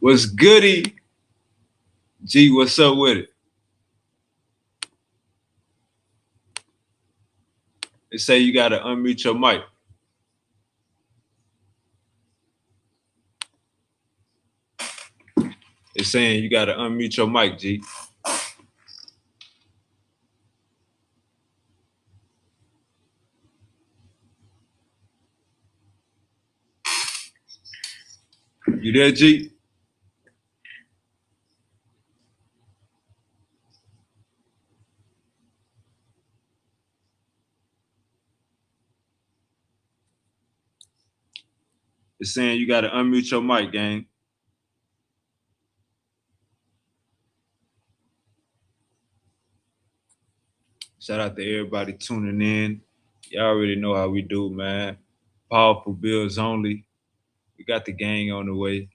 What's goody? G, what's up with it? They say you gotta unmute your mic. It's saying you gotta unmute your mic, G. You there, G? It's saying you gotta unmute your mic, gang. Shout out to everybody tuning in. Y'all already know how we do, man. Powerful bills only. We got the gang on the way.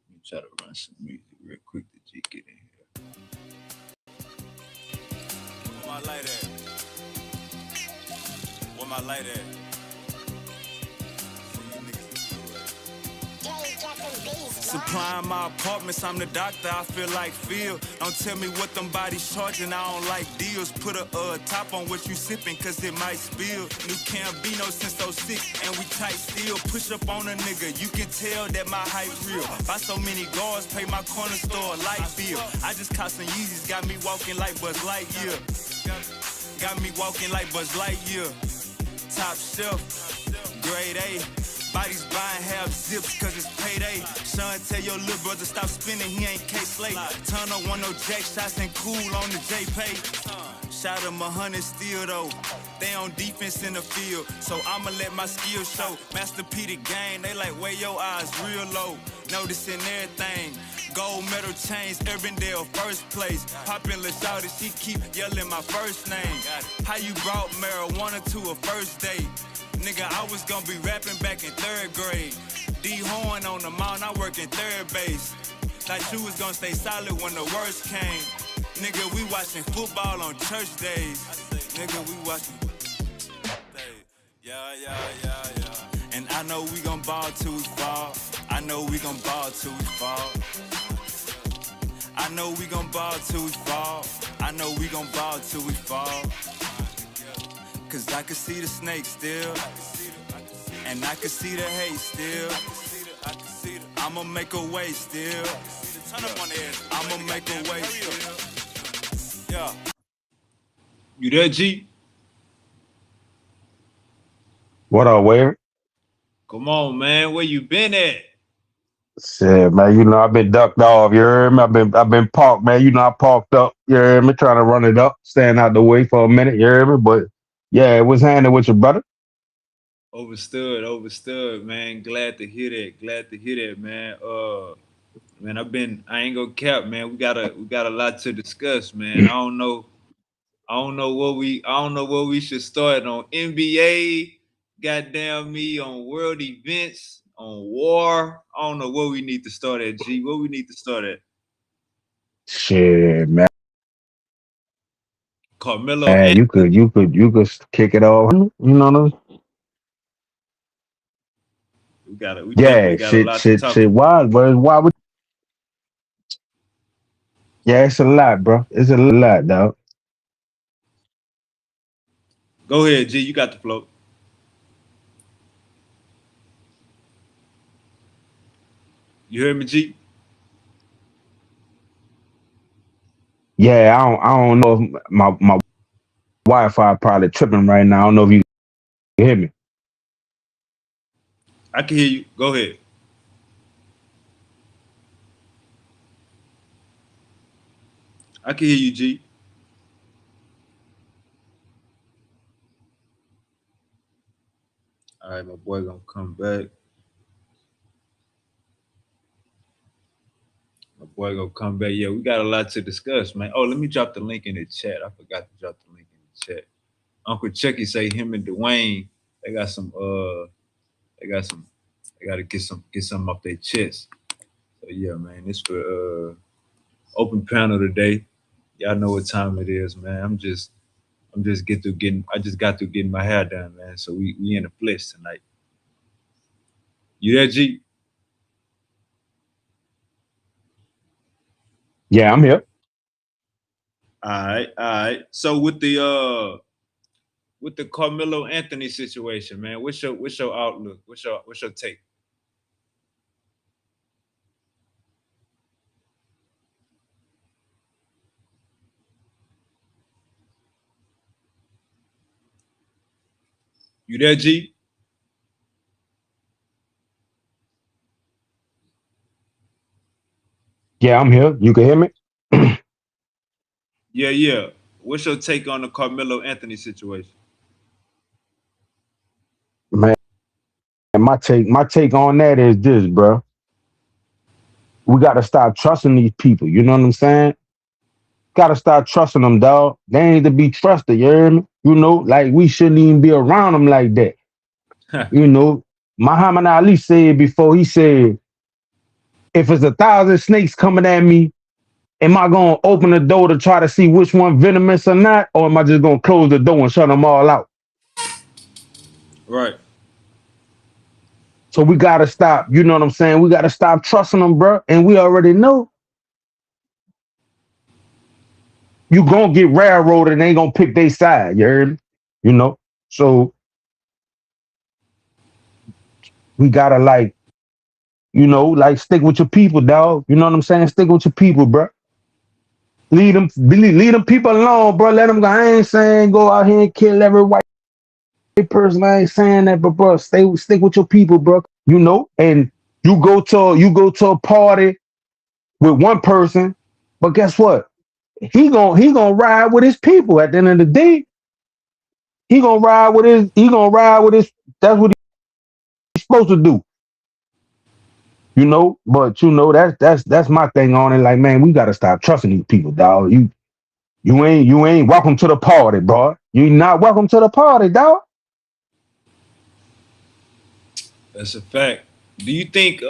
Let me try to run some music real quick to G get in here. Where my light at? Where my light at? Supplying my apartments, I'm the doctor, I feel like Phil. Don't tell me what them bodies charging, I don't like deals. Put a top on what you sipping, cause it might spill. New Cambino since 06, and we tight still. Push up on a nigga, you can tell that my hype real. Buy so many guards, pay my corner store light bill. I just caught some Yeezys, got me walking like Buzz Lightyear. Got me walking like Buzz Lightyear. Top shelf, grade A. Bodies buying half zips cause it's payday. Sean, tell your little brother stop spinning, he ain't K-Slate. Turn up one no jack shots and cool on the J-Pay. Shot him 100 still though. They on defense in the field, so I'ma let my skills show. Master P the game, they like where your eyes real low. Noticing everything. Gold medal chains, Urbandale first place. Popular shouty, she keep yelling my first name. How you brought marijuana to a first date? Nigga, I was gonna be rapping back in 3rd grade. D-Horn on the mound, I work in 3rd base. Like you was gonna stay solid when the worst came. Nigga, we watching football on church days. Nigga, we watching. Yeah. And I know we gon' ball till we fall. I know we gon' ball till we fall. I know we gon' ball till we fall. I know we gon' ball till we fall. Cause I can see the snake still, and I can see the hate still. I'ma make a way still. I'ma make a way still. Yeah. You there, G? What up, Wade? Come on, man. Where you been at? Shit, man, I've been ducked off, you heard me? I've been parked, man. I parked up, you heard me, trying to run it up, staying out the way for a minute, you heard me? But yeah, it was handing with your brother. Overstood, man. Glad to hear that, man. Man, I ain't gonna cap, man. We got a lot to discuss, man. I don't know where we should start on NBA, goddamn me, on world events, on war. I don't know where we need to start at, G. Where we need to start at? Shit, man, Carmelo and you could kick it off. we definitely Yeah, got a shit, lot to shit, talk shit. about. Why would? Yeah, it's a lot, bro. It's a lot, dog. Go ahead, G. You got the flow. You heard me, G? Yeah, I don't know if my Wi-Fi probably tripping right now. I don't know if you can hear me. I can hear you. Go ahead. I can hear you, G. All right, my boy gonna come back. My boy gonna come back. Yeah, we got a lot to discuss, man. Oh, let me drop the link in the chat. I forgot to drop the link in the chat. Uncle Chucky say him and Dwayne, they got some they got some they gotta get some off their chest. So yeah, man, it's for open panel today. Y'all know what time it is, man. I'm just get through getting I just got through getting my hair done, man. So we in the flesh tonight. You there, G? Yeah, I'm here. All right, all right. So with the Carmelo Anthony situation, man, what's your outlook? What's your take? You there, G? Yeah, I'm here. You can hear me? Yeah, yeah. What's your take on the Carmelo Anthony situation? Man, my take on that is this, bro. We gotta stop trusting these people. You know what I'm saying? Gotta start trusting them, dog. They ain't to be trusted. You hear me? You know, like we shouldn't even be around them like that. You know, Muhammad Ali said before. He said, "If it's 1,000 snakes coming at me, am I gonna open the door to try to see which one venomous or not, or am I just gonna close the door and shut them all out?" Right. So we gotta stop. You know what I'm saying? We gotta stop trusting them, bro. And we already know you gonna get railroaded and they ain't gonna pick their side. You heard me? You know. So we gotta like, like stick with your people, dog. You know what I'm saying? Stick with your people, bro. Lead them people alone, bro. Let them go. I ain't saying go out here and kill every white person. I ain't saying that, but bro, stick with your people, bro. And you go to a party with one person, but guess what? He gonna ride with his people. At the end of the day, he gonna ride with his. That's what he's supposed to do. But that's my thing on it. Like, man, we gotta stop trusting these people, dog. You ain't welcome to the party, bro. You not welcome to the party, dog. That's a fact. Do you think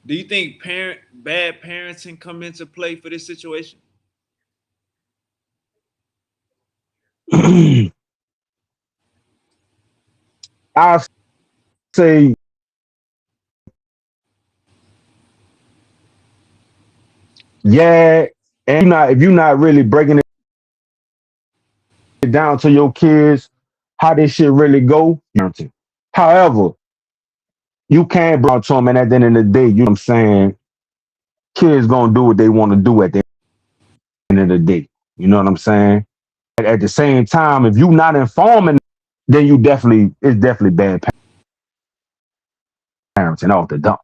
do you think parent bad parenting come into play for this situation? I say, yeah, and if you're not really breaking it down to your kids, how this shit really go. However, you can't bring to them, and at the end of the day, you know what I'm saying, kids gonna do what they want to do at the end of the day. You know what I'm saying? At the same time, if you not informing, then it's definitely bad parenting off the dump.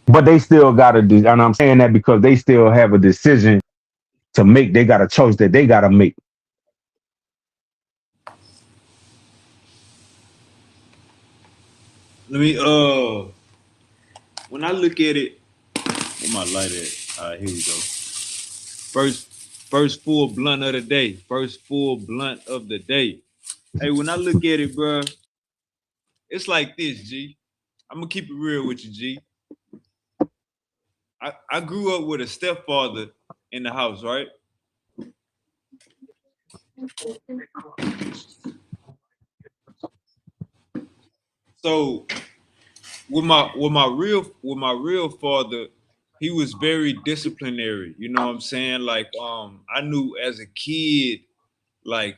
But they still gotta do, and I'm saying that because they still have a decision to make. They got a choice that they gotta make. Let me when I look at it, where my light at? All right, here we go. First full blunt of the day. First full blunt of the day. Hey, when I look at it, bro, it's like this, G. I'm gonna keep it real with you, G. I grew up with a stepfather in the house, right? So with my real father, he was very disciplinary. You know what I'm saying? Like I knew as a kid like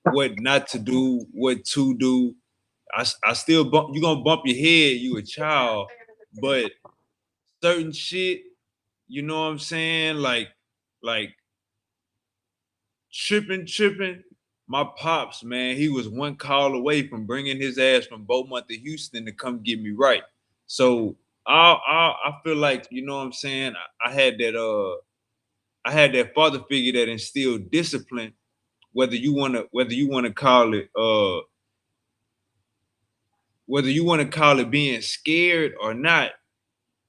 what not to do, what to do. I still bump you gonna bump your head, you a child, but certain shit, you know what I'm saying? Like tripping. My pops, man, he was one call away from bringing his ass from Beaumont to Houston to come get me right. So I feel like you know what I'm saying. I had that father figure that instilled discipline. Whether you wanna call it whether you want to call it being scared or not.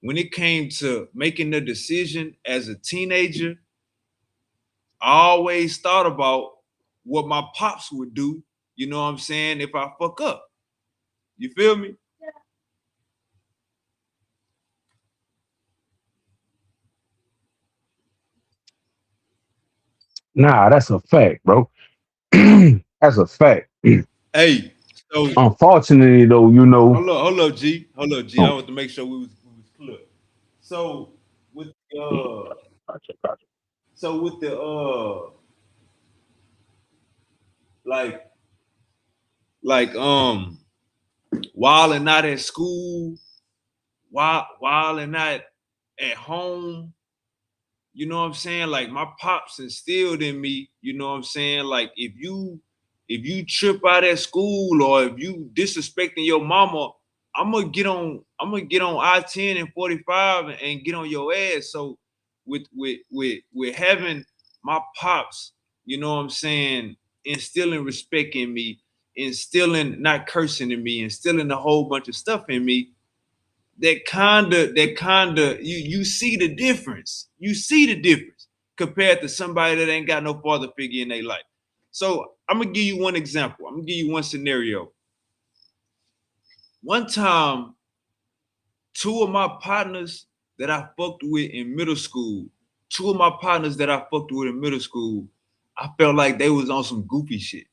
When it came to making the decision as a teenager, I always thought about what my pops would do, you know what I'm saying, if I fuck up. You feel me? Nah, that's a fact, bro. That's a fact. Hey, so Unfortunately, though, hold up, G. Hold up, G. I oh, want to make sure we was clear. So with gotcha, gotcha. so with the like like while and not at school, while and not at home, you know what I'm saying? Like my pops instilled in me, you know what I'm saying? Like if you trip out at school or if you disrespecting your mama, I'm gonna get on I-10 and 45 and get on your ass. So with having my pops, you know what I'm saying, instilling respect in me, instilling not cursing in me, instilling a whole bunch of stuff in me, that kinda you see the difference. You see the difference compared to somebody that ain't got no father figure in their life. So I'm gonna give you one example. I'm gonna give you one scenario. One time, two of my partners that I fucked with in middle school, two of my partners that I fucked with in middle school, I felt like they was on some goofy shit.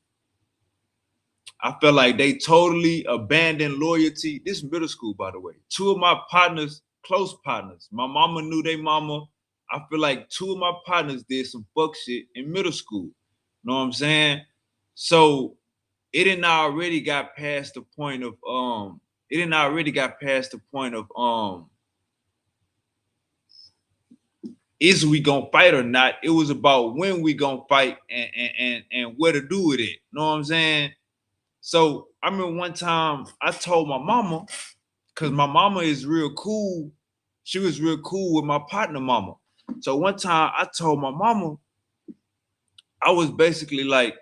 I felt like they totally abandoned loyalty. This is middle school, by the way. Two of my partners, close partners, my mama knew they mama. I feel like two of my partners did some fuck shit in middle school. Know what I'm saying? So it didn't already got past the point of it didn't already got past the point of is we gonna fight or not? It was about when we gonna fight and where to do it at. Know what I'm saying? So I remember one time I told my mama, because my mama is real cool. She was real cool with my partner mama. So one time I told my mama, I was basically like,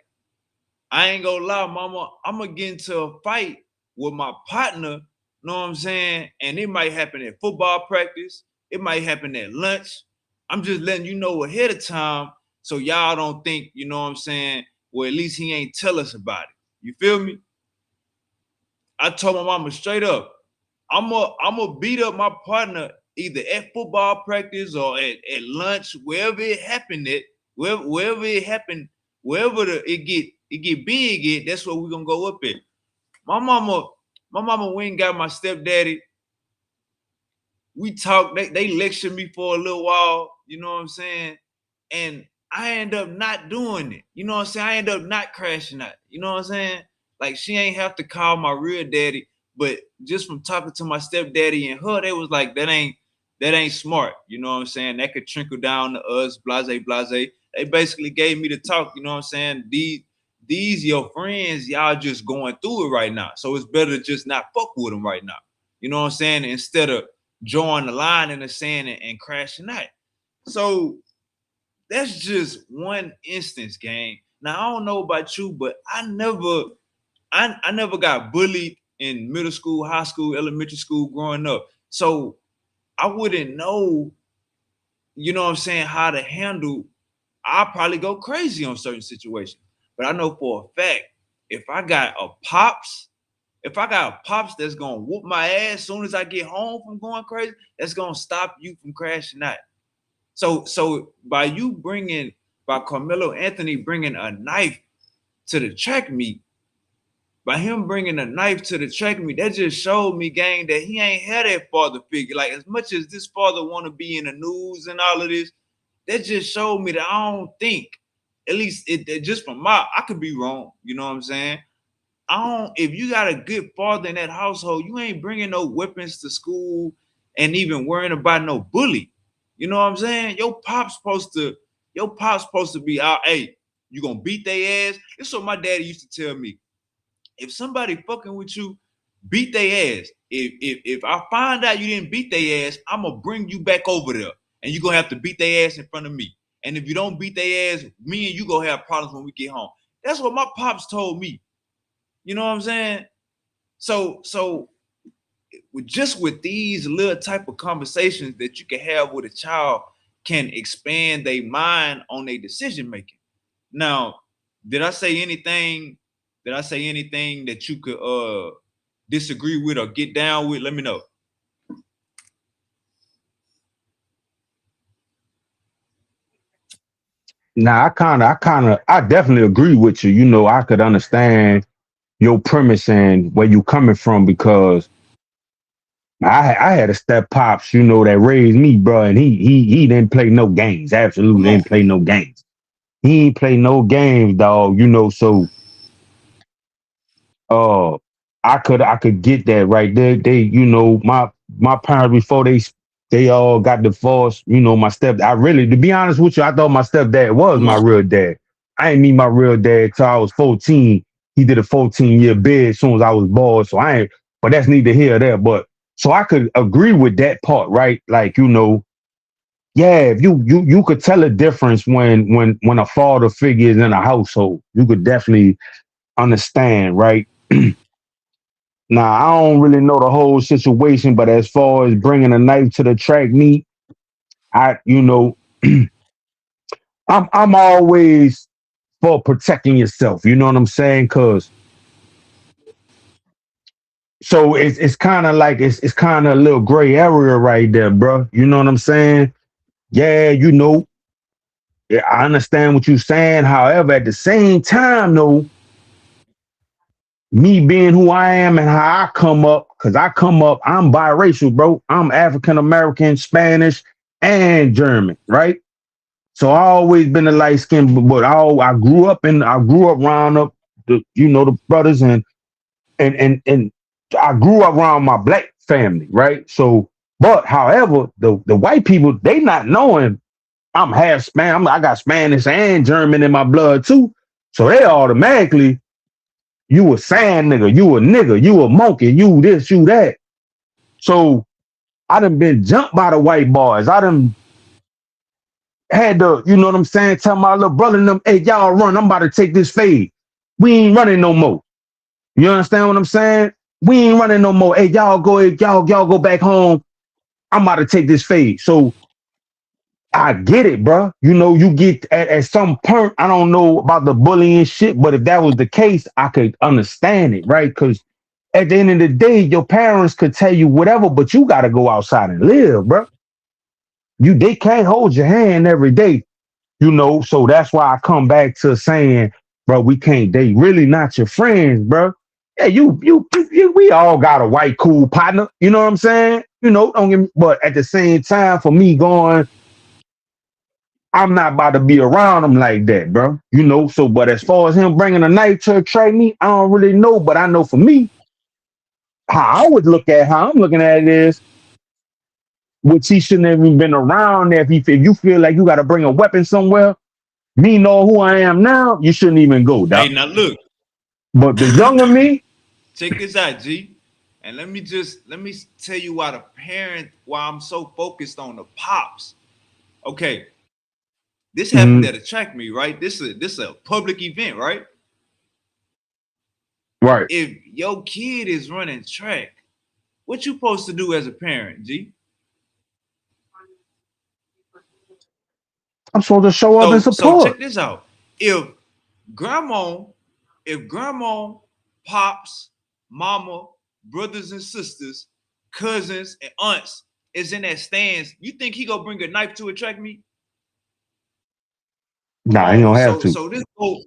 I ain't gonna lie, mama, I'm gonna get into a fight with my partner, know what I'm saying? And it might happen at football practice, it might happen at lunch. I'm just letting you know ahead of time so y'all don't think, you know what I'm saying? Well, at least he ain't tell us about it. You feel me? I told my mama straight up, I'm gonna beat up my partner either at football practice or at lunch, wherever it happened at, wherever it happened, wherever it get big at, that's where we're gonna go up at. My mama, my mama went and got my stepdaddy. We talked, they lectured me for a little while, you know what I'm saying? And I end up not doing it. You know what I'm saying? I end up not crashing out. You know what I'm saying? Like she ain't have to call my real daddy, but just from talking to my stepdaddy and her, they was like, that ain't smart. You know what I'm saying? That could trickle down to us, blase, blase. They basically gave me the talk, you know what I'm saying? These your friends, y'all just going through it right now. So it's better to just not fuck with them right now. You know what I'm saying? Instead of drawing the line in the sand and crashing out. So that's just one instance, gang. Now I don't know about you, but I never got bullied in middle school, high school, elementary school growing up. So I wouldn't know, you know what I'm saying, how to handle. I'll probably go crazy on certain situations. But I know for a fact, if I got a pops that's gonna whoop my ass as soon as I get home from going crazy, that's gonna stop you from crashing out. So by Carmelo Anthony bringing a knife to the track meet, by him bringing a knife to the track meet, that just showed me, gang, that he ain't had that father figure. Like as much as this father want to be in the news and all of this, that just showed me that I don't think, at least it just from I could be wrong. You know what I'm saying? I don't. If you got a good father in that household, you ain't bringing no weapons to school and even worrying about no bully. You know what I'm saying? Your pop's supposed to be out. Hey, you gonna beat their ass? It's what my daddy used to tell me. If somebody fucking with you, beat their ass. If I find out you didn't beat their ass, I'm gonna bring you back over there, and you're gonna have to beat their ass in front of me. And if you don't beat their ass, me and you gonna have problems when we get home. That's what my pops told me. You know what I'm saying? So with these little type of conversations that you can have with a child, can expand their mind on their decision making. Now, did I say anything? Did I say anything that you could disagree with or get down with? Let me know. Now I definitely agree with you. You know, I could understand your premise and where you coming from because I had a step pops, you know, that raised me, bro, and he didn't play no games. Come Absolutely on. didn't play no games. He ain't play no games, dog. You know, so uh I could get that right there. They, you know, my parents before they all got divorced, you know, my step I really, to be honest with you, I thought my stepdad was Come my on. real dad. I ain't meet my real dad till I was 14. He did a 14-year bid as soon as I was born. So I ain't, but that's neither here or there. But so I could agree with that part, right? Like, you know, yeah, if you could tell a difference when a father figure is in a household. You could definitely understand, right? Now, I don't really know the whole situation, but as far as bringing a knife to the track meet, I, you know, I'm always for protecting yourself. You know what I'm saying? Cause so it's kind of like it's kind of a little gray area right there, bro. You know what I'm saying? Yeah, you know, yeah, I understand what you're saying. However, at the same time, though, me being who I am and how I come up, because I come up, I'm biracial, bro. I'm African American, Spanish, and German, right? So I always been a light skin, but I grew up around up the, you know, the brothers and I grew up around my black family, right? So, but however, the white people, they not knowing I'm half Spanish. I got Spanish and German in my blood too. So they automatically, you a sand nigga, you a nigga, you a monkey, you this, you that. So I done been jumped by the white boys. I done had to, you know what I'm saying, tell my little brother and them, hey, y'all run, I'm about to take this fade. We ain't running no more. You understand what I'm saying? We ain't running no more. Hey, y'all go back home. I'm about to take this fade. So I get it, bro. You know, you get at some point, I don't know about the bullying shit, but if that was the case, I could understand it, right? Because at the end of the day, your parents could tell you whatever, but you got to go outside and live, bro. They can't hold your hand every day, you know. So that's why I come back to saying, bro, we can't. They really not your friends, bro. Yeah, we all got a white cool partner. You know what I'm saying? You know, don't get me, but at the same time, for me going, I'm not about to be around him like that, bro. You know, so but as far as him bringing a knife to attract me, I don't really know, but I know for me, how I would look at how I'm looking at it is, which he shouldn't have even been around there. If you feel like you got to bring a weapon somewhere, me know who I am now, you shouldn't even go, Hey, doc. now look, But the younger me, check this out, G. And let me tell you why I'm so focused on the pops. Okay, this happened mm, at a track meet, right? This is a public event, right? right? If your kid is running track, what you supposed to do as a parent, G? I'm supposed to show up and So support. check this out. If grandma, if grandma, pops, mama, brothers and sisters, cousins and aunts is in that stands, you think he gonna bring a knife to attract me? Come Nah, he on. don't have So to. so this go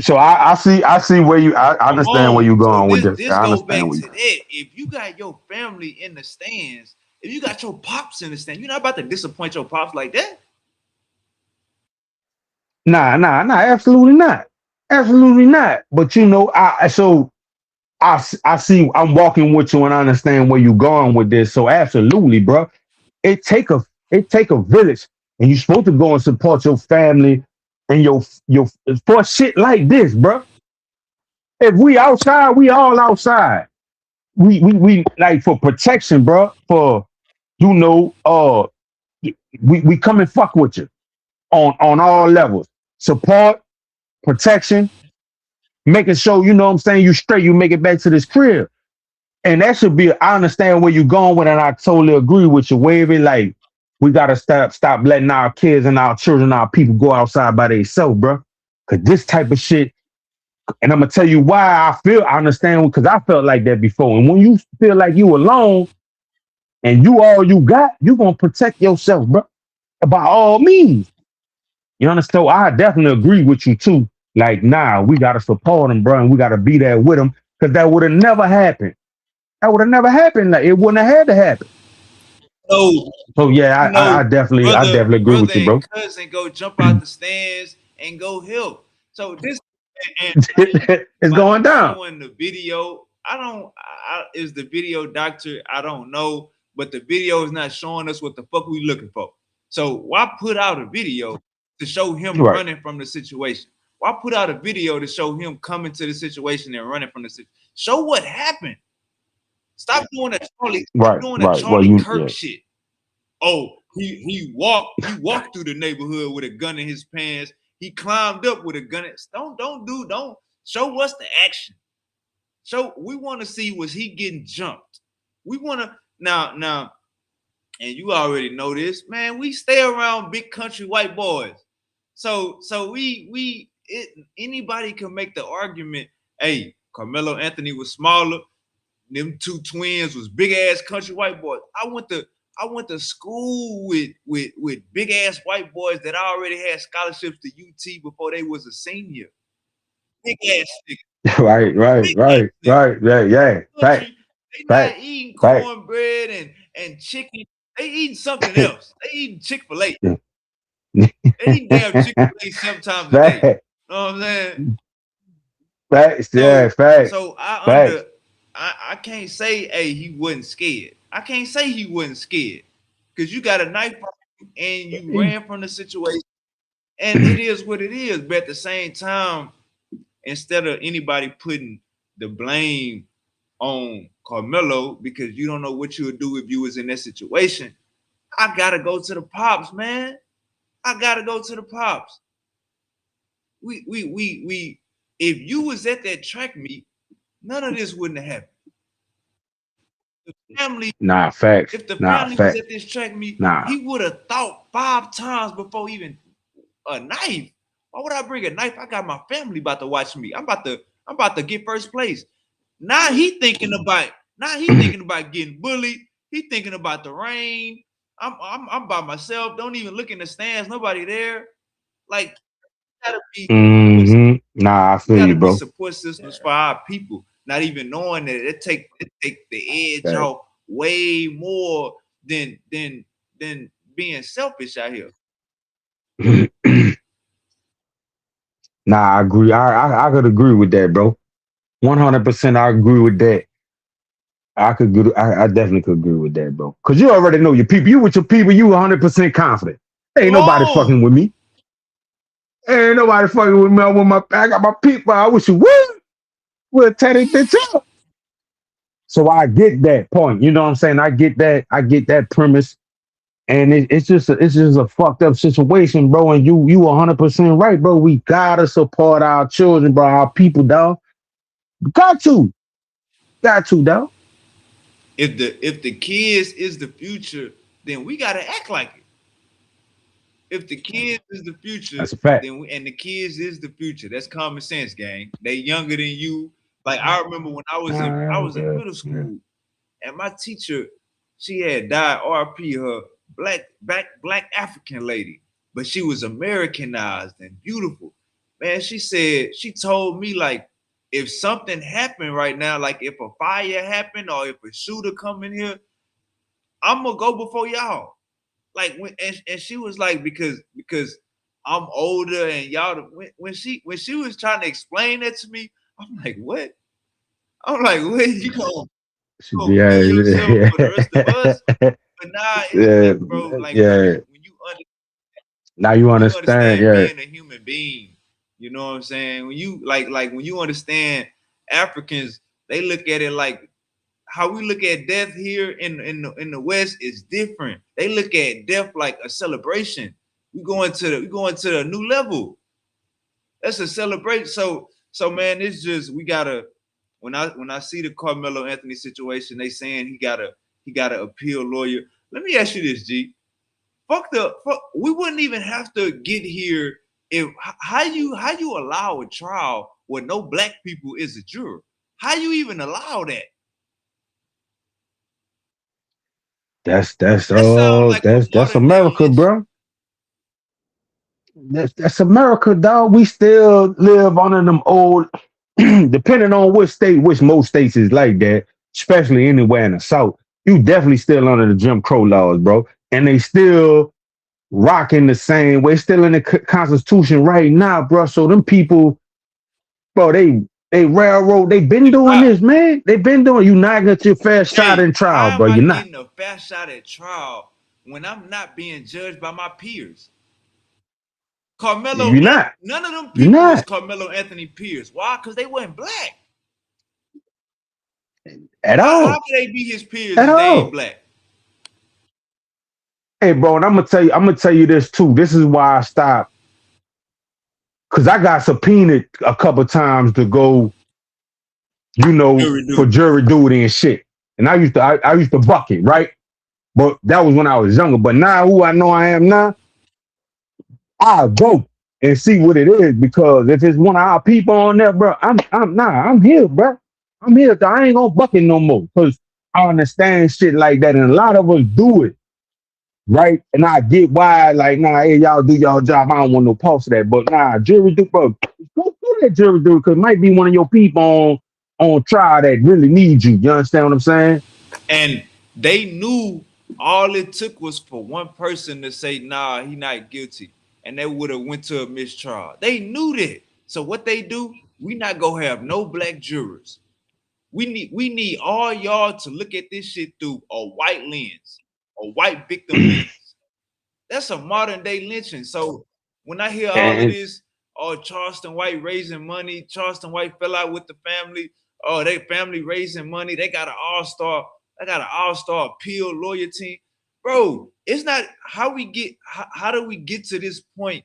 So I see where I come understand where on. you're So going with this this. this I go understand back where to you. that. If you got your family in the stands, if you got your pops in the stand, you're not about to disappoint your pops like that. Nah, absolutely not, absolutely not. But you know, I see. I'm walking with you, and I understand where you're going with this. So absolutely, bro. It take a it take a village, and you're supposed to go and support your family and your for shit like this, bro. If we outside, we all outside. We like for protection, bro. For you know, we come and fuck with you on all levels. Support, protection, making sure you know what I'm saying you straight. You make it back to this crib. And that should be, I understand where you're going with, and I totally agree with you, Wavy. Like, We gotta stop letting our kids and our children, our people go outside by themselves, bro. Cause this type of shit, and I'm gonna tell you why I understand because I felt like that before. And when you feel like you alone and you all you got, you gonna protect yourself, bro. By all means. You understand? So I definitely agree with you too. Like, nah, we gotta support them, bro, and we gotta be there with them. Cause that would have never happened. That would have never happened. Like it wouldn't have had to happen. So So yeah, you know, I definitely agree brother with you, and bro. cousin go jump out the stands and go help. So this and It's by going them down. showing the video, is the video doctor? I don't know, but the video is not showing us what the fuck we looking for. So why put out a video to show him Right, running from the situation? Why put out a video to show him coming to the situation and running from the situation? Show what happened. Stop right, doing a right. Well, Charlie you Kirk yeah. shit. Oh, he walked through the neighborhood with a gun in his pants. He climbed up with a gun. Don't show us the action. So we want to see, was he getting jumped? We want to now, and you already know this, man. We stay around big country white boys. So anybody can make the argument. Hey, Carmelo Anthony was smaller. Them two twins was big ass country white boys. I went to school with big ass white boys that already had scholarships to UT before they was a senior. Big ass nigga. Right, right, Big ass right, nigga. right, yeah, yeah. Fact, Country, they not fact, eating fact. cornbread and chicken. They eating something else. They eating Chick-fil-A. Yeah. They eating damn Chick-fil-A 7 times a day. You Fact, know what I'm saying? facts, yeah, So fact, so facts. I can't say, hey, he wasn't scared. I can't say he wasn't scared. Because you got a knife on you and you ran from the situation. And it is what it is. But at the same time, instead of anybody putting the blame on Carmelo because you don't know what you would do if you was in that situation, I gotta go to the pops, man. I gotta go to the pops. We if you was at that track meet, none of this wouldn't have happened. The family, Nah, facts. if the Nah, family was fact. at this track meet, Nah. he would have thought 5 times before even a knife. Why would I bring a knife? I got my family about to watch me. I'm about to get first place. Now he thinking about getting bullied. He thinking about the rain. I'm by myself. Don't even look in the stands. Nobody there. Like, gotta be Nah, I we feel gotta you, be bro. support systems for our people. Not even knowing that it take the edge Fact. off way more than being selfish out here. Nah, I agree. I could agree with that, bro. 100%. I agree with that. I definitely could agree with that, bro. Cause you already know your people. You with your people. You 100% confident. Ain't nobody fucking with Whoa. me. Ain't nobody fucking with me. I got my people. I wish you would. We'll tear that bitch up. So I get that point. You know what I'm saying? I get that. I get that premise. And it's just a fucked up situation, bro. And you 100% right, bro. We gotta support our children, bro. Our people, dog. Got to, dog. If the kids is the future, then we gotta act like it. If the kids is the future, That's a fact. and the kids is the future. That's common sense, gang. They younger than you. Like, I remember when I was in Yeah, middle yeah. school, and my teacher, she had died. RP, her black African lady, but she was Americanized and beautiful. Man, she told me, like, if something happened right now, like if a fire happened or if a shooter come in here, I'm gonna go before y'all. Like, and she was like, because I'm older and y'all, when she was trying to explain that to me, I'm like, what? I'm like, what? You gonna kill yourself for the rest of us? Yeah. But nah, it's Yeah, like, bro, like when yeah. you when you Now you when you understand, understand yeah. being a human being, you know what I'm saying? When you like when you understand Africans, they look at it like how we look at death here in the West is different. They look at death like a celebration. We going to a new level. That's a celebration. So man, it's just we gotta when I see the Carmelo Anthony situation, they saying he got a appeal lawyer. Let me ask you this, G. we wouldn't even have to get here if how you allow a trial where no black people is a juror? How you even allow that? That's That sounds like a that's modern day America, lynching. bro. That's America, dog. We still live under them old, depending on which state, which most states is like that, especially anywhere in the South. You definitely still under the Jim Crow laws, bro. And they still rocking the same way, still in the Constitution right now, bro. So them people, bro, they railroad, they been doing this, man. They been doing. You not get your fair shot Hey, in trial, how bro. am I You're not. getting a fast shot at trial when I'm not being judged by my peers? You're not. None of them You're people was not Carmelo Anthony peers. Why? Because they weren't black. at How all. can they be his peers At if they ain't all. black? Hey, bro, and I'm gonna tell you this too. This is why I stopped because I got subpoenaed a couple times to go, Jury for duty. jury duty and shit. And I used to buck it, right? But that was when I was younger. But now who I know I am now, I'll go and see what it is because if it's one of our people on there, bro, I'm here, bro. I'm here. I ain't gonna buck it no more because I understand shit like that, and a lot of us do it, right? And I get why, like, nah, hey, y'all do y'all job. I don't want no pulse of that. But nah, jury do, bro, go do that jury do because it might be one of your people on trial that really needs you. You understand what I'm saying? And they knew all it took was for one person to say, nah, he not guilty. And they would have went to a mistrial. They knew that. So what they do, we not gonna have no black jurors. We need all y'all to look at this shit through a white lens, a white victim lens. That's a modern day lynching. So when I hear all of And this, oh, Charleston White raising money, Charleston White fell out with the family, oh, they family raising money, they got an all-star appeal lawyer team. Bro, it's not how do we get to this point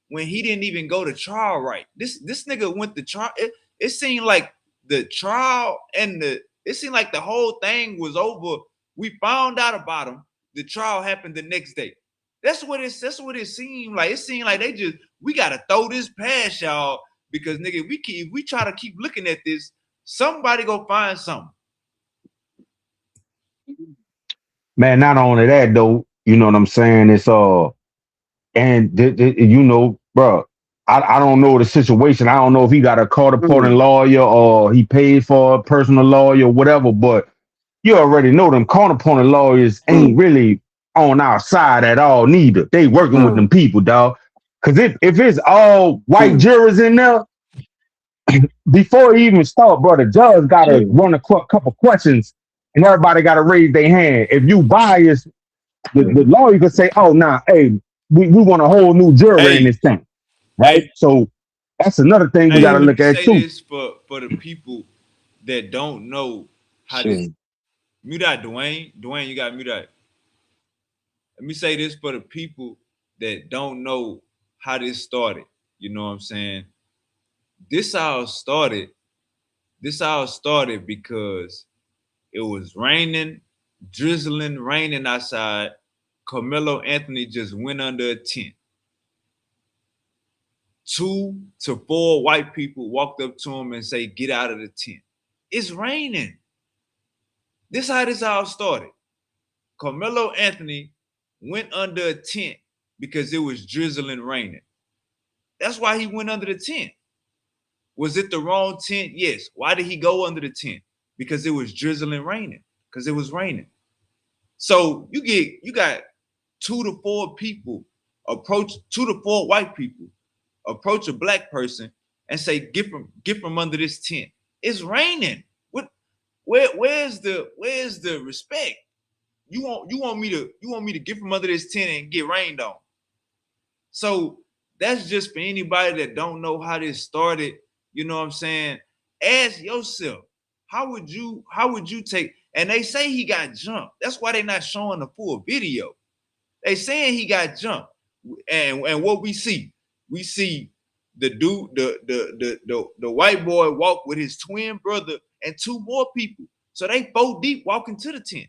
when he didn't even go to trial right? This nigga went to trial. It seemed like the trial and it seemed like the whole thing was over. We found out about him. The trial happened the next day. That's what it seemed like. It seemed like we gotta throw this past y'all because nigga, if we try to keep looking at this, somebody go find something. man, not only that though, you know what I'm saying? It's and bro, I don't know the situation. I don't know if he got a court appointed lawyer or he paid for a personal lawyer or whatever, but you already know them court appointed lawyers ain't really on our side at all, neither. They working with them people, dog. Cause if it's all white jurors in there, before he even start, bro, the judge gotta run a couple questions and everybody gotta raise their hand. If you biased, the lawyer could say, "Oh, nah, hey, we want a whole new jury in Hey, this thing," right? hey, So that's another thing we got hey, to let look me at say too. this for the people that don't know how this Shit. mute out Dwayne. Dwayne, you got mute out. Let me say this for the people that don't know how this started. You know what I'm saying? This all started. This all started because it was raining, drizzling, raining outside. Carmelo Anthony just went under a tent. 2 to 4 white people walked up to him and say, "Get out of the tent." It's raining. This how this all started. Carmelo Anthony went under a tent because it was drizzling, raining. That's why he went under the tent. Was it the wrong tent? Yes. Why did he go under the tent? Because it was drizzling, raining. Because it was raining. So you got 2 to 4 people approach 2 to 4 white people approach a black person and say, get from under this tent. It's raining. Where's the respect? You want me to get from under this tent and get rained on. So that's just for anybody that don't know how this started. You know what I'm saying? Ask yourself, how would you take, and they say he got jumped. That's why they're not showing the full video. They saying he got jumped. And what we see the dude, the white boy walk with his twin brother and 2 more people. So they 4 deep walking to the tent.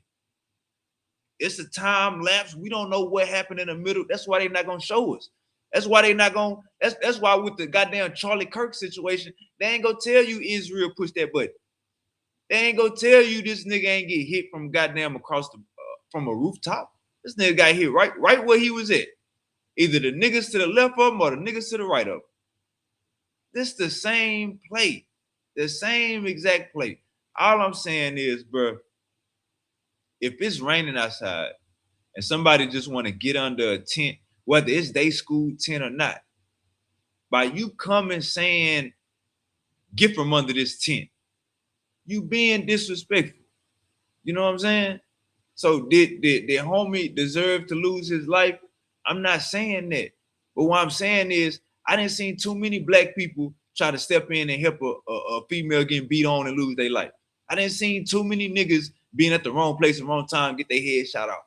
It's a time lapse. We don't know what happened in the middle. That's why they're not gonna show us. That's why they not gonna. That's why with the goddamn Charlie Kirk situation, they ain't gonna tell you Israel pushed that button. They ain't gonna tell you this nigga ain't get hit from goddamn across the from a rooftop. This nigga got hit right where he was at. Either the niggas to the left of him or the niggas to the right of him. This the same play, the same exact play. All I'm saying is, bro, if it's raining outside and somebody just want to get under a tent, whether it's day school tent or not, by you coming saying, get from under this tent, you being disrespectful. You know what I'm saying? So did homie deserve to lose his life? I'm not saying that. But what I'm saying is I didn't see too many black people try to step in and help a female getting beat on and lose their life. I didn't see too many niggas being at the wrong place at the wrong time, get their head shot off.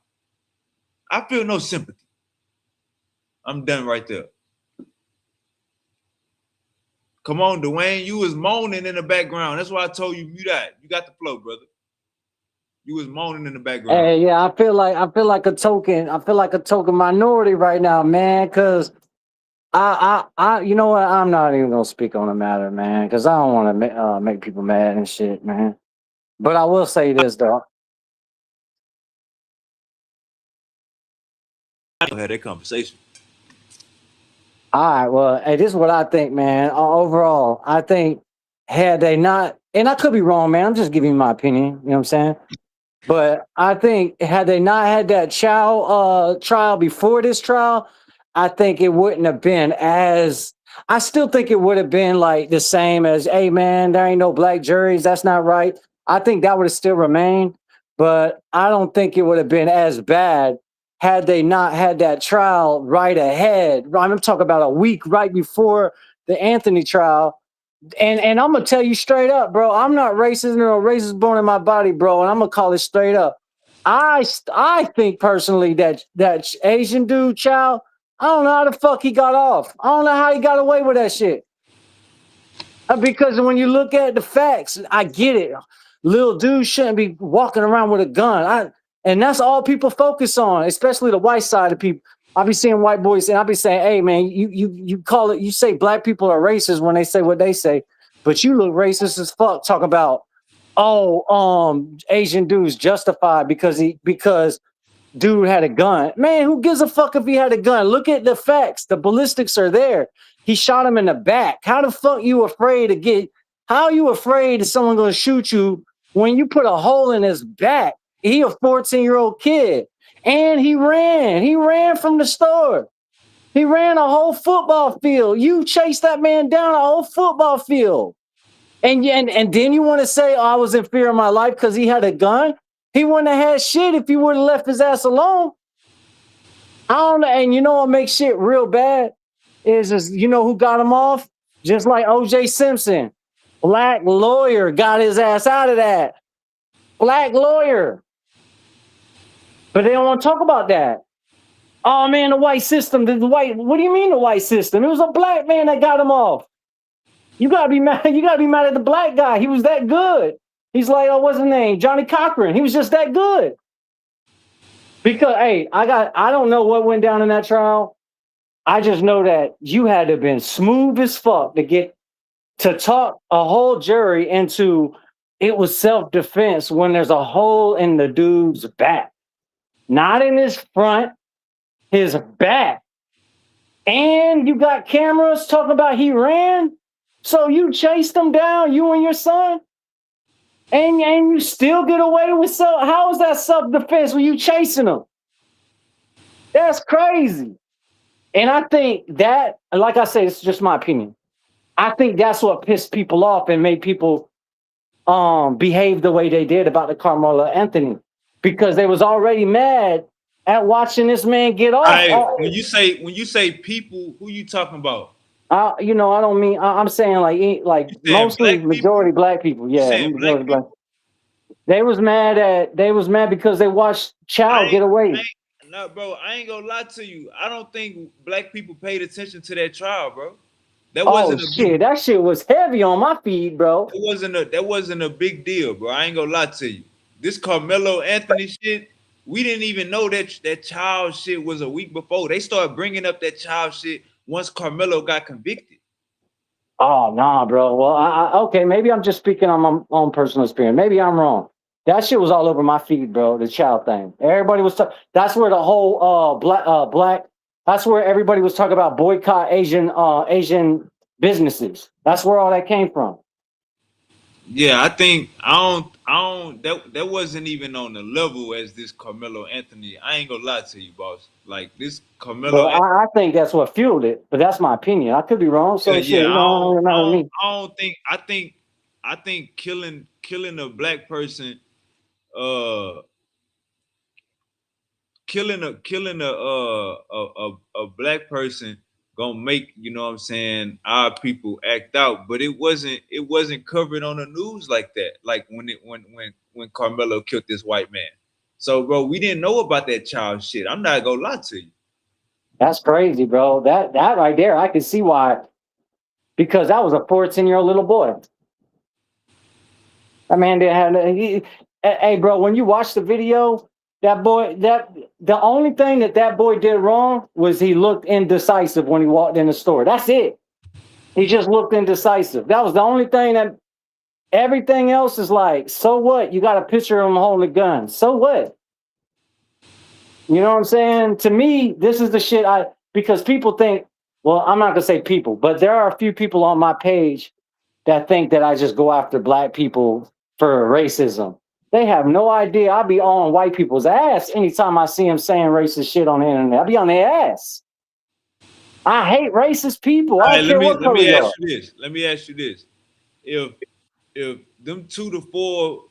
I feel no sympathy. I'm done right there. Come on, Dwayne. You was moaning in the background. That's why I told you mute that. You got the flow, brother. You was moaning in the background. Hey, yeah, I feel like a token minority right now, man. Cause you know what? I'm not even gonna speak on the matter, man. Cause I don't want to make people mad and shit, man. But I will say this though. I had that conversation. All right, well, hey, this is what I think, man. Overall, I think had they not, and I could be wrong, man. I'm just giving you my opinion. You know what I'm saying? But I think had they not had that trial before this trial, I think it wouldn't have been as. I still think it would have been like the same as, hey man, there ain't no black juries. That's not right. I think that would have still remained, but I don't think it would have been as bad had they not had that trial right ahead. I'm talking about a week right before the Anthony trial. And I'm gonna tell you straight up, bro. I'm not racist, no racist bone in my body, bro. And I'm gonna call it straight up. I think personally that Asian dude, child, I don't know how the fuck he got off. I don't know how he got away with that shit. Because when you look at the facts, I get it. Little dude shouldn't be walking around with a gun. And that's all people focus on, especially the white side of people. I'll be seeing white boys and I'll be saying, hey man, you call it, you say black people are racist when they say what they say, but you look racist as fuck talking about, Asian dude's justified because dude had a gun. Man, who gives a fuck if he had a gun? Look at the facts. The ballistics are there. He shot him in the back. How the fuck you afraid to get, how are you afraid that someone gonna shoot you when you put a hole in his back? He a 14-year-old kid. And he ran from the store. He ran a whole football field. You chased that man down a whole football field. And then you want to say, oh, I was in fear of my life because he had a gun? He wouldn't have had shit if he would have left his ass alone. I don't know. And you know what makes shit real bad? Is you know who got him off? Just like O.J. Simpson. Black lawyer got his ass out of that. Black lawyer. But they don't want to talk about that. Oh man, the white system, what do you mean the white system? It was a black man that got him off. You gotta be mad at the black guy. He was that good. He's like, oh, what's his name? Johnny Cochran. He was just that good. Because hey, I don't know what went down in that trial. I just know that you had to have been smooth as fuck to talk a whole jury into it was self-defense when there's a hole in the dude's back. Not in his front, his back. And you got cameras talking about he ran. So you chased him down, you and your son. And you still get away with how is that self-defense when you chasing him? That's crazy. And I think that, like I said, it's just my opinion. I think that's what pissed people off and made people behave the way they did about the Carmelo Anthony. Because they was already mad at watching this man get off. When you say people, who you talking about? I don't mean. I'm saying like mostly majority black people. Yeah, majority black. They was mad because they watched Chow get away. No, bro, I ain't gonna lie to you. I don't think black people paid attention to that trial, bro. That shit was heavy on my feed, bro. That wasn't a big deal, bro. I ain't gonna lie to you. This Carmelo Anthony shit, we didn't even know that child shit was a week before. They started bringing up that child shit once Carmelo got convicted. Oh nah, bro. Well, okay, maybe I'm just speaking on my own personal experience. Maybe I'm wrong. That shit was all over my feed, bro. The child thing. Everybody was. That's where the whole black. That's where everybody was talking about boycott Asian businesses. That's where all that came from. Yeah, I don't that wasn't even on the level as this Carmelo Anthony. I ain't gonna lie to you, boss. Like this Carmelo. But I think that's what fueled it. But that's my opinion. I could be wrong. Yeah, So shit, yeah. you know, it don't matter to me. I don't think. I think killing a black person, uh, killing a black person gonna make, you know what I'm saying, our people act out. But it wasn't covered on the news like that. Like when Carmelo killed this white man. So bro, we didn't know about that child shit. I'm not gonna lie to you. That's crazy, bro. That right there, I can see why. Because that was a 14-year-old little boy. That man didn't have. Hey, bro, when you watch the video, that boy, that the only thing that boy did wrong was he looked indecisive when he walked in the store. That's it. He just looked indecisive. That was the only thing that. Everything else is like, so what? You got a picture of him holding a gun. So what? You know what I'm saying? To me, this is the shit because people think, well, I'm not gonna say people, but there are a few people on my page that think that I just go after black people for racism. They have no idea. I be on white people's ass anytime I see them saying racist shit on the internet. I be on their ass. I hate racist people. All I right, don't care what let color me you ask are. you this. Let me ask you this. If them 2 to 4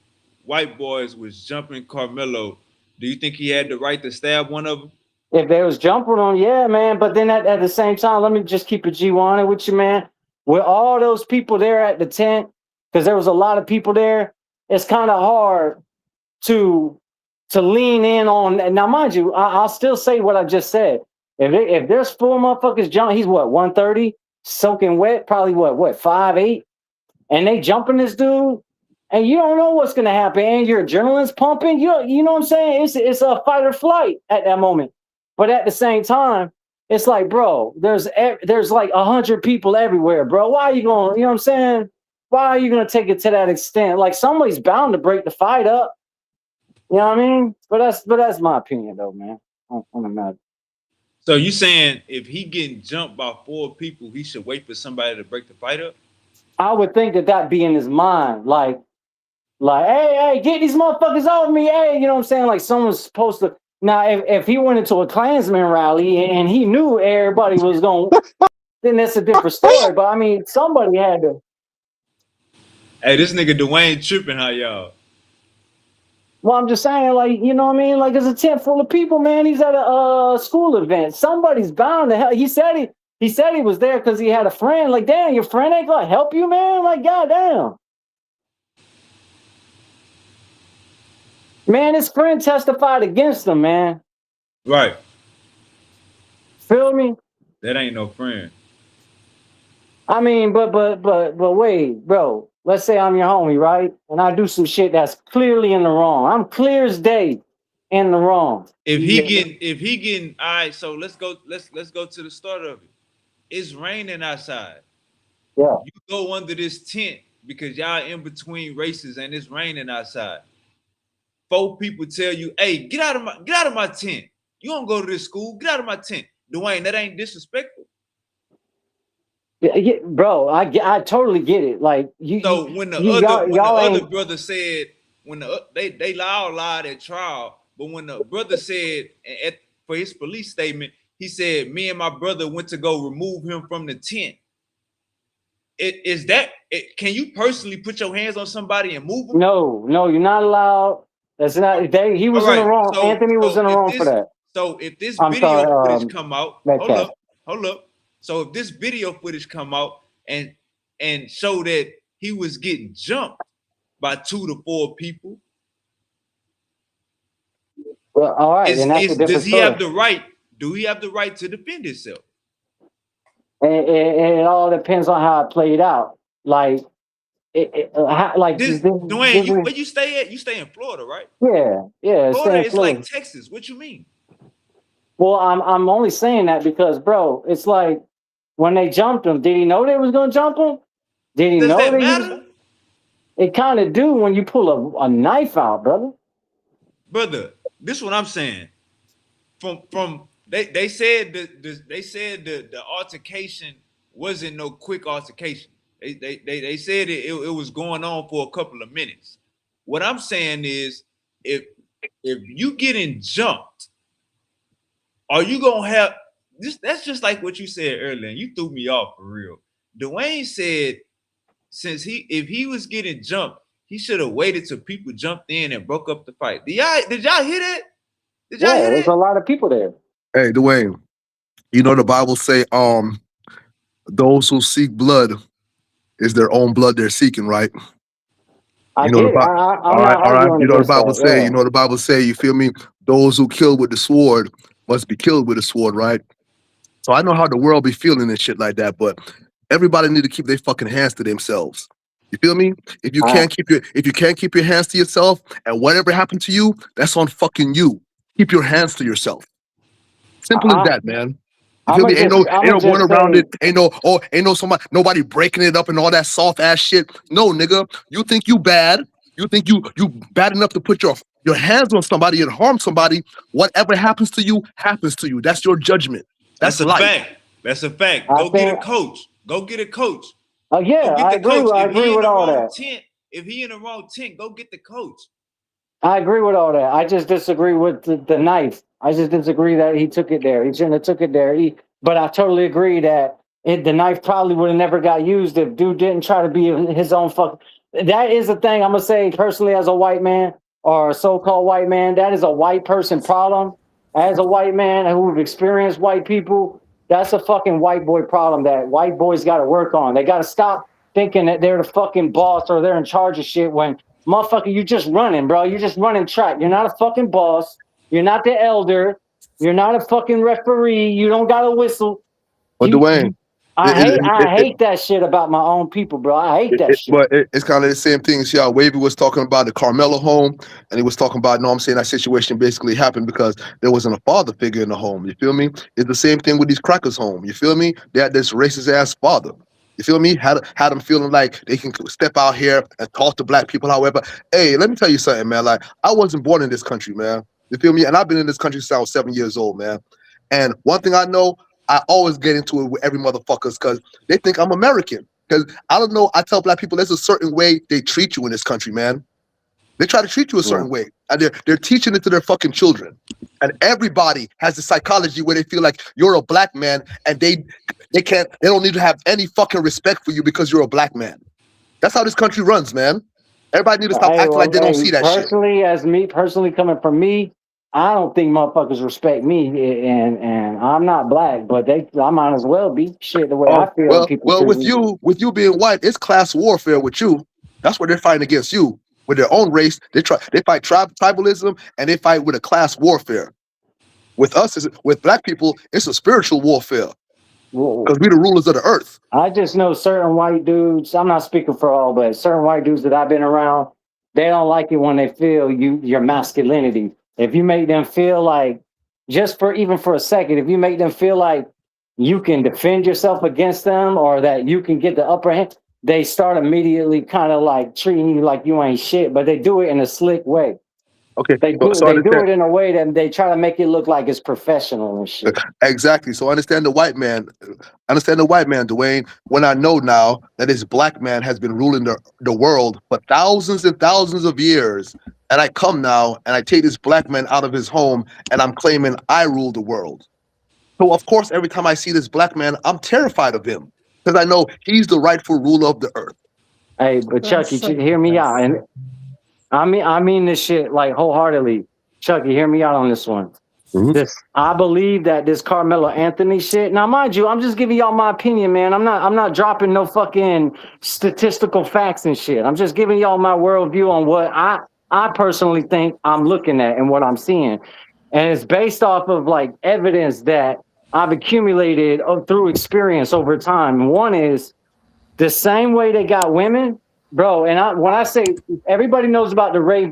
white boys was jumping Carmelo, do you think he had the right to stab one of them? If they was jumping on, yeah, man. But then at the same time, let me just keep it G1 with you, man. With all those people there at the tent, because there was a lot of people there, it's kind of hard to lean in on. And now, mind you, I'll still say what I just said. If there's 4 motherfuckers jumping, he's what 130, soaking wet, probably what 5'8", and they jumping this dude, and you don't know what's gonna happen, and your adrenaline's pumping. You know what I'm saying? It's a fight or flight at that moment. But at the same time, it's like, bro, there's like 100 people everywhere, bro. Why are you going? You know what I'm saying? Why are you gonna take it to that extent? Like somebody's bound to break the fight up. You know what I mean? But that's my opinion, though, man. On the matter. So you saying if he getting jumped by 4 people, he should wait for somebody to break the fight up? I would think that be in his mind, like, hey, get these motherfuckers off me, hey, you know what I'm saying? Like someone's supposed to. Now, if he went into a Klansman rally and he knew everybody was going, then that's a different story. But I mean, somebody had to. Hey, this nigga Dwayne tripping, how y'all? Well, I'm just saying, like, you know what I mean? Like, there's a tent full of people, man. He's at a school event. Somebody's bound to help. He said he was there because he had a friend. Like, damn, your friend ain't gonna help you, man. Like, goddamn. Man, his friend testified against him, man. Right. Feel me? That ain't no friend. I mean, but wait, bro. Let's say I'm your homie, right? And I do some shit that's clearly in the wrong. I'm clear as day in the wrong. If he getting all right, so let's go to the start of it. It's raining outside. Yeah. You go under this tent because y'all in between races and it's raining outside. 4 people tell you, hey, get out of my tent. You don't go to this school. Get out of my tent. Dwayne, that ain't disrespectful. Yeah, bro, I totally get it. Like So when the y'all other ain't. brother said, when they all lied at trial, but when the brother said for his police statement, he said, me and my brother went to go remove him from the tent. Can you personally put your hands on somebody and move them? No, you're not allowed. That's not. He was All in the right. wrong. Anthony was in the wrong for that. So if this I'm video sorry. footage come out, Metcalf. hold up. So if this video footage come out and show that he was getting jumped by 2 to 4 people, Well, all right, and that's a different does he story. have the right? Do he have the right to defend himself? And it all depends on how it played out. Like like Dwayne, you where you stay at? You stay in Florida, right? yeah, Florida staying is like Florida. Texas. What you mean? Well, I'm only saying that because, bro, it's like when they jumped him. Did he know they was gonna jump him? Did he Does know that that he was? matter, It kind of do when you pull a knife out, brother. brother? This is what I'm saying. From they said the altercation wasn't no quick altercation. They said it was going on for a couple of minutes. What I'm saying is, if you getting jumped, are you gonna have this? That's just like what you said earlier. And you threw me off for real. Dwayne said since if he was getting jumped, he should have waited till people jumped in and broke up the fight. Did y'all hear that? Did y'all Yeah, hear there's that? a lot of people there. Hey, Dwayne, you know the Bible say, those who seek blood is their own blood they're seeking, right? I You know the get it. Bible. I'm not All right. arguing You know the against Bible that. say. You know the Bible say. You feel me? Those who kill with the sword must be killed with a sword, right? So I know how the world be feeling and shit like that, but everybody need to keep their fucking hands to themselves. You feel me? I, If you can't keep your hands to yourself, and whatever happened to you, that's on fucking you. Keep your hands to yourself. Simple as I, that, man. You feel me? I'm Ain't gonna no going just around say, it. Ain't no nobody breaking it up and all that soft ass shit. No, nigga. You think you bad? You think you bad enough to put your hands on somebody and harm somebody? Whatever happens to you happens to you. That's your judgment. That's That's a life. fact. That's a fact. I Go get a think, coach. Go get a coach. yeah, Go get the coach. I If agree he in with the all wrong that. tent, if he in the wrong tent, go get the coach. I agree with all that. I just disagree with the knife. I just disagree that he took it there. He shouldn't have took it there. But I totally agree that the knife probably would have never got used if dude didn't try to be his own fuck. That is the thing I'm gonna say personally as a white man or a so-called white man. That is a white person problem. As a white man who've experienced white people, that's a fucking white boy problem that white boys got to work on. They got to stop thinking that they're the fucking boss or they're in charge of shit when motherfucker, you just running, bro. You're just running track. You're not a fucking boss. You're not the elder. You're not a fucking referee. You don't got a whistle. But Dwayne, it, it, I hate that shit about my own people, bro. I hate that shit. But it's kind of the same thing. See how Wavy was talking about the Carmelo home, and he was talking about, no, I'm saying that situation basically happened because there wasn't a father figure in the home. You feel me? It's the same thing with these crackers' home. You feel me? They had this racist ass father. You feel me? Had them feeling like they can step out here and talk to black people. However, hey, let me tell you something, man. Like, I wasn't born in this country, man. You feel me? And I've been in this country since I was 7 years old, man. And one thing I know, I always get into it with every motherfuckers because they think I'm American. Because I don't know, I tell black people there's a certain way they treat you in this country, man. They try to treat you a certain way, and they're teaching it to their fucking children. And everybody has the psychology where they feel like you're a black man, and they don't need to have any fucking respect for you because you're a black man. That's how this country runs, man. Everybody need to stop Hey, acting like well, they don't hey, see that shit. personally, personally coming from me, I don't think motherfuckers respect me, and I'm not black, but I might as well be shit the way I Oh feel people well, treat me. with you being white, it's class warfare with you. That's what they're fighting against you with their own race. They fight tribalism, and they fight with a class warfare. With us, with black people, it's a spiritual warfare Well, because we the rulers of the earth. I just know certain white dudes. I'm not speaking for all, but certain white dudes that I've been around, they don't like it when they feel your masculinity. If you make them feel like, just for even for a second, if you make them feel like you can defend yourself against them or that you can get the upper hand, they start immediately kind of like treating you like you ain't shit. But they do it in a slick way. Okay, so They do understand it in a way that they try to make it look like it's professional and shit. exactly. So understand the white man. Understand the white man, Dwayne. When I know now that this black man has been ruling the world for thousands and thousands of years, and I come now and I take this black man out of his home, and I'm claiming I rule the world. So of course, every time I see this black man, I'm terrified of him because I know he's the rightful ruler of the earth. Hey, but Chucky, hear me out. And I mean this shit like wholeheartedly. Chucky, hear me out on this one. Mhm. I believe that this Carmelo Anthony shit. Now, mind you, I'm just giving y'all my opinion, man. I'm not dropping no fucking statistical facts and shit. I'm just giving y'all my worldview on what I personally think I'm looking at and what I'm seeing. And it's based off of like evidence that I've accumulated through experience over time. One is the same way they got women, bro. And when I say everybody knows about the Roe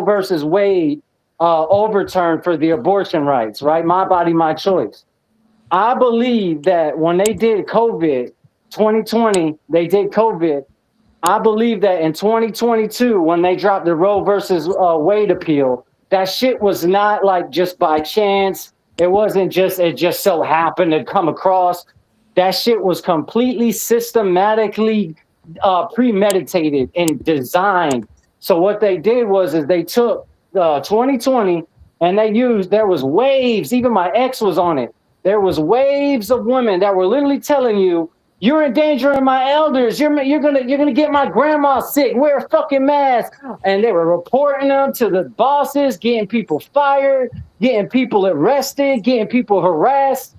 versus Wade overturn for the abortion rights, right? My body, my choice. I believe that when they did COVID 2020, they did COVID. I believe that in 2022, when they dropped the Roe versus Wade appeal, that shit was not like just by chance. It wasn't just, it just so happened to come across. That shit was completely systematically premeditated and designed. So what they did was is they took 2020 and they used, there was waves, even my ex was on it. There was waves of women that were literally telling you, you're endangering my elders. You're gonna get my grandma sick. Wear a fucking mask. And they were reporting them to the bosses, getting people fired, getting people arrested, getting people harassed.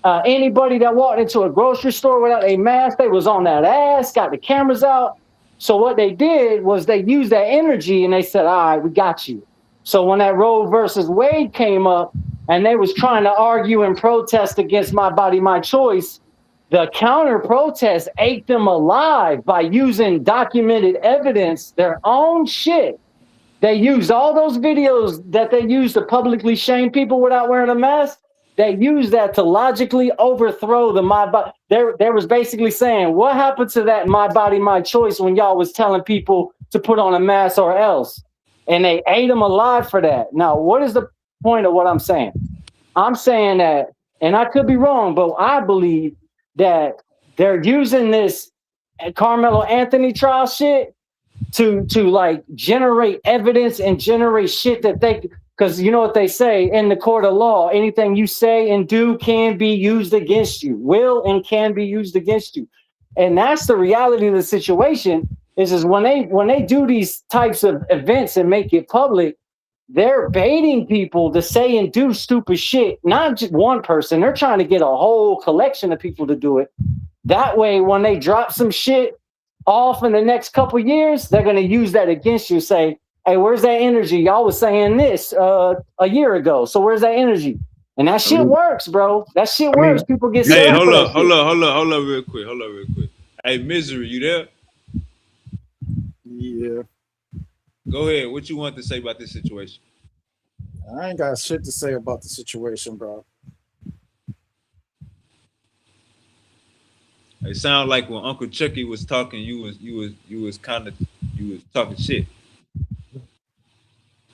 Anybody that walked into a grocery store without a mask, they was on that ass. Got the cameras out. So what they did was they used that energy and they said, "All right, we got you." So when that Roe versus Wade came up, and they was trying to argue and protest against my body, my choice, the counter protest ate them alive by using documented evidence, their own shit. They used all those videos that they used to publicly shame people without wearing a mask. They used that to logically overthrow the my body. There was basically saying, what happened to that my body, my choice when y'all was telling people to put on a mask or else? And they ate them alive for that. Now, what is the point of what I'm saying? I'm saying that, and I could be wrong, but I believe that they're using this Carmelo Anthony trial shit to like generate evidence and generate shit that they, because you know what they say in the court of law, anything you say and do can be used against you, will and can be used against you. And that's the reality of the situation is when they do these types of events and make it public, they're baiting people to say and do stupid shit, not just one person. They're trying to get a whole collection of people to do it. That way, when they drop some shit off in the next couple years, they're going to use that against you. Say, hey, where's that energy? Y'all was saying this a year ago. So where's that energy? And that shit works, bro. That shit works. People get set Hey, up. hold up, real quick. Hey, Misery, you there? Yeah, Go ahead. What you want to say about this situation? I ain't got shit to say about the situation, bro. It sounded like when Uncle Chucky was talking, you was talking shit.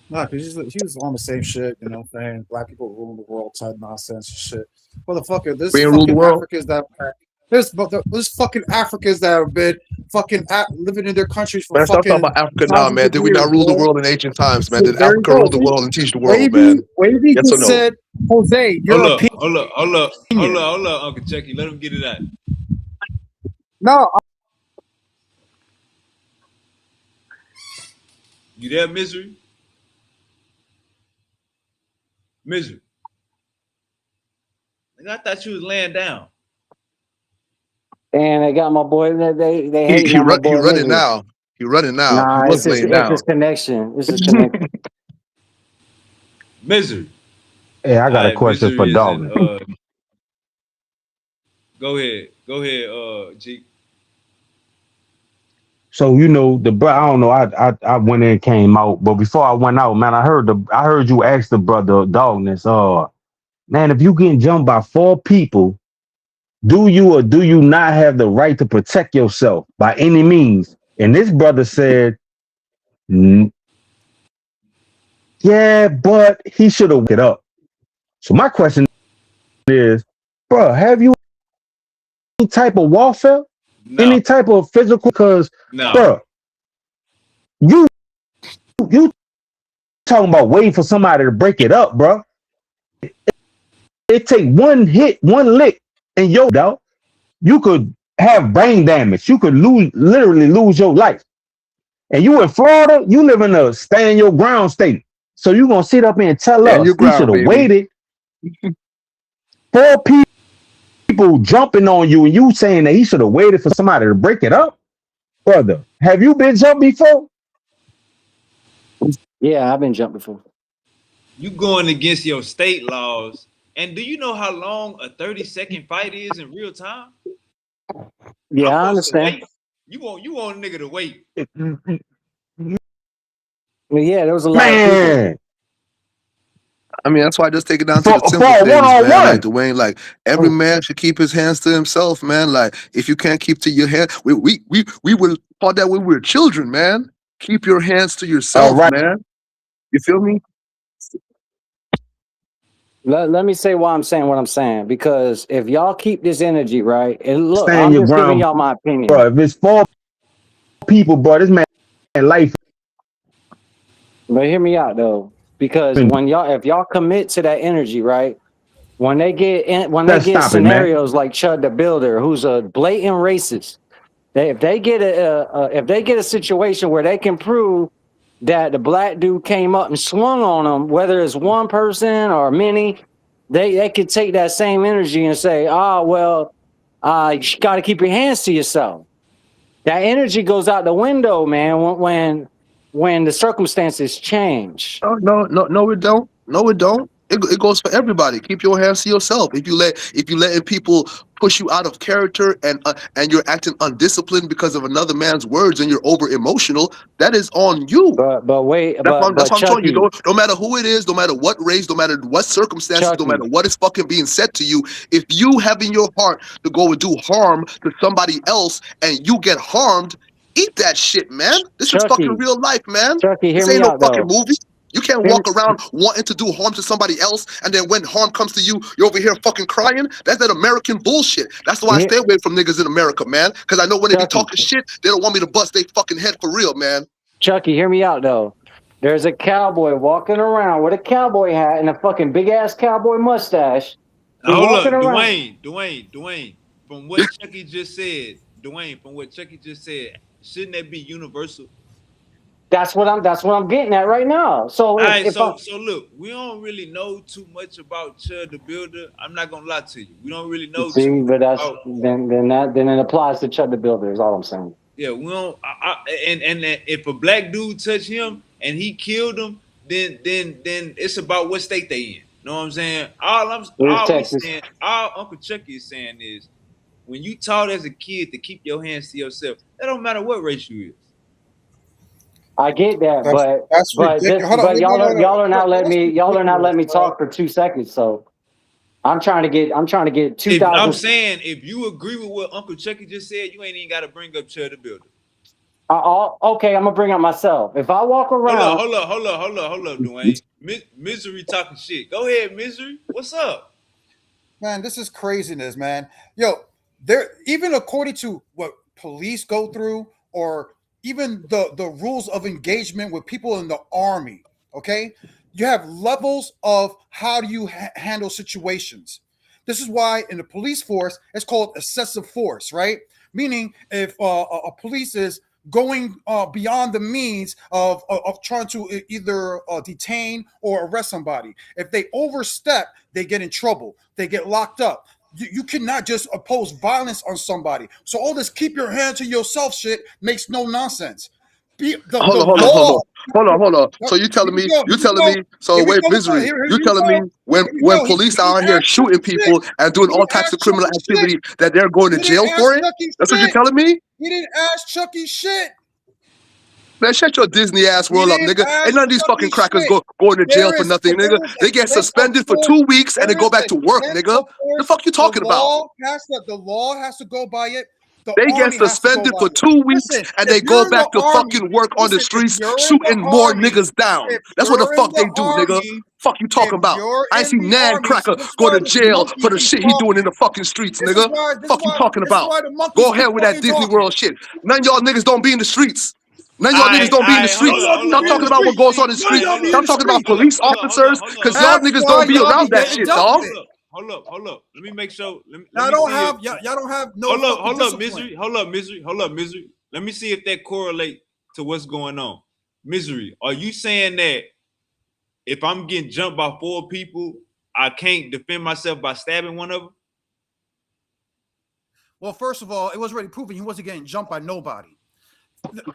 Nah, because he was on the same shit, you know what I'm saying? Black people ruling the world type nonsense and shit. Motherfucker, there's We ain't ruled the fucking world. Africans that there's fucking Africans that have been fucking living in their countries for Man, stop talking fucking about Africa now, thousands man. of Did we years, not rule the bro. world in ancient times, man? So Did there you Africa go. rule the world and teach the world, Wavy, man? Wavy Yes or just no? said, Jose, your opinion. Hold up, Uncle Chucky. Let him get it out. No, You there, Misery? Misery. I thought you was laying down. And they got my boy. They hating on my He boy running Misery. now. He running now. He Nah, was laying it's down. his connection. It's his connection. Misery. Hey, I All got a right, question for Misery is in. Dalton. Go ahead, G. So you know the bro. I don't know. I went in, came out, but before I went out, man, I heard you ask the brother Darkness. Man, if you getting jumped by 4 people, do you or do you not have the right to protect yourself by any means? And this brother said, yeah, but he should have it up. So my question is, bro, have you any type of warfare, No, any type of physical? Because, no, bro, you talking about waiting for somebody to break it up, bro. It take one hit, one lick, and yo, dog, you could have brain damage. You could literally lose your life. And you in Florida, you live in a stand your ground state. So you gonna sit up here and tell Stand us your he should ground, have baby. waited 4 people jumping on you, and you saying that he should have waited for somebody to break it up, brother? Have you been jumped before? Yeah, I've been jumped before. you going against your state laws. And do you know how long a 30-second fight is in real time? Yeah, I'm I supposed to understand. wait. You want a nigga to wait. Well, yeah, there was a lot of people. Man, I mean, that's why I just take it down to for the simple a things, man. Like one-on-one. Dwayne, like every man should keep his hands to himself, man. Like if you can't keep to your hand, we were taught that when we were children, man. Keep your hands to All yourself, right, man. You feel me? Let me say why I'm saying what I'm saying. Because if y'all keep this energy, right, and look, stand I'm your just giving ground, y'all my opinion. bro. If it's 4 people, bro, this man life. But hear me out though. Because if y'all commit to that energy, right, when they Let's get stop it, man. scenarios like Chud the Builder, who's a blatant racist, if they get a situation where they can prove that the black dude came up and swung on them, whether it's one person or many, they could take that same energy and say, oh, well, you got to keep your hands to yourself. That energy goes out the window, man, when the circumstances change. No, it don't. No, it don't. It goes for everybody. Keep your hands to yourself. If you letting people push you out of character and you're acting undisciplined because of another man's words and you're over emotional, that is on you. But wait, That's what I'm showing you. Chucky, No matter who it is, no matter what race, no matter what circumstances, no matter Chucky, what is fucking being said to you, if you have in your heart to go and do harm to somebody else and you get harmed, eat that shit, man. This is fucking Chucky, real life, man. Chucky, hear This me ain't no out fucking though. movie. You can't Hear me, walk around wanting to do harm to somebody else, and then when harm comes to you, you're over here fucking crying. That's that American bullshit. That's why I hear, stay away from niggas in America, man. Because I know when they be Chucky, talking shit, they don't want me to bust their fucking head for real, man. Chucky, hear me out though. There's a cowboy walking around with a cowboy hat and a fucking big ass cowboy mustache. He Hold walking up, around. Dwayne. From what Chucky just said, shouldn't that be universal? That's what I'm getting at right now. So All right, if I so look, we don't really know too much about Chud the Builder. I'm not gonna lie to you. We don't really know too see, much but that's about. then it applies to Chud the Builder. Is all I'm saying. Yeah, we don't. And if a black dude touch him and he killed him, then it's about what state they in. Know what I'm saying? Where's All we Texas? saying, all Uncle Chucky is saying is, when you taught as a kid to keep your hands to yourself, that don't matter what race you is. I get that, That's ridiculous. Hold on, y'all are not letting that's me ridiculous, talk for 2 seconds. So I'm trying to get If I'm 2,000. saying, if you agree with what Uncle Chucky just said, you ain't even got to bring up Chud the Builder. Okay, I'm gonna bring up myself. If I walk around, Hold up, Dwayne. Misery talking shit. Go ahead, Misery. What's up? man. This is craziness, man. Yo, there even according to what police go through, or even the rules of engagement with people in the army. Okay, you have levels of how do you handle situations. This is why in the police force it's called excessive force, right? Meaning if a police is going beyond the means of trying to either detain or arrest somebody. If they overstep, they get in trouble. They get locked up. You cannot just oppose violence on somebody. So all this keep your hand to yourself shit makes no nonsense. The Hold on, hold on, hold law. on, hold on, hold on. So Here we go. Here we go. So Here we wait, go with the misery. here You you telling me go. Here we when go. police He are out didn't here ask Chucky shooting shit. people and doing He all didn't types ask of criminal Chucky shit. activity that they're going to He didn't jail ask for it? Chucky That's what you're shit. telling me? He didn't ask Chucky shit. Man, shut your Disney ass He world up, didn't nigga. Ain't ask none of these Chucky fucking crackers shit. going to jail There for is nothing, nigga. there is They a get sense of suspended for force. 2 weeks and There they go is back a to work, sense nigga. of The force. fuck you talking about? The law has to go by it. The They get army has to go suspended by for it. 2 weeks Listen, and if they go you're in the back to army, fucking work on the listen, if streets you're in the shooting more army, niggas down. if That's what the you're in fuck the they do, nigga. army, Fuck you if talking about? you're I ain't in seen the Nan army, see, Cracker this is go why to this jail monkey for the keep shit he doing in talking. the fucking streets, This is nigga. why Fuck you talking about? the monkeys Go keep ahead with that fucking Disney talking. World shit. None of y'all niggas don't be in the streets. None of y'all niggas don't be in the I None of streets. y'all do Stop be in talking the about what streets. goes on in the None of streets. y'all be in Stop the talking about streets. police officers because y'all That's niggas why don't be y'all be around that getting shit, dealt dog. with. Hold up. Let me make sure. Let Y'all me don't see if. have y'all don't have no fucking discipline. Hold up, misery. Let me see if that correlate to what's going on. Misery, are you saying that if I'm getting jumped by 4 people, I can't defend myself by stabbing one of them? Well, first of all, it was already proven he wasn't getting jumped by nobody.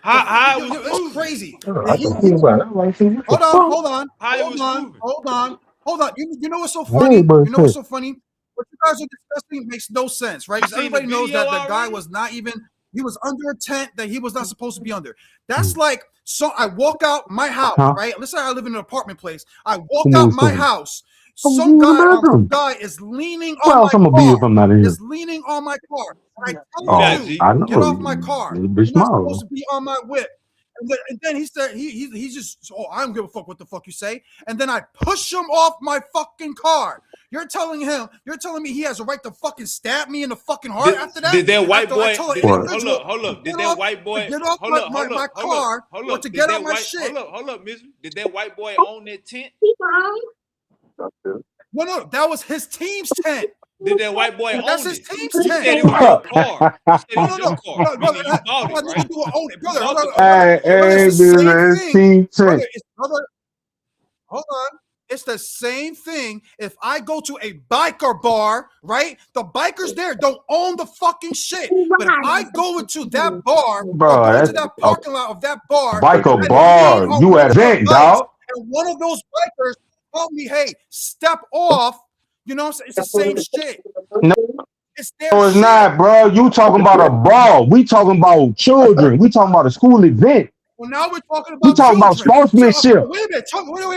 How it was It's proven? crazy. I can see about it. I'm like, see, what the fuck? How it was proven? Hold on. You know what's so Hey, funny? bro, You know what's shit. so funny? What you guys are discussing makes no sense, right? You Because seen the everybody knows video that the guy already? was not even. He was under a tent that he was not supposed to be under. That's like, so I walk out my house, right? Let's say I live in an apartment place. I walk out my house. Some guy is leaning on my car. Is leaning on my car. And I tell you, get off my car. You're not supposed to be on my whip. And then he said he just, I don't give a fuck what the fuck you say. And then I push him off my fucking car. You're telling me he has a right to fucking stab me in the fucking heart after that? Did that white boy? Hold up. Did that white boy get off my car or to get out my shit? Hold up, mister. Did that white boy own that tent? No, that was his team's tent. Did that white boy own it? That's his team's tent. You said it was your car. You said it was your car. Brother, you bought it, right? You own it, brother. Hold on. It's the same thing if I go to a biker bar, right? The bikers there don't own the fucking shit. But if I go into that bar, or go into that parking lot of that bar, biker bar, you at event, dog. And one of those bikers told me, hey, step off. You know what I'm saying? It's the same shit. No, it's not, bro. You talking about a bar. We talking about children. We talking about a school event. Well, now we're talking about we talking about sportsmanship. Wait a minute.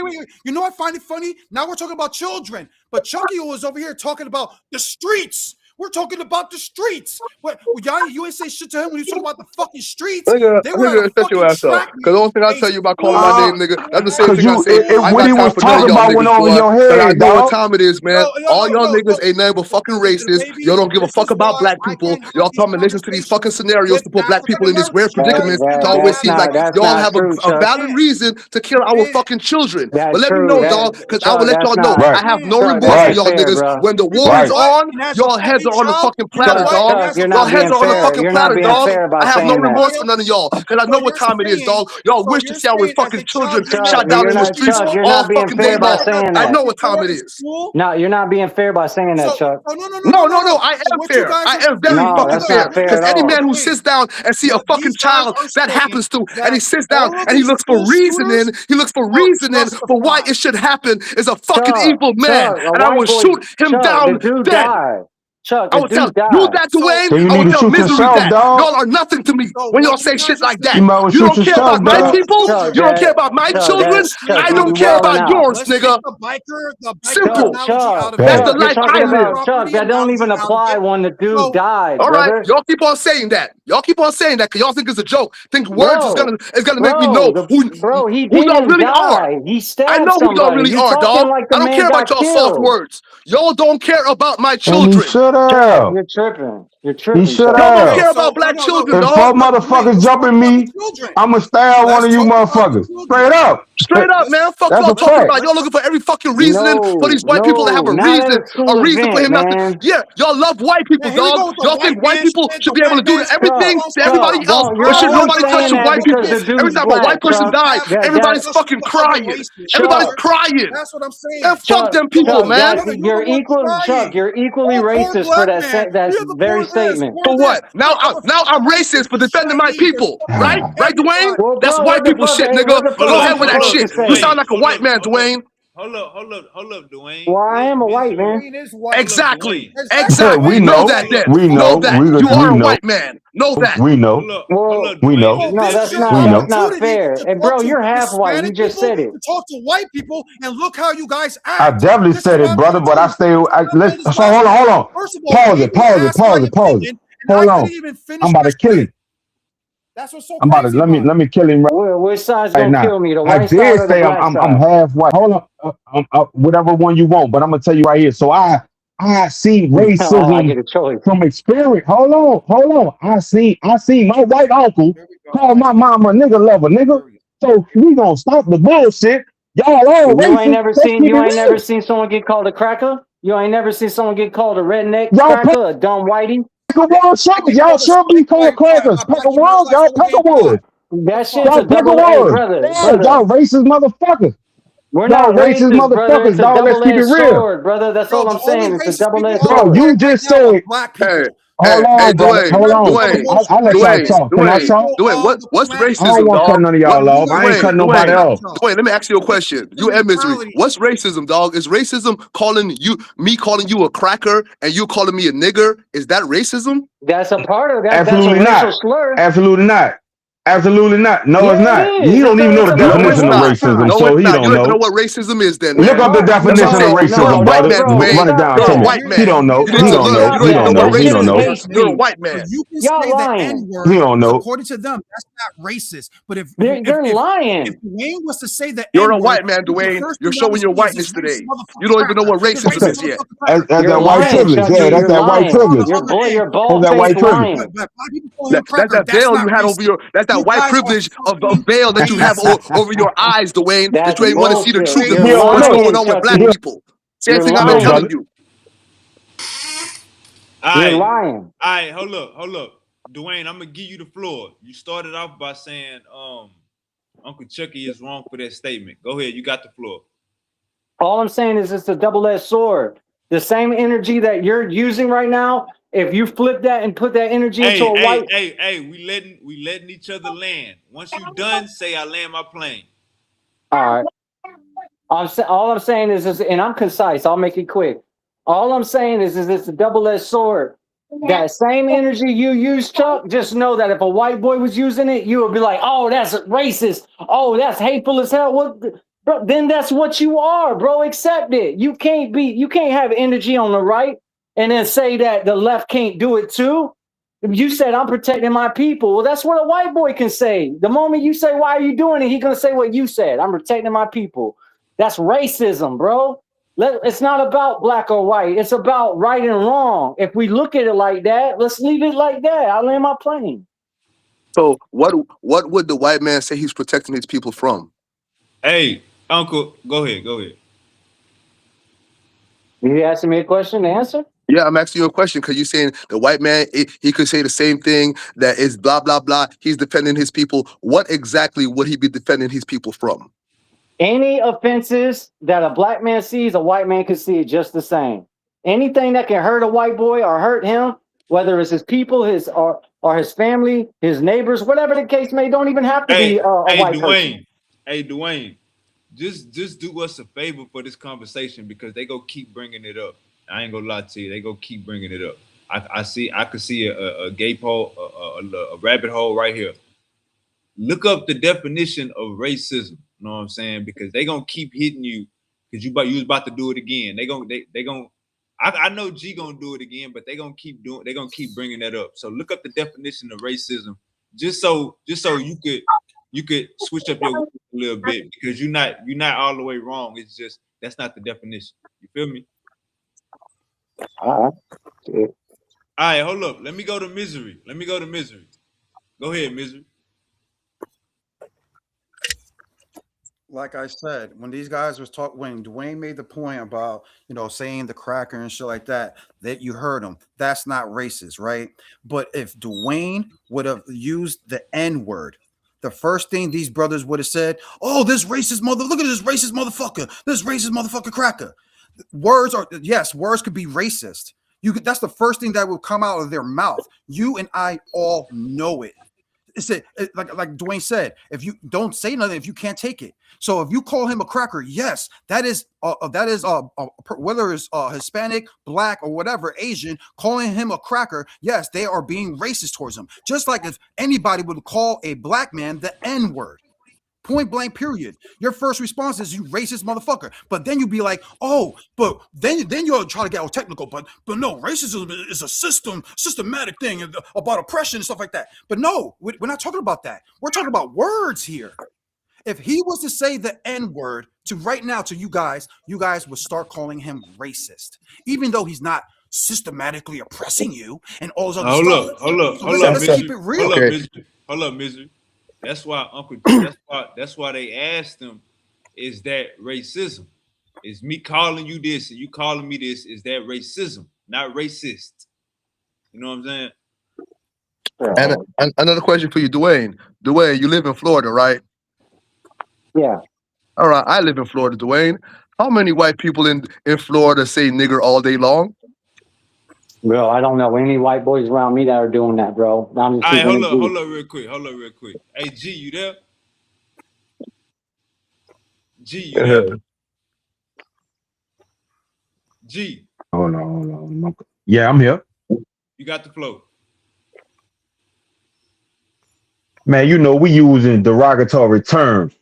Wait. You know what I find it funny? Now we're talking about children. But Chucky was over here talking about the streets. We're talking about the streets. What? You ain't say shit to him when you talk about the fucking streets. Nigga, shut your ass up. Because the only thing I tell you about calling my name, nigga, that's the same thing I say. What he was talking about went over your head, I know what time it is, man. All y'all niggas ain't nothing but fucking racist. Y'all don't give a fuck about black people. Y'all come and listen to these fucking scenarios to put black people in these weird predicaments. It always seems like y'all have a valid reason to kill our fucking children. But let me know, dog, because I will let y'all know. I have no remorse for y'all niggas. When the war is on, y'all heads are on the fucking platter, dog. Y'all heads are on the fucking platter, dog. I have no remorse for none of y'all, because I know what time it is, dog. Y'all wish to see our fucking children shot down in the streets all fucking day long. I know what time it is. No, you're not being fair by saying that, Chuck. No, I am fair. I am very fucking fair. Because any man who sits down and see a fucking child that happens to, and he sits down and he looks for reasoning, for why it should happen, is a fucking evil man. And I will shoot him down dead. Chuck, I would tell you that, Dwayne. I would tell Misery that. Y'all are nothing to me when y'all say shit like that. You don't care about my people. You don't care about my children. I don't care about yours, nigga. Simple. That's the life I live. Chuck, that don't even apply when the dude died. All right, y'all keep on saying that. Because y'all think it's a joke. Think words is gonna make me know who y'all really are. He stabbed I know who y'all really are, dog. I don't care about y'all soft words. Y'all don't care about my children. You're tripping. He should Y'all don't care about black children, if dog. four motherfuckers jumping me, I'ma stab one of you motherfuckers. Straight up, man. Fuck y'all talking about. Y'all looking for every fucking reasoning for these white people to have a reason for him not to. Yeah, y'all love white people, dog. Y'all think white people should be able to do everything to everybody else, but should nobody touch the white people? Every time a white person dies, everybody's fucking crying. Everybody's crying. That's what I'm saying. And fuck them people, man. You're equally racist for that very statement. For what? Now I'm racist for defending my people, right? Right, Dwayne? That's white people shit, nigga. Go ahead with that shit. You sound like a white man, Dwayne. Hold up, Dwayne. Well, I am a white man. Exactly. We know that. We know that. You are a white man. Know that. We know. We know. No, that's not fair. And bro, you're half white. You just said it. Talk to white people and look how you guys act. I definitely said it, brother, but I stay. So hold on. Pause it. Hold on. I'm about to kill him. That's what's so I'm about to let me kill him Which side's gonna kill me? The I white did side say or the I'm black side? half white. Hold on, whatever one you want, but I'm gonna tell you right here. So I see racism from experience. Hold on. I see my white uncle call my mama a nigga lover, nigga. So we gonna stop the bullshit. Y'all all racist. You ain't never seen someone get called a cracker? You ain't never seen someone get called a redneck cracker, a dumb whitey? Y'all should be called crackers. Peckerwood, y'all Peckerwood. That shit's a double-edged brother. Y'all racist motherfuckers. We're not racist motherfuckers, dog. Let's keep it real, brother. That's all I'm saying. It's a double-edged sword. Bro, you just said black people. Hold on, brother. Hold on. I let y'all talk. Can I talk? What's I don't racism, want to cut dog? none of y'all off. I ain't cutting nobody off. Dwayne, let me ask you a question. You and Misery, what's racism, dog? Is racism calling you a cracker and you calling me a nigger? Is that racism? That's a part of that. That's a Absolutely racial not. slur. Absolutely not. Absolutely not. No, it's Yeah, not. it He is. don't even know It's the a No, it's definition of not. racism, No, so it's he not. You don't don't even know know. what racism is, then, Look man. up the That's what I'm definition of saying. You're a racism, white brother. man, bro, Dwayne. Run it stop down You're to a me. that. white He man. don't know. You He need to Bro, don't learn. know. stop You don't He even know that. don't what know. Don't He sit don't and racism know. is. hate You're a speech. white man. You can Y'all say the lying. N He word don't know. according to them. That's not racist. But They're if lying. Dwayne was to say the You're N a word, white man, the Dwayne. first You're thing I would showing your say is this whiteness racist today. You motherfucking don't even know cracker. what This racism racist is yet. motherfucking cracker. That's You're that white Okay, lying, privilege. but Yeah, Chucky. that's You're that white lying. on the privilege. You're other boy. hand, You're That's bald that faced white privilege. lying. but black people call you a That's cracker. that That's veil you not had over racist. your. That's that You white guys are privilege of the fucking veil that you have racist. over your eyes, Dwayne. That That's you ain't want to see the bullshit. truth of You're He don't what's know. going lying, on with black He Chucky. people. Same You're thing I've been no, lying. telling brother. you. All You're right, lying. all right. Hold up, Dwayne. I'm gonna give you the floor. You started off by saying Uncle Chucky is wrong for that statement. Go ahead. You got the floor. All I'm saying is it's a double-edged sword. The same energy that you're using right now, if you flip that and put that energy into Hey, a hey, white. hey, hey. We letting each other land. Once you done, say I land my plane. All right. All I'm saying is, and I'm concise. I'll make it quick. All I'm saying is it's a double-edged sword. That same energy you use, Chuck. Just know that if a white boy was using it, you would be like, "Oh, that's racist. Oh, that's hateful as hell." What? Bro, then that's what you are, bro. Accept it. You can't be. You can't have energy on the right and then say that the left can't do it too. You said I'm protecting my people. Well, that's what a white boy can say. The moment you say, "Why are you doing it?" He's gonna say what you said. I'm protecting my people. That's racism, bro. It's not about black or white. It's about right and wrong. If we look at it like that, let's leave it like that. I land my plane. So what would the white man say he's protecting his people from? Hey, Uncle, go ahead. Go ahead. You asking me a question to answer? Yeah, I'm asking you a question because you're saying the white man, he could say the same thing that is blah, blah, blah. He's defending his people. What exactly would he be defending his people from? Any offenses that a black man sees, a white man can see it just the same. Anything that can hurt a white boy or hurt him, whether it's his people, his or his family, his neighbors, whatever the case may, don't even have to be Hey, a hey, white person. Dwayne. Hey, Dwayne. Just do us a favor for this conversation because they go keep bringing it up. I ain't gonna lie to you. They go keep bringing it up. I could see a gape hole, a rabbit hole right here. Look up the definition of racism. You know what I'm saying? Because they gonna keep hitting you because you was about to do it again. They gonna. I know G gonna do it again, but they gonna keep doing. They gonna keep bringing that up. So look up the definition of racism, just so you could switch up your words a little bit because you're not all the way wrong. It's just that's not the definition. You feel me? All right. All right, hold up. Let me go to misery. Let me go to misery. Go ahead, misery. Like I said, when these guys was talking, when Dwayne made the point about saying the cracker and shit like that, that you heard him. That's not racist, right? But if Dwayne would have used the N word, the first thing these brothers would have said, "Oh, this racist mother! Look at this racist motherfucker! This racist motherfucker cracker." Words are yes, words could be racist. That's the first thing that will come out of their mouth. You and I all know it. Like Dwayne said, if you don't say nothing, if you can't take it. So if you call him a cracker, yes, that is whether it's Hispanic, black, or whatever, Asian, calling him a cracker, yes, they are being racist towards him. Just like if anybody would call a black man the N word. Point blank, period. Your first response is you racist motherfucker. But then you be like, oh, but then you'll try to get all technical. But no, racism is a systematic thing about oppression and stuff like that. But no, we're not talking about that. We're talking about words here. If he was to say the N word to right now to you guys would start calling him racist, even though he's not systematically oppressing you and all this other Hold stuff. up, hold up, So hold up, let's keep misery. it Hold real. up, Okay. misery. Hold up, misery. That's why Uncle. That's why they asked him, "Is that racism? Is me calling you this and you calling me this? Is that racism? Not racist? You know what I'm saying?" And another question for you, Dwayne. Dwayne, you live in Florida, right? Yeah. All right, I live in Florida, Dwayne. How many white people in Florida say nigger all day long? Bro, I don't know any white boys around me that are doing that, bro. I'm just All right, keeping it hold G. up, real quick. Hold up, real quick. Hey, G, you there? G, you there? G, Hold on. Yeah, I'm here. you got the flow. Man, you know, we using derogatory terms.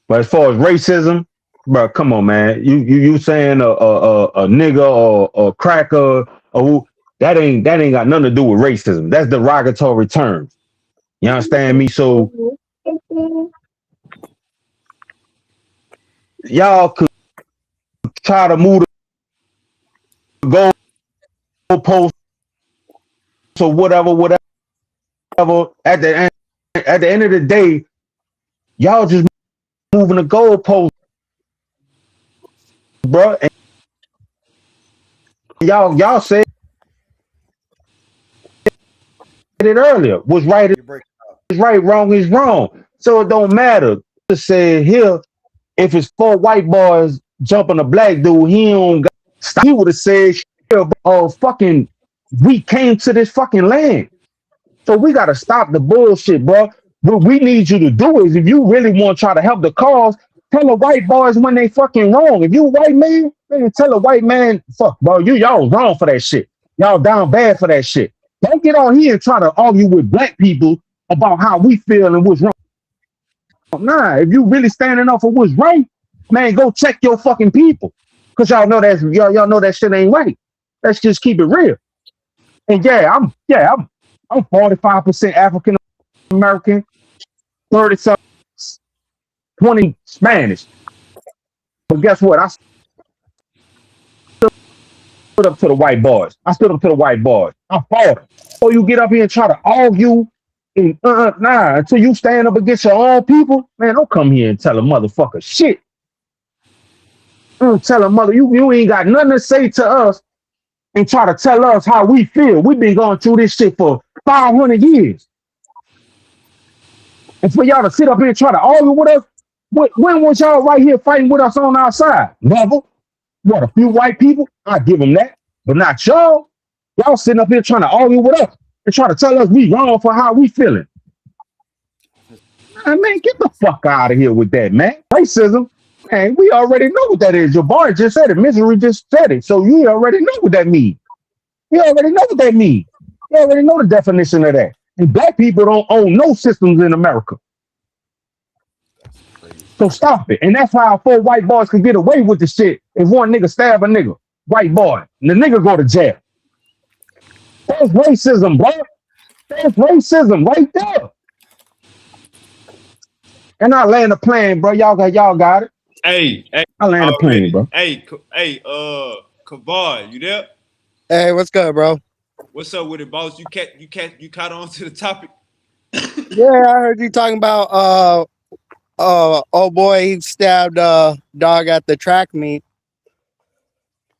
But as far as racism, bro, come on, man. You saying a nigga or a cracker or who, that ain't got nothing to do with racism. That's derogatory terms. You understand me? So y'all could try to move the goalposts or whatever. At the end of the day, y'all just moving the goalposts, bro. And y'all said it earlier. What's right You break. is right, wrong is wrong. So it don't matter. Just say here, if it's 4 white boys jumping a black dude, he don't got stop. He would have said, fucking, we came to this fucking land. So we gotta stop the bullshit, bro. What we need you to do is, if you really want to try to help the cause, tell the white boys when they fucking wrong. If you a white man, tell a white man, fuck, bro, y'all was wrong for that shit. Y'all down bad for that shit. Don't get on here and try to argue with black people about how we feel and what's wrong. Nah, if you really standing up for what's right, man, go check your fucking people. Cause y'all know that shit ain't right. Let's just keep it real. And I'm 45% African American, 30 something, 20 Spanish. But guess what? I stood up to the white boys. I fought. So you get up here and try to argue and until you stand up against your own people, man, don't come here and tell a motherfucker shit. Don't tell a mother you ain't got nothing to say to us and try to tell us how we feel. We've been going through this shit for 500 years. And for y'all to sit up here and try to argue with us, when was y'all right here fighting with us on our side? Never. What, a few white people? I give them that. But not y'all. Y'all sitting up here trying to argue with us and try to tell us we wrong for how we feeling. Man, get the fuck out of here with that, man. Racism, man, we already know what that is. Your boy just said it. Misery just said it. So you already know what that means. You already know what that means. You already know the definition of that. And black people don't own no systems in America. So stop it. And that's how 4 white boys could get away with the shit. If one nigga stab a nigga, white boy, and the nigga go to jail. That's racism, bro. That's racism right there. And I land the plane, bro. Y'all got it. Hey, I land the plane, bro. Hey, Kavar, you there? Hey, what's good, bro? What's up with it, boss? You caught on to the topic. Yeah, I heard you talking about oh boy, he stabbed a dog at the track meet.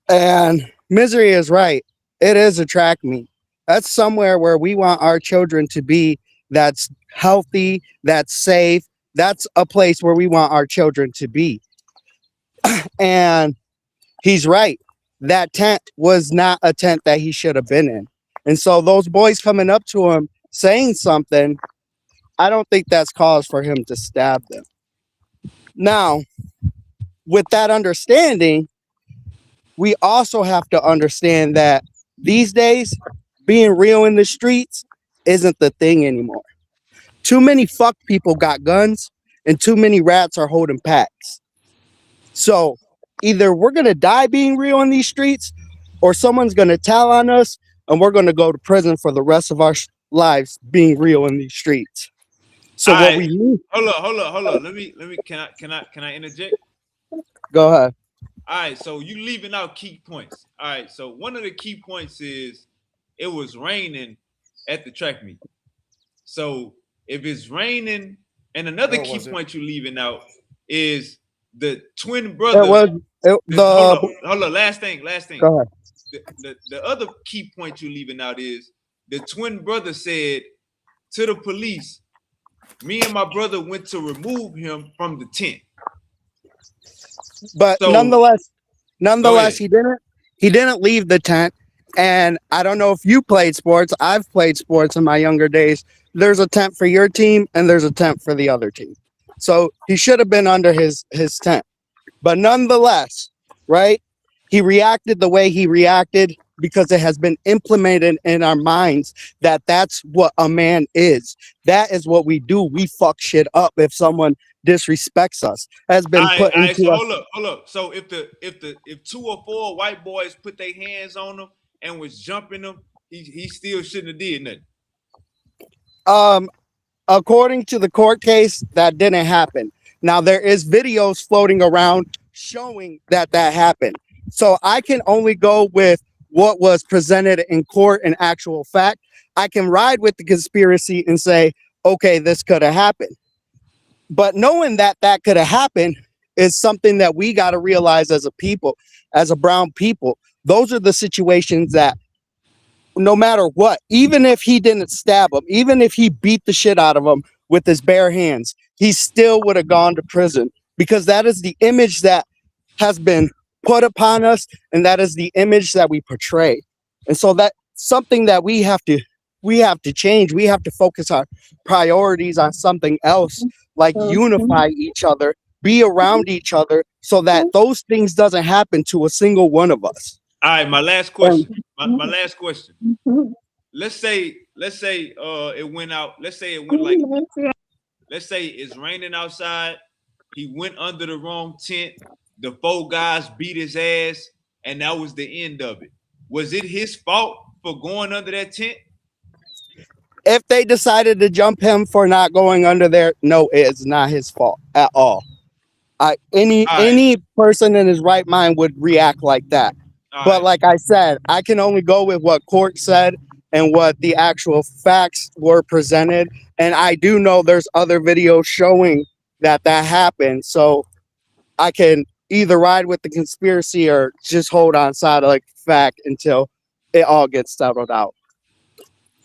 And Misery is right. It is a track meet. That's somewhere where we want our children to be. That's healthy, that's safe. That's a place where we want our children to be. And he's right. That tent was not a tent that he should have been in. And so those boys coming up to him saying something, I don't think that's cause for him to stab them. Now, with that understanding, we also have to understand that these days, being real in the streets isn't the thing anymore. Too many fuck people got guns and too many rats are holding packs. So either we're going to die being real in these streets or someone's going to tell on us and we're going to go to prison for the rest of our lives being real in these streets. So what we need. Hold up. Let me. Can I interject? Go ahead. All right. So you leaving out key points. All right. So one of the key points is it was raining at the track meet. So if it's raining, and another key point you leaving out is the twin brother. Hold on. Last thing. Go ahead. The other key point you leaving out is the twin brother said to the police, me and my brother went to remove him from the tent. But so, nonetheless, he didn't leave the tent, And I don't know if you played sports. I've played sports in my younger days. There's a tent for your team and there's a tent for the other team. So he should have been under his tent. But nonetheless, right? He reacted the way he reacted because it has been implemented in our minds that that's what a man is. That is what we do. We fuck shit up if someone disrespects us. Has been put All right. into So us. hold up. So if 2 or 4 white boys put their hands on him and was jumping them, he still shouldn't have did nothing. Um, According to the court case, that didn't happen. Now there is videos floating around showing that that happened. So I can only go with what was presented in court in actual fact. I can ride with the conspiracy and say, okay, this could have happened. But knowing that that could have happened is something that we got to realize as a people, as a brown people. Those are the situations that no matter what, even if he didn't stab him, even if he beat the shit out of him with his bare hands, he still would have gone to prison because that is the image that has been put upon us, and that is the image that we portray. And so that's something that we have to change. We have to focus our priorities on something else, like unify each other, be around each other, so that those things doesn't happen to a single one of us. All right, my last question. My last question. Let's say it went out. Let's say it went like, let's say it's raining outside. He went under the wrong tent. The 4 guys beat his ass, and that was the end of it. Was it his fault for going under that tent? If they decided to jump him for not going under there, no, it's not his fault at all. Any All right. any person in his right mind would react like that. All But right. like I said, I can only go with what court said and what the actual facts were presented. And I do know there's other videos showing that that happened. So I can either ride with the conspiracy or just hold on side of like fact until it all gets settled out.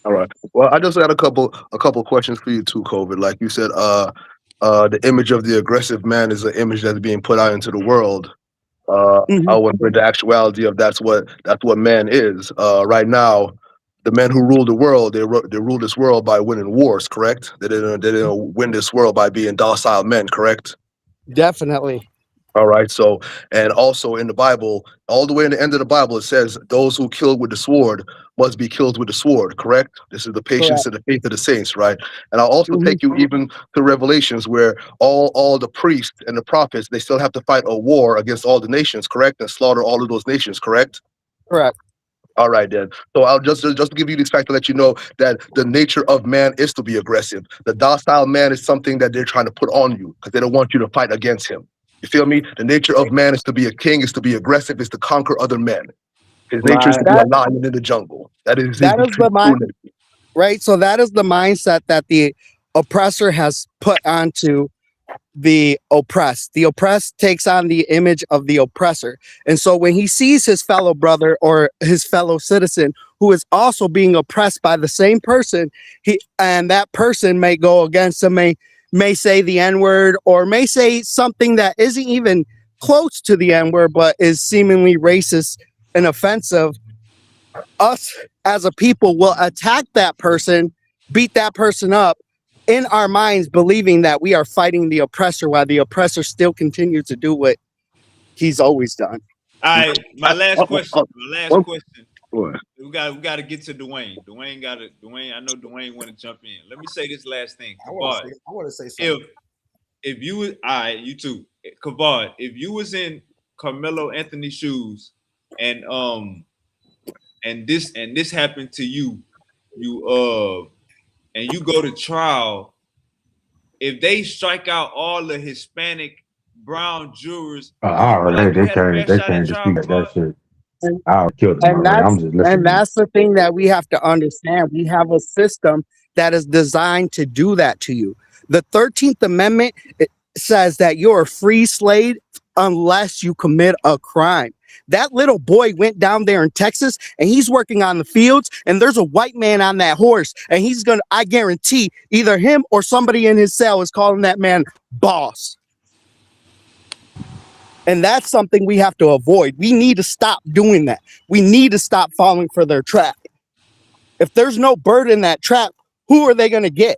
All right. Well, I just had a couple questions for you too, COVID. Like you said, the image of the aggressive man is an image that's being put out into the world. I Mhm. went with the actuality of that's what man is. Right now, the men who rule the world, they rule this world by winning wars. Correct? They didn't win this world by being docile men. Correct? Definitely. All right. So, and also in the Bible, all the way in the end of the Bible, it says, "Those who kill with the sword must be killed with the sword." Correct. This is the patience Correct. and the faith of the saints, right? And I'll also Mhm. take you even to Revelations, where all the priests and the prophets, they still have to fight a war against all the nations, correct, and slaughter all of those nations, correct. Correct. All right, then. So I'll just to give you this fact to let you know that the nature of man is to be aggressive. The docile man is something that they're trying to put on you because they don't want you to fight against him. You feel me? The nature of man is to be a king, is to be aggressive, is to conquer other men. His nature is Right. to be a That lion in the jungle. That is his that is true the mind. nature. Right? So that is the mindset that the oppressor has put onto the oppressed. The oppressed takes on the image of the oppressor. And so when he sees his fellow brother or his fellow citizen who is also being oppressed by the same person, and that person may go against him, may say the N-word or may say something that isn't even close to the N-word, but is seemingly racist and offensive. Us as a people will attack that person, beat that person up in our minds, believing that we are fighting the oppressor while the oppressor still continues to do what he's always done. All right. My last question. My last Oh, question. boy. We got to get to Dwayne. Dwayne. I know Dwayne want to jump in. Let me say this last thing, Kavad. I want to say If something. if you was, all right, you too, Kavad. If you was in Carmelo Anthony's shoes, and this happened to you, and you go to trial, if they strike out all the Hispanic brown jurors, do you feel like you They had a can't fair they shot at can't trial, dispute that Kavad? shit. And, I'll kill them and already. I'm that's just and listening. that's the thing that we have to understand. We have a system that is designed to do that to you. The 13th Amendment, it says that you're a free slave unless you commit a crime. That little boy went down there in Texas and he's working on the fields, and there's a white man on that horse, and I guarantee either him or somebody in his cell is calling that man boss. And that's something we have to avoid. We need to stop doing that. We need to stop falling for their trap. If there's no bird in that trap, who are they going to get?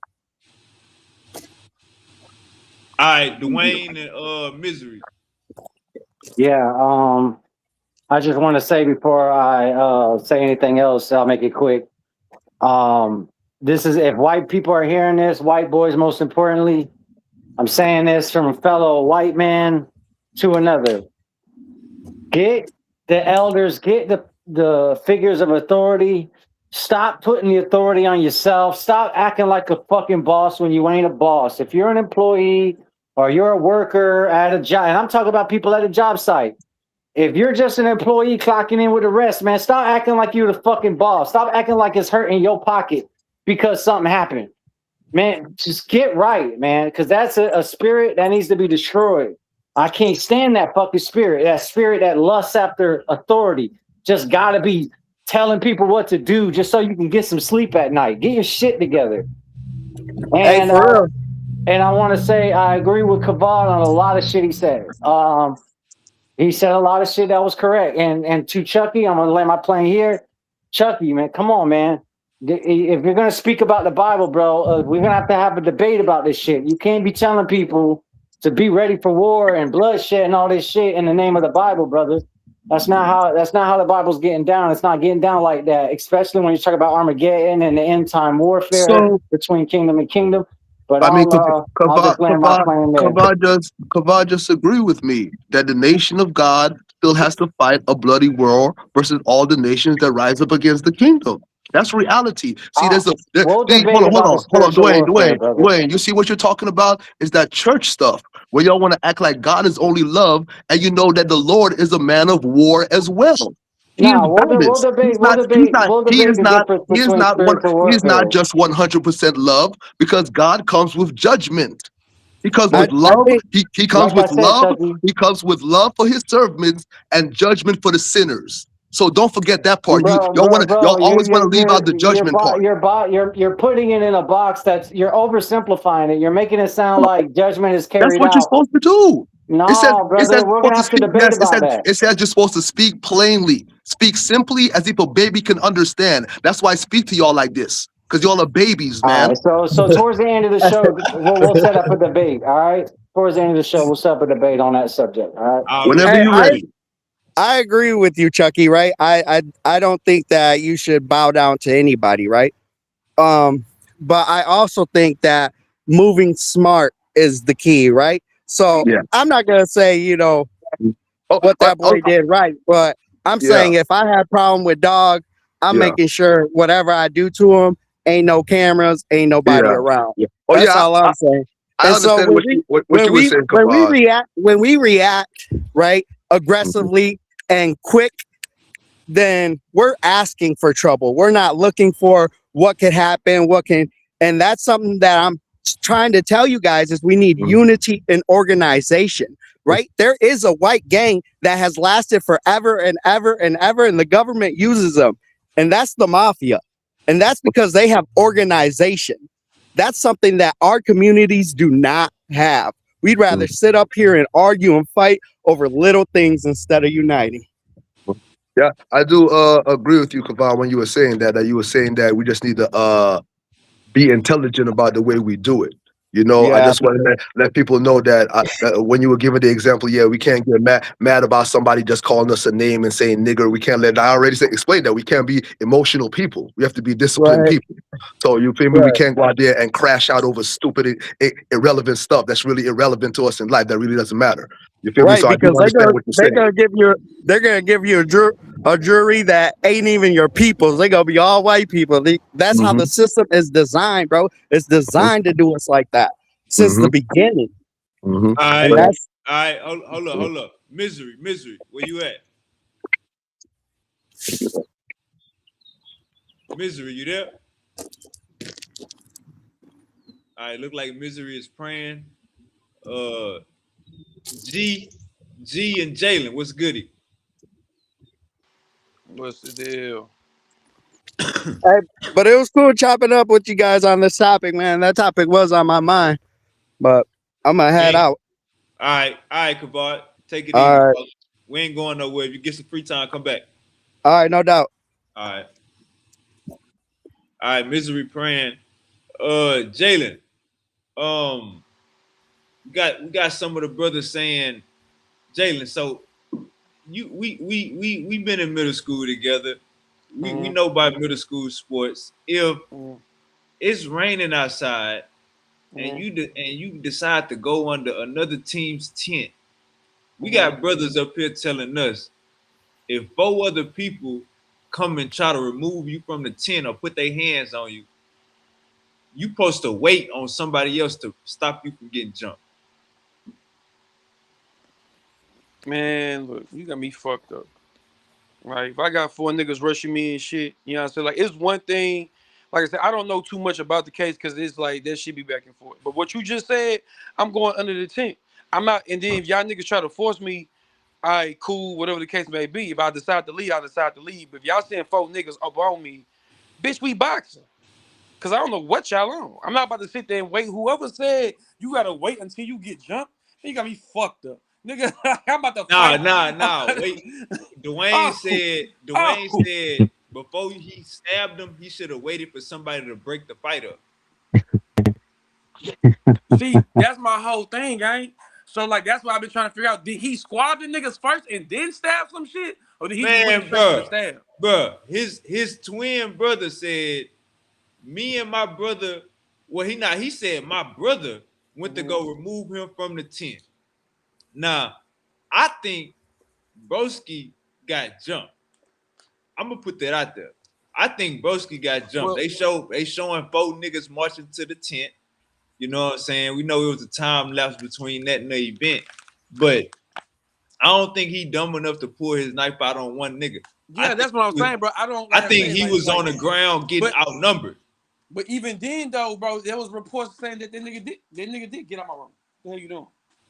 All right, Dwayne and Misery. Yeah. I just want to say before I say anything else, I'll make it quick. This is, if white people are hearing this, white boys most importantly, I'm saying this from a fellow white man to another. Get the elders, get the figures of authority. Stop putting the authority on yourself. Stop acting like a fucking boss when you ain't a boss. If you're an employee or you're a worker at a job, and I'm talking about people at a job site. If you're just an employee clocking in with the rest, man, stop acting like you're the fucking boss. Stop acting like it's hurting your pocket because something happened. Man, just get right, man, because that's a spirit that needs to be destroyed. I can't stand that fucking spirit that lusts after authority. Just gotta be telling people what to do just so you can get some sleep at night. Get your shit together. Hey, And for real. and I want to say I agree with Kavad on a lot of shit he said. He said a lot of shit that was correct. And to Chucky, I'm gonna lay my plane here. Chucky, man, come on, man. If you're gonna speak about the Bible, bro, we're gonna have a debate about this shit. You can't be telling people to be ready for war and bloodshed and all this shit in the name of the Bible, brother. That's not how the Bible's getting down. It's not getting down like that, especially when you talk about Armageddon and the end time warfare So between kingdom and kingdom. But I mean, I'll just land my plane there. Kavad just agree with me that the nation of God still has to fight a bloody war versus all the nations that rise up against the kingdom. That's reality. See, We'll see, debate about the hold on, spiritual warfare, brother. Dwayne. You see what you're talking about is that church stuff where y'all want to act like God is only love, and you know that the Lord is a man of war as well. He is No, we'll balanced. debate. We'll He debate is the not. difference He is between not one. spiritual He is not warfare. just 100% love because God comes with judgment. He comes I, with I love. think He comes Like I with said, love. Chucky, He comes with love for his servants and judgment for the sinners. So don't forget that part. Y'all bro, always want to leave out the judgment part. you're putting it in a box that's you're oversimplifying it. You're making it sound like judgment is That's carried what you're out. supposed to do. No, It says brother, we're you're gonna supposed to have to speak. debate about that. It says you're supposed to speak plainly, speak simply as if a baby can understand. That's why I speak to y'all like this, because y'all are babies, All man. right, so towards the end of the show, we'll set up a debate. All right, towards the end of the show, we'll set up a debate on that subject. All right. Whenever Already. hey, you're ready. I agree with you, Chucky, right? I don't think that you should bow down to anybody, right? But I also think that moving smart is the key, right? So Yeah. I'm not gonna say, Oh, what that boy did right, but I'm yeah. saying if I had a problem with dog, I'm Yeah. making sure whatever I do to him, ain't no cameras, ain't nobody Yeah. around. Yeah. Oh That's yeah. all I'm saying. I And so understand what you were saying, Kavad. when we react right aggressively and quick, then we're asking for trouble. We're not looking for what could happen, and that's something that I'm trying to tell you guys is we need unity and organization, right? There is a white gang that has lasted forever and ever and ever, and the government uses them, and that's the mafia. And that's because they have organization. That's something that our communities do not have. We'd rather sit up here and argue and fight over little things instead of uniting. Yeah, I do agree with you, Kavad, when you were saying that. That you were saying that we just need to be intelligent about the way we do it. I Yeah. just want to let people know that when you were giving the example, yeah, we can't get mad about somebody just calling us a name and saying nigger. We can't let. I already explained that we can't be emotional people. We have to be disciplined Right. people. So you feel me? We Right. can't go out there and crash out over stupid, irrelevant stuff that's really irrelevant to us in life. That really doesn't matter. You feel me? Right, So I do because understand what you're they're saying. gonna give you a jury that ain't even your people's. They gonna be all white people. That's how Mm-hmm. the system is designed, bro. It's designed to do us like that since the Mm-hmm. beginning. Mm-hmm. All right. And that's All right. Hold up. Misery. Where you at? Misery, you there? All right. Look like Misery is praying. G and Jalen. What's goody? What's the deal? but it was cool chopping up with you guys on this topic, man. That topic was on my mind, but I'm gonna head Gang. out. All right, Kavad. Take it All easy, right. bro. We ain't going nowhere. If you get some free time, come back. All right, no doubt. All right. All right, misery praying. Jalen. Um, we got some of the brothers saying, Jalen, so we been in middle school together. We know about middle school sports. If it's raining outside and you decide to go under another team's tent, we got brothers up here telling us if four other people come and try to remove you from the tent or put their hands on you, you supposed to wait on somebody else to stop you from getting jumped. Man, look, you got me fucked up. Right? If I got 4 niggas rushing me and shit, you know what I'm saying? Like, it's one thing. Like I said, I don't know too much about the case because it's like that shit be back and forth. But what you just said, I'm going under the tent. I'm out, and then if y'all niggas try to force me, all right, cool, whatever the case may be. If I decide to leave, I decide to leave. But if y'all send 4 niggas up on me, bitch, we boxing. Cause I don't know what y'all on. I'm not about to sit there and wait. Whoever said you gotta wait until you get jumped, you got me fucked up. Nigga, I'm about to fight. Nah. Wait. Dwayne Oh, said, oh. before he stabbed him, he should have waited for somebody to break the fight up. See, that's my whole thing, gang. So like that's why I've been trying to figure out: did he squab the niggas first and then stab some shit, or did he just went Man, straight for the stab? his twin brother said, me and my brother, well, he said my brother went to go remove him from the tent. Now, I think Broski got jumped. I'm gonna put that out there. I think Broski got jumped. Well, They showing 4 niggas marching to the tent. You know what I'm saying? We know it was a time lapse between that and the event, but I don't think he dumb enough to pull his knife out on one nigga. yeah, that's what I'm saying, bro. I don't I like I think said, he like was on the ground getting but outnumbered. but even then though, bro, there was reports saying that that nigga did get out my room. What the hell you doing?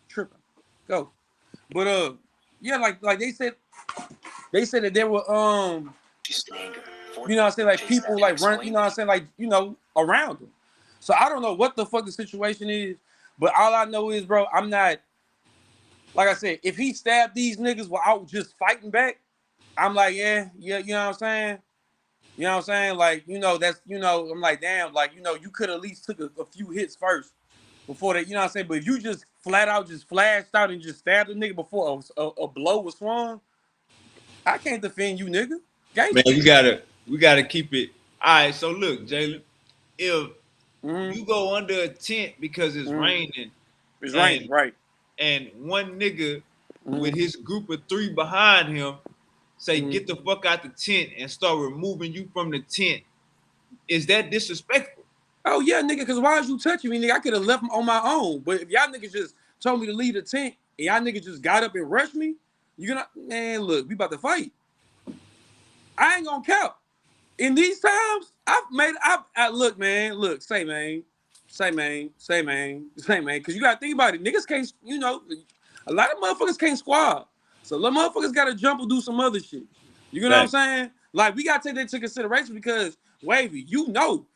Tripping. Go. But yeah, like they said that there were you know what I'm saying, like people like run, you know what I'm saying, like, you know, around them. So I don't know what the fuck the situation is, but all I know is, bro, I'm not, like I said, if he stabbed these niggas without just fighting back, I'm like, yeah, you know what I'm saying? You know what I'm saying? Like, you know, that's, you know, I'm like, damn, like, you know, you could at least took a few hits first before that, you know what I'm saying? But if you just flat out just flashed out and just stabbed a nigga before a blow was swung, I can't defend you, nigga. Man, Gangster. we gotta keep it. All right, so look, Jalen, if Mm-hmm. you go under a tent because it's Mm-hmm. raining It's raining, and right? one nigga with Mm-hmm. his group of 3 behind him say Mm-hmm. get the fuck out the tent and start removing you from the tent, is that disrespectful? Oh yeah, nigga, because why is you touching me, nigga? I could have left him on my own. But if y'all niggas just told me to leave the tent and y'all niggas just got up and rushed me, you gonna, man, look, we about to fight. I ain't gonna count. In these times, I look, man, look, say, man, because you gotta think about it. Niggas can't, you know, a lot of motherfuckers can't squab. So little motherfuckers gotta jump or do some other shit. You know what I'm Fact. saying? Like, we gotta take that into consideration because, Wavy, you know,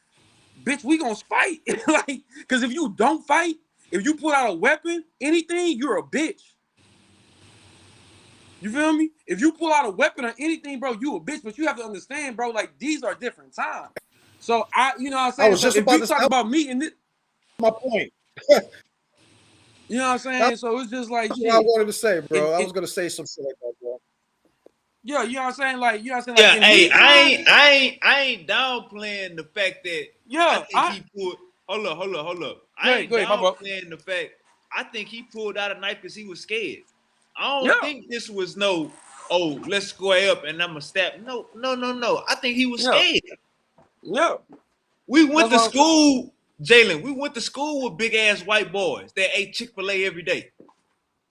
bitch, we gonna fight. Like, because if you don't fight, if you pull out a weapon, anything, you're a bitch. You feel me? If you pull out a weapon or anything, bro, you a bitch. But you have to understand, bro, like these are different times. So you know what I'm I saying? was So just if about we to talk say about me and this, my point. you know what I'm saying? So it's just like That's what I shit. wanted to say, bro. I And was gonna say some shit like that, bro. yeah, you know what I'm saying? Like, you know what I'm saying? Like Yeah, in hey, these times, I ain't downplaying the fact that I yeah, think he pulled. Hold up. I ain't go ahead, my bro. downplaying the fact. I think he pulled out a knife because he was scared. I Yeah, don't think this was no. Oh, let's square up and I'm gonna stab. No. I think he was yeah, scared. yeah. We went That's to what I'm saying. school, Jalen. We went to school with big ass white boys that ate Chick-fil-A every day.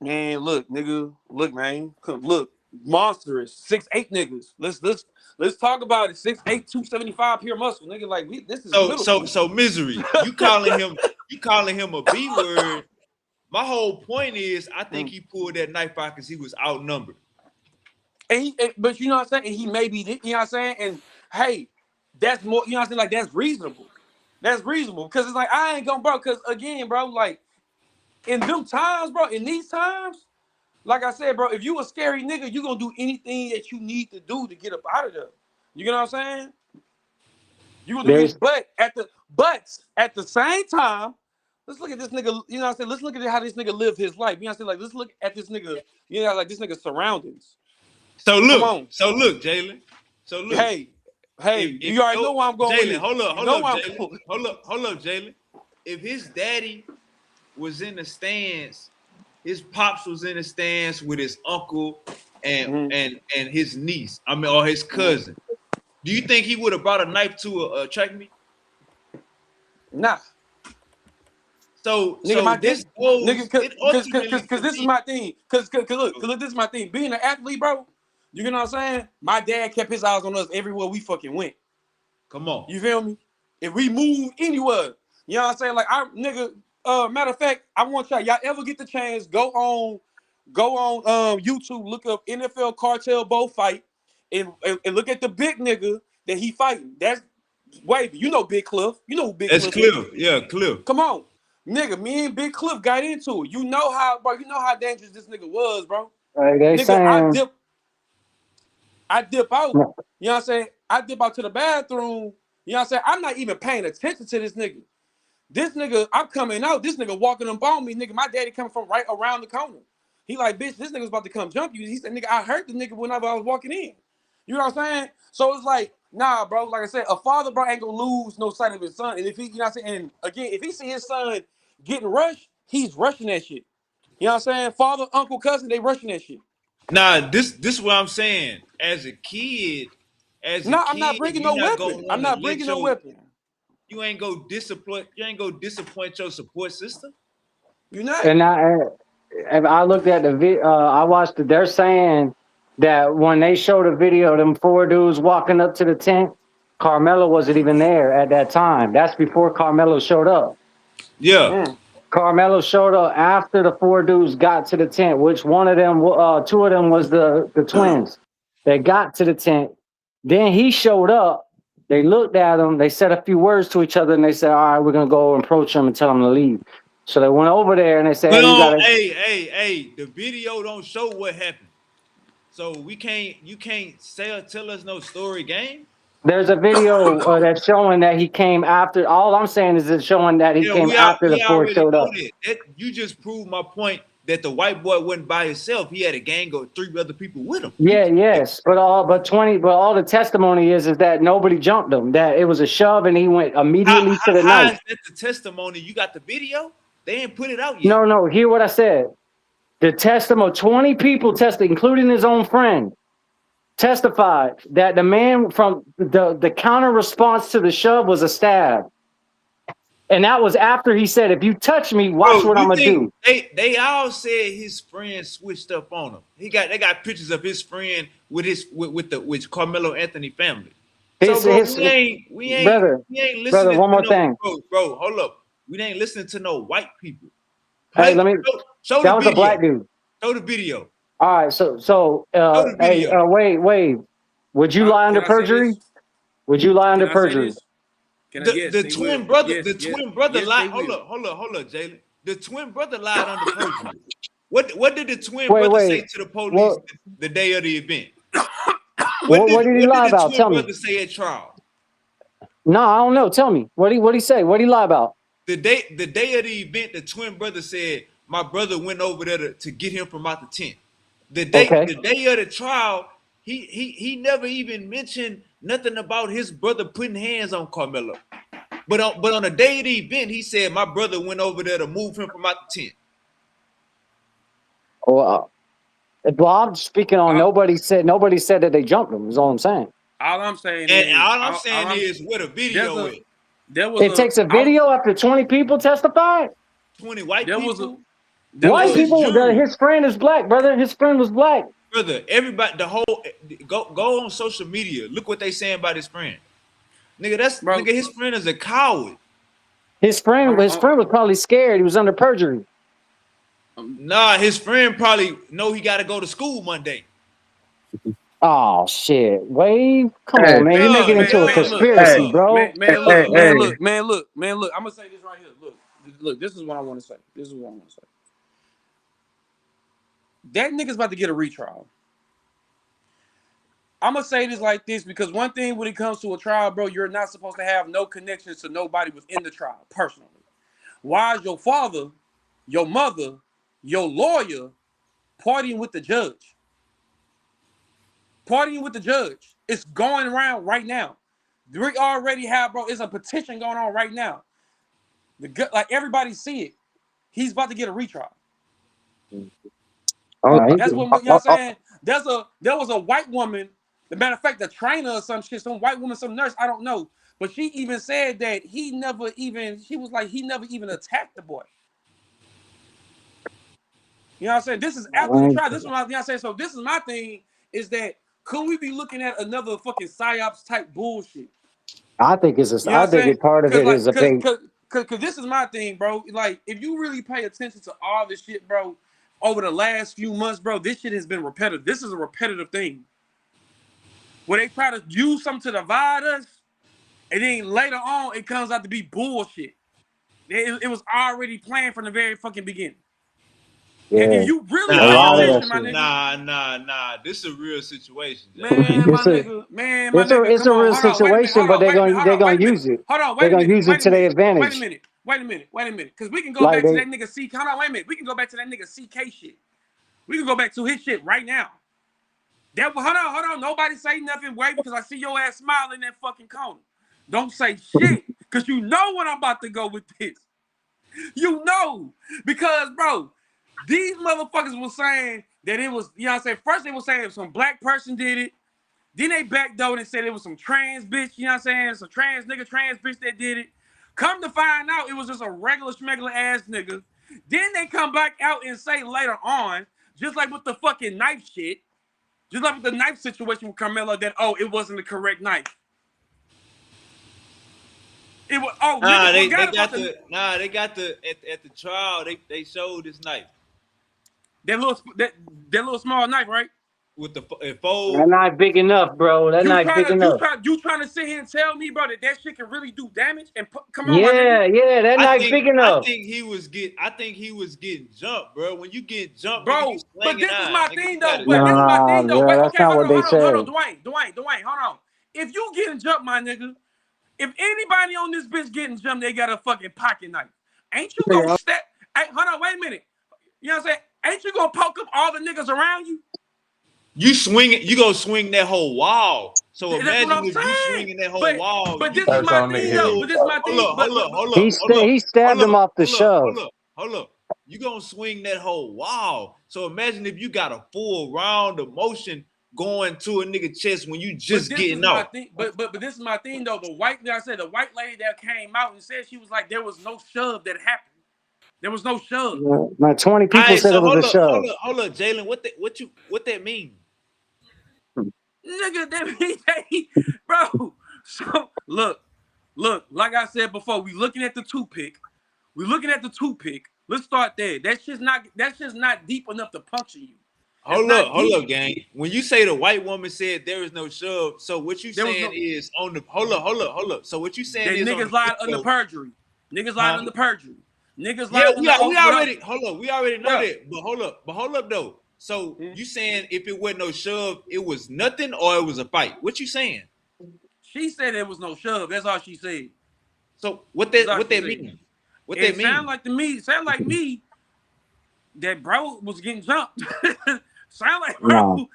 Man, look, nigga, look, man, look, monstrous, 6'8" niggas. Let's talk about it. 6'8", 275 pure muscle, nigga. Like this is So middle so school. so misery. You calling him a B word. My whole point is I think Mm. he pulled that knife out because he was outnumbered. But you know what I'm saying? And he maybe did, you know what I'm saying? And hey, that's more, you know what I'm saying? Like that's reasonable. That's reasonable. Cause it's like, bro, cause again, bro, like in them times, bro, in these times, like I said, bro, if you a scary nigga, you gonna do anything that you need to do to get up out of there. You get what I'm saying? You gonna do There's it, but at the same time, let's look at this nigga. You know what I'm saying? Let's look at how this nigga lived his life. You know what I'm saying? Like, let's look at this nigga. You know, like this nigga's surroundings. So Come look, on. Jalen. So look, Hey, if you already know where I'm going with Jalen, it. hold up, You know where I'm Jalen, going. hold up, Jalen. If his daddy was in the stands, his pops was in the stands with his uncle and his niece. I mean, or his cousin. Do you think he would have brought a knife to a track meet? Nah. So Nigga, my this dick, goes. nigga, It ultimately cause this is my thing. Cause look, this is my thing. Being an athlete, bro, you know what I'm saying? My dad kept his eyes on us everywhere we fucking went. Come on. You feel me? If we move anywhere, you know what I'm saying? Like, matter of fact, I want y'all ever get the chance, go on YouTube, look up NFL Cartel Bow fight, and look at the big nigga that he fighting. That's Wavy. You know Big Cliff. You know who Big That's Cliff is. Cliff. Yeah, Cliff. Come on. Nigga, me and Big Cliff got into it. You know how dangerous this nigga was, bro. they Nigga, saying I dip out. You know what I'm saying? I dip out to the bathroom. You know what I'm saying? I'm not even paying attention to this nigga. This nigga, I'm coming out. This nigga walking up on me. Nigga, my daddy coming from right around the corner. He like, bitch, this nigga's about to come jump you. He said, nigga, I hurt the nigga whenever I was walking in. You know what I'm saying? So it's like, nah, bro. Like I said, a father, bro, ain't gonna lose no sight of his son. And if he, you know what I'm saying? And again, if he see his son getting rushed, he's rushing that shit. You know what I'm saying? Father, uncle, cousin, they rushing that shit. Nah, this is what I'm saying. As a No, I'm not kid, bringing you're no not gonna weapon. I'm want to not let bringing no weapon. you ain't go disappoint your support system. You not? and I looked at the I watched it. They're saying that when they showed a video of them four dudes walking up to the tent, Carmelo wasn't even there at that time. That's before Carmelo showed up. Yeah. Carmelo showed up after the four dudes got to the tent, which one of them, two of them was the twins. They got to the tent. Then he showed up. They looked at him. They said a few words to each other, and they said, all right, we're going to go approach him and tell him to leave. So they went over there, and they said, hey, you got to... Hey, the video don't show what happened. So you can't tell us no story game. There's a video that's showing that he came after. All I'm saying is it's showing that he came after the four already showed know up. that. You just proved my point that the white boy wasn't by himself. He had a gang of 3 other people with him. Yes, but all the testimony is that nobody jumped him. That it was a shove, and he went immediately to the How knife. is that the testimony? You got the video? They ain't put it out yet. No. Hear what I said. The testimony, 20 people tested, including his own friend, testified that the man from the counter response to the shove was a stab. And that was after he said, if you touch me, watch what I'm going to do. They all said his friend switched up on him. They got pictures of his friend with Carmelo Anthony family. So bro, we ain't listening brother, one more to thing. Bro, hold up. We ain't listening to no white people. Hey, show that the was video. A black dude. Show the video. All right, hey, wait. Would you lie under perjury? Would you lie under perjury? The twin brother lied. Hold up, Jalen. The twin brother lied under perjury. What did the twin brother say to the police the day of the event? What did he lie about? Tell me. What did the twin brother say at trial? No, I don't know. Tell me. What did he say? What did he lie about? The day of the event, the twin brother said, my brother went over there to get him from out the tent. The day of the trial, he never even mentioned nothing about his brother putting hands on Carmelo. But on the day of the event, he said my brother went over there to move him from out the tent. Well, I'm speaking on nobody said that they jumped him, is all I'm saying. All I'm saying is where the video is. It takes a video after 20 people testified? 20 white people? White people, his friend is black, brother. His friend was black. Brother, everybody, go on social media. Look what they saying about his friend. Nigga, his friend is a coward. His friend was probably scared. He was under perjury. Nah, his friend probably know he got to go to school Monday. Oh shit, Wave! Come on, man. You're making it into a conspiracy, bro. Man, look. I'm gonna say this right here. Look. This is what I want to say. That nigga's about to get a retrial. I'm gonna say this like this because one thing when it comes to a trial, bro, you're not supposed to have no connections to nobody within the trial personally. Why is your father, your mother, your lawyer partying with the judge? Partying with the judge. It's going around right now. We already have, bro. It's a petition going on right now. Like everybody see it. He's about to get a retrial. That's what, you know what I'm saying. There was a white woman. As a matter of fact, the trainer or some shit, some white woman, some nurse, I don't know. But she even said that she never even attacked the boy. You know what I'm saying? This is after the trial. This is what I'm saying. So this is my thing, is that could we be looking at another fucking psyops type bullshit? I think it's You know what I'm saying? part of it is a big. Cause this is my thing, bro. Like, if you really pay attention to all this shit, bro, over the last few months, bro, this shit has been repetitive. This is a repetitive thing. Where they try to use something to divide us, and then later on, it comes out to be bullshit. It was already planned from the very fucking beginning. Yeah. If you really Nah, pay attention, my nigga. Nah. This is a real situation, Jay. Man, my nigga, It's come a on. real Hold on, wait a minute. situation, but they're gonna use it. Hold on, They're wait a gonna minute. use it to their advantage. Wait a minute. Because we can go Like back to that nigga CK. Hold on, wait a minute. We can go back to that nigga CK shit. We can go back to his shit right now. Hold on. Nobody say nothing. Wait, because I see your ass smiling in that fucking corner. Don't say shit, because you know what I'm about to go with this. You know. Because, bro, these motherfuckers were saying that it was, you know what I'm saying? First they were saying some black person did it. Then they backdoored and said it was some trans bitch, you know what I'm saying? Some trans bitch that did it. Come to find out, it was just a regular schmegular ass nigga. Then they come back out and say later on, just like with the fucking knife shit, just like with the knife situation with Carmelo, that, oh, it wasn't the correct knife. It was, oh, Nah, niggas they forgot got about they got at the trial, they showed this knife. that little small knife, right? With the fold. That not big enough, bro. That not big enough. You trying to sit here and tell me, bro, that shit can really do damage? And come on, Yeah, my nigga. yeah, that not big enough. I think he was getting jumped, bro. When you get jumped, bro, nigga, you but this is my thing, though. Nah, This is my thing, though. bro, Wait, that's okay, not hold what they on, said. Dwayne, hold on. If you getting jumped, my nigga, if anybody on this bitch getting jumped, they got a fucking pocket knife. Ain't you gonna step? Hey, hold on, wait a minute. You know what I'm saying? Ain't you gonna poke up all the niggas around you? You swing it, you go swing that whole wall. So That's imagine what I'm if you saying. swinging that whole wall. But You this is my get thing, though. But this is my thing. He stabbed him off the shove. Hold up. You gonna swing that whole wall. So imagine if you got a full round of motion going to a nigga chest when you just getting out. But this is my thing, though. The white lady that came out and said, she was like, there was no shove that happened. There was no shove. My 20 people said it was a shove. Hold up, Jalen. What that mean? Nigga, that mean bro. So look, like I said before, we looking at the toothpick. Let's start there. That's just not deep enough to puncture you. Hold up, gang. When you say the white woman said there is no shove, so what you saying is on the hold up. So what you saying that is niggas lied under perjury. Niggas lied under perjury. Niggas lied under we already know that. But hold up though. So you saying if it wasn't no shove, it was nothing or it was a fight? What you saying? She said there was no shove. That's all she said. So what that mean? What that mean? Sound like me that bro was getting jumped. Sound like bro. No.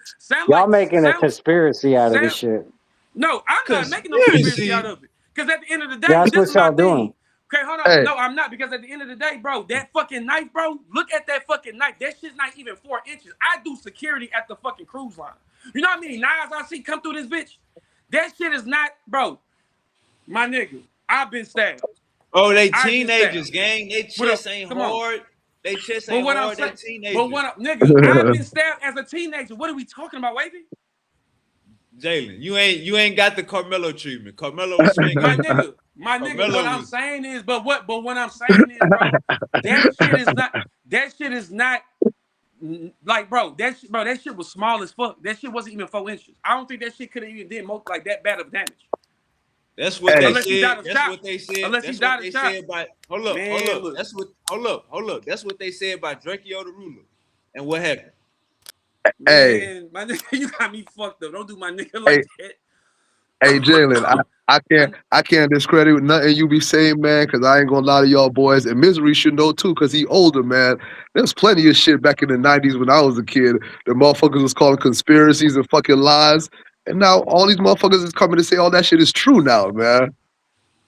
Y'all making a conspiracy out of this shit. No, I'm not making no conspiracy out of it. Because at the end of the day, that's this is what y'all my doing. thing. Okay, hold on. Hey. No, I'm not, because at the end of the day, bro, that fucking knife, bro, look at that fucking knife. That shit's not even 4 inches. I do security at the fucking cruise line. You know how many knives I see come through this bitch? That shit is not, bro. My nigga, I've been stabbed. Oh, they teenagers, gang. They chest ain't hard. They chest ain't hard. They teenagers. But nigga, I've been stabbed as a teenager. What are we talking about, Wavy? Jalen, you ain't got the Carmelo treatment. Carmelo was swinging. My nigga, what I'm saying is, bro, that shit is not like, bro, that shit was small as fuck. That shit wasn't even 4 inches. I don't think that shit could have even did like that bad of damage. That's what they said. That's what they said. Unless he died of shock. Hold up. That's what they said by Drakeo the ruler. And what happened? Hey, Man, my nigga, you got me fucked up. Don't do my nigga hey, like that. hey, Jalen, I, I can't discredit nothing you be saying, man, because I ain't gonna lie to y'all boys. And Misery should know too, because he older, man. There's plenty of shit back in the 90s when I was a kid. The motherfuckers was calling conspiracies and fucking lies. And now all these motherfuckers is coming to say all that shit is true now, man.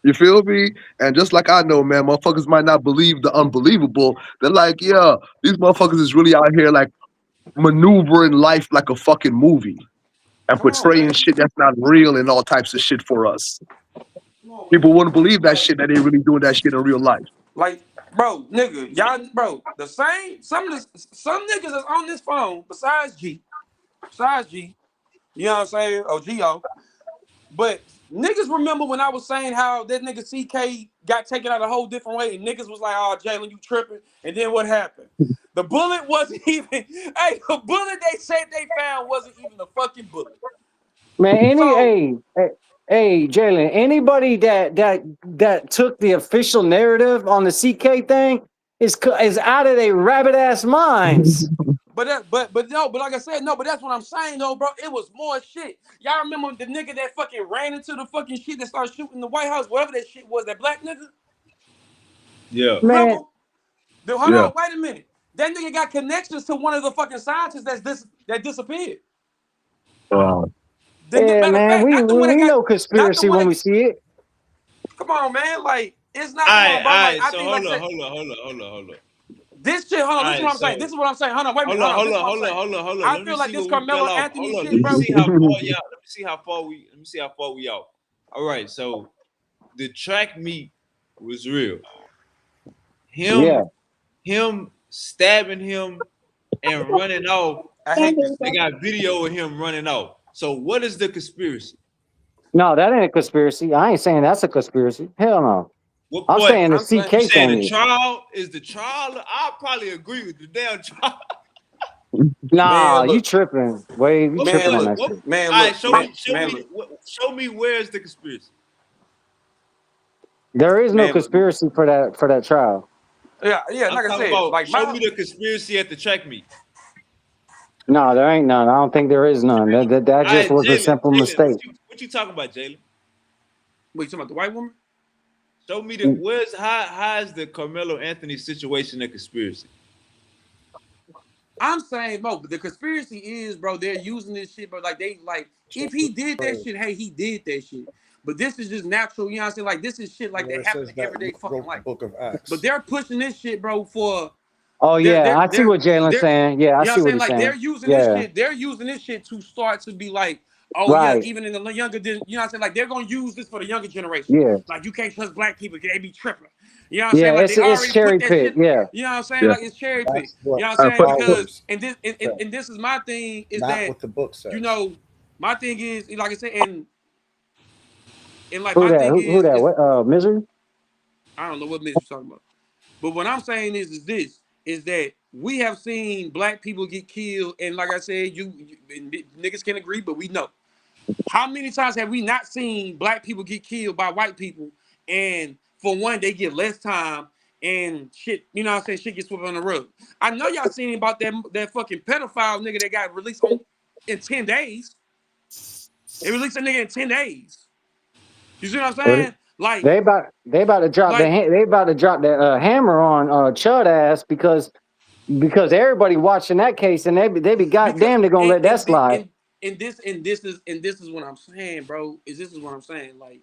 You feel me? And just like I know, man, motherfuckers might not believe the unbelievable. They're like, yeah, these motherfuckers is really out here like maneuvering life like a fucking movie and come on, portraying man. shit that's not real and all types of shit for us. Come on, People man. wouldn't believe that shit that they really doing that shit in real life. Like, bro, nigga, y'all, bro, the same. Some niggas is on this phone besides G. You know what I'm saying? Oh, G.O. But niggas remember when I was saying how that nigga CK got taken out a whole different way, and niggas was like, "Oh, Jalen, you tripping?" And then what happened? The bullet wasn't even. Hey, the bullet they said they found wasn't even a fucking bullet. Man, So, hey, Jalen, anybody that took the official narrative on the CK thing is out of their rabbit ass minds. but no, but like I said, no, but that's what I'm saying though, bro. It was more shit. Y'all remember the nigga that fucking ran into the fucking shit that started shooting the White House, whatever that shit was, that black nigga. Yeah. Man, Remember? Hold Yeah. on, wait a minute. That nigga got connections to one of the fucking scientists that disappeared. Uh, yeah, Matter of man, fact, we not the one that we got, know not the conspiracy one when that. we see it. Come on, man. Like it's not. All Come right, on, all bro. Like right. I So think, like hold I on, said, hold on, hold on, hold on, hold on. this shit. Hold All on. This is right, what I'm saying. so This is what I'm saying. Hold on. Wait a minute. hold Hold on, on. hold This is on, what I'm hold on, saying. hold on, hold on. I Let me feel like see this where we fell Carmelo off. Anthony Hold on, shit, let me bro. see how far y'all. Let me see how far we. Let me see how far we out. All right, so the track meet was real. Yeah. Him stabbing him and running off. I hate this They nigga. got video of him running off. So what is the conspiracy? No, that ain't a conspiracy. I ain't saying that's a conspiracy. Hell no. What I'm part? saying the I'm saying, You CK saying the thing is. trial is the trial? I'll probably agree with the damn trial. Nah, man, you look, tripping. Way you What man, tripping on part? look, that What? shit. man, All right, look, man, show man, me, look, show me where's the conspiracy. There is no man, look. conspiracy for that trial. Yeah, yeah. I'm Like I talking said, about like show me my the conspiracy at the track meet. No, there ain't none. I don't think there is none. That All just right, was a Jalen, simple Jalen, mistake. what you talking about, Jalen? wait, you talking about the white woman? Show me the where's how is the Carmelo Anthony situation a conspiracy? I'm saying, bro, the conspiracy is, bro, they're using this shit, but like they like if he did that shit, hey, he did that shit. But this is just natural, you know what I'm saying? Like this is shit like Where that it happen says in that everyday Luke fucking wrote the life. book of But Acts. they're pushing this shit, bro, for Oh they're yeah, they're I see they're what Jalen's they're saying. Yeah, I you know what I'm see what saying? he's Like they're saying. using this Yeah, shit, they're using this shit to start to be like, oh yeah, right. even in the younger, you know what I'm saying? Like they're gonna use this for the younger generation. Yeah, Like you can't trust black people because they be tripping. You know what I'm saying? yeah. Like they It's already put cherry that pick. shit. Yeah, You know what I'm saying? yeah. Like it's cherry pick. That's what You know what I'm saying? For Because followers and this say, and this is my thing is not that what the book you says. know my thing is like I said and like who my that? thing Who that? is What? Misery. I don't know what Mitch you're talking about. But what I'm saying is this is that we have seen black people get killed, and like I said, you niggas can agree, but we know how many times have we not seen black people get killed by white people, and for one they get less time and shit, you know what I'm saying? Shit gets swept on the rug. I know y'all seen about that fucking pedophile nigga that got released on in 10 days. They released that nigga in 10 days. You see what I'm saying? Like, They about to drop like they about to drop the hammer on Chud ass because everybody watching that case and they be because goddamn they're gonna let that slide. and this is what I'm saying, bro. This is what I'm saying. Like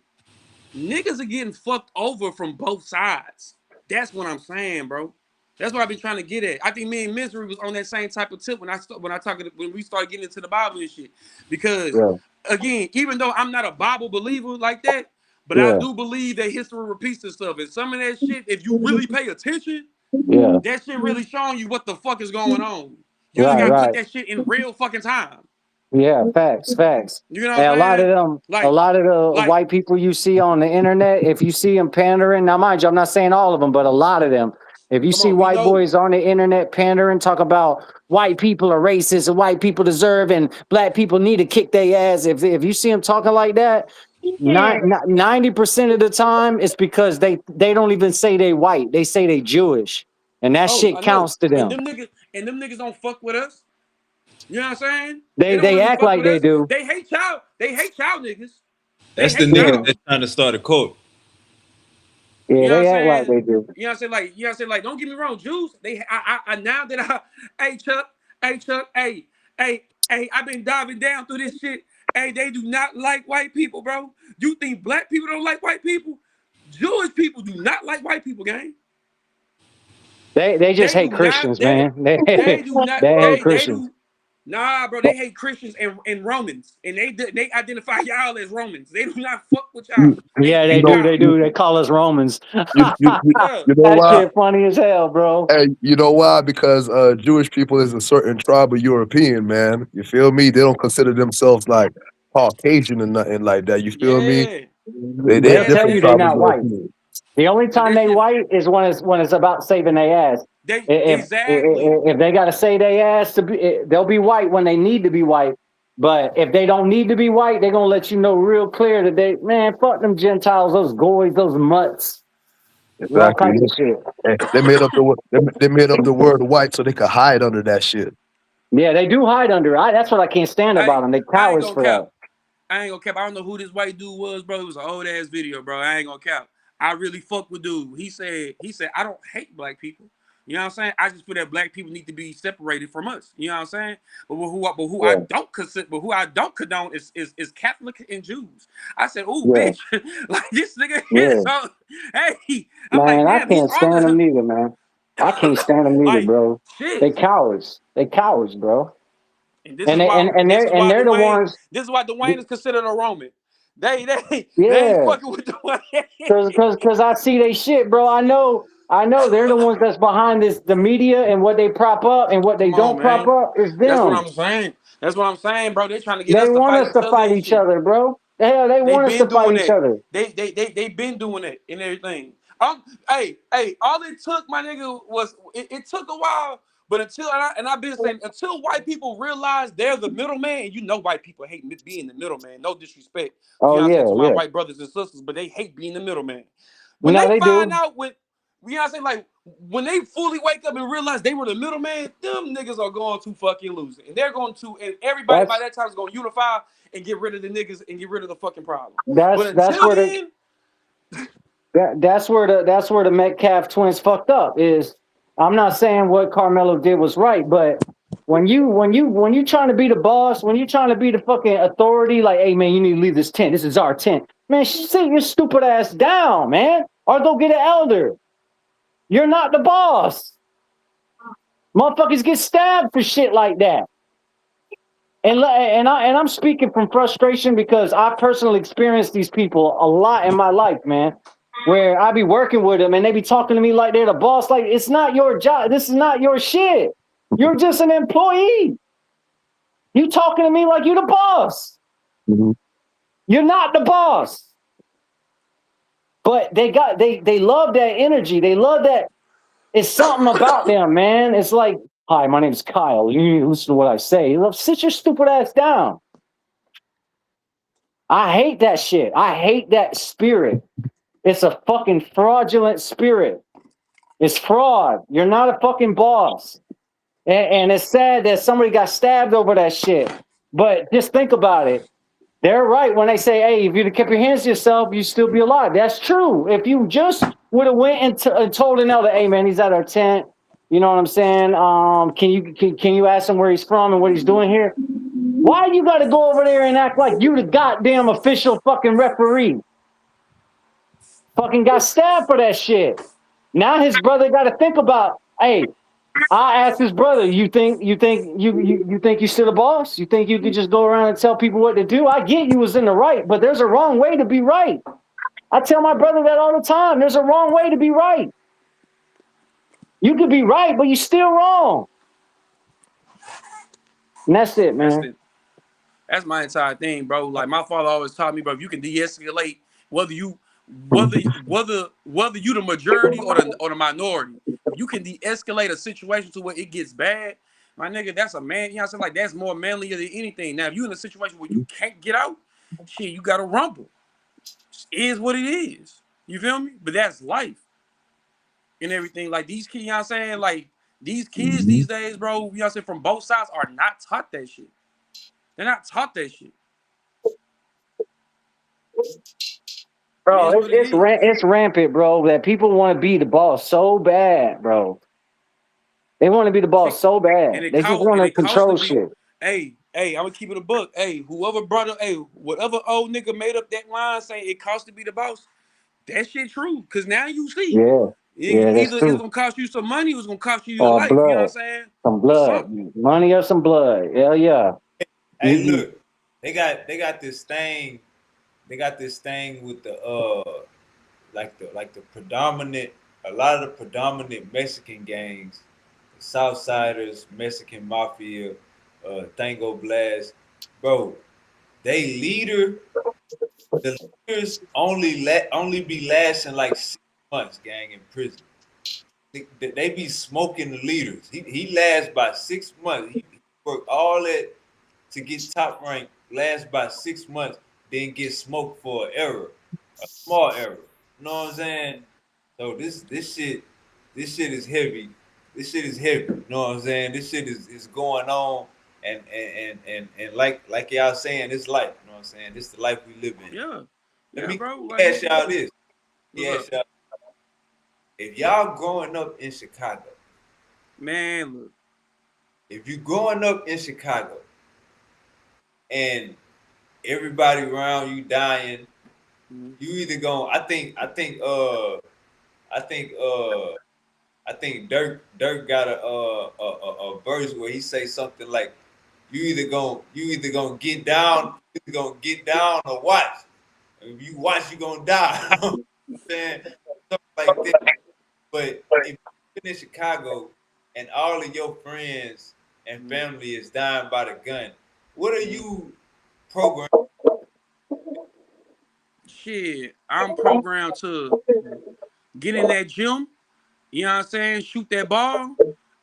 niggas are getting fucked over from both sides. That's what I'm saying, bro. That's what I've been trying to get at. I think me and Misery was on that same type of tip when we started getting into the Bible and shit. Because Yeah, again, even though I'm not a Bible believer like that, but I yeah, do believe that history repeats itself. And some of that shit, if you really pay attention, yeah. that shit really showing you what the fuck is going on. You just Right, gotta put right. that shit in real fucking time. Yeah, facts, facts. You know what And I'm saying? a Like, lot of the like, white people you see on the internet, if you see them pandering, now mind you, I'm not saying all of them, but a lot of them, if you come see on, we white know. boys on the internet pandering, talk about white people are racist and white people deserve and black people need to kick their ass. If you see them talking like that, 90% of the time it's because they don't even say they white, they say they Jewish, and that Oh, shit I know. counts to And them. them niggas don't fuck with us. You know what I'm saying? They don't They really act fuck like with they us. do. They hate y'all. They hate y'all niggas. They That's the hate niggas y'all. Yeah, that's trying to start a cult. You yeah, know what I'm they act like saying? they do. You know what I'm saying? Like, you know what I'm saying? Like, don't get me wrong, Jews. I now that hey Chuck, hey, I've been diving down through this shit. Hey, they do not like white people, bro. You think black people don't like white people? Jewish people do not like white people, gang. They just They hate do not. Christians, man. They do not. They hate They Christians. do. Nah, bro. They hate Christians and Romans, and they identify y'all as Romans. They do not fuck with y'all. They Yeah, You they hate know, do. y'all. They do. They call us Romans. Yeah. you know That why? shit funny as hell, bro. Hey, you know why? Because Jewish people is a certain tribe of European, man. You feel me? They don't consider themselves like Caucasian or nothing like that. You feel me? Yeah. They a They'll Yeah. tell Like different you that they shit. tribe of not white. European. The only Like time that they shit. white is when it's about saving their ass. They If exactly. if they gotta say their ass to be, they'll be white when they need to be white. But if they don't need to be white, they're gonna let you know real clear that they, man, fuck them Gentiles, those goys, those mutts, all Exactly. types of shit. They made up the they made up the word white so they could hide under that shit. Yeah, they do hide under. That's what I can't stand about them. They I ain't cowards gonna for cap. that. I ain't gonna cap. I don't know who this white dude was, bro. It was an old ass video, bro. I ain't gonna cap. I really fuck with dude. He said, I don't hate black people. You know what I'm saying? I just feel that black people need to be separated from us. You know what I'm saying? But who I Yeah, don't consider, but who I don't condone is Catholic and Jews. I said, oh yeah, bitch, like this nigga here. yeah. So hey, I'm like, Man, I damn, he's can't on stand them the neither, man. I can't stand them neither, like bro. shit. They cowards. They cowards, bro. And this And is they why and this they're is and why they're the Dwayne ones. this is why Dwayne is considered a Roman. They ain't Yeah, fucking with Dwayne. cause I see they shit, bro. I know they're the ones that's behind this, the media and what they prop up and what they Come on, don't prop man. up is That's what them. I'm saying. That's what I'm saying, bro. They trying to get They us to want fight us each to other fight and each shit. other, bro. The hell, they They want us to been fight doing each that. other. They been doing that and everything. Hey, all it took, my nigga, was it took a while, but I've been saying until white people realize they're the middleman, and you know white people hate being the middleman. No disrespect, you Oh know what I'm saying, yeah, to my yeah. white brothers and sisters, but they hate being the middleman. When No, they they find do. out you know what I'm saying, like when they fully wake up and realize they were the middleman, them niggas are going to fucking lose it. And they're going to, and everybody by That's that time is going to unify and get rid of the niggas and get rid of the fucking problem. But that's until where the then, that's where the Metcalf twins fucked up. Is I'm not saying what Carmelo did was right, but when you trying to be the boss, when you trying to be the fucking authority, like, hey man, you need to leave this tent. This is our tent, man. Sit your stupid ass down, man, or go get an elder. You're not the boss. Motherfuckers get stabbed for shit like that. And I'm speaking from frustration because I personally experienced these people a lot in my life, man. Where I be working with them and they be talking to me like they're the boss. Like, it's not your job. This is not your shit. You're just an employee. You talking to me like you're the boss. Mhm. You're not the boss. But they love that energy. They love that. It's something about them, man. It's like, hi, my name's Kyle. You need to listen to what I say. Sit your stupid ass down. I hate that shit. I hate that spirit. It's a fucking fraudulent spirit. It's fraud. You're not a fucking boss. And it's sad that somebody got stabbed over that shit. But just think about it. They're right when they say, hey, if you'd have kept your hands to yourself, you'd still be alive. That's true. If you just would have went and told another, hey, man, he's at our tent. You know what I'm saying? Can you ask him where he's from and what he's doing here? Why you got to go over there and act like you the goddamn official fucking referee? Fucking got stabbed for that shit. Now his brother got to think about, hey, I asked his brother, you think you still the boss? You think you could just go around and tell people what to do? I get you was in the right, but there's a wrong way to be right. I tell my brother that all the time. There's a wrong way to be right. You could be right, but you're still wrong. And that's it, that's man. the that's my entire thing, bro. Like my father always taught me, bro, if you can de-escalate, whether you whether you the majority or the minority, if you can de-escalate a situation to where it gets bad, my nigga, that's a man. You know what I'm saying? Like that's more manlier than anything. Now, if you in a situation where you can't get out, shit, you gotta rumble. It is what it is. You feel me? But that's life and everything. Like these kids, you know what I'm saying? Like These kids these days, bro, you know what I'm saying, from both sides are not taught that shit. They're not taught that shit. It Bro, is what it is. it's rampant, bro. That people want to be the boss so bad, bro. They want to be the boss so And bad. They just want to it costs to control be. shit. Hey, I'm gonna keep it a book. Hey, whoever brought up, hey, whatever old nigga made up that line saying it costs to be the boss, that shit true. Cause now you see, Yeah, yeah, that's either it's true. gonna cost you some money, or it's gonna cost you your Or life. You know what I'm blood, saying? some Or blood, something. money or some blood. Hell yeah. Hey, You, look, they got this thing. They got this thing with the like the predominant, a lot of the predominant Mexican gangs, Southsiders, Mexican Mafia, Tango Blast, bro. They leader, the leaders only be lasting like 6 months, gang, in prison. They be smoking the leaders. He lasts by 6 months. He worked all that to get top rank, lasts by 6 months, then get smoked for an error, a small error. You know what I'm saying? So this shit is heavy. This shit is heavy. You know what I'm saying? This shit is going on, and like y'all saying, this life. You know what I'm saying? This is the life we live in. Yeah, Let yeah, me bro. Like, ask y'all this. Let me what's ask up, y'all, if y'all growing up in Chicago, man? Look, if you growing up in Chicago and everybody around you dying, mhm. you either going I think Dirk got a verse where he say something like, you either gonna get down, you either gonna get down or watch. If you watch, you gonna die. You know what I'm saying? Something like that. But if you're in Chicago and all of your friends and family is dying by the gun, what are you programmed? Shit, I'm programmed to get in that gym. You know what I'm saying? Shoot that ball.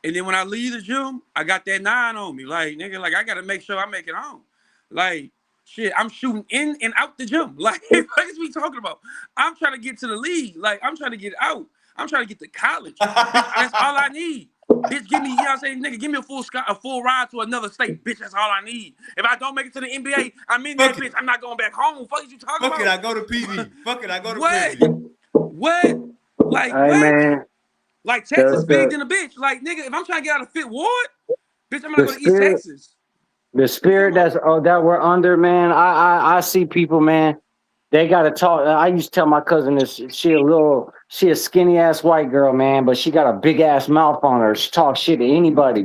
And then when I leave the gym, I got that 9 on me. Like, nigga, like I gotta make sure I make it home. Like, shit, I'm shooting in and out the gym. Like, what is we talking about? I'm trying to get to the league. Like, I'm trying to get out. I'm trying to get to college. Bitch, that's all I need. Bitch, give me, you know what I'm saying? Nigga, give me a full ride to another state. Bitch, that's all I need. If I don't make it to the NBA, I'm in that Fuck it, bitch. I'm not going back home. Fuck is you talking fuck it, about? I go to PD. Fuck it, I go to What? Prairie. What? Like, hey what? man, Like Texas the big the than a bitch. Like nigga, if I'm trying to get out of Fifth Ward, bitch, I'm gonna the go to East spirit. Texas. The What you talking spirit about? that we're under, man. I see people, man. They gotta talk. I used to tell my cousin this. She a skinny ass white girl, man, but she got a big ass mouth on her. She talks shit to anybody.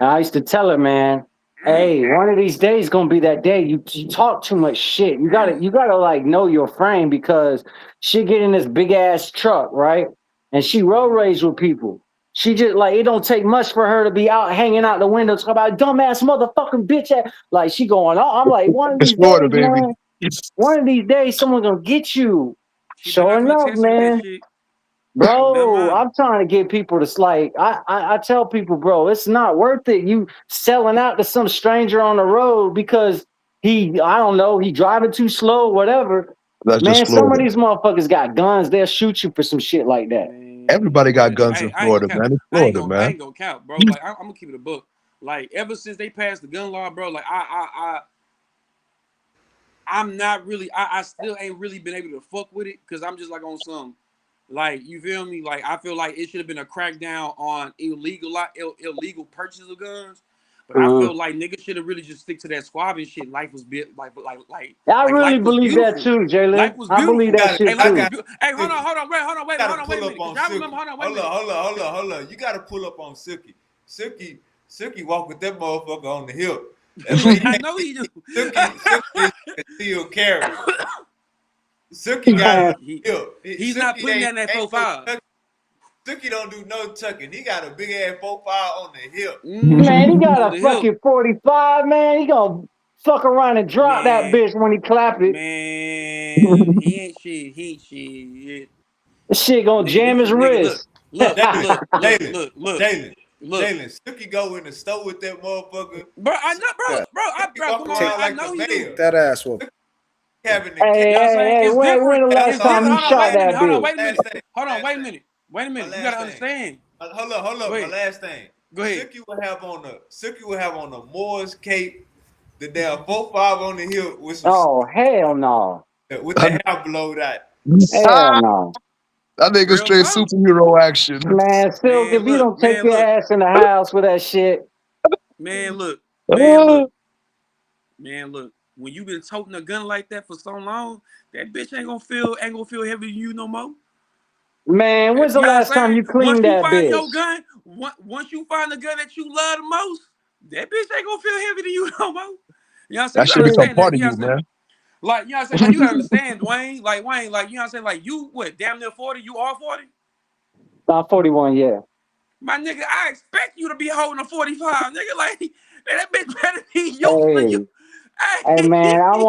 And I used to tell her, man, hey, one of these days gonna be that day. You talk too much shit. You gotta like know your frame because she get in this big ass truck, right? And she road rage with people. She just like it don't take much for her to be out hanging out the window talking about dumbass motherfucking bitch. Like she going, oh, I'm like one of It's these Florida, days, baby. man. One of these days, someone's gonna get you. She better Sure not come to enough, Texas with that man. shit. Never Bro, mind. I'm trying to get people to like. I tell people, bro, it's not worth it. You selling out to some stranger on the road because I don't know, he driving too slow, whatever. That's just Man, some of Florida. these motherfuckers got guns. They'll shoot you for some shit like that. Everybody Man, got look, guns in I ain't gonna Florida, count. man. It's Florida, I man. ain't gonna count, bro. Like I'm gonna keep it a book. Like ever since they passed the gun law, bro. Like I'm not really. I still ain't really been able to fuck with it because I'm just like on some. Like you feel me? Like I feel like it should have been a crackdown on illegal purchase of guns. But I Mhm. feel like niggas should have really just stick to that squabbing shit. Life was I really life was believe that beautiful. too, Life Jalen. was I believe beautiful. that Hey, shit I life was too. got beautiful. Hey, hold on, Silky. wait a minute, Gotta hold on, wait pull a up minute. Cause on y'all remember, Silky. hold on, wait a Hold minute. on, hold on, hold on, hold on. You gotta pull up on Silky. Silky walk with that motherfucker on the hip. That's what he I ain't. know he do. Silky is a concealed carry. Silky got it on Man, the hip. He's not Silky putting that in that ain't four no five. tucking. Silky don't do no tucking. He got a big ass 4.5 on the hip. man, he got On a the hip. fucking 45, man. He gonna fuck around and drop that Man, bitch when he clap it. he ain't shit. He ain't shit. This shit gonna Nigga, jam his nigga, look, wrist. look, Jalen, look, look, Jalen, look, look, Jalen, look. Jalen. Silky go in the store with that motherfucker. Bro, I know, Yeah, Silky bro, walk come on, around I like the know he mayor. do. that ass whoop. Silky having the cat. Hey, You know what I'm hey, saying? hey, It's different. when the It's last Hold time different. on, you Hold on, shot wait a minute. that Hold on, bitch? wait a minute. last thing, Hold on, last wait a thing, minute. Wait a my minute. You last gotta thing, understand. Hold up. My Wait, last thing. go ahead. Silky will have on the Moore's cape, the damn 4-5 on the hill with some Oh hell no, with the hair blowed out. hell no, That nigga Real straight talk. superhero action. man. Silk, Man, if you look, don't take man, your look, ass in the house with that shit, man, look, man, Ah, look, man, look. When you been toting a gun like that for so long, that bitch ain't gonna feel heavy than you no more. man. When's the You know what I'm last time saying? you Once cleaned you that find bitch? your gun, once you find the gun that you love the most, that bitch ain't gonna feel heavy to you no more. You know what I'm saying? that You shit See, become understand part that? of You know you, what I'm saying? man. Like, you know what I'm saying? Like, you understand, Dwayne. Like, Wayne, like, you know what I'm saying? Like, you, what, damn near 40? You all 40? about 41, yeah. My nigga, I expect you to be holding a 45, nigga. Like, that bitch better be used to you. Hey, hey, man. I Hey.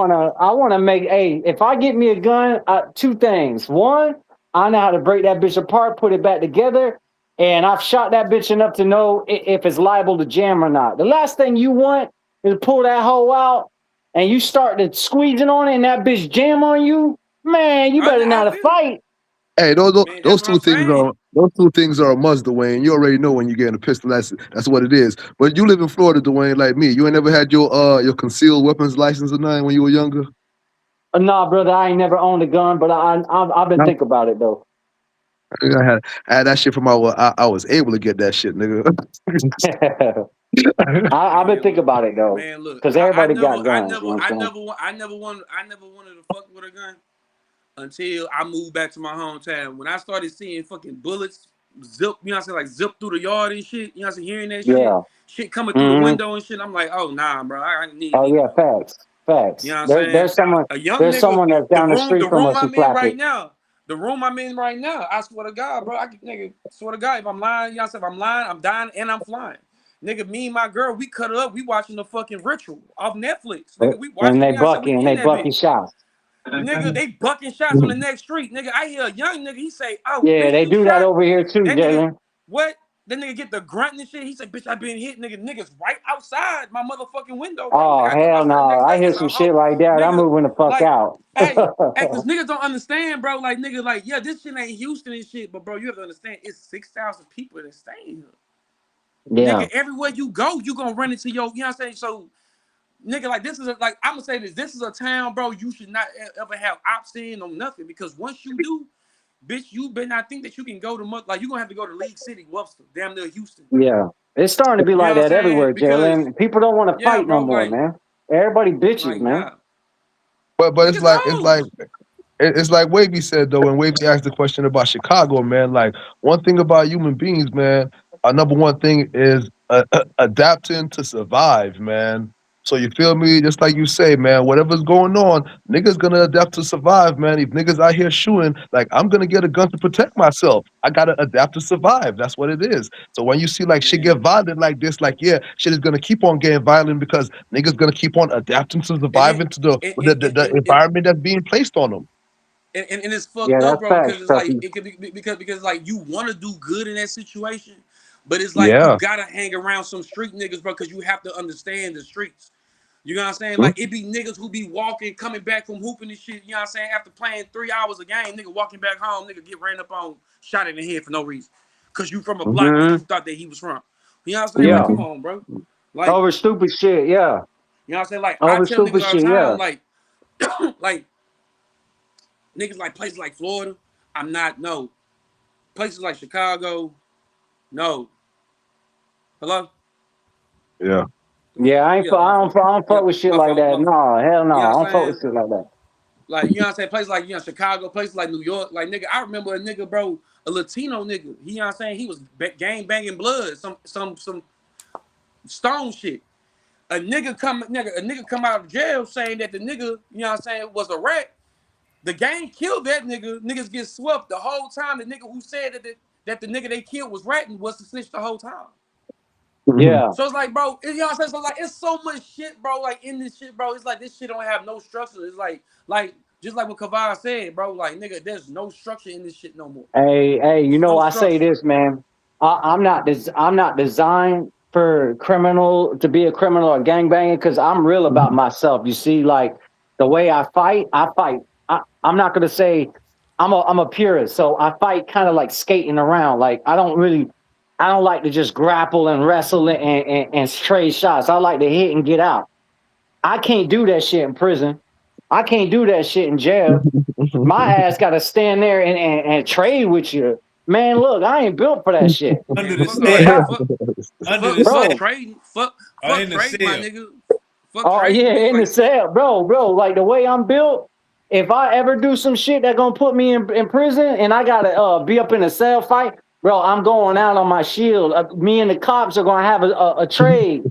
wanna make. Hey, if I get me a gun, two things. One, I know how to break that bitch apart, put it back together, and I've shot that bitch enough to know if it's liable to jam or not. The last thing you want is to pull that hole out and you start to squeezing on it, and that bitch jam on you. Man, you better I not have feel it. fight. Hey, those, those Man, that's those what I'm two things saying. are those two things are a must, Dwayne. You already know when you get a pistol, that's what it is. But you live in Florida, Dwayne, like me. You ain't never had your concealed weapons license or nothing when you were younger. Nah, brother, I ain't never owned a gun, but I've been No, thinking about it though. I had that shit from I was able to get that shit, nigga. I've been Man, thinking look. about it though, Man, look. because I everybody never, got I guns. You never, know what I I'm saying? never, I never wanted to fuck with a gun until I moved back to my hometown. When I started seeing fucking bullets zip, you know what I'm saying, like zip through the yard and shit, you know what I'm saying, hearing that Yeah. shit coming through the Hmm. window and shit, I'm like, oh nah, bro, I need Oh me yeah, one. facts, You facts. know what I'm saying? There's someone, A young there's nigga, someone that's the down the room, street the from room us who I'm in slap right it. now, the room I'm in right now, I swear to God, bro, I can, nigga, swear to God, if I'm lying, you know what I'm saying, if I'm lying, I'm dying and I'm flying. Nigga, me and my girl, we cut it up. We watching the fucking ritual off Netflix. Nigga, we And watching, they you know what I'm saying? bucky We and in they that bucky bitch. shots. Nigga, they bucking shots on the next street. Nigga, I hear a young nigga, he say, oh, Yeah, bitch, they you do that shot? over here too, That nigga, Jalen. what? That nigga get the grunt and shit. He said, bitch, I been hit. Niggas right outside my motherfucking window, bro. Nigga, Oh I told my hell shorty no! next I day, hear it's some a hoe. shit like that. I'm Nigga, moving the fuck like, out. cause niggas don't understand, bro. Like, nigga, like, yeah, this shit ain't Houston and shit, but bro, you have to understand, it's 6,000 people that staying here. Yeah, Nigga, everywhere you go, you gonna run into your, you know what I'm saying? So, nigga, like, this is a, like, I'm gonna say this is a town, bro, you should not ever have ops in or nothing, because once you do, bitch, you better not think that you can go to, like, you gonna have to go to League City, Webster, damn near Houston. yeah. It's starting to be You know like what I'm that saying? everywhere, Because, Jalen. People don't want to yeah, fight no bro, more, man. Everybody bitches, man. nah. But it's Niggas like it's like hoes. it's like Wavy said though, when Wavy asked the question about Chicago, man. Like one thing about human beings, man. Number one thing is adapting to survive, man. So you feel me? Just like you say, man. Whatever's going on, niggas gonna adapt to survive, man. If niggas out here shooting, like I'm gonna get a gun to protect myself. I gotta adapt to survive. That's what it is. So when you see like shit get Man. violent like this, like yeah, shit is gonna keep on getting violent because niggas gonna keep on adapting to And it, surviving to the and, the, and, the, and, the and, and, environment that's being placed on them. and it's fucked Yeah, up, that's bro, because facts, it's like, Tuffy. it could be, because like, you want to do good in that situation, but it's like, you Yeah. gotta hang around some street niggas, bro, because you have to understand the streets. You know what I'm saying? Hmm? Like, it be niggas who be walking, coming back from hooping and shit, you know what I'm saying? After playing 3 hours a game, nigga walking back home, nigga get ran up on, shot in the head for no reason. Because you from a block that Hmm. you thought that he was from. You know what I'm saying? Like, Yeah, come Mhm. on, bro. Like, over stupid shit. Yeah, you know what I'm saying? Like, I over tell stupid niggas all the shit. Yeah, time, like, like, niggas like places like Florida, I'm not, no. Places like Chicago, no. Hello? Yeah. yeah. Yeah, my fault. I don't Yeah, fuck with shit my like fault. that. No, hell no. You know I what I'm don't fuck saying? with shit like that. Like, you know what I'm saying? Places like, you know, Chicago, places like New York. Like, nigga, I remember a nigga, bro, a Latino nigga. He, you know what I'm saying? He was gang banging blood, some stone shit. A nigga come out of jail saying that the nigga, you know what I'm saying, was a rat. The gang killed that nigga. Niggas get swept the whole time. The nigga who said that the nigga they killed was ratting was the snitch the whole time. Mhm. Yeah, So it's like, bro, you know what I'm saying? So like, it's so much shit, bro. Like in this shit, bro. It's like this shit don't have no structure. It's like just like what Kavar said, bro. Like nigga, there's no structure in this shit no more. hey, you know, No I say structure. this, man. I'm not designed for criminal to be a criminal or gangbanger because I'm real about Mhm. myself. You see, like the way I fight, I'm not gonna say I'm a purist, so I fight kind of like skating around. Like I don't really. I don't like to just grapple and wrestle and trade shots. I like to hit and get out. I can't do that shit in prison. I can't do that shit in jail. My ass got to stand there and trade with you. Man, look, I ain't built for that shit. Under Man, the fuck all that. cell. I, Under the Fuck cell. bro, trading. Or Fuck in the trading, my cell. nigga. Fuck oh trading, yeah, nigga. in the Like, cell, bro. Like the way I'm built, if I ever do some shit that gonna put me in prison and I gotta be up in a cell fight, bro, I'm going out on my shield. Me and the cops are gonna have a trade.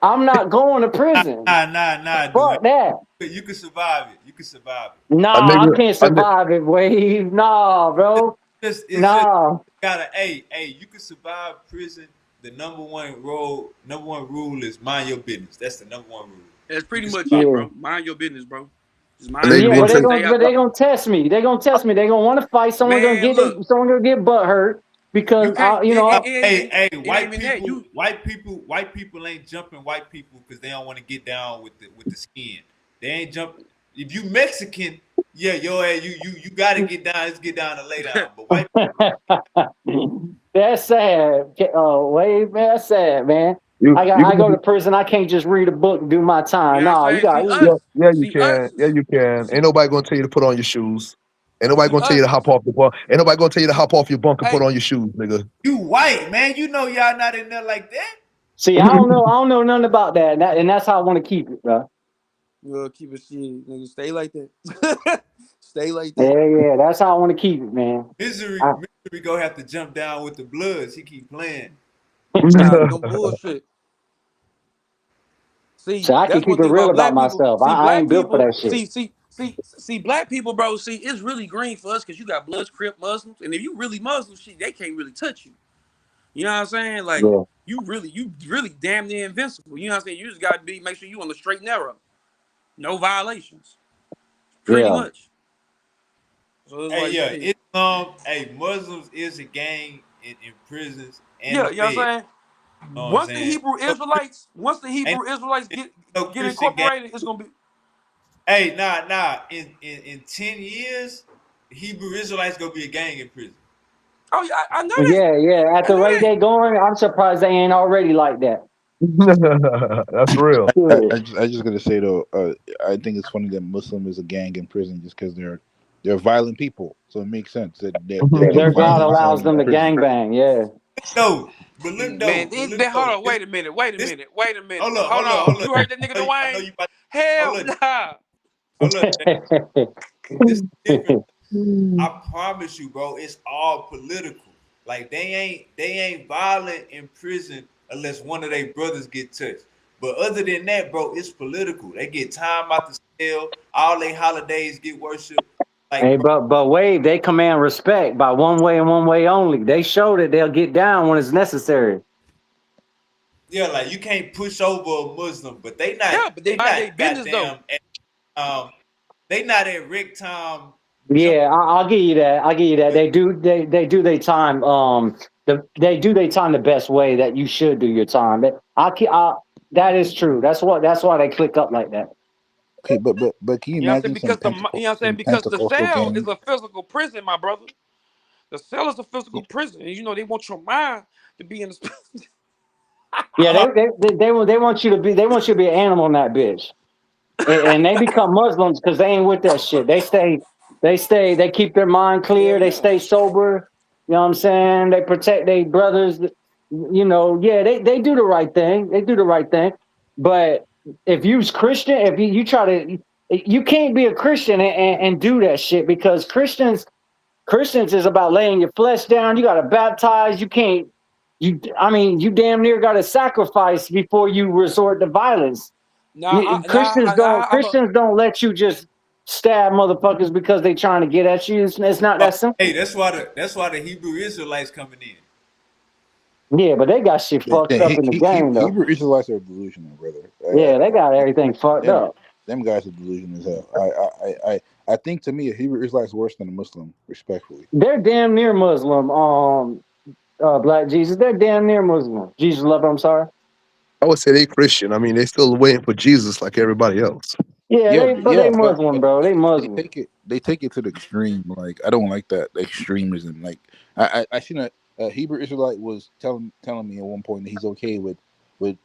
I'm not going to prison. Dwayne. Fuck that. You can survive it. You can survive it. A Nah, I nigga, can't survive it, Wave. Nah, bro. It's just Nah. gotta. Hey, you can survive prison. The number one rule is mind your business. That's the number one rule. that's You pretty can much survive. it, Yeah. bro. Mind your business, bro. Just a mind your nigga Yeah, gonna but business. take. Stay out. they gonna test me. They gonna test me. They gonna want to fight. Man, look, Someone gonna get butt hurt you because can't. Hey, It ain't even that. You white people ain't jumping white people because they don't want to get down with the skin. They ain't jumping. If you Mexican, yeah, you gotta get down. Let's get down and lay down. But white, that's sad. Wave, man, that's sad, man. You I gonna go be. to prison. I can't just read a book and do my you time. know what No, I'm you saying? got Yeah, yeah, you See can. us, Yeah, you can. Ain't nobody gonna tell you to put on your shoes. Ain't nobody see gonna tell you to us. hop off the bunk. Ain't nobody gonna tell you to hop off your bunk and put Hey, on your shoes, nigga. you white man. You know y'all not in there like that. see. I don't know nothing about that, and that's how I want to keep it, bro. we'll keep it shit, nigga. Stay like that. Stay like that. Yeah. That's how I want to keep it, man. I, Misery gonna have to jump down with the Bloods. He keep playing. Nah, no bullshit. so See, I can that's keep one it thing real about about black people. myself. See, I black ain't built for people. that shit. See, black people, bro. See, it's really green for us because you got Bloods, Crip, Muslims, and if you really Muslim, shit, they can't really touch you. You know what I'm saying? Like, Yeah, you really damn near invincible. You know what I'm saying? You just got to make sure you on the straight and narrow, no violations, pretty yeah. much. So it's Hey, like yeah, shit. it's hey, Muslims is a gang in prisons and the Yeah, you know what Fed. I'm saying? You know what I'm saying? Once the Ain't Hebrew Israelites no get Christian gang. incorporated, it's gonna be. Hey, nah. In 10 years, Hebrew Israelites gonna be a gang in prison. Oh yeah, I know that. Yeah. At I the know rate that. they going, I'm surprised they ain't already like that. That's real. Shit. I just gotta say though, I think it's funny that Muslim is a gang in prison just because they're violent people, so it makes sense that they're Yeah, doing their God violence allows in them to prison. gang. Yeah. No, but look Man, though, but look hold though. on, wait a minute, This wait a minute. hold up, Hold hold up, on. hold up. You heard that nigga I know Dwayne? you about Hell hold up, nah. hold up. This is different. I promise you, bro, it's all political. Like they ain't violent in prison unless one of their brothers get touched. But other than that, bro, it's political. They get time out the cell. All their holidays get worshiped. Hey, Like, bro, but Wave, they command respect by one way and one way only. They show that they'll get down when it's necessary. yeah, like you can't push over a Muslim, but they not Yeah, but they they mind their not business though. goddamn um they not at Rick Tom jump. Yeah, I'll give you that. I'll give you that. They do their time. They do their time the best way that you should do your time. That is true. That's why they click up like that. Okay, but can you You know what I'm saying? imagine Because you know what I'm saying? some Because the Pentecostal cell gang? is a physical prison, my brother. The cell is a physical prison, and you know they want your mind to be in the. Yeah, Uh, they want you to be an animal in that bitch. And they become Muslims because they ain't with that shit. They keep their mind Hell clear. They yeah. stay sober. You know what I'm saying? They protect their brothers. You know, yeah, they do the right thing. They do the right thing. But if you's Christian, if you try to, you can't be a Christian and do that shit because Christians is about laying your flesh down. You got to baptize. You can't. I mean, you damn near got to sacrifice before you resort to violence. I'm a. Christians don't let you just stab motherfuckers because they trying to get at you. It's not that hey, simple. that's why the Hebrew Israelites coming in. Yeah, but they got shit fucked up in the game though. Hebrew Israelites are delusional, brother. Yeah, they got everything fucked Them up. them guys are delusional as hell. I think to me a Hebrew Israelite is worse than a Muslim, respectfully. They're damn near Muslim. Black Jesus. They're damn near Muslim. Jesus love. I'm sorry. I would say they Christian. I mean, they still waiting for Jesus like everybody else. Yeah, Yeah, but they but Muslim, bro. They they Muslim. take it to the extreme. Like I don't like that extremism. Like I seen it. Hebrew Israelite was telling me at one point that he's okay with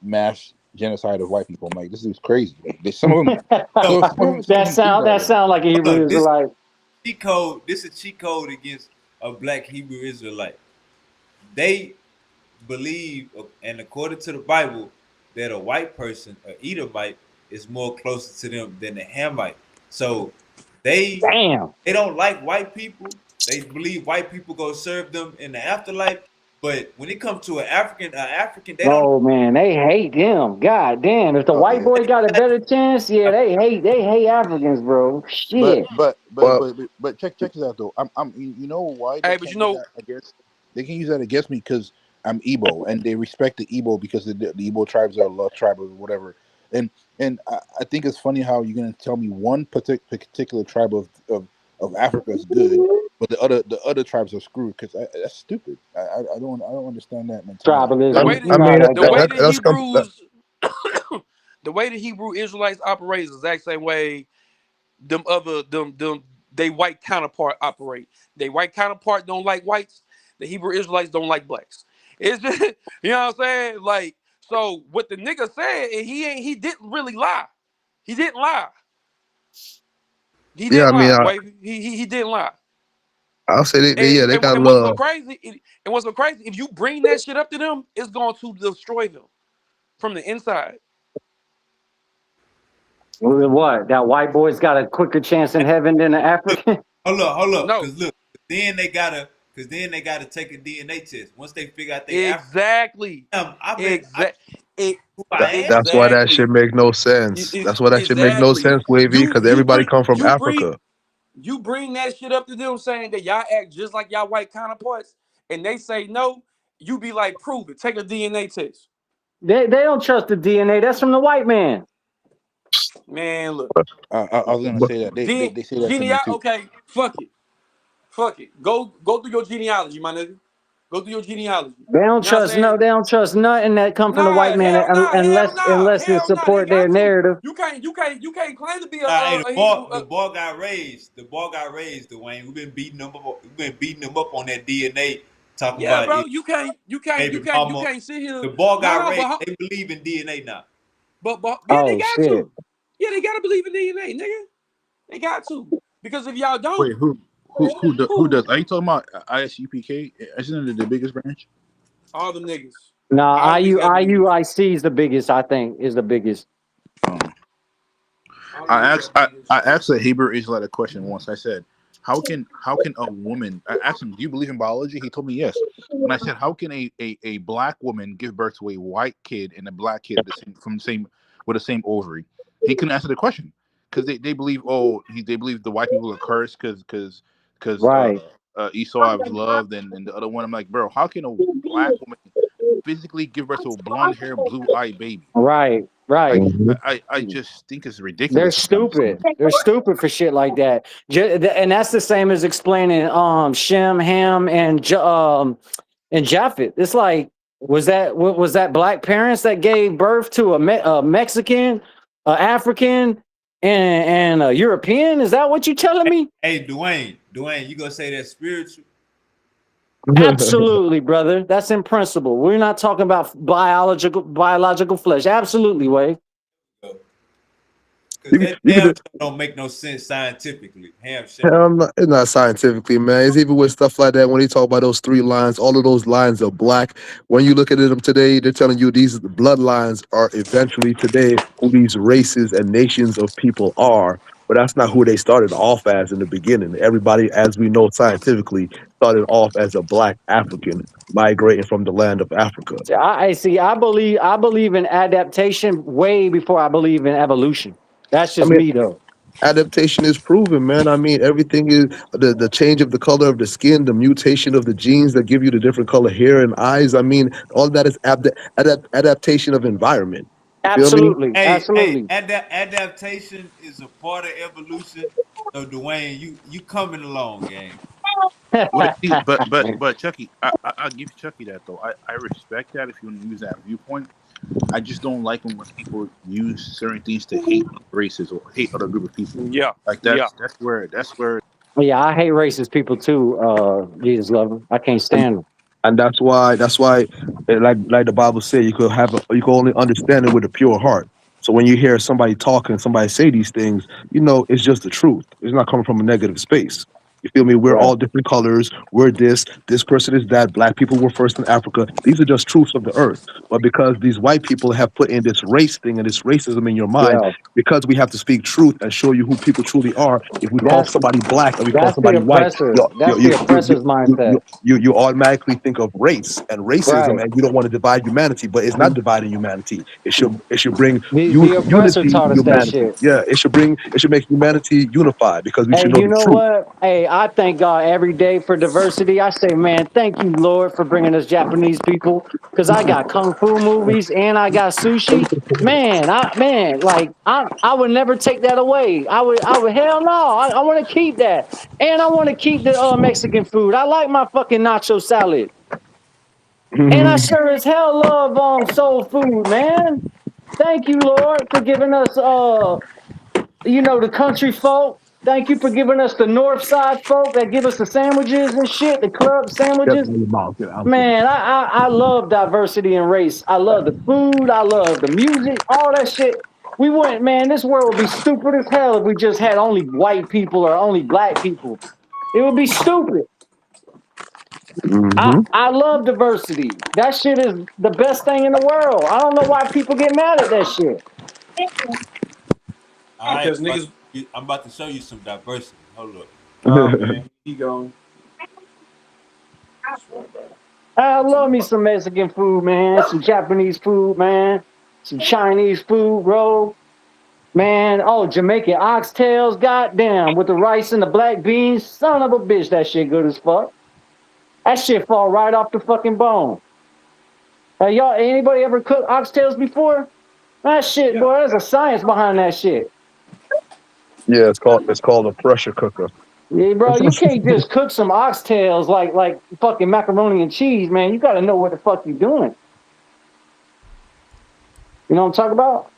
mass genocide of white people. I'm like, this is crazy. Like, there's some of them. Yo, Some of them do that. That Like, sound like a hold Hebrew up. This Israelite. cheat code. This is a cheat code against a black Hebrew Israelite. They believe, and according to the Bible, that a white person, a Edomite, is more closer to them than a Hamite. So they Damn. they don't like white people. They believe white people go serve them in the afterlife. But when it comes to an African, they don't. Oh man, they hate him. God damn. If the Oh white yeah. boy got a better chance, yeah, they hate Africans, bro. but Shit. but but Well, but but check this out though. I'm you know why they Hey, but can use that against they can use that against me because I'm Igbo and they respect the Igbo because the Igbo tribes are a lost tribe or whatever. And I think it's funny how you're gonna tell me one particular tribe of Africa is good, but the other tribes are screwed because that's stupid. I don't understand that mentality. the Tribalism. way You that I know how mean that the way goes. the that's Hebrews, the way the Hebrew Israelites operate is the exact same way them they white counterpart operate. They white counterpart don't like whites. The Hebrew Israelites don't like blacks. It's just you know what I'm saying. Like so, what the nigga said, and he didn't really lie. He didn't lie. He yeah. I didn't mean, lie. Wait, he didn't lie. I'll say yeah, And, they and, got a and what's so little. crazy? And what's so crazy? If you bring that shit up to them, it's going to destroy them from the inside. What? That white boy's got a quicker chance in heaven than an Look, African? hold up, No, because then they gotta take a DNA test. Once they figure out they African, exactly, I exact, it, who I am. That's why that should exactly, make no sense. That's why that should make no exactly. sense, Wavy, You because you everybody bring come from you bring Africa. you bring that shit up to them saying that y'all act just like y'all white counterparts, and they say no. You be like, prove it. Take a DNA test, They don't trust the DNA. That's from the white man. man. Look, I was gonna But say that then they say that to me too. Okay, fuck it. Fuck it. Go through your genealogy, my nigga. Go through your genealogy. You know what I'm saying? They don't trust nothing that come from the white Nah, man unless it hell nah. They support their got to. narrative. You can't claim to be Hey, a Hebrew. the ball got raised. The ball got raised, Dwayne. We've been beating them up. We've been beating them up on that DNA, talking Yeah, about bro. it, baby You mama. can't sit here. The ball Hold got on, raised. They believe in DNA now. but yeah, they Oh got shit. to. Yeah, they gotta believe in DNA, nigga. They got to. Because if y'all don't, Wait, who who does? Are you talking about ISUPK? Isn't it the biggest branch? all them niggas, all Nah, them niggas gotta believe in it. IUIC is the biggest, I think, is the biggest. Um, All them niggas gotta believe in I shit. asked a Hebrew Israelite a question once. I said, how can a woman? I asked him, do you believe in biology? He told me yes. And I said, how can a black woman give birth to a white kid and a black kid from the same with the same ovary? He couldn't answer the question because they believe they believe the white people are cursed because Right, Esau I was loved and the other one. I'm like, bro, how can a black woman physically give birth to a blonde hair, blue eyed baby? right, right. Like Mhm. I just think it's They're ridiculous sometimes. stupid. They're stupid for shit like that. And that's the same as explaining Shem, Ham, and Japhet. It's like was that black parents that gave birth to a Mexican, a African, and a European? Is that what you telling me? Hey, Dwayne, you gonna say that spiritual? Absolutely, brother. That's in principle. We're not talking about biological flesh. Absolutely, Wade. Because you, could- that you damn could, sure don't make no sense scientifically. Ham Shem. it's not scientifically, man. It's even with stuff like that. When he talk about those three lines, all of those lines are black. When you look at them today, they're telling you these bloodlines are eventually today who these races and nations of people are. But that's not who they started off as in the beginning. Everybody, as we know scientifically, started off as a black African migrating from the land of Africa. See, I see. I believe in adaptation way before I believe in evolution. That's I just mean, me, though. adaptation is proven, man. I mean, everything is the change of the color of the skin, the mutation of the genes that give you the different color hair and eyes. I mean, all that is adaptation of environment. You feel me? Absolutely, Hey, absolutely. adaptation is a part of evolution. So Dwayne, you coming along, gang. Well, see, but Chucky, I'll give Chucky that though. I respect that if you want to use that viewpoint. I just don't like when people use certain things to hate races or hate other group of people. Yeah, Like yeah. that's where Yeah, I hate racist people too. Jesus love them. I can't stand them. And that's why like the Bible said, you could only understand it with a pure heart. So when you hear somebody talking, somebody say these things, it's just the truth. It's not coming from a negative space. You feel me? We're Right. all different colors. We're this person is that. Black people were first in Africa. These are just truths of the earth. But because these white people have put in this race thing and this racism in your mind, Yeah. because we have to speak truth and show you who people truly are. If we call That's somebody black and we call that's the somebody white, oppressor. That's the oppressor's mindset. you automatically think of race and racism, Right. and you don't want to divide humanity, but it's not dividing humanity. It should bring The oppressor unity in taught us that humanity. shit. Yeah, it should make humanity unified because we Hey, should know you the know truth. what? Hey, I thank God every day for diversity. I say, man, thank you, Lord, for bringing us Japanese people. Because I got kung fu movies and I got sushi. I would never take that away. I would hell no. I want to keep that, and I want to keep the Mexican food. I like my fucking nacho salad, and I sure as hell love soul food, man. Thank you, Lord, for giving us the country folk. Thank you for giving us the north side folk that give us the sandwiches and shit, the club Get sandwiches. out of your mouth. Get out of your Man, I love diversity and race. I love the food. I love the music, all that shit. We went, man, this world would be stupid as hell if we just had only white people or only black people. It would be stupid. I, mouth. I love diversity. That shit is the best thing in the world. I don't know why people get mad at that shit. All right, Because niggas, I'm about to show you some diversity. Hold up. oh hmm man, he gone. I love me some Mexican food, man. Some Japanese food, man. Some Chinese food, bro. Man, oh, Jamaican oxtails, goddamn, with the rice and the black beans. Son of a bitch, that shit good as fuck. That shit fall right off the fucking bone. Y'all, anybody ever cooked oxtails before? That shit, Yeah. boy, there's a science behind that shit. Yeah, it's called a pressure cooker. Yeah, bro, you can't just cook some oxtails like fucking macaroni and cheese, man. You got to know what the fuck you doing. You know what I'm talking about?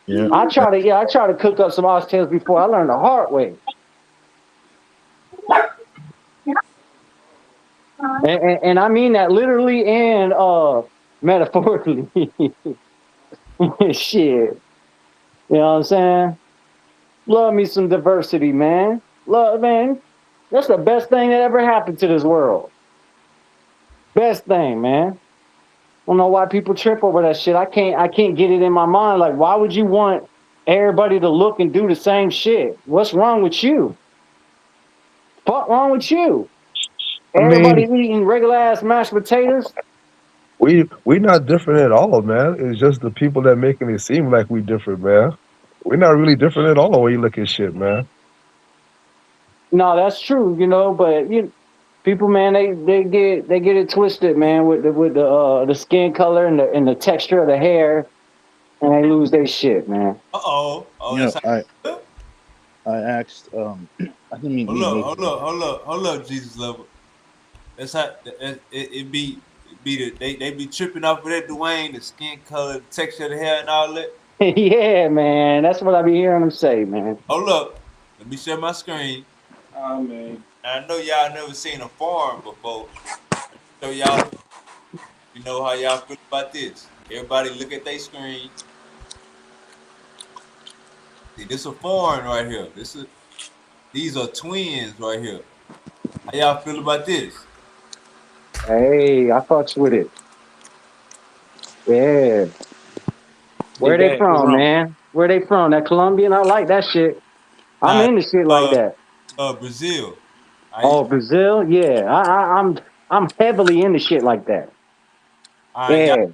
Yeah. I try to cook up some oxtails before. I learned the hard way, and I mean that literally and metaphorically. Shit, you know what I'm saying? Love me some diversity, man. Love, man. That's the best thing that ever happened to this world. Best thing, man. I don't know why people trip over that shit. I can't get it in my mind. Like, why would you want everybody to look and do the same shit? What's wrong with you? Fuck wrong with you? I Everybody mean, eating regular ass mashed potatoes. we not different at all, man. It's just the people that making it seem like we different, man. We're not really different at all when you look at shit, man. No, that's true, but people, man, they get it twisted, man, with the skin color and the texture of the hair, and they lose their shit, man. Uh-oh. Oh, You that's know, how I you feel? I asked I think Hold up, me hold up, hold up, hold up, Jesus level. That's how it be they be tripping off of that Dwayne, the skin color, the texture of the hair and all that. Yeah, man, that's what I be hearing them say, man. Hold up. Let me share my screen. Oh man. I know y'all never seen a farm before. So y'all how y'all feel about this. Everybody look at their screen. See, this a foreign right here. These are twins right here. How y'all feel about this? Hey, I fucks with it. Yeah, They where they back. What's from, wrong? man? Where they from? That Colombian? I like that shit. I'm Nah, into shit like uh that. Brazil. I Oh, Brazil? Yeah, I'm heavily into shit like that. all right, Yeah,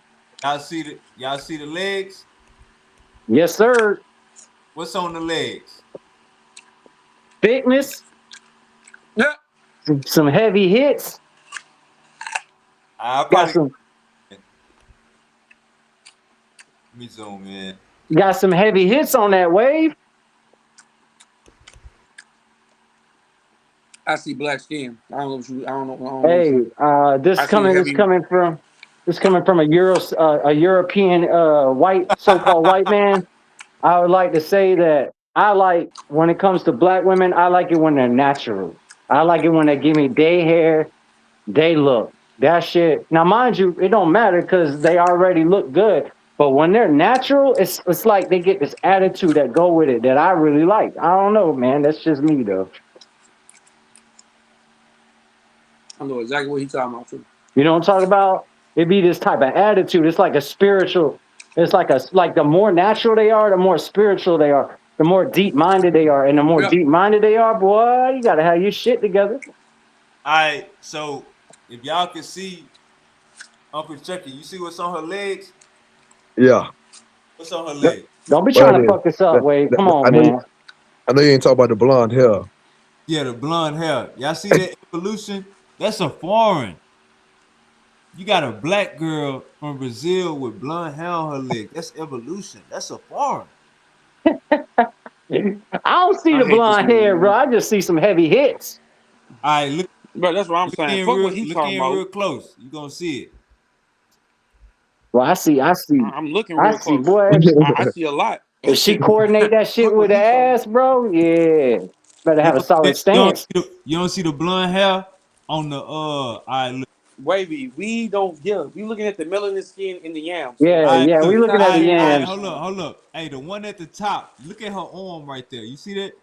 y'all see the legs? yes, sir. What's on the legs? Fitness, Yeah. some heavy hits. I Got probably some let me zoom in. got some heavy hits on that wave. I see black skin. I don't know what you. I don't know. I don't know what Hey, you. this I see coming this heavy. coming from a European white so-called white man. I would like to say that I like when it comes to black women, I like it when they're natural. I like it when they give me day hair, day look. That shit. Now, mind you, it don't matter because they already look good. But when they're natural, it's like they get this attitude that go with it that I really like. I don't know, man. That's just me though. I know exactly what he's talking about too. You know what I'm talking about? It be this type of attitude. It's like a spiritual. It's like the more natural they are, the more spiritual they are. The more deep minded they are, and the more Yeah. deep minded they are, boy, you gotta have your shit together. All right, so if y'all can see Uncle Chucky, you see what's on her legs? Yeah. What's on her leg? Don't be What trying it to is? fuck this up, Wade. Come on, I know. man. I know you ain't talking about the blonde hair. Yeah, the blonde hair. Y'all see that evolution? That's a foreign. You got a black girl from Brazil with blonde hair on her leg. That's evolution. That's a foreign. I don't see I the hate this blonde nigga, hair, bro. man. I just see some heavy hits. All right, But that's what I'm saying. Fuck what he look talking in about. real close. You gonna see it. Well, I'm looking I real see, close. boy. I see a lot. If she coordinate that shit Fuck with what the he talking ass, bro, yeah, better have a solid stance. You don't see the blonde hair on the all right, look. Wavy, we don't give. We looking at the melanin skin in the yams. Yeah, All right, yeah, we look. looking at the All right, yams. hold up. Hey, the one at the top. Look at her arm right there. You see that?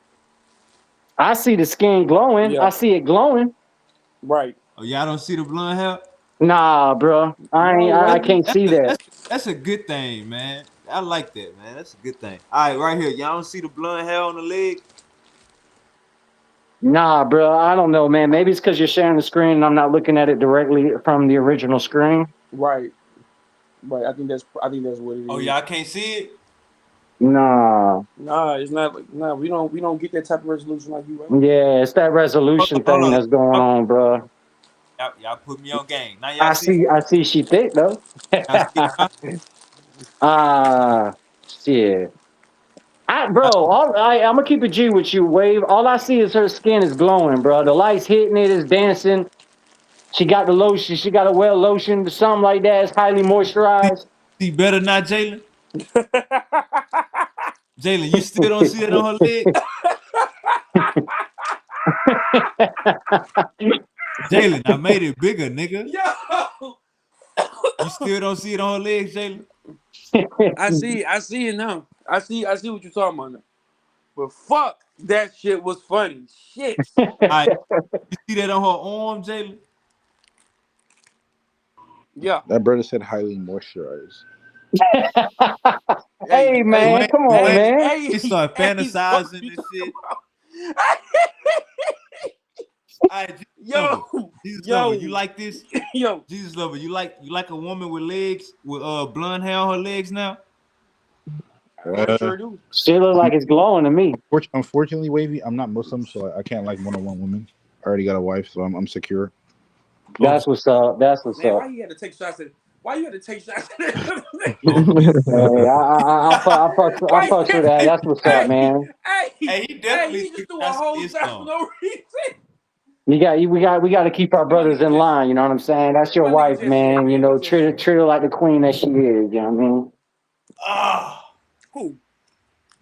I see the skin glowing. Yeah, I see it glowing. right. Oh, y'all don't see the blonde hair? Nah, bro, No, I Wavy. can't see that. That's a good thing, man. I like that, man. That's a good thing. All right, right here. Y'all don't see the blonde hair on the leg? Nah, bro, I don't know, man. Maybe it's because you're sharing the screen and I'm not looking at it directly from the original screen. Right, right. I think that's what it Oh, is. y'all can't see it? Nah, Nah, it's not like nah. We don't get that type of resolution like you, right? yeah, it's that resolution Hold thing on. that's going on, bro. Y'all put me on game. Now y'all see? I see she thick though. Y'all see it now? Ah, shit. I'm gonna keep it G with you, Wave. All I see is her skin is glowing, bro. The lights hitting it, is dancing. She got the lotion. She got a well lotion, something like that. It's highly See, moisturized. see better not, Jalen? Jalen, you still don't see it on her leg? Jalen, I made it bigger, nigga. Yo, You still don't see it on her legs, Jalen? I see it now. I see what you're talking about now. But fuck, that shit was funny. Shit. All right, you see that on her arm, Jalen? Yeah. That brother said highly moisturized. Hey, Hey hey, man, Dwayne, come on, Dwayne, hey, man. hey, he started hey, fuck fantasizing you and talking shit. about. All right, Jesus lover. Yo, Jesus lover, you yo, like this? yo. Jesus lover, you like a woman with legs with blonde hair on her legs now? I Uh, sure do. She look like it's glowing to me. unfortunately, Wavy, I'm not Muslim, so I can't like one-on-one women. I already got a wife, so I'm secure. Okay. That's what's up. That's what's Man, up. why you had to take shots at? Why you had to take shots at him? Hey, I Why? fucks with that. That's what's up, Hey, man. hey, Hey, he hey! definitely He just took threw a shots at whole shot for Islam. no reason. We got to keep our My brothers nigga in Jesse. line. You know what I'm saying? That's your My nigga wife, Jesse up, man. You man. know, Jesse up. treat her like the queen that she is. You know what I mean? Ah, Who?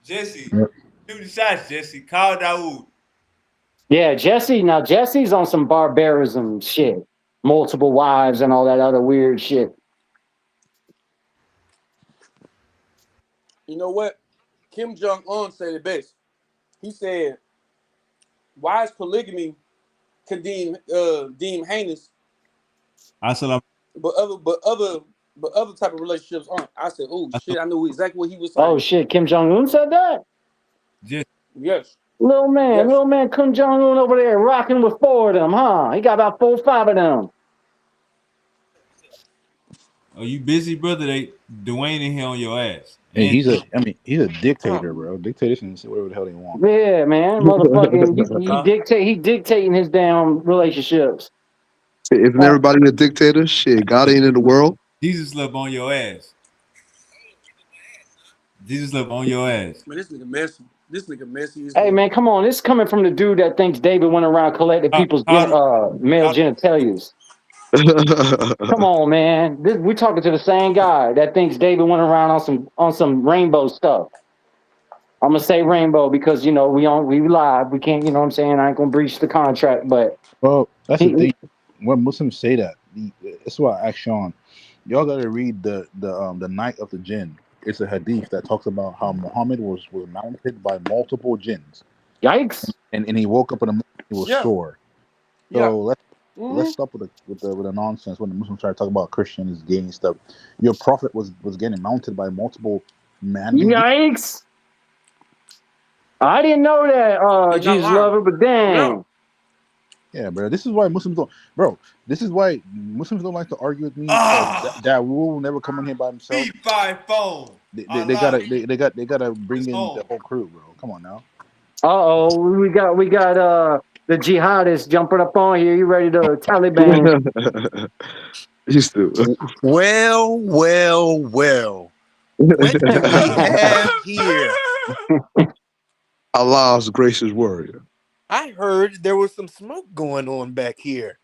Jesse. Shoot the shots, Jesse. Call Dawood. Yeah, Jesse. Now Jesse's on some barbarism shit, multiple wives and all that other weird shit. You know what? Kim Jong Un said it best. He said, "Why is polygamy deemed heinous, Assalamu but other type of relationships aren't?" I said, "Oh shit! I knew exactly what he was Oh saying." shit, Kim Jong Un said that. Jesse. Yes, Little yes. man, Kim Jong Un over there rocking with four of them, huh? He got about 4 or 5 of them. Are you busy, brother? Dwayne in here on your ass. Hey, And he's a dictator, Um, bro. Dictators can say whatever the hell they want. Yeah, man, motherfucking, huh? he dictating his damn relationships. Isn't Uh, everybody a dictator? Shit, God ain't in the world. Jesus love on your ass. Jesus love on your ass. man, this nigga messy. This nigga messy as hey, hell. man, come on. This is coming from the dude that thinks David went around collecting Call, people's call him, male call him. genitalias. Come on, man. We're talking to the same guy that thinks David went around on some rainbow stuff. I'm gonna say rainbow because you know we live. We can't, you know what I'm saying. I ain't gonna breach the contract, but Well, that's the he thing. When Muslims say that, That's why I asked Sean. Y'all gotta read the Night of the Jinn. It's a hadith that talks about how Muhammad was mounted by multiple jinns, Yikes. and he woke up in the morning, he was Yeah. sore. Yeah. So let's Mm-hmm. stop with the nonsense when the Muslims try to talk about Christians gaining stuff. Your prophet was getting mounted by multiple man-made. Yikes. I didn't know that, He's not Jesus lying. lover, but dang. Yeah, bro. This is why Muslims don't, bro. This is why Muslims don't like to argue with me. That rule will never come in here by himself. P5 phone. They gotta bring in the whole crew, bro. Come on now. Uh-oh, we got the jihadists jumping up on here. You ready to Taliban? You stupid. Well. What do we have here? Allah's gracious warrior. I heard there was some smoke going on back here.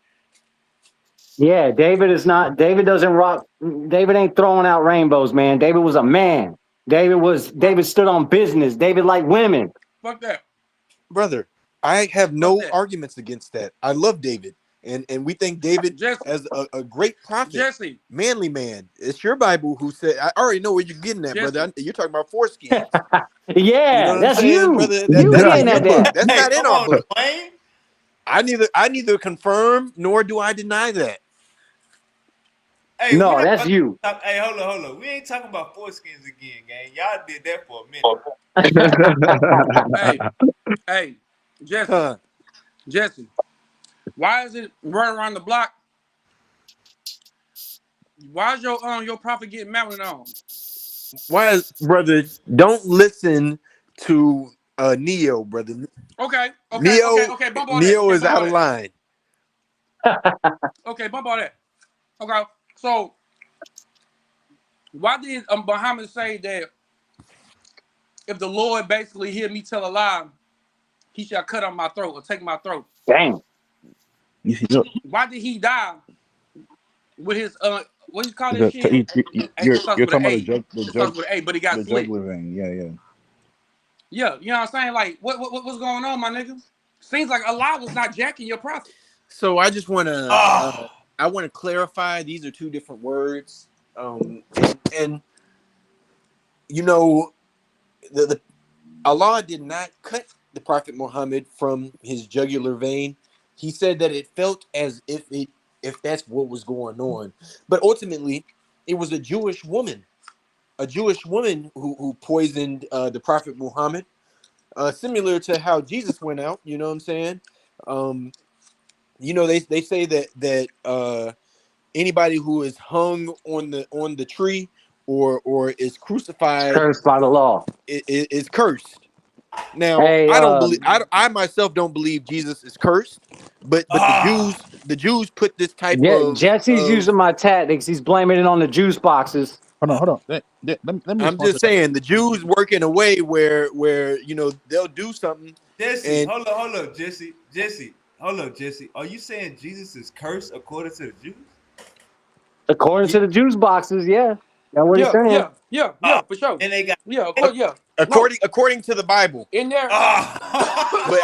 Yeah, David doesn't rock. David ain't throwing out rainbows, man. David was a man. David stood on business. David liked women. Fuck that. Brother, I have no that. arguments against that. I love David. And we think David Jesse. as a great prophet, Jesse. manly man. It's your Bible who said, I already know where you're getting at, Jesse. brother. You're talking about foreskins. Yeah, You know what that's I'm saying, you. brother? You That's getting in your at book. that. That's not in our book. Dwayne. I neither confirm nor do I deny that. Hey, No, that's you. Hey, hold on. We ain't talking about foreskins again, gang. Y'all did that for a minute. Hey, Jesse. Huh. Jesse. Why is it running around the block? Why is your prophet getting mounted on? Why is, brother, don't listen to Neo, brother. Okay. Bump all Neo that. is out of line. Okay, bump all that. Okay, so why did Muhammad say that if the Lord basically hear me tell a lie, he shall cut on my throat or take my throat? Dang. Why did he die with his what you call this shit? You're talking about it starts with an A, but he got split. jugular vein. Yeah. Yeah, you know what I'm saying? Like, what's going on, my nigga? Seems like Allah was not jacking your prophet. So I just want to I want to clarify. These are two different words, and you know, the Allah did not cut the Prophet Muhammad from his jugular vein. He said that it felt as if that's what was going on, but ultimately, it was a Jewish woman who poisoned the Prophet Muhammad, similar to how Jesus went out. You know what I'm saying? You know, they say that anybody who is hung on the tree or is crucified, Cursed by the law. is cursed. Now, Hey, I don't believe I myself don't believe Jesus is cursed, but the Jews put this type of Jesse's using my tactics. He's blaming it on the juice boxes. Hold on. Let me I'm just saying the Jews work in a way where you know they'll do something. Jesse, hold on, Jesse. Hold up, Jesse. Are you saying Jesus is cursed according to the Jews? According to the juice boxes, yeah. That's what he's saying. Yeah, for sure. And they got According to the Bible. In there. But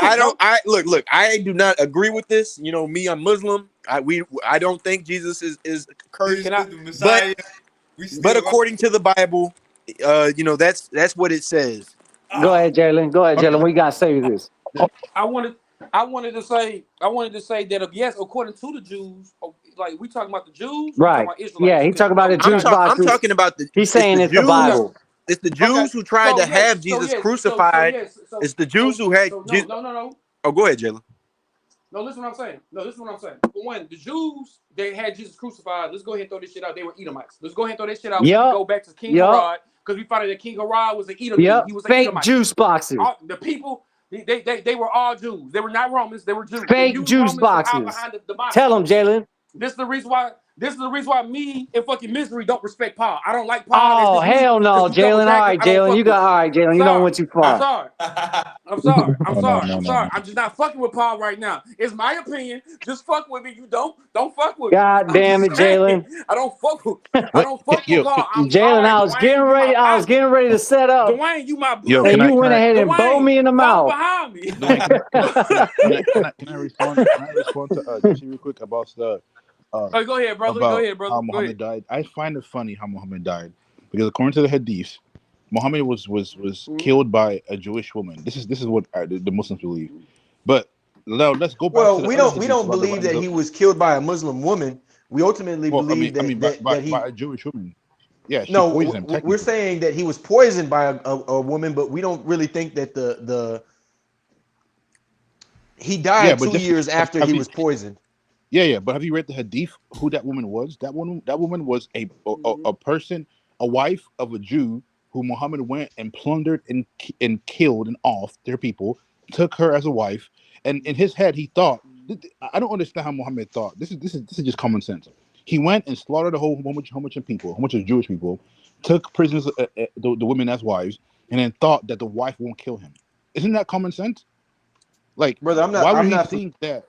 look, I do not agree with this. You know, me, I'm Muslim. I don't think Jesus is cursed. But according to the Bible, you know, that's what it says. Go ahead, Jalen. What you gotta say to this? I wanted to say that yes, according to the Jews, like we talking about the Jews, right? Yeah, he talking about the Jews boxes. I'm talking about He's saying it's the Bible. It's the Jews who tried to have Jesus crucified. It's the Jews who had Jesus. No. Oh, go ahead, Jalen. No, listen what I'm saying. For one, the Jews, they had Jesus crucified. Let's go ahead and throw this shit out. They were Edomites. Let's go ahead and throw this shit out. Yep. Go back to King Herod, because we found out that King Herod was an Edomite. Yep. He was fake Edomite. Juice boxes. The people, they were all Jews. They were not Romans. They were Jews. Fake juice boxes. Tell them, Jalen. This is the reason why me and fucking Misery don't respect Paul. I don't like Paul. Oh, hell no, Jalen. All right, Jalen. You don't went too far. I'm sorry. I'm just not fucking with Paul right now. It's my opinion. Just fuck with me. You don't fuck with me. God damn it, Jalen. I don't fuck with Paul. Jalen, I was getting ready to set up. Dwayne, you my brother. And you went ahead and bowed me in the mouth. Behind me. Can I respond to Jesse real quick about Oh, go ahead, brother. Go about ahead, brother. how Go ahead. Muhammad died. I find it funny how Muhammad died because according to the hadiths, Muhammad was Mhm. killed by a Jewish woman. This is what the Muslims believe. But now let's go back to Well, the other we hadiths don't about the believe writings that of. he was killed by a Muslim woman. We ultimately Well, believe that that by he a Jewish woman. Yeah, she no, poisoned him we're technically. saying that he was poisoned by a woman, but we don't really think that the he Yeah, died but 2 years after have he you was poisoned. yeah, but have you read the hadith? Who that woman was? That woman was a person, a wife of a Jew who Muhammad went and plundered and killed and off their people. Took her as a wife, and in his head he thought. I don't understand how Muhammad thought. This is just common sense. He went and slaughtered a whole bunch of people, a whole bunch of Jewish people. Took prisoners, the women as wives, and then thought that the wife won't kill him. Isn't that common sense? Like, Brother, why would I'm he not think that?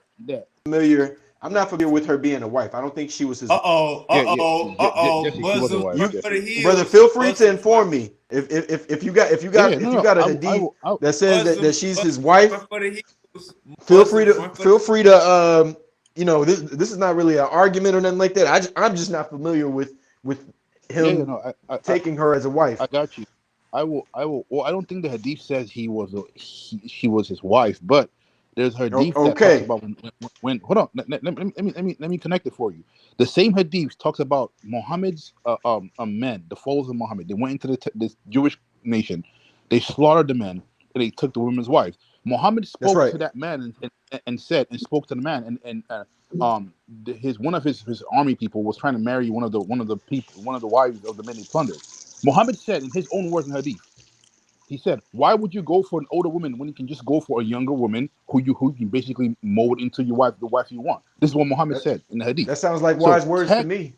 familiar. I'm not familiar with her being a wife. I don't think she was his. Jesse, she was a Muslims wife. run You, for the Jesse. brother, hills. feel free to Muslims run. inform me Yeah, yeah, no, if you no. got a I hadith will. I, that says that she's his Run wife. for the hills. Muslims run for the. Feel free to this is not really an argument or nothing like that. I'm just not familiar with yeah, yeah, him no. taking her as a wife. I got you. I will. I will. Well, I don't think the hadith says she was his wife, but there's a hadith that talks Okay, about when hold on. Let me connect it for you. The same hadith talks about Muhammad's men, the followers of Muhammad. They went into this Jewish nation. They slaughtered the men and they took the woman's wife. Muhammad that's spoke right. to that man and said and spoke to the man his one of his army people was trying to marry one of the wives of the men he plundered. Muhammad said in his own words in Hadith, he said, "Why would you go for an older woman when you can just go for a younger woman who you can basically mold into your wife, the wife you want?" This is what Muhammad That said in the Hadith. that sounds like So wise words to me.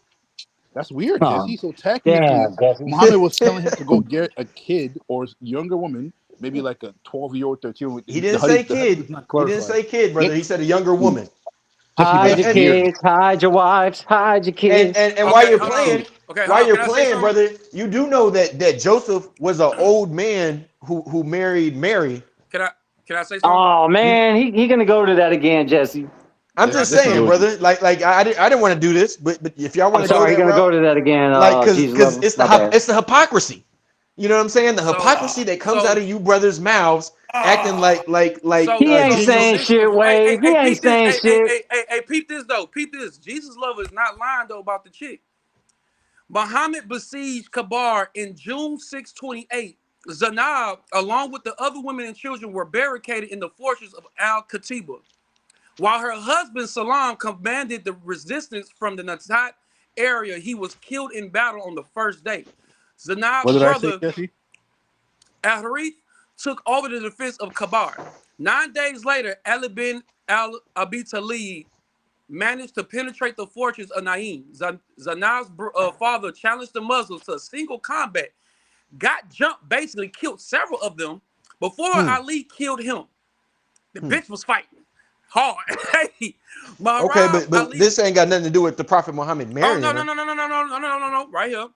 that's weird, Oh, Jesse. So technically, damn, Jesse. Muhammad was telling him to go get a kid or younger woman, maybe like a 12-year-old, 13-year-old. He didn't say The Hadith kid. does not He didn't clarify. say kid, Yeah, brother. He said a younger woman. Jesse, but Hide And that's your and weird. kids, hide your wives, hide your kids. and Okay, hold on. Okay, hold while on. you're Can I say playing, something? brother, you do know that Joseph was an old man who married Mary. Can I can I say something? Oh You man, he gonna go to that again, Jesse. I'm Can I just say Jesse, saying, go something? ahead. brother. Like I didn't want to do this, but if y'all I'm want to go sorry, he that gonna route, go to that again. like Jesus because love him. My bad. it's the hypocrisy. You know what I'm saying? The So hypocrisy that comes out so of you brothers' mouths, acting Ah, He ain't so Jesus. saying this shit, Wade. He ain't peep this. saying shit. Peep this though. Peep this. Jesus lover is not lying though about the chick. Muhammad besieged Kabar in June 6, 28. Zainab, along with the other women and children, were barricaded in the fortress of Al Katiba, while her husband Salam commanded the resistance from the Natat area. He was killed in battle on the first day. What Zainab's did I say, brother Jesse? Al Harith took over the defense of Kabar. 9 days later, Ali bin al Abi Talib managed to penetrate the fortress of Naim. Zanav's father challenged the Muslims to a single combat, got jumped, basically killed several of them before Hmm, Ali killed him. The hmm. bitch was fighting hard. Hey, Okay, Maharab but Ali. this ain't got nothing to do with the Prophet Muhammad Oh marrying no no her. no no no no no no no no no! Right here,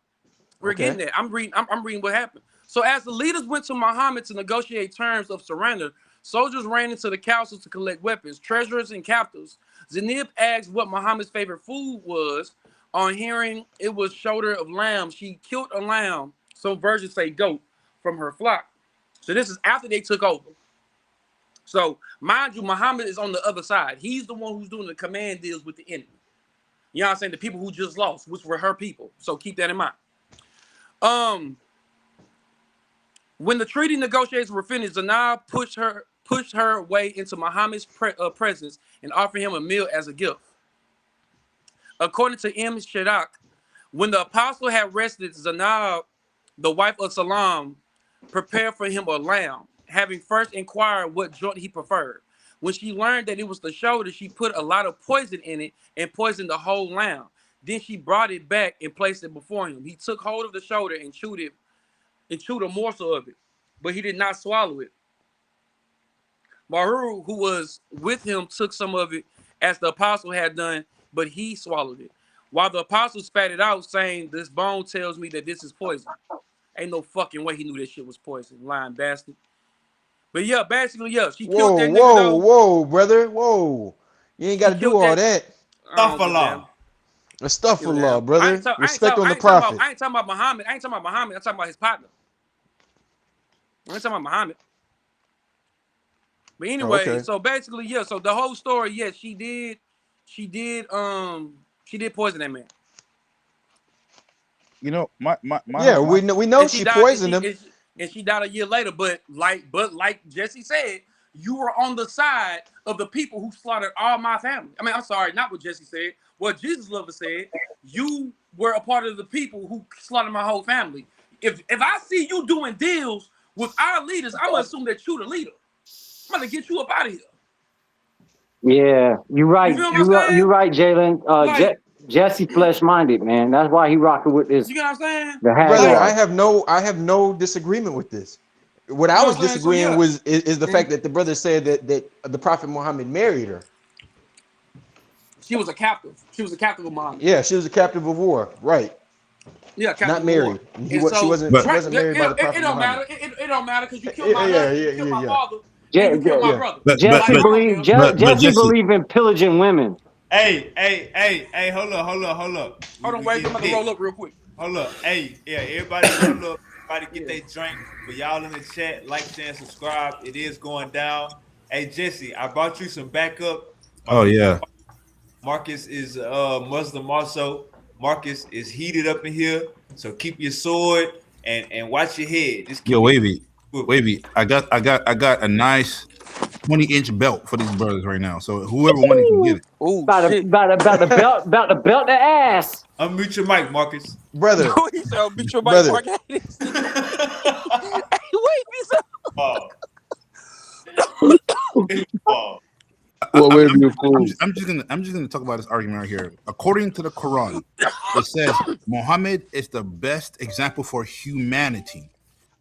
we're getting Okay. there. I'm reading. I'm reading what happened. So as the leaders went to Muhammad to negotiate terms of surrender, soldiers ran into the council to collect weapons, treasures, and captives. Zenib asked what Muhammad's favorite food was. On hearing it was shoulder of lamb, she killed a lamb. Some versions say goat from her flock. So this is after they took over. So mind you, Muhammad is on the other side. He's the one who's doing the command deals with the enemy. You know what I'm saying? The people who just lost, which were her people. So keep that in mind. Um, when the treaty negotiations were finished, Zainab pushed her way into Muhammad's presence and offered him a meal as a gift. According to M. Shadak, when the apostle had rested, Zainab, the wife of Salam, prepared for him a lamb, having first inquired what joint he preferred. When she learned that it was the shoulder, she put a lot of poison in it and poisoned the whole lamb. Then she brought it back and placed it before him. He took hold of the shoulder and chewed a morsel of it, but he did not swallow it. Mahru, who was with him, took some of it as the apostle had done, but he swallowed it. While the apostle spat it out, saying, "This bone tells me that this is poison." Ain't no fucking way he knew this shit was poison, lying bastard. But yeah, basically, yeah, she killed Whoa, that nigga whoa, though. whoa, brother, whoa! You ain't got She to do killed all that. that. I don't give a damn. Tafala. Astaghfirullah, brother. Respect on the prophet. I ain't talking about Muhammad. I ain't talking about Muhammad. I'm talking about his partner. I ain't talking about Muhammad. But anyway, Okay. so basically, yeah. So the whole story, yes, she did poison that man. You know, my Yeah, my we know And she she died. poisoned him. And she died a year later. But like Jesse said, you were on the side of the people who slaughtered all my family. I mean, I'm sorry, not what Jesse said. What Jesus lover said. You were a part of the people who slaughtered my whole family. If I see you doing deals with our leaders, I'm gonna assume that you the leader. I'm gonna get you up out of here. Yeah, you're You right. feel what I'm You're saying? right, Jalen. Like, Jesse flesh minded, man. That's why he rocking with this you get what I'm saying? the Brother, Like, I Hagar. have no disagreement with this. What you I know was what I'm saying? So disagreeing yeah. with is the fact that the brother said that the Prophet Muhammad married her. She was a captive. She was a captive of mine. Yeah, she was a captive of war, right? Yeah, captive Not of war. married. And And she so, wasn't But married by the it Prophet don't Muhammad. matter. It don't matter because you killed my Yeah, husband, yeah, you killed yeah, my yeah, father, and Je- you killed my yeah. brother. Jesse Like, come on, Bill. but Jesse Jesse, believe in pillaging women. Hey, hold up. Hold on, We wait. I'm about getting to roll lit. up real quick. Hold up. Hey, yeah, everybody roll up. Everybody get Yeah. their drink. For y'all in the chat, like, share, and subscribe. It is going down. Hey, Jesse, I brought you some backup. My oh man yeah, Marcus is Muslim also. Marcus is heated up in here. So keep your sword and watch your head. Just yo, keep it swivel. wavy. I got a nice 20-inch belt for these brothers right now. So whoever wanted can get it. Oh About shit. to, about to, about to belt the ass. Unmute your mic, Marcus. Brother, He said, "I'll beat your mic, brother. Mark." Hey, wait, he said, Oh, oh. Well, I'm, wherever I'm, you're I'm, cool. just, I'm just gonna talk about this argument right here. According to the Quran, it says Muhammad is the best example for humanity.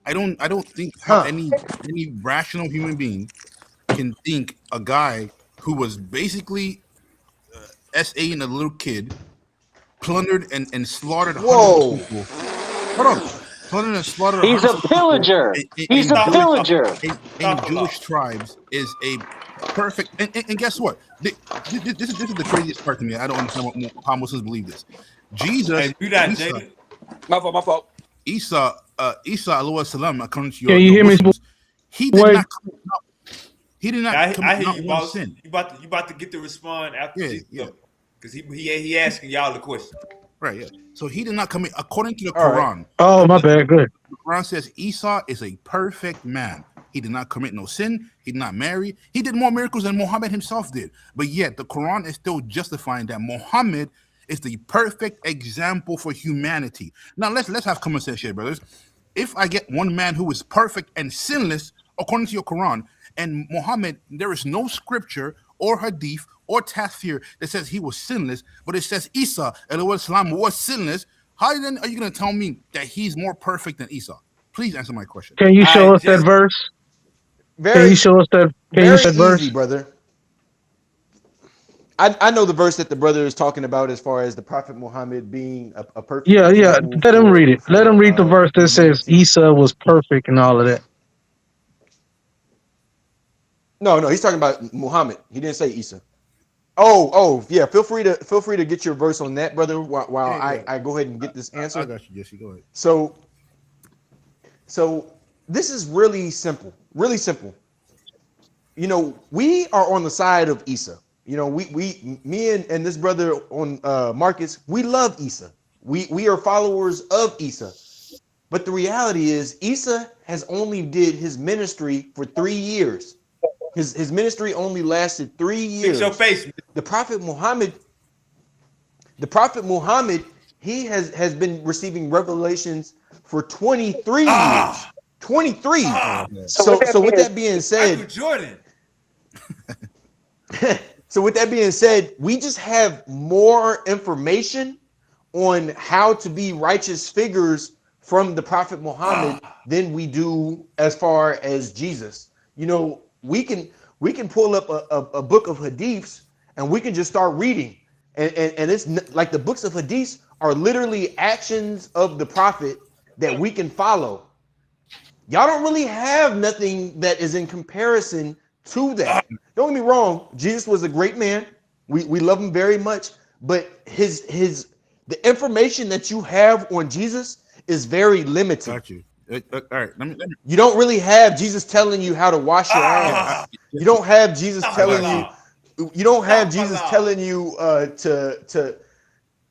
I don't think how Huh. any rational human being can think a guy who was basically SAing a little kid, plundered and slaughtered hundreds of Whoa. people. Hold on, plundered and slaughtered He's hundreds a of people pillager. He's a pillager. in Jewish tribes is a perfect. And guess what? This is the craziest part to me. I don't understand how Muslims believe this. Hey, Jesus, do that, Isa, Jada. my fault, my fault. Isa, alayhi salam, according to Can you your hear me? Muslims, he did Boy, not commit, he did not commit I hear not you, one boss. sin. You about to get the respond after Yeah, Jesus yeah. because he asking y'all the question. Right, yeah. So he did not commit according to the All right. Quran. oh my bad. Good. The Quran says Esau is a perfect man. He did not commit no sin. He did not marry. He did more miracles than Muhammad himself did. But yet the Quran is still justifying that Muhammad is the perfect example for humanity. Now let's have common sense here, brothers. If I get one man who is perfect and sinless according to your Quran, and Muhammad, there is no scripture or hadith or tafsir that says he was sinless, but it says Isa Islam was sinless. How then are you going to tell me that he's more perfect than Isa? Please answer my question. Can you All show right, us that Jesse. verse? Can you Very, show us that? Can you very show that easy, verse? brother. I know the verse that the brother is talking about as far as the Prophet Muhammad being a perfect Yeah, yeah. example Let him read it. Let him for read the verse that says humanity. Esau was perfect and all of that. No, he's talking about Muhammad. He didn't say Isa. Yeah. Feel free to get your verse on that, brother. While Yeah, yeah. I go ahead and get this I answer. got you, Jesse. Go ahead. So this is really simple. Really simple. You know, we are on the side of Isa. You know, me and this brother on Marcus, we love Isa. We are followers of Isa. But the reality is Isa has only did his ministry for 3 years. His ministry only lasted 3 Fix your years. face. The Prophet Muhammad, he has been receiving revelations for 23 years. Ah, 23. Oh, ah. yeah. So with that being Michael said, Jordan. we just have more information on how to be righteous figures from the Prophet Muhammad Ah. than we do as far as Jesus. You know, we can pull up a book of hadiths and we can just start reading. And it's like the books of hadiths are literally actions of the Prophet that we can follow. Y'all don't really have nothing that is in comparison to that. Don't get me wrong, Jesus was a great man. We love him very much. but the information that you have on Jesus is very limited. Got you. All right. Let me. You don't really have Jesus telling you how to wash your Ah, ass. You don't have Jesus stop telling Allah. you. You don't have Stop Jesus Allah. telling you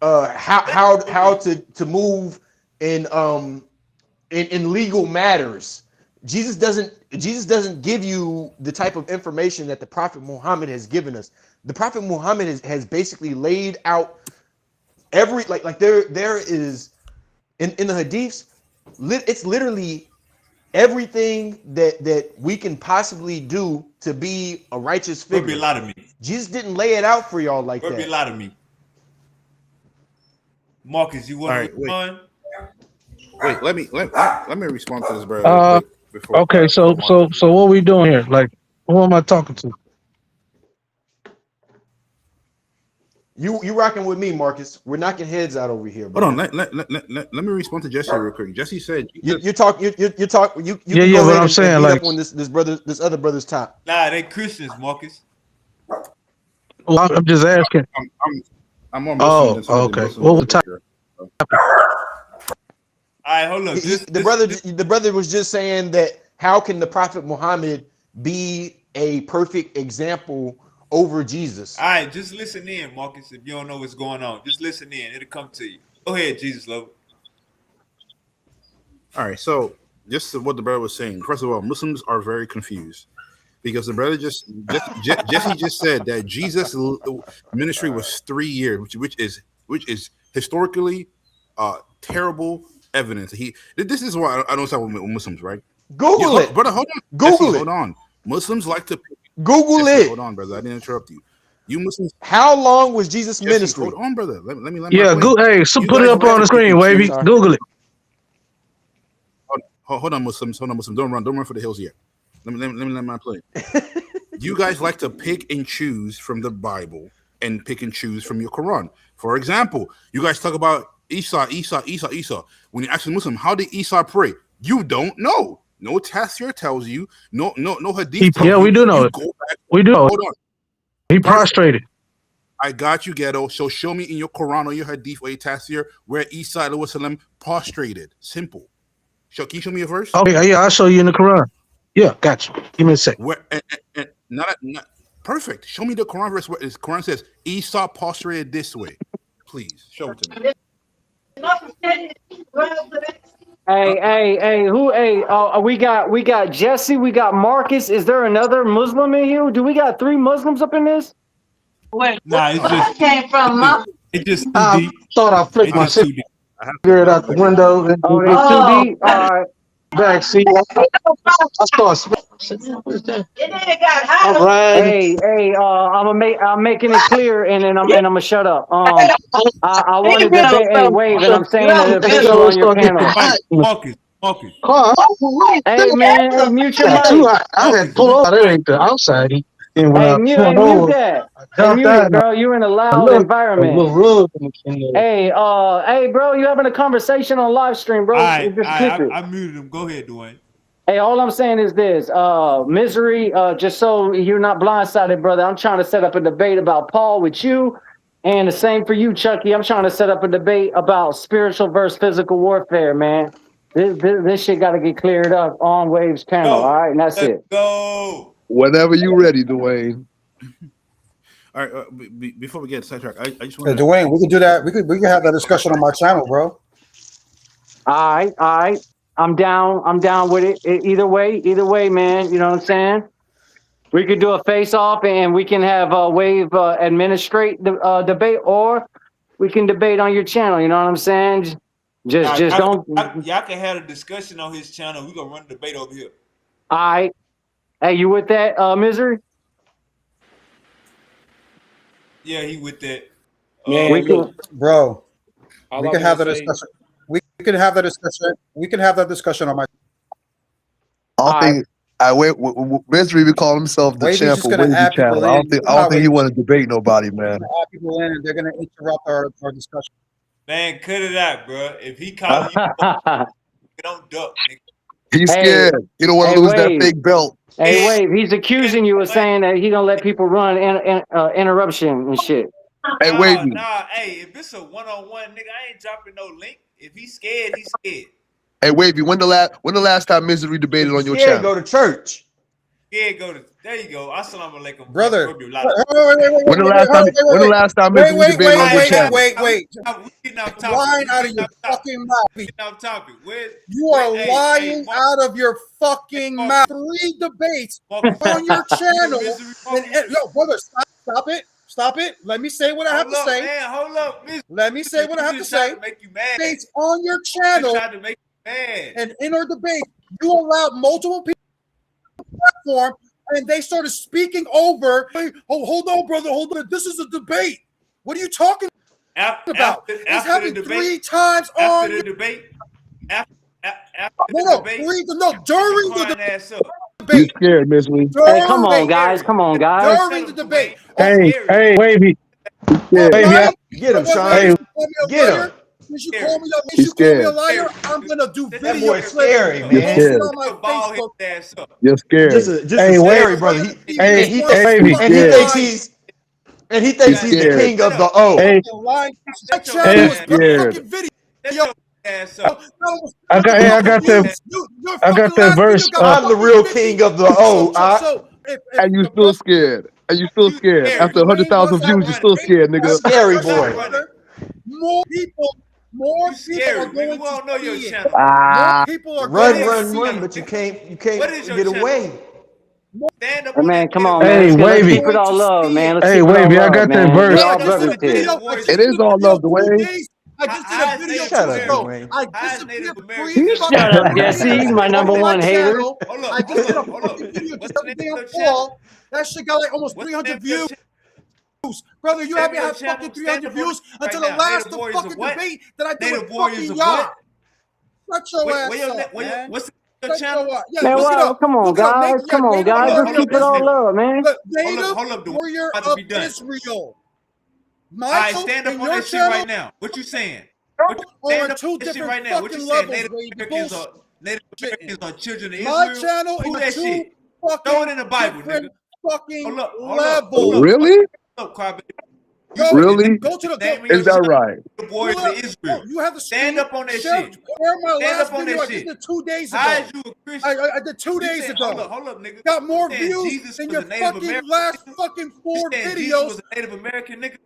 how to move in legal matters. Jesus doesn't give you the type of information that the Prophet Muhammad has given us. The Prophet Muhammad has basically laid out every like there is in the hadiths, it's literally everything that we can possibly do to be a righteous Bro, be a figure. lot of me. Jesus didn't lay it out for y'all like Bro, be a that. lot of me. Marcus, you want All to right. Wait. respond? Wait. Let me respond to this, bro, real Uh, quick before. okay. So Before Marcus. what we doing here? Like, who am I talking to? You rocking with me, Marcus. We're knocking heads out over here, Hold bro. on. Let me respond to Jesse real quick. Jesse said You Jesus. talk you Yeah, can yeah. go But ahead I'm and saying, beat like, up on this other brother's top. Nah, they Christians, Marcus. well, I'm just asking. I'm more Muslim Oh, than some of the okay. Muslims What up was the here. So, All right, hold up. The brother was just saying that how can the Prophet Muhammad be a perfect example over Jesus? All right, just listen in, Marcus. If you don't know what's going on, just listen in. It'll come to you. Go ahead, Jesus love. all right. So just what the brother was saying. First of all, Muslims are very confused because the brother Jesse just said that Jesus' ministry was 3 years, which is historically terrible evidence. This is why I don't start with Muslims, right? Google it. Brother, hold on. Jesse, Google it. hold on. Muslims like to Google Jesse, it. hold on, brother. I didn't interrupt you. You Muslims, How long was Jesus' Jesse, ministry? hold on, brother. Let me land my Yeah. plane. Hey, so You put it guys up like on to the pick screen, and Wavy. choose. Sorry. Google it. Hold on, Muslims. Hold on, Muslims. Don't run for the hills yet. Let me land my plane. You guys like to pick and choose from the Bible and pick and choose from your Quran. For example, you guys talk about Isa. When you ask a Muslim, how did Isa pray? You don't know. No tafsir tells you. No hadith tells Yeah, you. we do know You it. go back. We do know it. Hold on. He Perfect. prostrated. I got you, ghetto. So show me in your Quran or your hadith or your tafsir where Isa ﷺ prostrated. Simple. Can you show me a verse? Okay, yeah, I'll show you in the Quran. Yeah, got you. Give me a sec. Where and not perfect. Show me the Quran verse where the Quran says Esau prostrated this way. Please show it to me. Huh? Hey, who? Hey, we got Jesse, we got Marcus. Is there another Muslim in here? Do we got 3 Muslims up in this? Nah, it's No, just Came from my. it's just too I deep. thought I flicked It's my just too deep. I have to cigarette out the window and Oh, they too deep. All right. back seat. I started smelling. All right. I'm making it clear, and then I'm gonna shut up. I want to debate. Hey, Wave, and I'm saying a debate you on your panel. Mike, Marcus. Hey, man, hey, mute your Got too mic. hot. I had Marcus, pulled mute over. That your mic. ain't the outside. And when I pulled Mute over, that. I Hey, jumped mute out it, and bro. You in a I loud looked. A environment. little rug in there. Hey, bro, you having a conversation on live stream, All bro? right, Just click it. I muted him. Go ahead, Dwayne. Hey, all I'm saying is this, Misery, just so you're not blindsided, brother, I'm trying to set up a debate about Paul with you, and the same for you, Chucky. I'm trying to set up a debate about spiritual versus physical warfare, man. This shit got to get cleared up on Waves panel, all Go. right? And that's Let's it. go. Whenever you ready, Dwayne. All right. Before we get sidetracked, I just Hey, want to. Dwayne, we can do that. We can have that discussion on my channel, bro. All right. I'm down with it. Either way, man. You know what I'm saying? We could do a face-off, and we can have Wave administrate the debate, or we can debate on your channel. You know what I'm saying? Now, Just don't. y'all can have a discussion on his channel. We're gonna run a debate over here. All right. Hey, you with that, Misery? Yeah, he with that. Man, We look, can. Bro, all we I can want have to that say, discussion. We can have that discussion. We can have that discussion on my. I don't All right. think I wait. Misery even call himself the Wavy's champ just of gonna Wavy add people channel. in. You I know don't how think he Wavy want to debate nobody, is. man. Gonna add people in, and they're gonna interrupt our discussion. Man, cut it out, bro. If he calling you, don't duck, nigga. He's hey, scared. He don't want hey, to lose that Wave. fake belt. Hey, Man, Wave. He's accusing you of saying that he gonna let people run interruption and shit. Hey, Wavy. Hey, if it's a one-on-one, nigga, I ain't dropping no link. If he's scared, he's scared. Hey, Wavy. When the last time Misery debated on your Scared, channel? go to church. Scared, go to. There you go. Assalamu alaikum, brother. When When the last time Misery debated on your channel? Wait. We getting off topic. Lying out of your fucking mouth. Getting off topic. You are lying out of your fucking mouth. 3 debates on your channel. Yo, brother, stop it. Let me say what I have to say. Man, hold up. Let me say what I have to say. To make you mad. Debates on your channel. Tried to make you mad. And in our debate, you allowed multiple people on the platform, and they started speaking over. Hey, oh, hold on, brother. Hold on. This is a debate. What are you talking about? It's happened 3 times on the debate. during the debate. You scared, Misery. Hey, come on, guys. During the debate. Hey, Wavy. Yeah. Wavy, Get him, Sean. Hey, Get him. Since you call me He's a scared. liar, I'm gonna do That video boy's clips scary, and man. post it on my Facebook. You're scared. Just a Hey, scary wait. brother. Hey, He Wavy. thinks he's the scared. king of the O. Hey, My channel is scared. fucking video. I got that verse. I'm the real king of the O. And you still scared. After 100,000 views, you're still scared, nigga. Scary boy. More people are going to see it. Ah. More people are Run, going to see run, it. but you can't get channel? away. Stand up Hey, on man, that come shit. on, man. Hey, Let's Wavy. keep it all love, man. Let's Hey, keep it all Wavy, I love, got that man. verse. We all brothers here. It is all love, Dwayne. I just did a video Shut 2 up, ago. Dwayne. I Highest disappeared Native for American. 3 Shut up, Jesse, my number on one my hater. channel. Hold up. I just did a Hold up. fucking video What's just the the name day of your channel? That shit got like almost What's the name 300 of your views. channel? Brother, you haven't Name of had your fucking channel. 300 Stand up on views it right until the now. last Native Warriors fucking of what? debate that I did Native with Warriors fucking of y'all. what? Shut your ass Where your up, man. what's your Shut channel? your ass. Yeah, Man, look it wow, up. come on, Look it up. guys. Come on, Native guys. Warrior Let's keep it all love, man. The Hold Native up, Dwayne. Warrior About to of be done. Israel. All right, Michael, stand up and on your that shit channel right now. What you saying? are Stand on up 2 on that shit different right now. What you fucking saying? levels, baby. Native Americans are children of My Israel? channel Who is that 2 shit? fucking Throw it in the Bible, different nigga. fucking Hold up. levels. Really? Hold up, crybaby. Really? Go to the Name of Is your that channel, right? Native Warriors of Israel. You have the Stand up on that share shit. my Stand last up on video. that I just shit. did 2 days How ago. is you a Christian? I did 2 days saying, ago. Hold up, nigga. Got more You saying views Jesus than was your a Native fucking American? last fucking You 4 saying Jesus videos was a Native American nigga?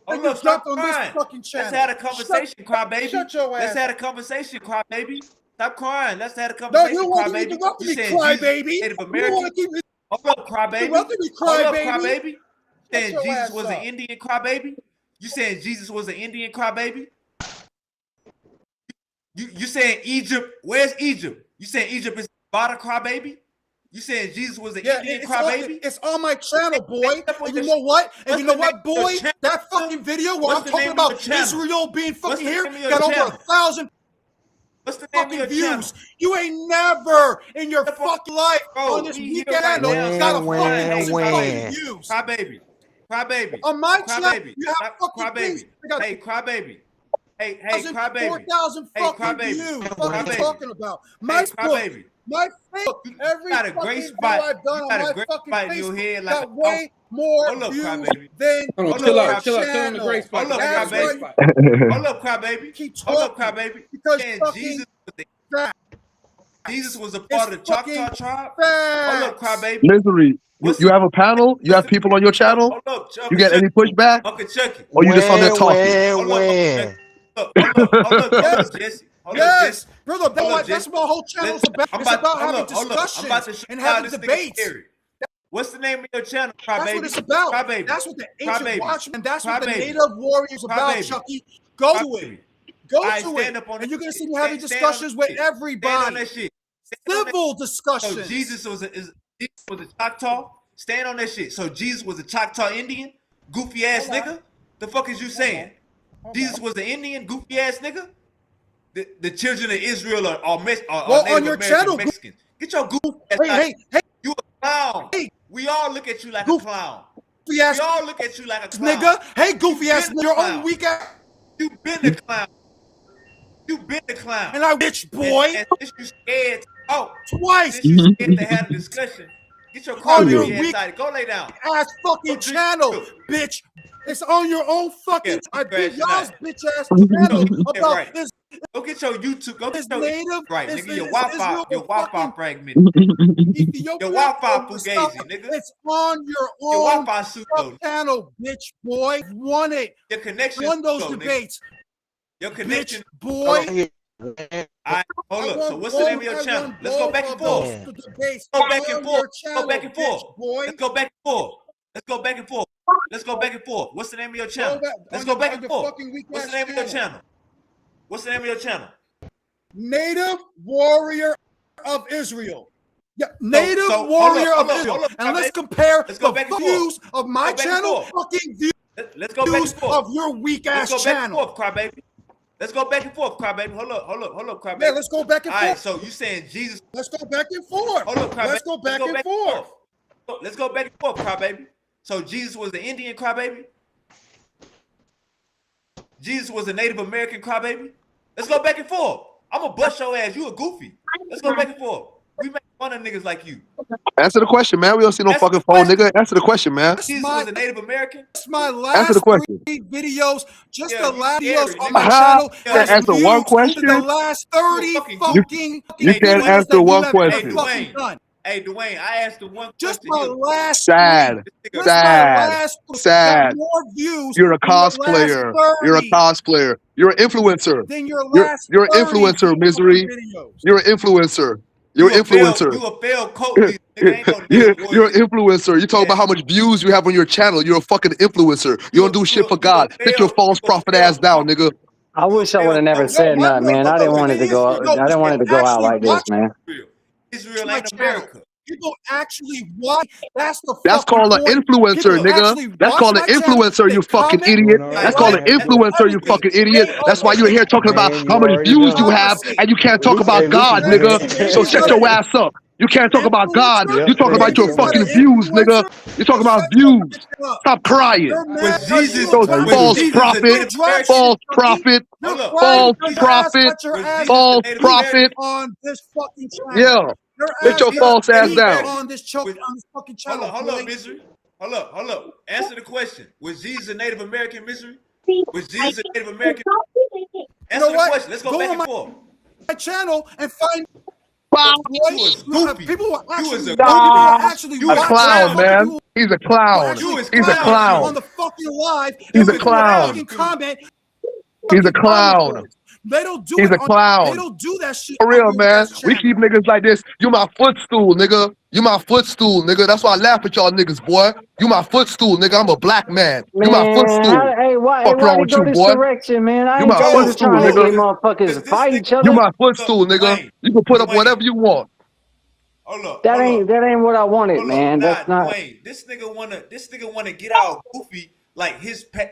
that Hold you up, stop dropped on this crying. fucking channel. Let's have a conversation, crybaby. Shut your ass. Let's have a conversation, crybaby. Stop crying. Let's have a No, conversation, you want to crybaby. interrupt You me, saying Jesus crybaby. was Native You want American? to keep Hold up, crybaby. interrupting me, Hold up, crybaby. crybaby. You Shut saying your Jesus ass was up. an Indian crybaby? You saying Jesus was an Indian crybaby? You saying Egypt? Where's Egypt? You saying Egypt is about a crybaby? You saying Jesus was an Indian crybaby? It's on my channel, boy. And you know what? And you know what, boy? That fucking video where I'm talking about Israel being fucking here got over 1,000 What's the name of fucking your views. channel? You ain't never in your fucking life on this we weak here right channel now. got a Wah, fucking wah, fucking wah. views. Crybaby. On my channel, Crybaby. you have fucking things. Crybaby. Hey, crybaby. Hey, crybaby. 4,000 Hey, fucking crybaby. views. What are you Crybaby. talking about? Hey, My book, crybaby. my Facebook, every got a great fucking spot. video I've done You on got a my great fucking spot in your Facebook head like got a way more Hold up, views crybaby. than Hold on, your chill out. channel. Chill on the great spot. Hold up, That's crybaby. why you Hold up, crybaby. keep Hold up, talking crybaby. because Man, fucking Jesus was a part of the Choctaw tribe. Hold up, facts. crybaby. Misery. You have a panel? You have people on your channel? Hold up, You get any pushback? Uncle Chucky. Or you just on there talking? Hold up, Jesse. Hold up, Jesse. Yes, brother. That's what my whole channel's about. It's about having discussions I'm about to show and you how having this nigga debates. scary. What's the name of your channel, crybaby? That's what it's about. Crybaby. That's what the ancient Crybaby. watchmen, that's what the Crybaby. native warriors about, Crybaby. Chucky. Go to Crybaby. it. Go Alright, to stand it. up on And that you're going to shit. see me having Stand on discussions that with shit. Stand on everybody. that shit. Civil So discussions. Jesus was a Choctaw. Stand on that shit. So Jesus was a Choctaw Indian, goofy ass nigga. The fuck is you saying? Jesus was an Indian, goofy ass nigga. The children of Israel are Native on your American channel, Mexicans. Get your goofy ass out. Hey. You a clown. We all look at you like a clown. Goofy ass We all look at you like a clown. nigga. Hey, goofy ass nigga. Your own weak ass. You been the clown. You been the clown. And I bitch boy. And since you scared to talk, Twice. since you scared to have a discussion, Get your on your crybaby weak ass out. Go lay down. ass fucking Go drink channel, milk. bitch. It's on your own fucking. Yeah, I beat crashing y'all's out. bitch ass channel Get about right. this. Go get your YouTube. Go get Is your native right, is nigga. Your Israel Wi-Fi. Your Wi-Fi fucking fragmented. Ethiopia Your Wi-Fi or stuff. fugazi, nigga. It's on your Your own Wi-Fi pseudo. channel, bitch boy. Won it. Your connection. Won those pseudo, nigga. debates, Your bitch connection. boy. All right, hold up. So what's the name of your channel? Let's go back and forth. Man. Debates Go back and on forth. your Go channel, back and forth. bitch boy. Let's go back and forth. Let's go back and forth. Let's go back and forth. What's the name of your channel? Let's go back and forth. What's the name of your channel? What's the name of your channel? Native Warrior of Israel. Yeah, Native Warrior of Israel. And let's compare the views of my channel, fucking views Let's go back and forth. of your weak ass Let's go back and channel. forth, crybaby. Let's go back and forth, crybaby. Hold up, crybaby. Yeah, let's go back and All right, forth. so you saying Jesus? Let's go back and forth. Hold up, crybaby. Let's go back and forth. Let's go back and forth, crybaby. So Jesus was the Indian crybaby. Jesus was a Native American crybaby. Let's go back and forth. I'm gonna bust your ass. You a goofy. Let's go back and forth. We make fun of niggas like you. Answer the question, man. We don't see no fucking phone, nigga. Answer the question, man. Jesus was a Native American. That's my Answer last the question. 3 videos, just Yeah, the you last scary, videos on nigga. my channel. You can't answer one views to question. the last 30 fucking fucking You Hey, can't Dwayne, answer that you one have question. fucking done. Hey, Dwayne, I asked the one Just question. my last Sad. just Sad. my last Sad. got more views You're a than your last cosplayer. You're a 30 cosplayer. You're an influencer. than your You're last you're an 30 influencer, Misery. videos. You're an influencer. You're an influencer. You a failed coat leader, nigga. Ain't no You're native warrior. an influencer. You talk about how much views you have on your channel. You're a fucking influencer. You don't do shit for God. Take your false prophet ass down, nigga. I wish I would have never said nothing, man. I didn't want it to go. I didn't want it to go out like this, man. Israel ain't America. People actually watch. That's the That's fucking called an point. influencer, People nigga. actually That's watch called an my channel, influencer, they you fucking comment, idiot. Going That's already, called an man. influencer, you fucking idiot. That's why you're here talking about Man, you how much already views you know. have, and you can't talk about God, Lucci, nigga. man. So shut your ass up. You can't talk about God. Influencer? You talk Yep, about hey, your come on. fucking views, nigga. You talk about Shut your views. bitch up. Stop crying. You're mad Was because Jesus? you Those drop Was false shit. Jesus a prophet, Native You drop American? shit, false Bucky. prophet, You're Hold up. crying false because your ass prophet, got your Was ass Jesus a false Native prophet. American? on this fucking channel. Yeah. Your Sit ass your Jesus false a ass Native down. American? on this on this fucking channel. Hold up, boy. misery. Hold up. Answer the question. Was Jesus a Native American, misery? Was Jesus a Native American? You Answer know the what? question. Let's go Go back on and forth. my channel and find Wow. boy. You was goofy. People are You was actually a people goofy. are actually You A was watching. clown, clown. man. People He's a are clown. actually You was He's a clown clown. on the fucking live. You He's And a was people clown. fucking comment. He's a Fucking comment clown. boards. They don't do He's it a on. They clown. don't do that shit For on real, your man. ass We channel. keep niggas like this. You my footstool, nigga. You my footstool, nigga. That's why I laugh at y'all niggas, boy. You my footstool, nigga. I'm a black man. You my Man, footstool. why Fuck wrong they with go you, this boy. direction, man? I You ain't my going to footstool, trying to nigga. see motherfuckers This fight nigga, each other. You my footstool, nigga. Dwayne. You can put up Dwayne. whatever you want. Hold up. That ain't what I wanted, man. Nah, That's not. Dwayne. This nigga wanna get out goofy like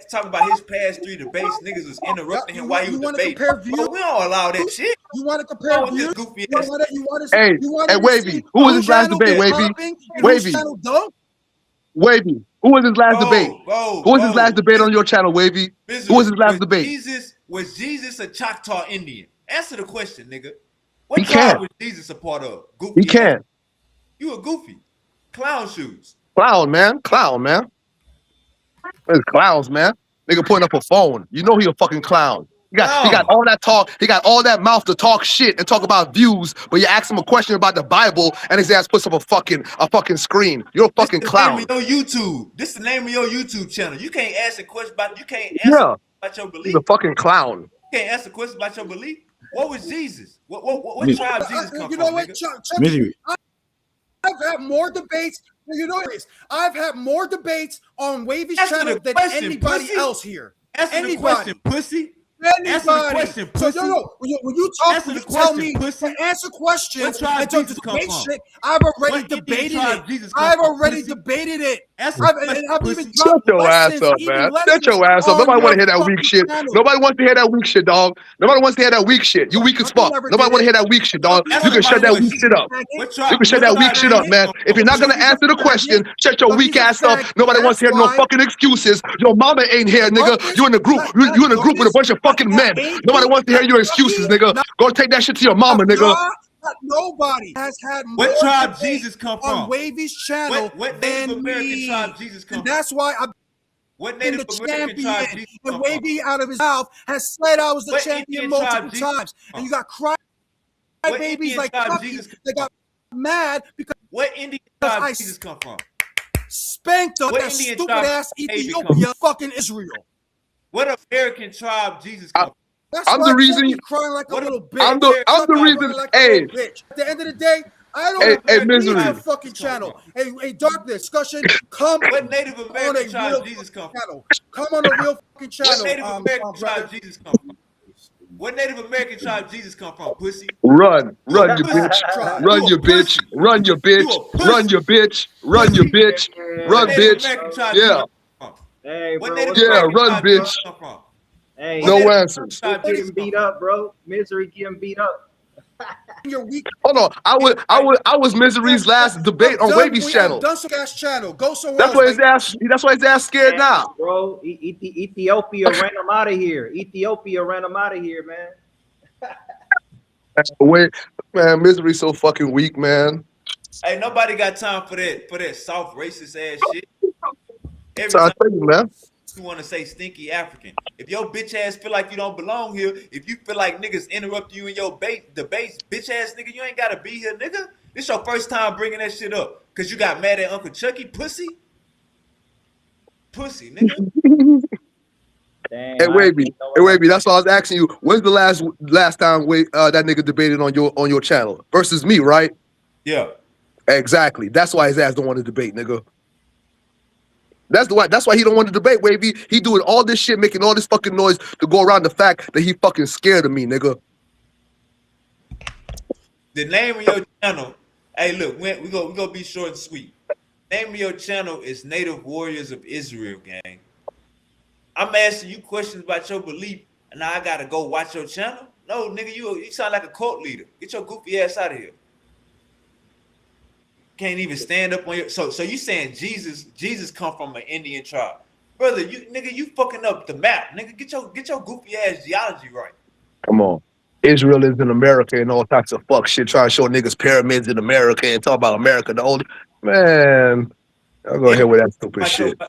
talking about his past 3 debates. Niggas was interrupting him while he was want to debating. compare views? Bro, we don't allow that shit. You want to I compare want this views? goofy You ass. want to Hey, you want hey, to see Wavy. Who was his last channel debate, get Wavy? popping and whose Wavy. channel don't? Wavy. Who was his last debate? Who was his last debate on your channel, Wavy? Who was his last debate? Was Jesus a Choctaw Indian? Answer the question, nigga. He What tribe can't. was Jesus a part of? He Goofy ass. can't. You a goofy. Clown shoes. Clown, man. Clown, man. It's clowns, man. Nigga putting up a phone. You know he a fucking clown. He got all that talk. He got all that mouth to talk shit and talk about views. But you ask him a question about the Bible, and his ass puts up a fucking screen. You're a fucking clown. This is the name of your YouTube. This is the name of your YouTube channel. You can't ask a question about. You can't answer Yeah, about your he's belief. a fucking clown. You can't answer a question about your belief. What was Jesus? What Mis- tribe Jesus come You know from, what, nigga? Chuck? Misery. I've had more debates. You know this. I've had more debates on Wavy's Answer channel the than question, anybody pussy. else here. Answer Anybody. the question, pussy. Anybody. Answer the question, pussy. So, when you talk, Answer when the you tell question, me pussy. to answer questions What tribe and to Jesus come debate from? shit, I've already What Indian debated tribe it. Jesus come I've from, already pussy? debated it. Answer I've the question, even pussy. Shut dropped your ass lessons, up, even man. Shut lessons your ass up. on Nobody want to your hear that weak fucking shit. channel. Nobody wants to hear that weak shit, dog. Nobody wants to hear that weak shit. You weak as Bucky fuck. never Nobody did want to it. hear that weak shit, dog. Bucky You can Answer shut my that weak question. shit up. What You tribe? can shut What that weak tribe shit Jesus up, man. come If from? you're not gonna He's a answer the question, faggot. shut your Bucky's weak a ass up. faggot. Nobody wants to hear That's no why. fucking excuses. Your mama ain't here, nigga. Ruckus, You in the group. You in a group with a bunch of fucking men. Nobody wants to hear your excuses, nigga. Go take that shit to your mama, nigga. Nobody has had more What tribe debate Jesus come on from? Wavy's channel What than Native American me. tribe Jesus come And from? that's why I've What been Native the American tribe champion. Jesus And come from? Wavy out of his mouth has said I was the What champion Indian multiple tribe Jesus times. come And you from? got cry What babies Indian like tribe Chucky Jesus come that from? got mad because What Indian I tribe Jesus come from? spanked on What that Indian stupid tribe ass David come from? Ethiopia fucking Israel. What American tribe Jesus I, come from? That's I'm why the I can't reason. be crying like a What little I'm bitch. the American I'm the Chucky tribe reason. crying like a little Hey, bitch. At the end of the day, I what don't hey, American need your misery. tribe fucking Jesus come from? channel. A dark discussion, come What Native on American a tribe real Jesus come from? channel. Come on a real fucking What channel, Native American brother. tribe Jesus come from? What Native American tribe Jesus come from, pussy? Run, You a run, you pussy. bitch. Tribe. Run, You you a bitch. pussy. Run, you You bitch. a Run, pussy. you bitch. Run, you Pussy. bitch. What Run, Native bitch. American tribe Yeah, Jesus come from? Hey, What bro, Native what's yeah. up, American Run, tribe bro? Jesus bitch. come from? Hey, What No Native answers. who American tribe Jesus getting come beat from? up, bro? Misery getting beat up. Your weak Hold on. Right? I was Misery's last debate on Wavy's I'm channel. done so ass channel. Go somewhere That's else, why his baby. ass. That's why his ass scared Hey, now. bro, Ethiopia ran him out of here. Ethiopia ran him out of here, man. Wait, man, Misery's so fucking weak, man. Hey, nobody got time for that soft racist ass shit. Every So I time tell you, man. you want to say stinky African. If your bitch ass feel like you don't belong here, if you feel like niggas interrupt you in your debates, bitch ass nigga, you ain't gotta be here, nigga. This your first time bringing that shit up. Cause you got mad at Uncle Chucky, pussy? Pussy, nigga. Damn, Hey, I didn't Wavy. even know Hey, what Wavy. That's why I was asking you. When's the last time that nigga debated on your channel versus me, right? Yeah. Exactly. That's why his ass don't want to debate, nigga. That's why he don't want to debate, Wavy. He doing all this shit, making all this fucking noise to go around the fact that he fucking scared of me, nigga. The name of your channel, hey look, we go be short and sweet. Name of your channel is Native Warriors of Israel, gang. I'm asking you questions about your belief, and now I gotta go watch your channel? No, nigga, you sound like a cult leader. Get your goofy ass out of here. Can't even stand up on your so you saying Jesus come from an Indian tribe. Brother, you fucking up the map. Nigga, get your goofy ass geology right. Come on. Israel is in America and all types of fuck shit, trying to show niggas pyramids in America and talk about America. The old man, I'll go ahead with that stupid Out your shit.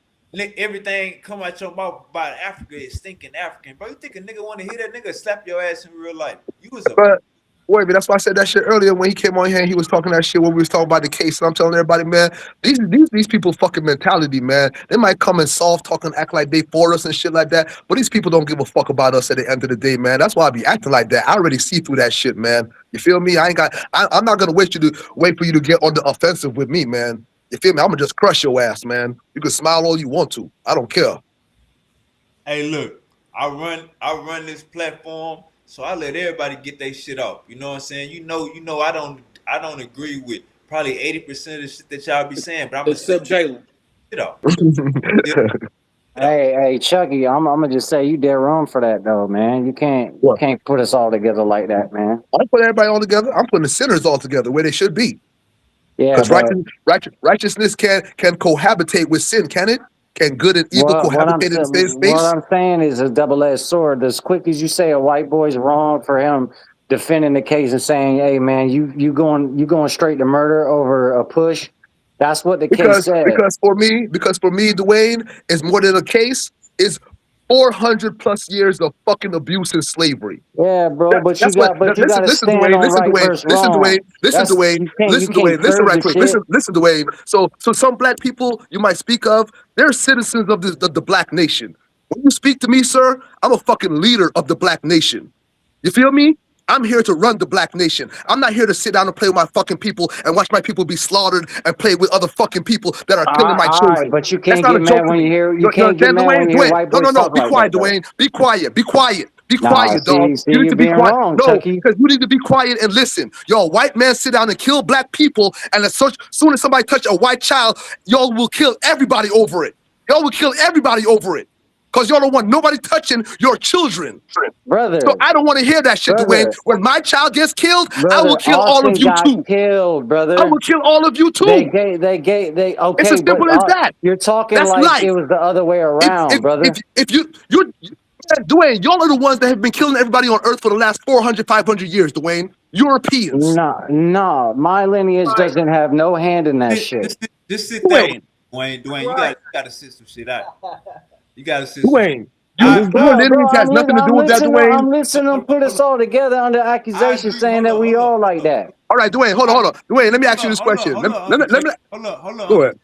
everything come out your mouth about Africa is stinking African. Bro, you think a nigga want to hear that nigga slap your ass in real life? You was a But wait, but that's why I said that shit earlier when he came on here and he was talking that shit when we was talking about the case. And I'm telling everybody, man, these people fucking mentality, man. They might come and soft talk and act like they for us and shit like that. But these people don't give a fuck about us at the end of the day, man. That's why I be acting like that. I already see through that shit, man. You feel me? I'm not gonna wait for you to get on the offensive with me, man. You feel me? I'm gonna just crush your ass, man. You can smile all you want to. I don't care. hey look, I run this platform, so I let everybody get their shit off. You know what I'm saying? You know I don't agree with probably 80% of the shit that y'all be saying, but I'm gonna still Except Jalen. shit off. Still shit off. Hey, Chucky, I'm gonna just say you dead wrong for that though, man. You What? can't put us all together like that, man. I put everybody all together. I'm putting the sinners all together where they should be. Yeah, Because but righteousness can cohabitate with sin, can it? Can good and evil what I'm cohabitate in the same what space? I'm saying is a double-edged sword. As quick as you say a white boy's wrong for him defending the case and saying, "Hey, man, you going straight to murder over a push," that's what the case Because said. because for me, Dwayne, is more than a case, is 400 plus years of fucking abuse and slavery. Yeah, bro, but you That's what. got but you got Listen, to listen, stand Dwayne. on Listen, right Dwayne. versus Listen, Dwayne. wrong. Listen, That's Dwayne. you Listen, can't Dwayne. Listen, curve right the quick. shit. Listen, Dwayne. So some black people you might speak of, they're citizens of the black nation. When you speak to me, sir, I'm a fucking leader of the black nation. You feel me? I'm here to run the black nation. I'm not here to sit down and play with my fucking people and watch my people be slaughtered and play with other fucking people that are killing my All right, children. but you That's can't not a get mad joke to when you me. hear you No, no, can't get Dan, mad when Dwayne, you hear Dwayne. white No, no, boys no. talk Be like that quiet, though. Dwayne. Be quiet. Be quiet. Be Nah, quiet, dog. see You need you're to be being quiet. wrong, No, Chucky. because you need to be quiet and listen. Y'all, white man sit down and kill black people, and as soon as somebody touch a white child, y'all will kill everybody over it. Y'all will kill everybody over it. Because y'all don't want nobody touching your children. So Brother, I don't want to hear that shit, Dwayne. brother, When my child gets killed, I will brother, kill all of Austin you got too. killed, I will brother. kill all of you too. They It's as okay, but simple as that. you're talking That's like life. it was the other way If around, if if brother. if you Dwayne, y'all are the ones that have been killing everybody on Earth for the last 400, 500 years, Dwayne. Europeans. No, my lineage doesn't have no hand in that shit. Just sit there, Dwayne, Dwayne. You Right. gotta sit some shit out. You gotta sit some shit. Dwayne. I, Your I, lineage has nothing to do I'm with that, listening. Dwayne. I'm listening. hold To put hold us all together under I accusation, agree. saying that we all like that. All right, Dwayne, hold on, I, hold on. Dwayne, let me ask you this hold on, question. hold on, Let Uncle me, Jay. Hold on, go Uncle ahead.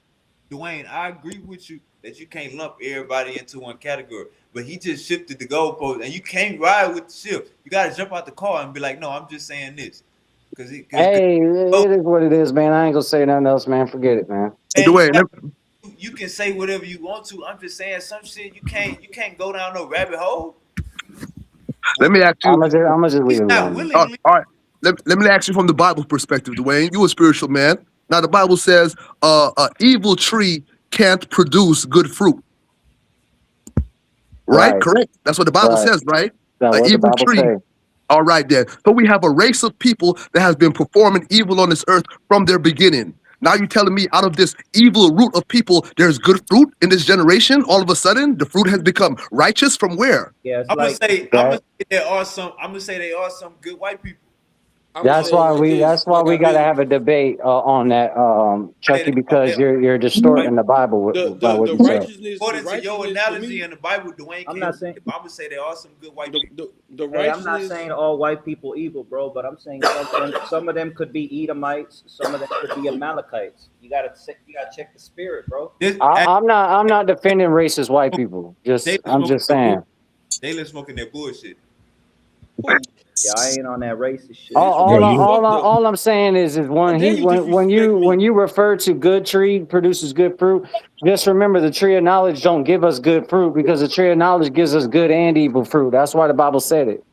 Dwayne. I agree with you that you can't lump everybody into one category, but he just shifted the goalpost, and you can't ride with the ship. You gotta jump out the car and be like, no, I'm just saying this, because Hey, oh, it is what it is, man. I ain't gonna say nothing else, man. Forget it, man. Hey, man, Dwayne, you can say whatever you want to. I'm just saying some shit you can't go down no rabbit hole. let me ask I'm you. gonna just leave He's it not alone. willingly. All right, let me ask you from the Bible perspective, Dwayne. You a spiritual man. Now the Bible says, a evil tree can't produce good fruit. Right? Right, Correct. That's what the Bible right. says, right? That's An what the evil Bible tree. say. All right, then. So we have a race of people that has been performing evil on this earth from their beginning. Now you're telling me out of this evil root of people, there's good fruit in this generation. All of a sudden, the fruit has become righteous from where? Yeah, it's I'm gonna like say I'm gonna That say there are some. I'm gonna say there are some good white people. I'm gonna say it like this. that's why Like we I got to been have a debate on that, They, Chucky, they, because you're like, distorting the Bible by what the you said. the according to your righteousness for analogy me, in the Bible, Dwayne I'm can't not win saying it, but I'm gonna say there are some good white people. the hey, I'm not righteousness. saying all white people evil, bro, but I'm saying some of them could be Edomites, some of them could be Amalekites. You gotta check the spirit, bro. This I'm not defending racist white people. Jalen I'm smoking just that bull. saying. Jalen smoking that bullshit. Who? Yeah, I ain't on that racist shit. This Yo, what the fuck the All I'm saying is how dare you disrespect when me? you refer to good tree produces good fruit, just remember the tree of knowledge don't give us good fruit, because the tree of knowledge gives us good and evil fruit. That's why the Bible said it.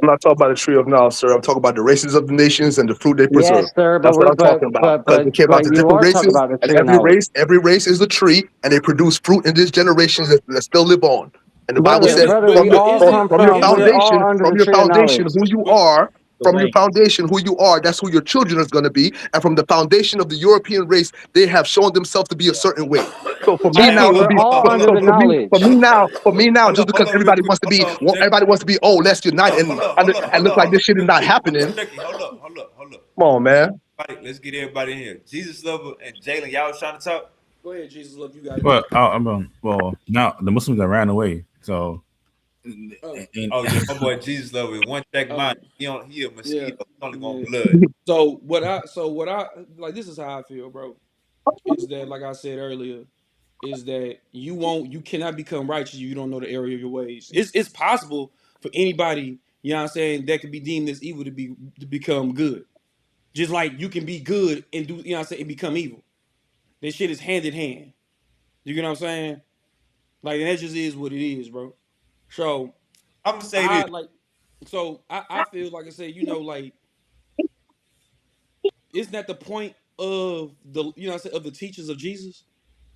I'm not talking about the tree of knowledge, sir. I'm talking about the races of the nations and the fruit they preserve. Yes, sir, That's what I'm talking about. Because we care about the you different are talking races, about the and tree of knowledge. every race is a tree, and they produce fruit in this generation that still live on. And the Bible Is says, it Brother, but we but all is it come from your is we're it all foundation, under from the your tree of foundation, knowledge. who you but are, from your Dwayne. foundation, who you are, that's who your children is going to be. And from the foundation of the European race, they have shown themselves to be a certain way. So for me All right, now Chucky, hold to up, we're be, hold all up, so, hold under up, so the for knowledge. me now, just because hold up, real everybody quick. wants to be, Hold on, Jay. everybody wants to be, oh, let's unite and Hold look like up, this shit is not happening. hold up. Come on, man. Let's get everybody in here. Jesus lover and Jalen, y'all was trying to talk. go ahead, Jesus love you got it. Well, now the Muslims that ran away. So, Oh, and Oh yeah, my boy Jesus lover, one track mind. okay. He a Yeah. mosquito. He only want Yeah. blood. So what I like this is how I feel, bro. Is that like I said earlier, is that you cannot become righteous if you don't know the area of your ways. It's possible for anybody, you know what I'm saying, that could be deemed as evil to become good. Just like you can be good and do, you know what I'm saying, and become evil. This shit is hand in hand. You get what I'm saying? Like that just is what it is, bro. So I'm gonna say this. I like I feel like I said, like isn't that the point of the you know what I'm saying, of the teachers of Jesus?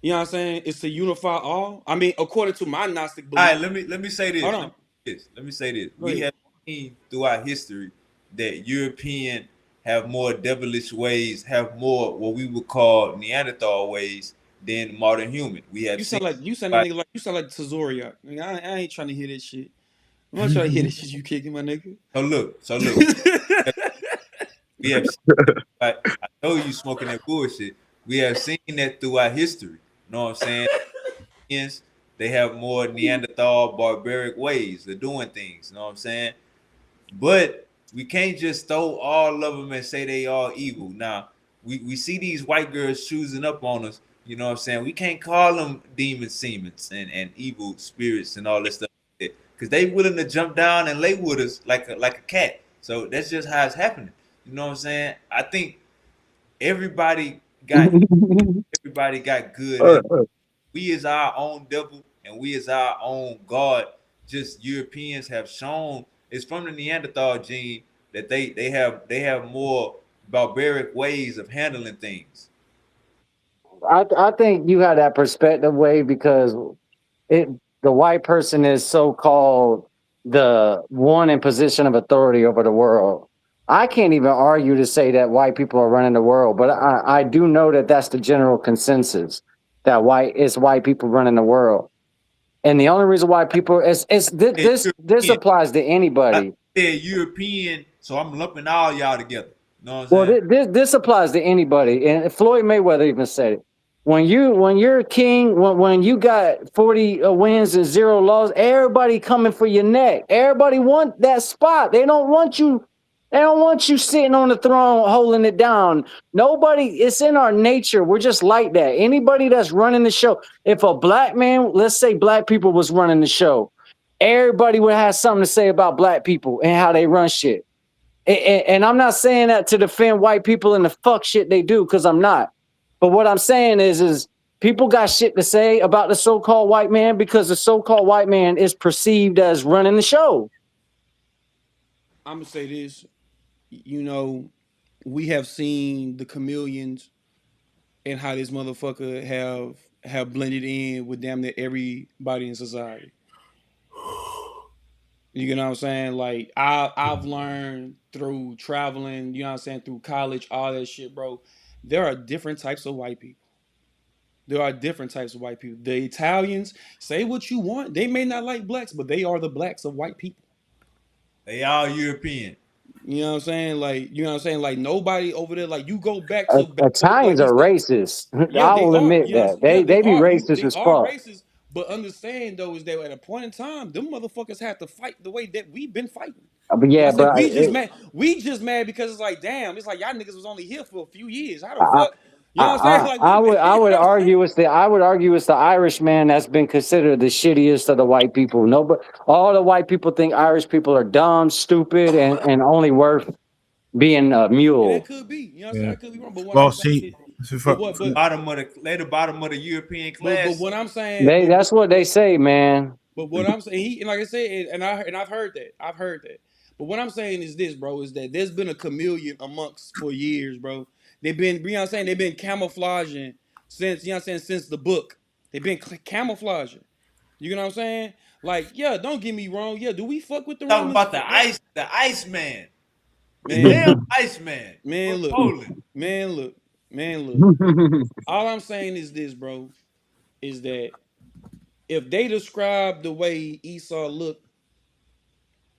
You know what I'm saying? It's to unify all. I mean, according to my Gnostic All belief. right, let me say this. Hold on. Let me say this. Go We ahead. have seen throughout history that European have more devilish ways, have more what we would call Neanderthal ways than modern human. We have seen. You sound that Right. nigga like you sound like Tazoriak. I ain't trying to hear that shit. I'm not trying to hear that shit you kicking, my nigga. So look, we have. I know you smoking that bullshit. We have seen that throughout history. You know what I'm saying? Yes, they have more Neanderthal barbaric ways of doing things. You know what I'm saying? But we can't just throw all of them and say they all evil. Now, we see these white girls choosing up on us. You know what I'm saying? We can't call them demon semens and evil spirits and all this stuff. Because they willing to jump down and lay with us like a cat. So that's just how it's happening. You know what I'm saying? I think everybody got everybody got good in. We is our own devil and we is our own God. Just Europeans have shown it's from the Neanderthal gene that they have more barbaric ways of handling things. I think you have that perspective way because it the white person is so called the one in position of authority over the world. I can't even argue to say that white people are running the world, but I do know that that's the general consensus that white people running the world. And the only reason why people this European. applies to I anybody. said European, so I'm lumping all y'all together. You know what I'm Well, saying? this applies to anybody, and Floyd Mayweather even said it. When you're king, when you got 40 wins and 0 losses, everybody coming for your neck. Everybody want that spot. They don't want you. They don't want you sitting on the throne holding it down. Nobody. It's in our nature. We're just like that. Anybody that's running the show. If a black man, let's say black people was running the show, everybody would have something to say about black people and how they run shit. And I'm not saying that to defend white people and the fuck shit they do, because I'm not. But what I'm saying is people got shit to say about the so-called white man because the so-called white man is perceived as running the show. I'm gonna say this. You know, we have seen the chameleons and how this motherfucker have blended in with damn near everybody in society. You know what I'm saying? Like I've learned through traveling, you know what I'm saying, through college, all that shit, bro. There are different types of white people. There are different types of white people. The Italians, say what you want. They may not like blacks, but they are the blacks of white people. They all European. You know what I'm saying? Like, you know what I'm saying? Like nobody over there, like you go back to Italians are Eastern. racist. Yeah, I they will are. admit You know what I'm that saying? Yeah, they be racist they as are fuck. racist. But understand though is that at a point in time, them motherfuckers have to fight the way that we've been fighting. But You know yeah, what I'm saying? but We just mad. We just mad because it's like, damn, it's like y'all niggas was only here for a few years. How the I, fuck? You know what I'm saying? Like we mad. I You know would what I'm saying? argue it's the Irish man that's been considered the shittiest of the white people. No, but all the white people think Irish people are dumb, stupid, and only worth being a And that mule. could be. You know what I'm saying? Yeah. I could be wrong. But what I'm Well, saying see, is, but what They the bottom of the European but class. what I'm saying, That's what they say, man. but what I'm saying, and like I said, and I've heard that. I've heard that. But what I'm saying is this, bro, is that there's been a chameleon amongst for years, bro. They've been, you know what I'm saying, they've been camouflaging since, you know what I'm saying, since the book. They've been camouflaging. You know what I'm saying? Like, yeah, don't get me wrong. Yeah, do we fuck with the Talking Romans? about the ice man. The Man, damn ice man man, from look, Poland. man, look, man, look. All I'm saying is this, bro, is that if they describe the way Esau looked,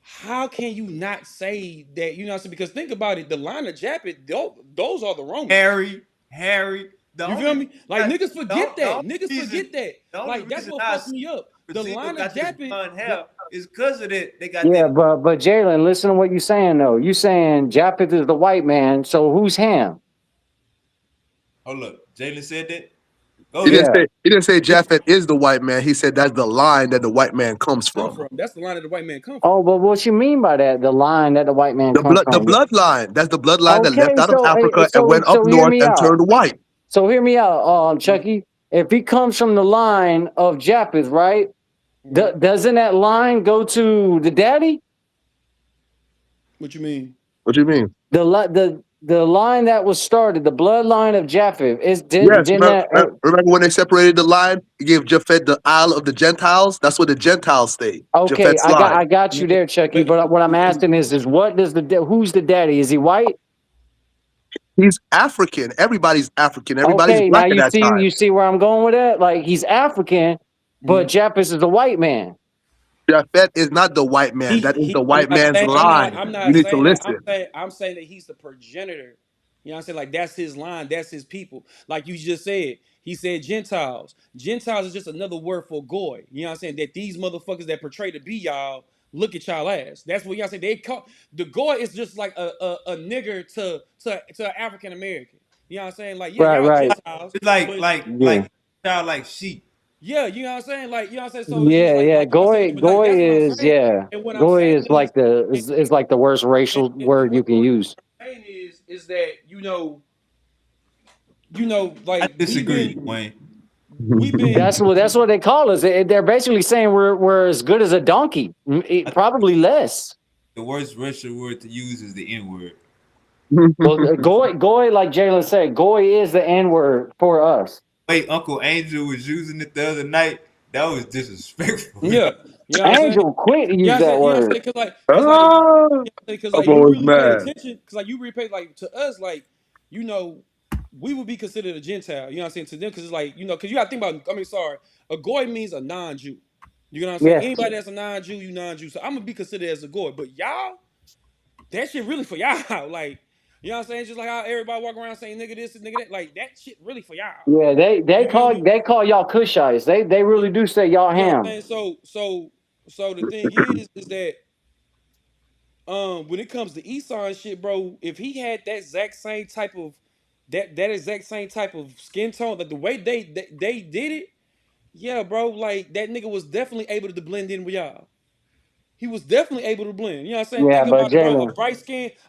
how can you not say that? You know what I'm saying? Because think about it, the line of Japhet, those are the Romans. Harry. The You feel only me? Like niggas forget the that. only Niggas reason forget that. the only Like that's reason what I fucked see me up. The Brazil line of got this Japhet, blonde hair is because of that. They got Yeah, that. but Jalen, listen to what you're saying though. You saying Japheth is the white man, so who's Ham? Oh look, Jalen said that. He Go didn't Yeah. say he didn't say Japhet is the white man. He said that's the line that the white man comes come from. from. That's the line that the white man come from. Oh, but what you mean by that? The line that the white man comes The from? bloodline. That's the bloodline that left Okay, out of Africa and went up so hear north me and out. turned white. So hear me out, Chucky. If he comes from the line of Japheth, right? Right. Doesn't that line go to the daddy? What you mean? What do you mean? The line that was started, the bloodline of Japheth, Yes, didn't that? remember when they separated the line? He gave Japhet the Isle of the Gentiles. That's where the Gentiles stay. Okay, Japhet's line. I got you there, Chucky. But what I'm asking is what does who's the daddy? Is he white? He's African. Everybody's African. Everybody's Okay, now black at that time. you see where I'm going with that? Like he's African, but Japheth is a white man. Japhet is not the white man. That is the I'm white not man's saying line. I'm You not need to saying that. listen. I'm saying that he's the progenitor. You know what I'm saying? Like that's his line, that's his people. Like you just said, he said Gentiles. Gentiles is just another word for goy. You know what I'm saying? That these motherfuckers that portray to be y'all look at y'all ass. That's what y'all say. They call the goy is just like a nigger to African American. You know what I'm saying? Like, yeah, y'all Right. Gentiles, It's like but Yeah. child like sheep. yeah, you know what I'm saying? Like, you know what I'm saying? So it's just Yeah. like you know what I'm saying? But like that's what I'm Goy is saying. yeah. And what I'm Goy saying is like the and, is like the worst racial word what you can use. I'm saying is that I like disagree, Wayne. we've been That's what they call us. They're basically saying we're as good as a donkey, probably less. The worst racial word to use is the N word. Well, goy, like Jalen said, goy is the N word for us. Wait, Uncle Angel was using it the other night. That was disrespectful. yeah, you know what I'm saying? Angel, quit to You know use what I'm that saying? You know what I'm word. saying? Cause like if Ah, because I'm like you always really pay mad. attention, because like you really pay like to us, like you know, we would be considered a Gentile. You know what I'm saying to them? Because it's like because you got to think about. I mean, sorry, a goy means a non-Jew. You know what I'm saying? Yes. Anybody that's a non-Jew, you non-Jew. So I'm gonna be considered as a goy. But y'all, that shit really for y'all. Like, you know what I'm saying? Just like how everybody walk around saying nigga this and nigga that. Like that shit really for y'all. Yeah, You feel me? they call y'all Kushites. They You really do say y'all know what ham. I'm saying? So the thing is that when it comes to Esau and shit, bro, if he had that exact same type of that exact same type of skin tone, like the way they did it, yeah, bro, like that nigga was definitely able to blend in with y'all. He was definitely able to blend. You know what I'm saying? Yeah, Think but about it, bro. Jalen.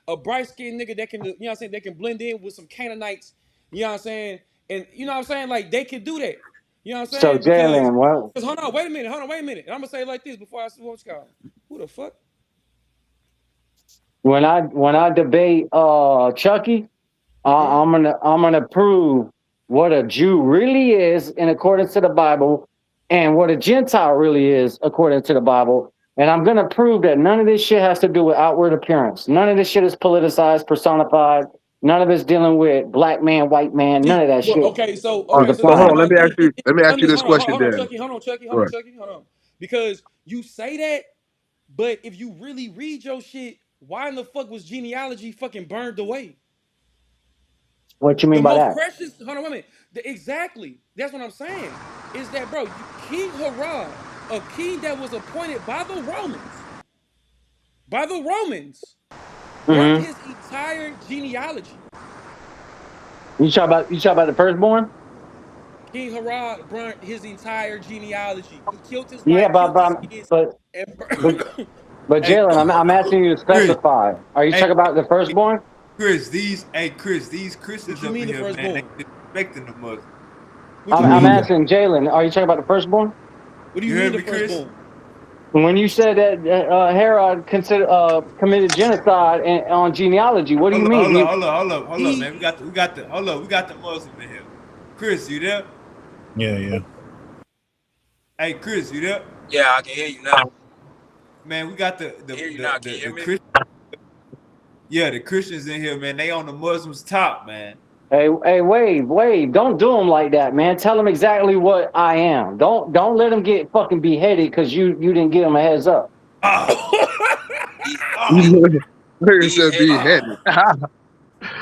A bright skin nigga that can, you know what I'm saying, that can blend in with some Canaanites. You know what I'm saying? And you know what I'm saying? Like they can do that. You know what I'm So saying? Because Jalen, what hold on, wait a minute, hold on, wait a minute. And I'm gonna say it like this before I see what's called. Who the fuck? when I debate Chucky, Hmm? I'm gonna prove what a Jew really is in accordance to the Bible, and what a Gentile really is according to the Bible. And I'm gonna prove that none of this shit has to do with outward appearance. None of this shit is politicized, personified. None of it's dealing with black man, white man. None See, of that well, shit okay, so is So hold think on, defined. let about me ask this. you. Let me ask you this question Hold on, then. Chucky, Right. hold on. Because you say that, but if you really read your shit, why in the fuck was genealogy fucking burned away? What you The mean by most that? precious, hold on, wait a minute. Exactly. That's what I'm saying. Is that, bro, King Herod, a king that was appointed by the Romans, burnt Hmm. his entire genealogy. You talk about the firstborn? King Herod burnt his entire genealogy. He killed his Yeah, wife, killed his kids, but and but but Hey, Jalen, I'm asking you to Chris. specify. Are you Hey, talking about the firstborn? Chris, these what Christians you up mean in the here, man, firstborn? they disrespecting the Muslims. What you I'm mean? asking Jalen. Are you talking about the firstborn? What do you You mean heard the me, Chris? firstborn? When you said that Herod committed genocide on genealogy, what do you mean? Hold up, He man. We got the Muslim in here. Chris, you there? Yeah, yeah. Hey, Chris, you there? Yeah, I can hear you now. Man, we got I hear you now. Can you hear the me? Christian, yeah, the Christians in here, man. They on the Muslims' top, man. Hey, Wave, don't do him like that, man. Tell him exactly what I am. Don't let him get fucking beheaded because you didn't give him a heads up. Oh, Be, be, Nigga said beheaded. beheaded.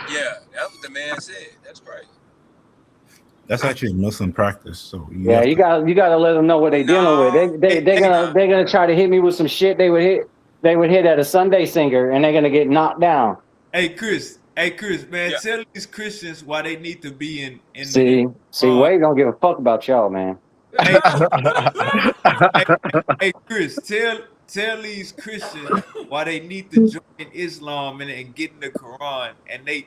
Yeah, that's what the man said. That's crazy. That's actually a Muslim practice. So you Yeah, have to. you gotta let them know what they dealing with. No, hey, They're gonna try to hit me with some shit they would hit at a Sunday singer, and they're gonna get knocked down. Hey, Chris, man. yeah. Tell these Christians why they need to be in See, Quran. Wade don't give a fuck about y'all, man. Hey, hey, hey, Chris, tell these Christians why they need to join Islam and get in the Quran, and they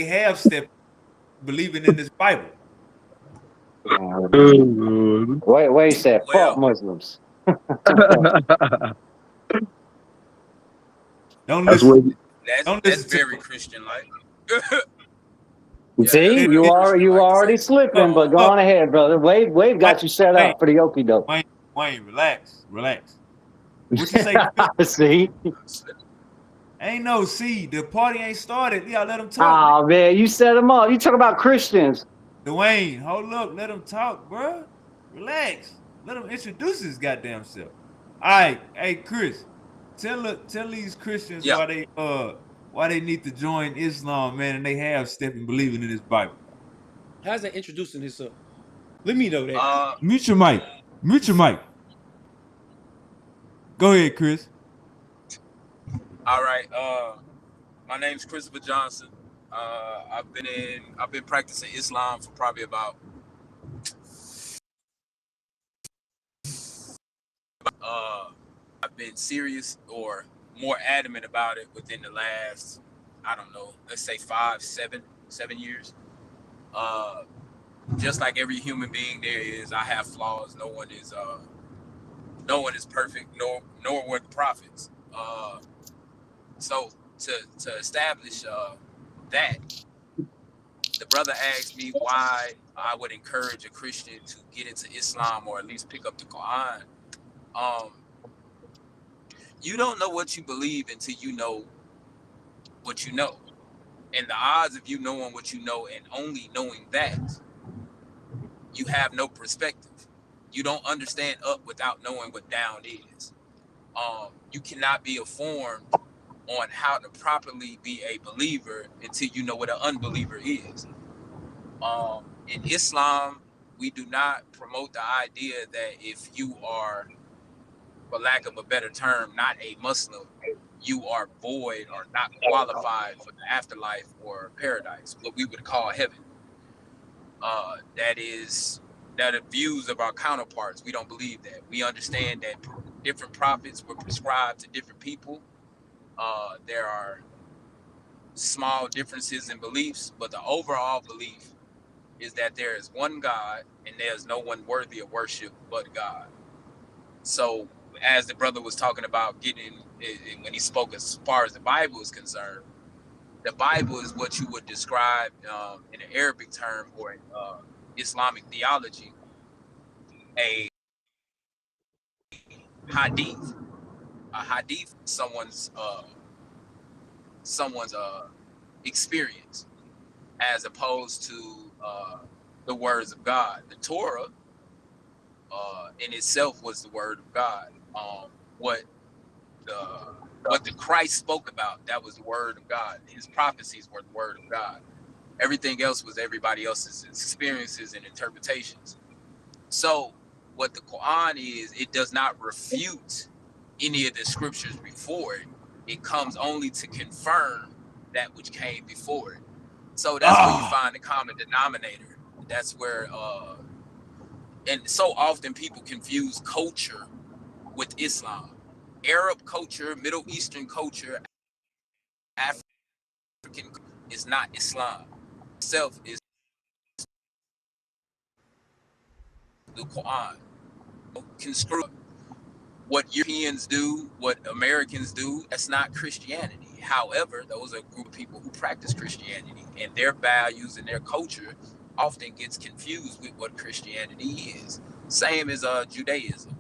have stepped believing in this Bible. Wade said, "Fuck Well, Muslims." Don't That's listen. what. Don't that's listen to very them. Christian like. Yeah, See, that's very Christian you like to already say that. slipping, but go Look, on ahead, brother. Wade Wayne, got you set Wayne, up for the okie doke. Wayne, Wayne, relax. What you say, Chris? See, Ain't no see. The party ain't started. Yeah, let them talk, nigga. oh man, you set him up. You talk about Christians. Dwayne, hold up, let him talk, bro. Relax. Let him introduce his goddamn self. All right, hey Chris, tell these Christians Yeah. why they need to join Islam, man, and they have stepped in believing in this Bible. how's that introducing himself? Let me know that. Uh. Mute your mic. Mute your mic. Go ahead, Chris. All right. My name's Christopher Johnson. I've been practicing Islam for probably about uh I've been serious or more adamant about it within the last, I don't know, let's say 7 years. Uh just like every human being there is, I have flaws. No one is perfect, nor were the prophets. So to establish that, the brother asked me why I would encourage a Christian to get into Islam or at least pick up the Quran. Um, you don't know what you believe until you know what you know. And the odds of you knowing what you know and only knowing that, you have no perspective. You don't understand up without knowing what down is. You cannot be informed on how to properly be a believer until you know what an unbeliever is. In Islam, we do not promote the idea that if you are, for lack of a better term, not a Muslim, you are void or not qualified for the afterlife or paradise, what we would call heaven. That is that are views of our counterparts. We don't believe that. We understand that different prophets were prescribed to different people. There are small differences in beliefs, but the overall belief is that there is one God and there's no one worthy of worship but God. So, as the brother was talking about getting when he spoke as far as the Bible is concerned, the Bible is what you would describe in an Arabic term or in Islamic theology a hadith. A hadith, someone's experience, as opposed to the words of God. The Torah in itself was the word of God. What the what the Christ spoke about, that was the word of God. His prophecies were the word of God. Everything else was everybody else's experiences and interpretations. So what the Quran is, it does not refute any of the scriptures before it. It comes only to confirm that which came before it. So that's where you find the common denominator. That's where and so often people confuse culture with Islam. Arab culture, Middle Eastern culture, African is not Islam. Itself is the Quran. Construe what Europeans do, what Americans do, that's not Christianity. However, those are a group of people who practice Christianity, and their values and their culture often gets confused with what Christianity is. Same as Judaism.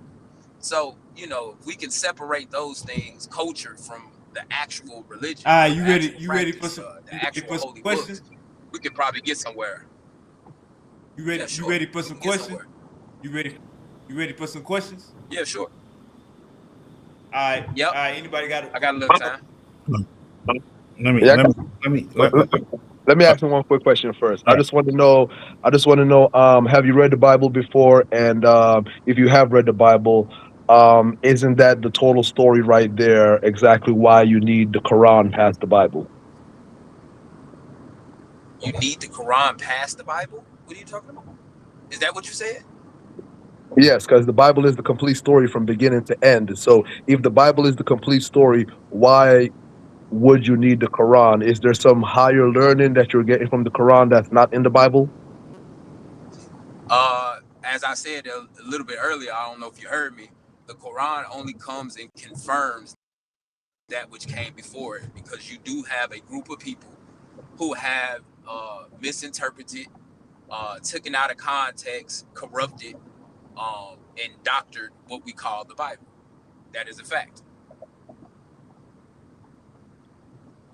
So, if we can separate those things, culture from the actual religion All or right, the you ready? actual You ready for practice, some? the You ready actual for some holy books, questions? we could probably get somewhere. You Yeah, ready? You sure. ready for We some can get questions? somewhere. You ready? You ready for some questions? Yeah, sure. All right. Yep. All right. Anybody got I got a little it? time. Let me Yeah, let me let me let me ask you one quick question first. all right. I just want to know, have you read the Bible before? And if you have read the Bible, isn't that the total story right there? Exactly why you need the Quran past the Bible? You need the Quran past the Bible? What are you talking about? Is that what you said? Yes, because the Bible is the complete story from beginning to end. So if the Bible is the complete story, why would you need the Quran? Is there some higher learning that you're getting from the Quran that's not in the Bible? As I said a little bit earlier, I don't know if you heard me. The Quran only comes and confirms that which came before it, because you do have a group of people who have misinterpreted, taken out of context, corrupted, and doctored what we call the Bible. That is a fact.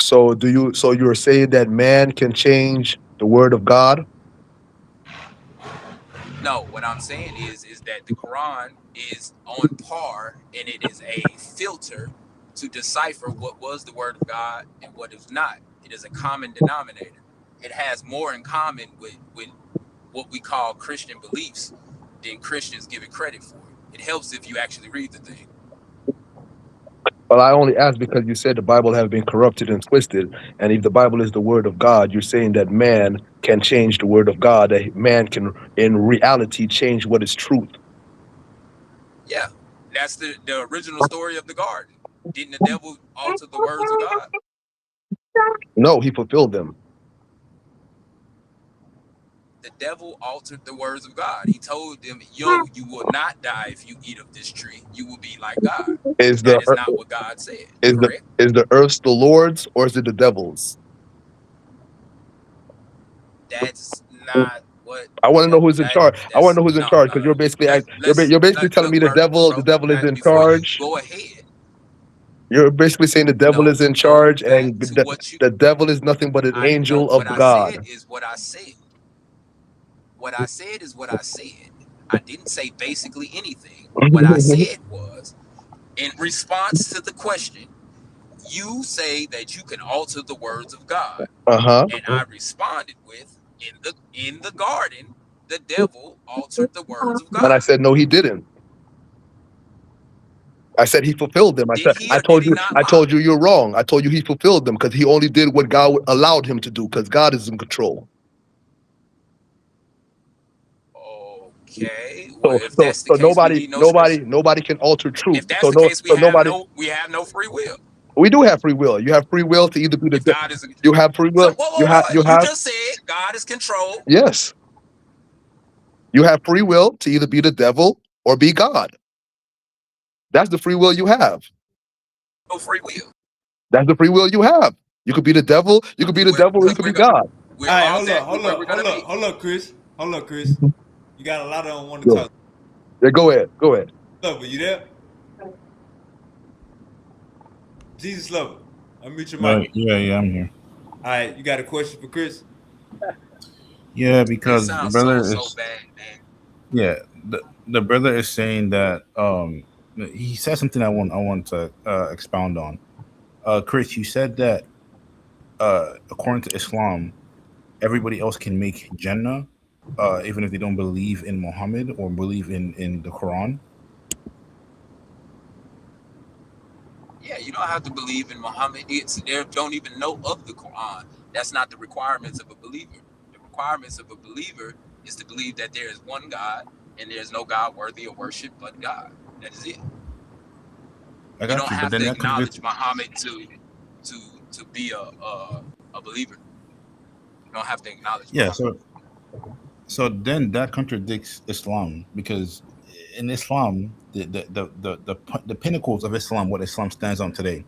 So you're saying that man can change the word of God? No, what I'm saying is that the Quran is on par, and it is a filter to decipher what was the word of God and what is not. It is a common denominator. It has more in common with what we call Christian beliefs than Christians give it credit for. It helps if you actually read the thing. Well, I only asked because you said the Bible has been corrupted and twisted. And if the Bible is the word of God, you're saying that man can change the word of God, that man can, in reality, change what is truth. Yeah, that's the original story of the garden. Didn't the devil alter the words of God? No, he fulfilled them. The devil altered the words of God. He told them, yo, you will not die if you eat of this tree. You will be like God. Is That the is not what God said, is the correct? is the earth the Lord's or is it the devil's? That's not what I want to know who's in that charge. I want that's to know who's in no. charge because Let's you're basically telling look, me the bro, devil bro. is in Before you charge. go ahead, You're basically saying the devil no, is in go charge back and to what you. the devil is nothing but an I no. angel What of I said God. is what I said. What I said is what I said. I didn't say basically anything. What I said was, in response to the question, you say that you can alter the words of God. Uh-huh. And I responded with, in the garden, the devil altered the words of And I God. said, no, he didn't. I said he fulfilled them. Did he or did he not I lie? told you you're wrong. I told you he fulfilled them because he only did what God allowed him to do because God is in control. Okay. Well, if So that's the case, we need no scripture. nobody can alter truth. If that's the case, we have no free will. We do have free will. You have free will to either be If God is you have free so, will. whoa. You You have just said God is control. yes. You have free will to either be the devil or be God. That's the free will you have. No free will. That's the free will you have. You could be the devil. You could be the devil, or you Because could be God. we're All right, all hold up, exactly hold where up, we're gonna hold up, be. hold up, Chris. Hold up, Chris. You got a lot of them want to Go. talk. Yeah, go ahead. Go ahead. Lover, you there? Jesus lover. Unmute your mic. Yeah, I'm here. All right, you got a question for Chris? Yeah, This because the sounds brother so is bad, man. yeah the brother is saying that he said something I want to expound on. Chris, you said that according to Islam, everybody else can make Jannah, even if they don't believe in Muhammad or believe in the Quran. Yeah, you don't have to believe in Muhammad. They don't even know of the Quran. That's not the requirements of a believer. The requirements of a believer is to believe that there is one God and there is no God worthy of worship but God. That is it. I You got don't you, but have then to that contradicts. acknowledge Muhammad to be a believer. You don't have to acknowledge Yeah, Muhammad. so then that contradicts Islam because in Islam, the pinnacles of Islam, what Islam stands on today,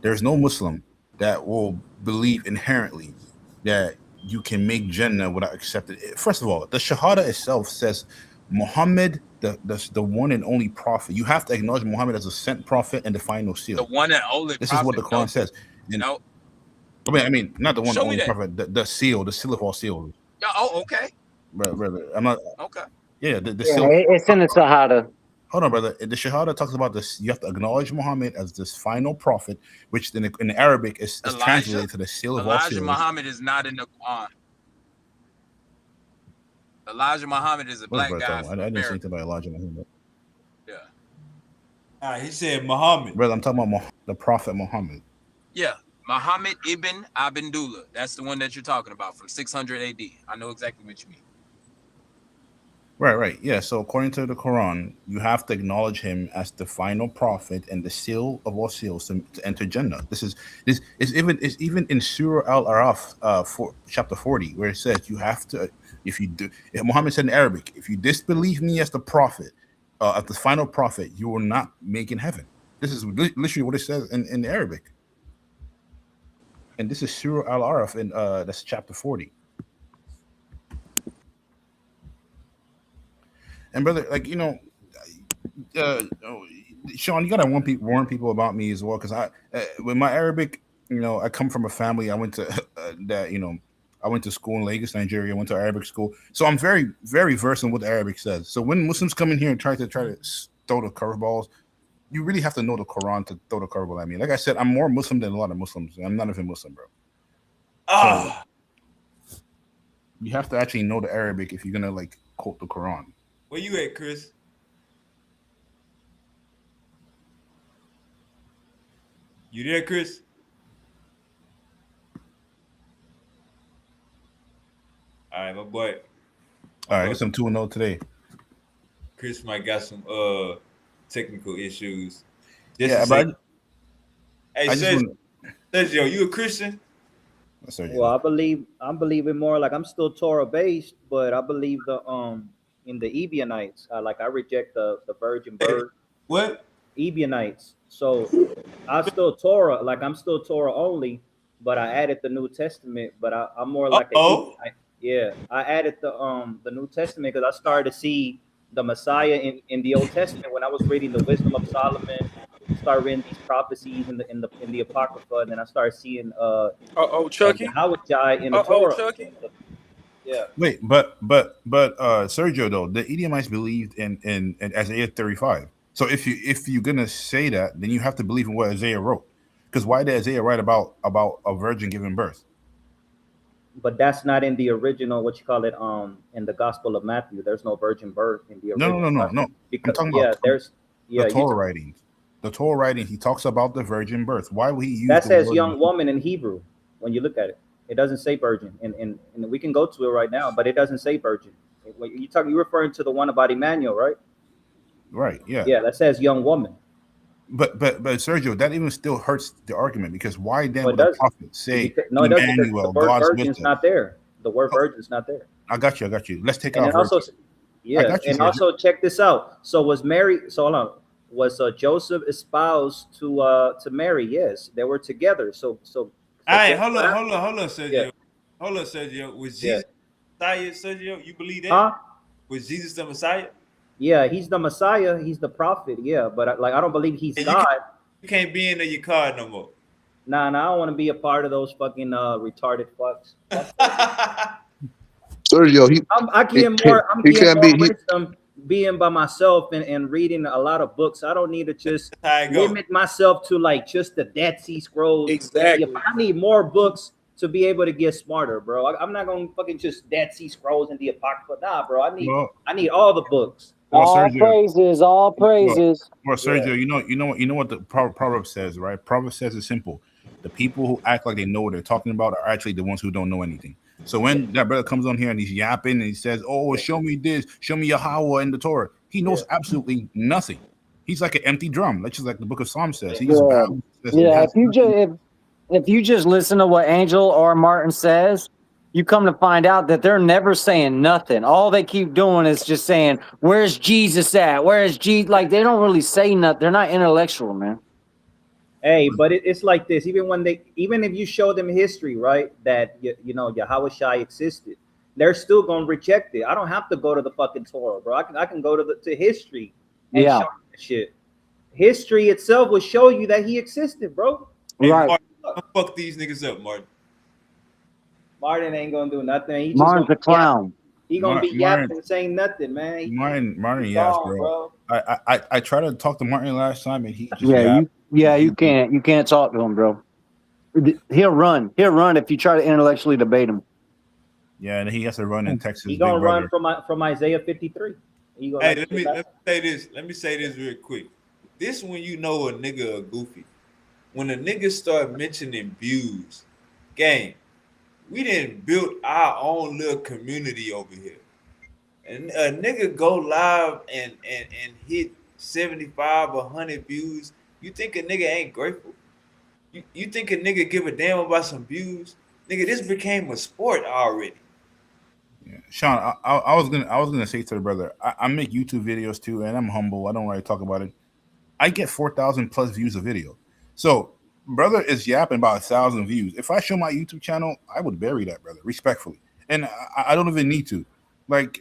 there's no Muslim that will believe inherently that you can make Jannah without accepting it. First of all, the Shahada itself says Muhammad, the one and only prophet. You have to acknowledge Muhammad as a sent prophet and the final The seal. one and only This is what prophet. the Quran No, says. And no. I mean, not the one Show me only that. prophet, the seal of all seals. Yeah, oh, okay. Brother, I'm not. Okay. Yeah, the Yeah, seal. it's in the Sahada. Hold on, brother. The Shahada talks about this. You have to acknowledge Muhammad as this final prophet, which in Arabic is Elijah. translated to the seal of all Elijah seals. Muhammad is not in the Quran. Elijah Muhammad is a What is black brother guy talking from about? I didn't say America. anything about Elijah Muhammad. Yeah. All right, he said Muhammad. Brother, I'm talking about the Prophet Muhammad. Yeah. Muhammad ibn Abdullah. That's the one that you're talking about from 600 AD. I know exactly what you mean. Right. Yeah. So according to the Quran, you have to acknowledge him as the final prophet and the seal of all seals to enter Jannah. This is even in Surah Al Araf, chapter 40, where it says you have to, if Muhammad said in Arabic, if you disbelieve me as the prophet, as the final prophet, you will not make in heaven. This is literally what it says in Arabic, and this is Surah Al Araf, in that's chapter 40. And brother, like Sean, you gotta warn people about me as well, because with my Arabic, I come from a family. I went to that, I went to school in Lagos, Nigeria. I went to Arabic school, so I'm very, very versed in what the Arabic says. So when Muslims come in here and try to throw the curveballs, you really have to know the Quran to throw the curveball at me. Like I said, I'm more Muslim than a lot of Muslims. I'm not even Muslim, bro. So you have to actually know the Arabic if you're gonna like quote the Quran. Where you at, Chris? You there, Chris? All right, my boy. All right, I guess I'm 2-0 today. Chris might got some technical issues. Just Yeah, to say, but hey, I just want Sergio, you a Christian? Well, I'm believing more like I'm still Torah based, but I believe in the Ebionites. I reject the virgin birth. What? Ebionites. So I'm still Torah only, but I added the New Testament. But I'm more like I added the New Testament because I started to see the Messiah in the Old Testament when I was reading the Wisdom of Solomon. Start reading these prophecies in the Apocrypha, and then I started seeing Chucky. Yahweh in the Torah. Chucky. Yeah. Wait, Sergio though, the Edomites believed in Isaiah 35. So if you're gonna say that, then you have to believe in what Isaiah wrote. Because why did Isaiah write about a virgin giving birth? But that's not in the original, what you call it, in the Gospel of Matthew. There's no virgin birth in the No, no, no, original no, no. gospel. I'm Because talking about yeah, there's the yeah, Torah writings. The Torah writing, he talks about the virgin birth. Why would he use that the says word? young woman in Hebrew when you look at it. It doesn't say virgin. And we can go to it right now, but it doesn't say virgin. You're referring to the one about Emmanuel, right? Right, yeah. Yeah, that says young woman. But Sergio, that even still hurts the argument because why No, then it would a doesn't. prophet say No, it doesn't, because the Emmanuel, word God's with virgin's us? not there. The word Oh, virgin's not there. I got you. I got you. Let's take And out then also, virgin. I yeah, got you, and Sergio. also check this out. So was Mary? So hold on. Was Joseph espoused to Mary? Yes, they were together. So All right, guess hold what up, happened? hold up, hold up, Yeah, Sergio. Hold up, Sergio. Was yeah. Jesus the Messiah, Sergio? You believe that? Huh? Was Jesus the Messiah? Yeah, he's the Messiah. He's the prophet. Yeah, but I don't believe he's And God. you can't be into your card no more. Nah, I don't want to be a part of those fucking retarded fucks. Sergio, I'm he, getting he, more. I'm he getting can't more be. wisdom being by myself and reading a lot of books. I don't need to just That's how it go. limit myself to like just the Dead Sea Scrolls. Exactly. I need more books to be able to get smarter, bro. I'm not gonna fucking just Dead Sea Scrolls and the Apocrypha. Nah, bro. Well, I need all the books. All Sergio. praises, all Well, praises. Yeah. Sergio, you know what the proverb says, right? Proverb says it's simple. The people who act like they know what they're talking about are actually the ones who don't know anything. So Yeah. when that brother comes on here and he's yapping and he says, "Oh, Yeah. show me this, show me Yahweh in the Torah," he Yeah. knows absolutely nothing. He's like an empty drum. That's just like the Book of Psalms says. Yeah. He just Yeah, babbles. It yeah. has nothing. If you just listen to what Angel or Martin says, you come to find out that they're never saying nothing. All they keep doing is just saying, "Where's Jesus at? Where's Jesus?" Like they don't really say nothing. They're not intellectual, man. Hey, but it's like this. Even if you show them history, right, that Yahweh Shai existed, they're still gonna reject it. I don't have to go to the fucking Torah, bro. I can go to history and Yeah, show them that shit. History itself will show you that he existed, bro. Hey, right. Martin, fuck these niggas up, Martin. Martin ain't gonna do nothing. He just Martin's gonna a be yapping. clown. He gonna be Martin, yapping, saying nothing, man. Martin, He yes, gone, bro. bro. I tried to talk to Martin last time and he just Yeah, yapped. you can't talk to him, bro. He'll run if you try to intellectually debate him. Yeah, and he has to run in Texas He Big gonna Brother. run from Isaiah 53. He gonna Hey, let me say this. Let me say this real quick. This when you know a nigga a goofy. When a nigga start mentioning views, gang, we didn't build our own little community over here. And a nigga go live and hit 75 or 100 views. You think a nigga ain't grateful? You think a nigga give a damn about some views? Nigga, this became a sport already. Yeah. Sean, I was gonna say to the brother, I make YouTube videos too, and I'm humble. I don't really talk about it. I get 4,000 plus views a video. So brother is yapping about 1,000 views. If I show my YouTube channel, I would bury that brother respectfully, and I don't even need to. Like,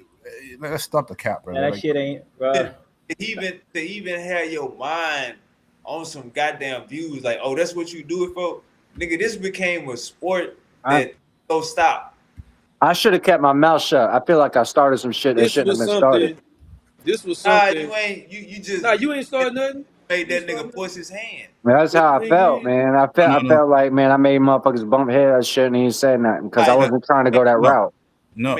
let's stop the cap, brother. that Like, shit ain't, bro. To even have your mind on some goddamn views, like, oh, that's what you do it for, nigga. This became a sport that don't stop. I should have kept my mouth shut. I feel like I started some shit that This shouldn't have was been started. something. This was Nah, something. you ain't. You just. Nah, you ain't started nothing. Made You that ain't nigga started push his hand. That's But how the I thing felt, is, man. I no, felt like, man, I made motherfuckers bump heads. I shouldn't even say nothing because I Right, wasn't trying to go that no, route.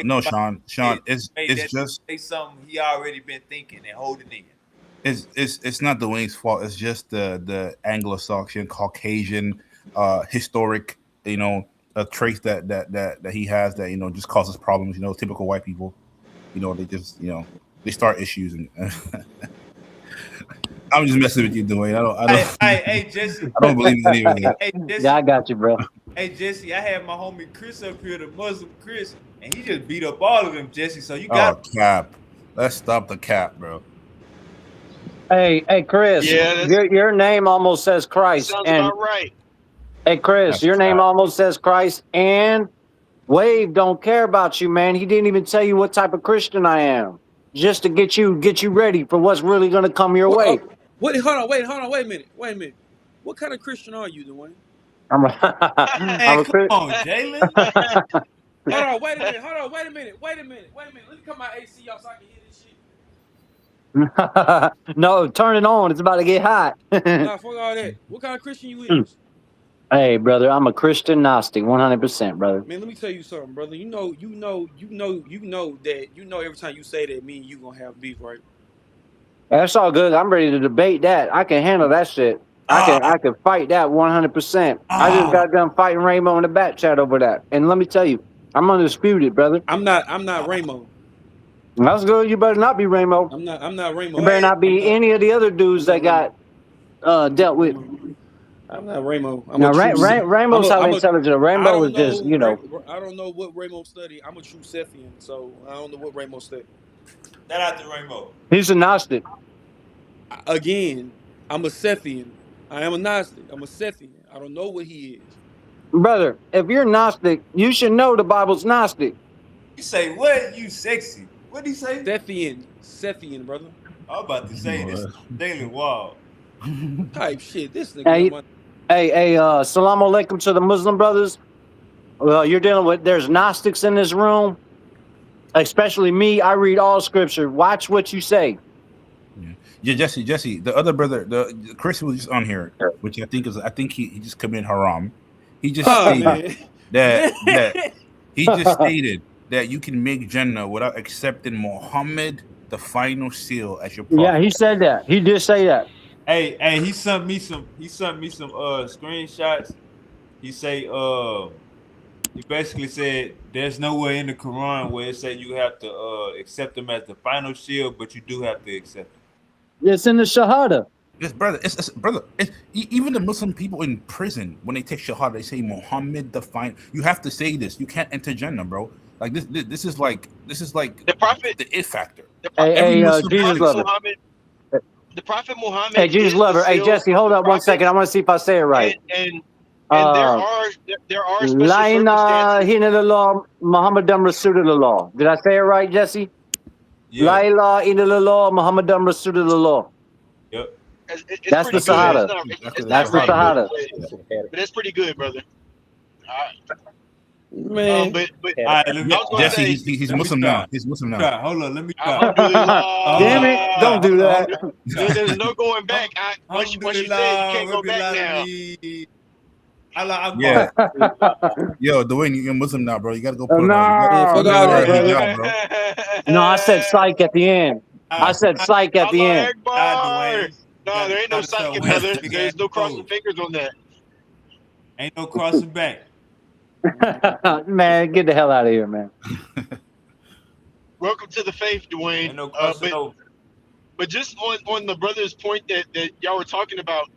no, Sean. Made It's that just say something he already been thinking and holding in. it's not the Wayne's fault. It's just the Anglo-Saxon, Caucasian, historic, traits that he has that just causes problems. Typical white people. They just they start issues and. I'm just messing with you, Dwayne. Hey, Jesse. I don't believe in any of that. Hey, Jesse. Yeah, I got you, bro. Hey, Jesse. I had my homie Chris up here, the Muslim Chris, and he just beat up all of them, Jesse. So you got. Oh, cap. Let's stop the cap, bro. Hey, Chris. Yeah, Your name almost says Christ. sounds And about right. hey, Chris, That's your name cap. almost says Christ. And Wave don't care about you, man. He didn't even tell you what type of Christian I am, just to get you ready for what's really gonna come your way. What? Hold on, wait a minute. What kind of Christian are you, Dwayne? I'm a Man, come Chris. on, Jalen. Hold on, wait a minute. Hold on, wait a minute. Let me cut my AC off so I can hear this shit. No, turn it on. It's about to get hot. Nah, fuck all that. What kind of Christian you is? Hey, brother, I'm a Christian Gnostic, 100%, brother. Man, let me tell you something, brother. You know that every time you say that, me and you gonna have beef, right? That's all good. I'm ready to debate that. I can handle that shit. I can fight that 100%. I just got done fighting Rainbow in the back chat over that. And let me tell you, I'm undisputed, brother. I'm not Rainbow. That's good. You better not be Rainbow. I'm not Rainbow. You better not be any of the other dudes that got dealt with. I'm not Rainbow. I'm Now, a true. Rainbow's highly intelligent. Rainbow is just, I don't know what Rainbow studied. I'm a true Sethian, so I don't know what Rainbow studied. That out the Rainbow. He's a Gnostic. Again, I'm a Sethian. I am a Gnostic. I'm a Sethian. I don't know what he is. Brother, if you're Gnostic, you should know the Bible's Gnostic. You say what? You sexy. What did he say? Sethian, brother. I'm about to say this daily wild. Type shit. This nigga. Hey, salam alaikum to the Muslim brothers. Well, you're dealing with, there's Gnostics in this room, especially me. I read all scripture. Watch what you say. Yeah, Jesse, the other brother, the Chris was just on here, which I think he just committed haram. He just stated that he just stated that you can make Jannah without accepting Muhammad, the final seal, as your prophet. Yeah, he said that. He did say that. Hey, he sent me some screenshots. He say he basically said there's nowhere in the Quran where it said you have to accept them as the final shield, but you do have to accept them. It's in the Shahada. Yes, brother. Even the Muslim people in prison, when they take Shahada, they say Muhammad the final. You have to say this. You can't enter Jannah, bro. Like this is like the prophet, the it factor. The prophet, Jesus lover. The prophet Muhammad. Hey, Jesus lover. Hey, Jesse, hold up 1 second. I want to see if I say it right. And there are special circumstances. Muhammadan Rasulullah. Did I say it right, Jesse? Yeah. La ilaha illallah Muhammadan Rasulullah. Yep. That's the Shahada. That's the Shahada. But that's pretty good, brother. Man, Jesse, he's Muslim now. He's Muslim now. Hold on, let me try. Damn it! Don't do that. There's no going back. Once you said, you can't go back now. Yeah. Yo, Dwayne, you're Muslim now, bro. You gotta go put No, I said psych at the end. I said psych at the end. No, there ain't no psych, brother. There's no crossing fingers on that. Ain't no crossing back. Man, get the hell out of here, man. Welcome to the faith, Dwayne. Ain't no but just on the brother's point that y'all were talking about,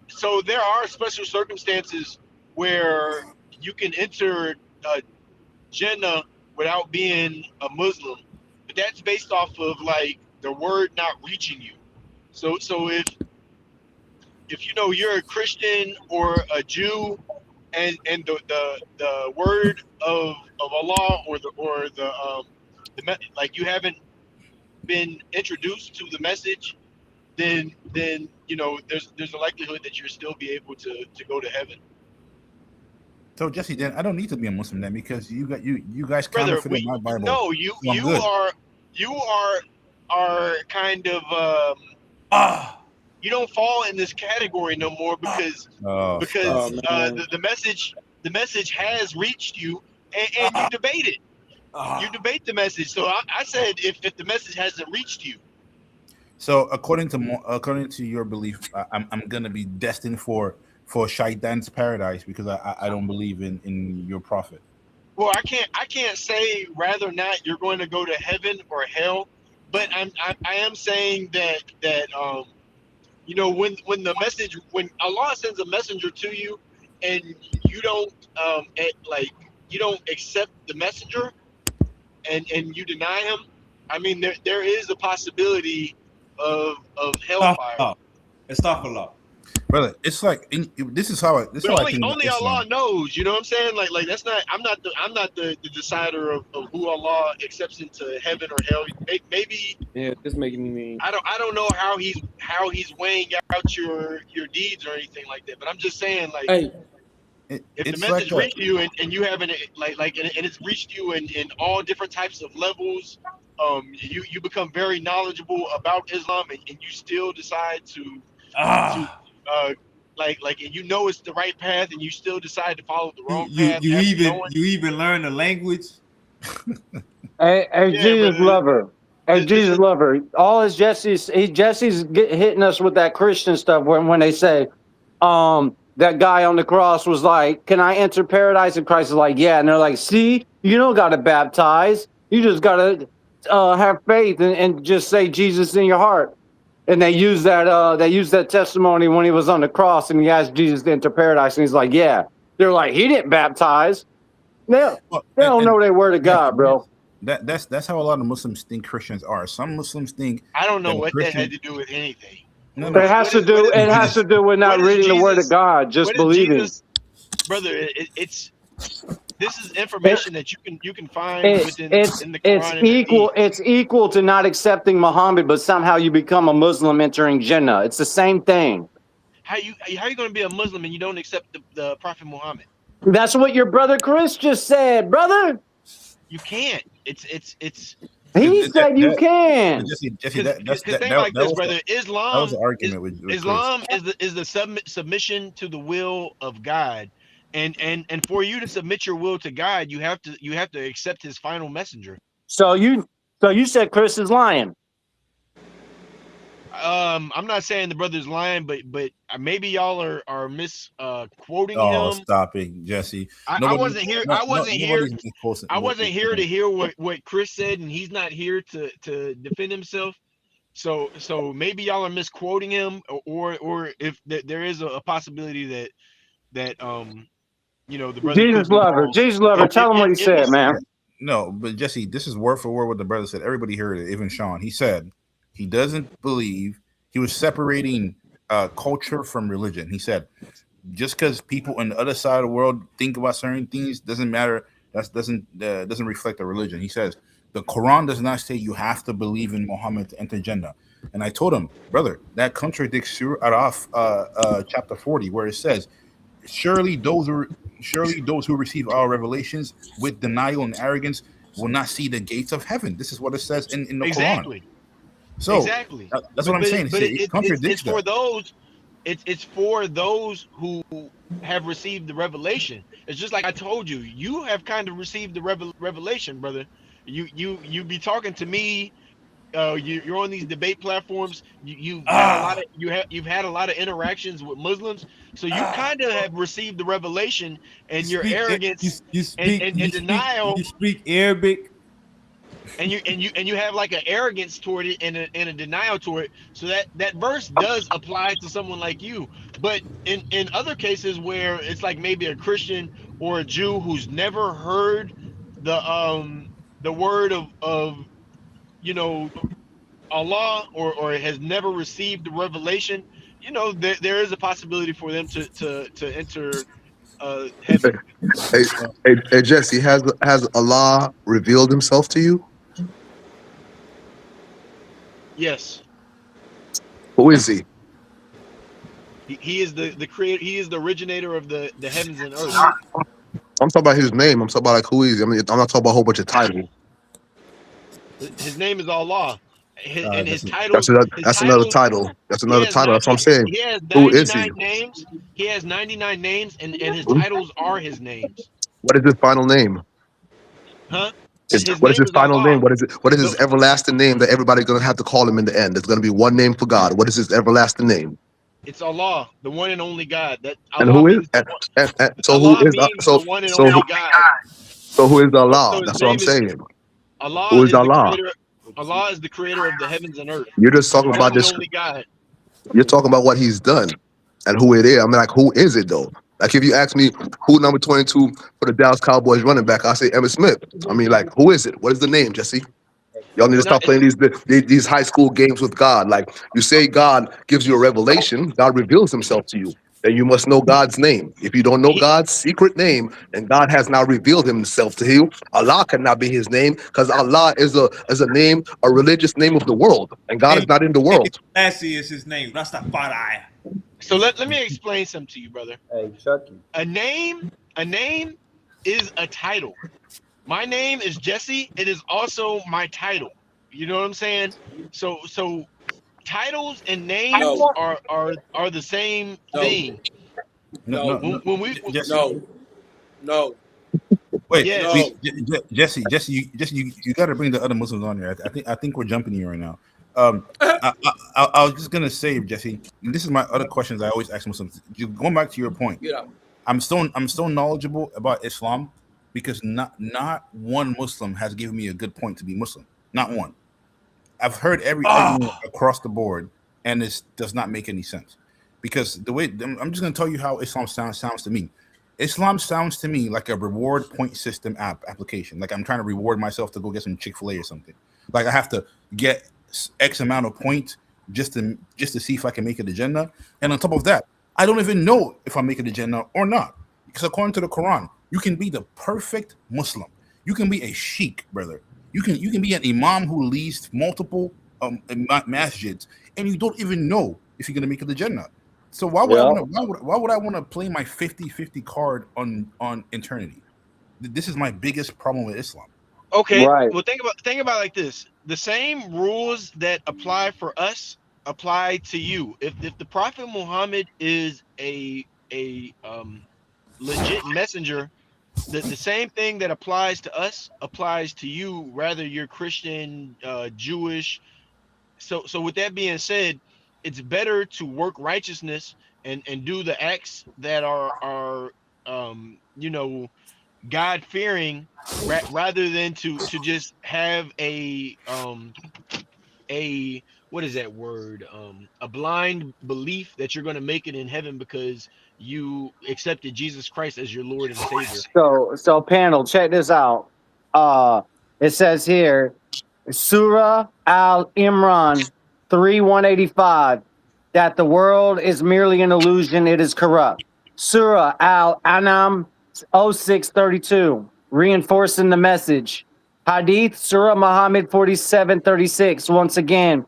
so there are special circumstances where you can enter Jannah without being a Muslim, but that's based off of like the word not reaching you. So if you're a Christian or a Jew, and the word of Allah or the like you haven't been introduced to the message, then there's a likelihood that you'll still be able to go to heaven. So Jesse, then I don't need to be a Muslim then, because you guys counterfeit my Bible. No, you are kind of you don't fall in this category no more because the message has reached you and you debate it. You debate the message. So I said if the message hasn't reached you. So according to your belief, I'm gonna be destined for Shaitan's paradise because I don't believe in your prophet. Well, I can't say whether or not you're going to go to heaven or hell, but I am saying that when Allah sends a messenger to you and you don't you don't accept the messenger and you deny him, I mean there is a possibility of hellfire. Astaghfirullah. Brother, it's like this is how I think. Only Allah knows, you know what I'm saying? Like that's not. I'm not the decider of who Allah accepts into heaven or hell. Maybe. Yeah, this making me mean. I don't know how he's weighing out your deeds or anything like that. But I'm just saying, like. Hey, If the it's like message a reached you and you haven't and it's reached you in all different types of levels, you become very knowledgeable about Islam and you still decide to and you know it's the right path and you still decide to follow the wrong path after knowing. you even learn the language. Hey, Yeah, Jesus brother. lover. Hey, This Jesus is lover. All is Jesse's hitting us with that Christian stuff when they say, that guy on the cross was like, "Can I enter paradise?" And Christ is like, "Yeah." And they're like, "See, you don't got to baptize. You just got to have faith and just say Jesus in your heart." And they use that testimony when he was on the cross and he asked Jesus to enter paradise, and he's like, "Yeah." They're like, "He didn't baptize." They well, they don't and know their word of yeah, God, bro. that's how a lot of Muslims think Christians are. Some Muslims think I don't know that a what that had Christian. to do with anything. No, It no. has to do. It has to do with not What is reading the Word of Jesus? God, just What is believing. Jesus, brother? This is It, information that you can find it's within it's in the it's Quran and Hadith. equal. It's equal to not accepting Muhammad, but somehow you become a Muslim entering Jannah. It's the same thing. How you going to be a Muslim and you don't accept the Prophet Muhammad? That's what your brother Chris just said, brother. You can't. It's He That, said you but can. Jesse, because think like that this, was brother. that was the argument with Chris. Islam is the submission to the will of God, and for you to submit your will to God, you have to accept His final messenger. So you said Chris is lying. I'm not saying the brother's lying, but maybe y'all are misquoting Oh, him. stop it, Jesse. I wasn't here. No, I no, wasn't here. nobody's been posting. I wasn't here to hear what Chris said, and he's not here to defend himself. So maybe y'all are misquoting him, or if there is a possibility that the brother could be wrong. Jesus lover, tell him what he If said, he's man. No, but Jesse, this is word for word what the brother said. Everybody heard it, even Sean. He said he doesn't believe. He was separating culture from religion. He said just because people on the other side of the world think about certain things doesn't matter. That doesn't reflect the religion. He says the Quran does not say you have to believe in Muhammad to enter Jannah. And I told him, brother, that contradicts Surah Araf chapter 40, where it says, surely those who receive our revelations with denial and arrogance will not see the gates of heaven. This is what it says in the Quran. exactly. So Exactly. that's what I'm saying. But It contradicts it's for that. those. It's for those who have received the revelation. It's just like I told you. You have kind of received the revelation, brother. You be talking to me. You're on these debate platforms. You've had a lot of you've had a lot of interactions with Muslims. So you kind of have received the revelation, and your arrogance and denial. You speak Arabic. And you have like an arrogance toward it and a denial toward it. So that verse does apply to someone like you. But in other cases where it's like maybe a Christian or a Jew who's never heard the word of Allah or has never received the revelation, there is a possibility for them to enter heaven. Hey, Jesse, has Allah revealed Himself to you? Yes. Who is He? He is the creator. He is the originator of the heavens and earth. I'm talking about His name. I'm talking about like who is He? I mean, I'm not talking about a whole bunch of titles. His name is Allah, and his That's titles. another. His That's another titles. title. That's He another has title. That's what I'm saying. he has Who is He? 99 names. He has 99 names, and his Hmm? titles are his names. What is His final name? Huh? His What is name His is final Allah. name? What is it? What is His The, everlasting name that everybody's gonna have to call Him in the end? There's gonna be one name for God. What is His everlasting name? it's Allah, the one and only God. That And Allah who is? means the one. So who Allah is? means the one and So only God. so who is Allah? So his That's what I'm name is saying. Allah Who is is the Allah? creator. Allah is the creator of the heavens and earth. You're just The talking one about and this. only God. You're talking about what He's done and who it is. I mean, like, who is it though? Like, if you ask me who number 22 for the Dallas Cowboys running back, I say Emmitt Smith. I mean, like, who is it? What is the name, Jesse? Y'all need to It's not. stop playing these high school games with God. Like, you say God gives you a revelation, God reveals Himself to you. Then you must know God's name. If you don't know He, God's secret name and God has not revealed Himself to you, Allah cannot be His name because Allah is a name, a religious name of the world, and God is not in the world. Lassie is his name. Rastafari. So let me explain something to you, brother. Hey, Chucky. A name, a name is a title. My name is Jesse. It is also my title. You know what I'm saying? So titles and names No, are the same no, thing. No, no, no, no. When we Jesse, no, no, wait, yes, no. Jesse, you got to bring the other Muslims on here. I think we're jumping you right now. Um, I was just gonna say, Jesse, and this is my other questions I always ask Muslims. Going back to your point, Get out. I'm still knowledgeable about Islam because not one Muslim has given me a good point to be Muslim. Not one. I've heard every argument across the board, and this does not make any sense. Because the way I'm just going to tell you how Islam sounds to me. Islam sounds to me like a reward point system application. Like I'm trying to reward myself to go get some Chick-fil-A or something. Like I have to get X amount of points just to see if I can make it to Jannah. And on top of that, I don't even know if I'm making the Jannah or not. Because according to the Quran, you can be the perfect Muslim. You can be a sheikh, brother. You can be an imam who leads multiple masjids, and you don't even know if you're gonna make it to Jannah. So Yeah. why would I want to play my 50-50 card on eternity? This is my biggest problem with Islam. okay. Right. Well, think about it like this: the same rules that apply for us apply to you. If the Prophet Muhammad is a legit messenger, the same thing that applies to us applies to you, rather you're Christian, Jewish. So with that being said, it's better to work righteousness and do the acts that are you know, God fearing, rather than to just have a what is that word, a blind belief that you're going to make it in heaven because you accepted Jesus Christ as your Lord and Savior. So panel, check this out. Uh it says here, Surah Al Imran 3:185, that the world is merely an illusion, it is corrupt. Surah Al Anam 06:32, reinforcing the message. Hadith Surah Muhammad 47:36, once again,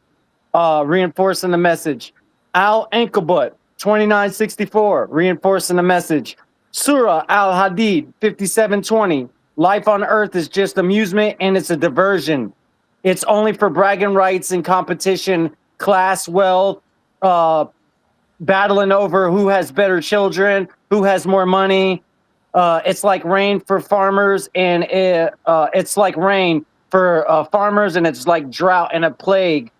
reinforcing the message. Al Ankabut 2964, reinforcing the message. Surah Al Hadid 57:20, life on earth is just amusement and it's a diversion. It's only for bragging rights and competition, class wealth, uh, battling over who has better children, who has more money. It's like rain for farmers, and it's like rain for farmers, and it's like drought and a plague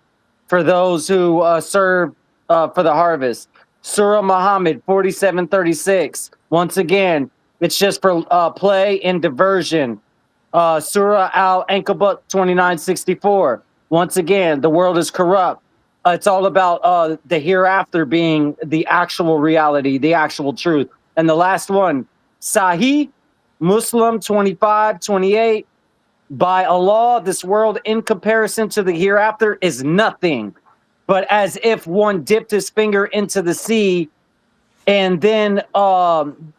for those who serve for the harvest. Surah Muhammad 47:36. Once again, it's just for play and diversion. Surah Al Ankabut 29:64. Once again, the world is corrupt. It's all about the hereafter being the actual reality, the actual truth. And the last one, Sahih Muslim 25:28. By Allah, this world in comparison to the hereafter is nothing, but as if one dipped his finger into the sea and then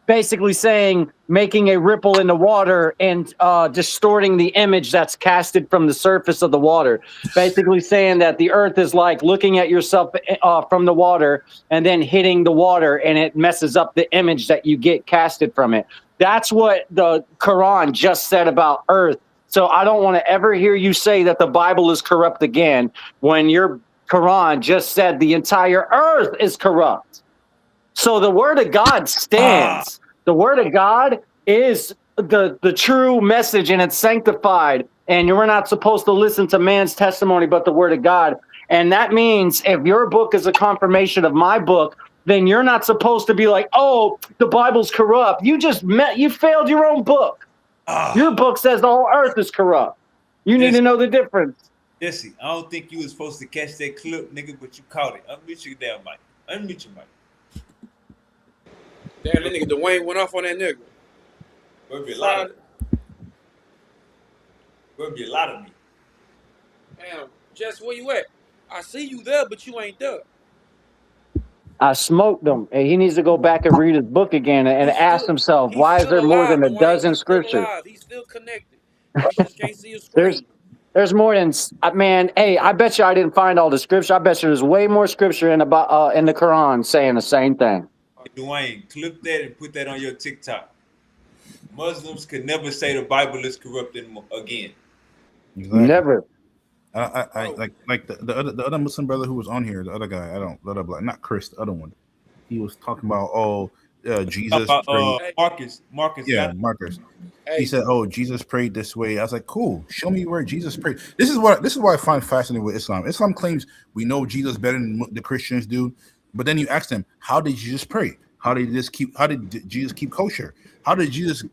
basically saying, making a ripple in the water and distorting the image that's casted from the surface of the water. Basically saying that the earth is like looking at yourself from the water and then hitting the water, and it messes up the image that you get casted from it. That's what the Quran just said about earth. So I don't want to ever hear you say that the Bible is corrupt again when your Quran just said the entire earth is corrupt. So the word of God stands. The word of God is the true message, and it's sanctified. And you're not supposed to listen to man's testimony, but the word of God. And that means if your book is a confirmation of my book, then you're not supposed to be like, oh, the Bible's corrupt. You failed your own book. Your book says the whole earth is corrupt. You need to know the difference. Jesse, I don't think you was supposed to catch that clip, nigga, but you caught it. Unmute your damn mic. Unmute your mic. Damn, that nigga Dwayne went off on that nigga. There'll be a lot of me. Damn, Jess, where you at? I see you there, but you ain't there. I smoked him. And he needs to go back and read his book again and ask himself, why is there more than a dozen scriptures? He's still connected. You just can't see his screen. There's more than man. Hey, I bet you I didn't find all the scripture. I bet you there's way more scripture in the Quran saying the same thing. Dwayne, clip that and put that on your TikTok. Muslims could never say the Bible is corrupted again. Exactly. Never. I like the other Muslim brother who was on here, the other guy, the other black, not Chris, the other one. He was talking about Jesus prayed. Marcus, Yeah, Marcus. He said, "Oh, Jesus prayed this way." I was like, "Cool. Show me where Jesus prayed." This is what I find fascinating with Islam. Islam claims we know Jesus better than the Christians do, but then you ask them, "How did Jesus pray? How did Jesus keep kosher? How did Jesus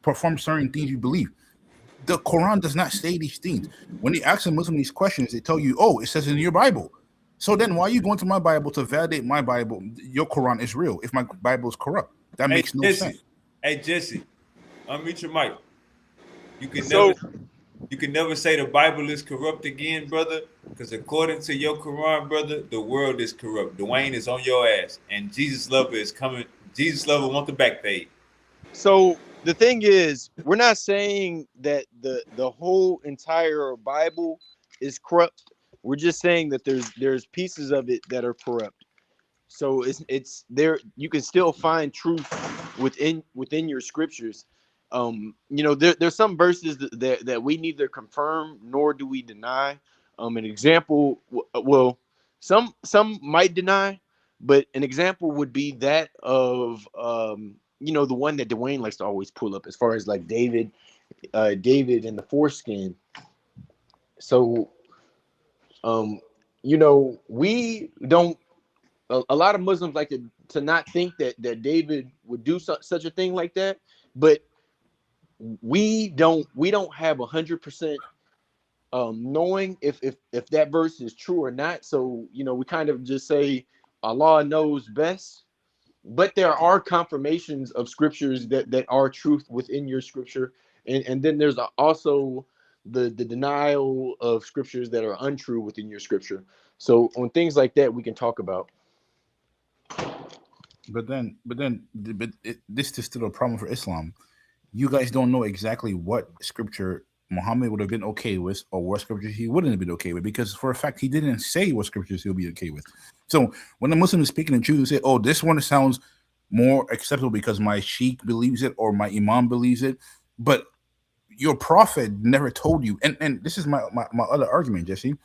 perform certain things you believe?" The Quran does not say these things. When they ask a Muslim these questions, they tell you, "Oh, it says in your Bible." So then, why are you going to my Bible to validate my Bible? Your Quran is real. If my Bible is corrupt, that makes no sense. Hey Jesse, unmute your mic. You So can never say the Bible is corrupt again, brother, because according to your Quran, brother, the world is corrupt. Dwayne is on your ass, and Jesus lover is coming. Jesus lover want the back page. So the thing is, we're not saying that the whole entire Bible is corrupt. We're just saying that there's pieces of it that are corrupt. So it's there. You can still find truth within your scriptures. There's some verses that we neither confirm nor do we deny. An example, well, some might deny, but an example would be that of the one that Dwayne likes to always pull up as far as like David and the foreskin. So we don't. A lot of Muslims like to not think that David would do such a thing like that, but we don't have 100% knowing if that verse is true or not. So we kind of just say Allah knows best, but there are confirmations of scriptures that are truth within your scripture, and then there's also the denial of scriptures that are untrue within your scripture. So on things like that we can talk about. But this is still a problem for Islam. You guys don't know exactly what scripture Muhammad would have been okay with, or what scriptures he wouldn't have been okay with, because for a fact he didn't say what scriptures he'll be okay with. So when a Muslim is speaking and choosing to say, "Oh, this one sounds more acceptable because my sheikh believes it or my imam believes it," but your prophet never told you. And this is my other argument, Jesse.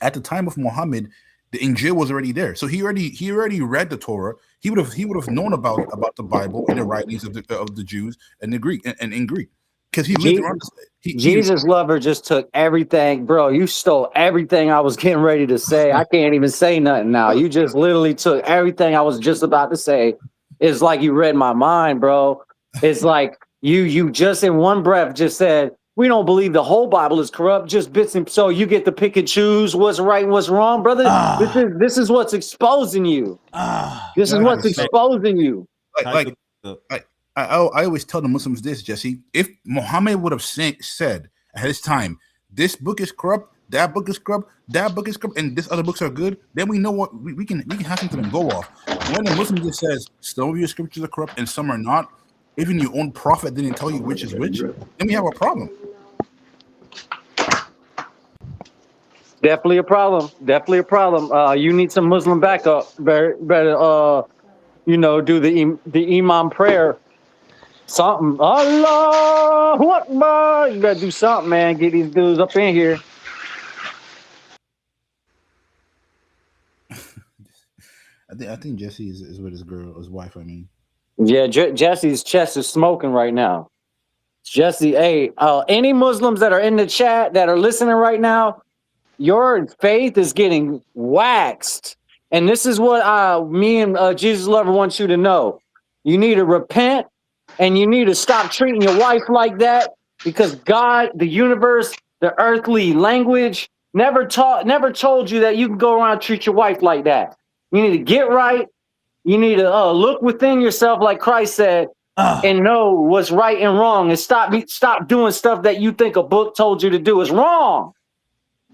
At the time of Muhammad, the Injil was already there, so he already read the Torah. He would have known about the Bible and the writings of the Jews and the Greek and in Greek, because he lived around. Jesus lover just took everything, bro. You stole everything I was getting ready to say. I can't even say nothing now. You just literally took everything I was just about to say. It's like you read my mind, bro. It's like you just in one breath just said, we don't believe the whole Bible is corrupt, just bits and so you get to pick and choose what's right and what's wrong, brother. This is what's exposing you. This is what's exposing you. I always tell the Muslims this, Jesse. If Muhammad would have said at his time, this book is corrupt, that book is corrupt, that book is corrupt, and this other books are good, then we know what we can have something to go off. When the Muslim just says some of your scriptures are corrupt and some are not, even your own prophet didn't tell you which is which, then we have a problem. Definitely a problem. Definitely a problem. You need some Muslim backup. Better do the Imam prayer. Something. Allahu Akbar. You better do something, man. Get these dudes up in here. I think Jesse is with his wife. I mean. Yeah, Jesse's chest is smoking right now. Jesse, hey, any Muslims that are in the chat that are listening right now, your faith is getting waxed. And this is what me and Jesus Lover want you to know. You need to repent, and you need to stop treating your wife like that, because God, the universe, the earthly language never told you that you can go around and treat your wife like that. You need to get right. You need to look within yourself, like Christ said, and know what's right and wrong, and stop doing stuff that you think a book told you to do is wrong.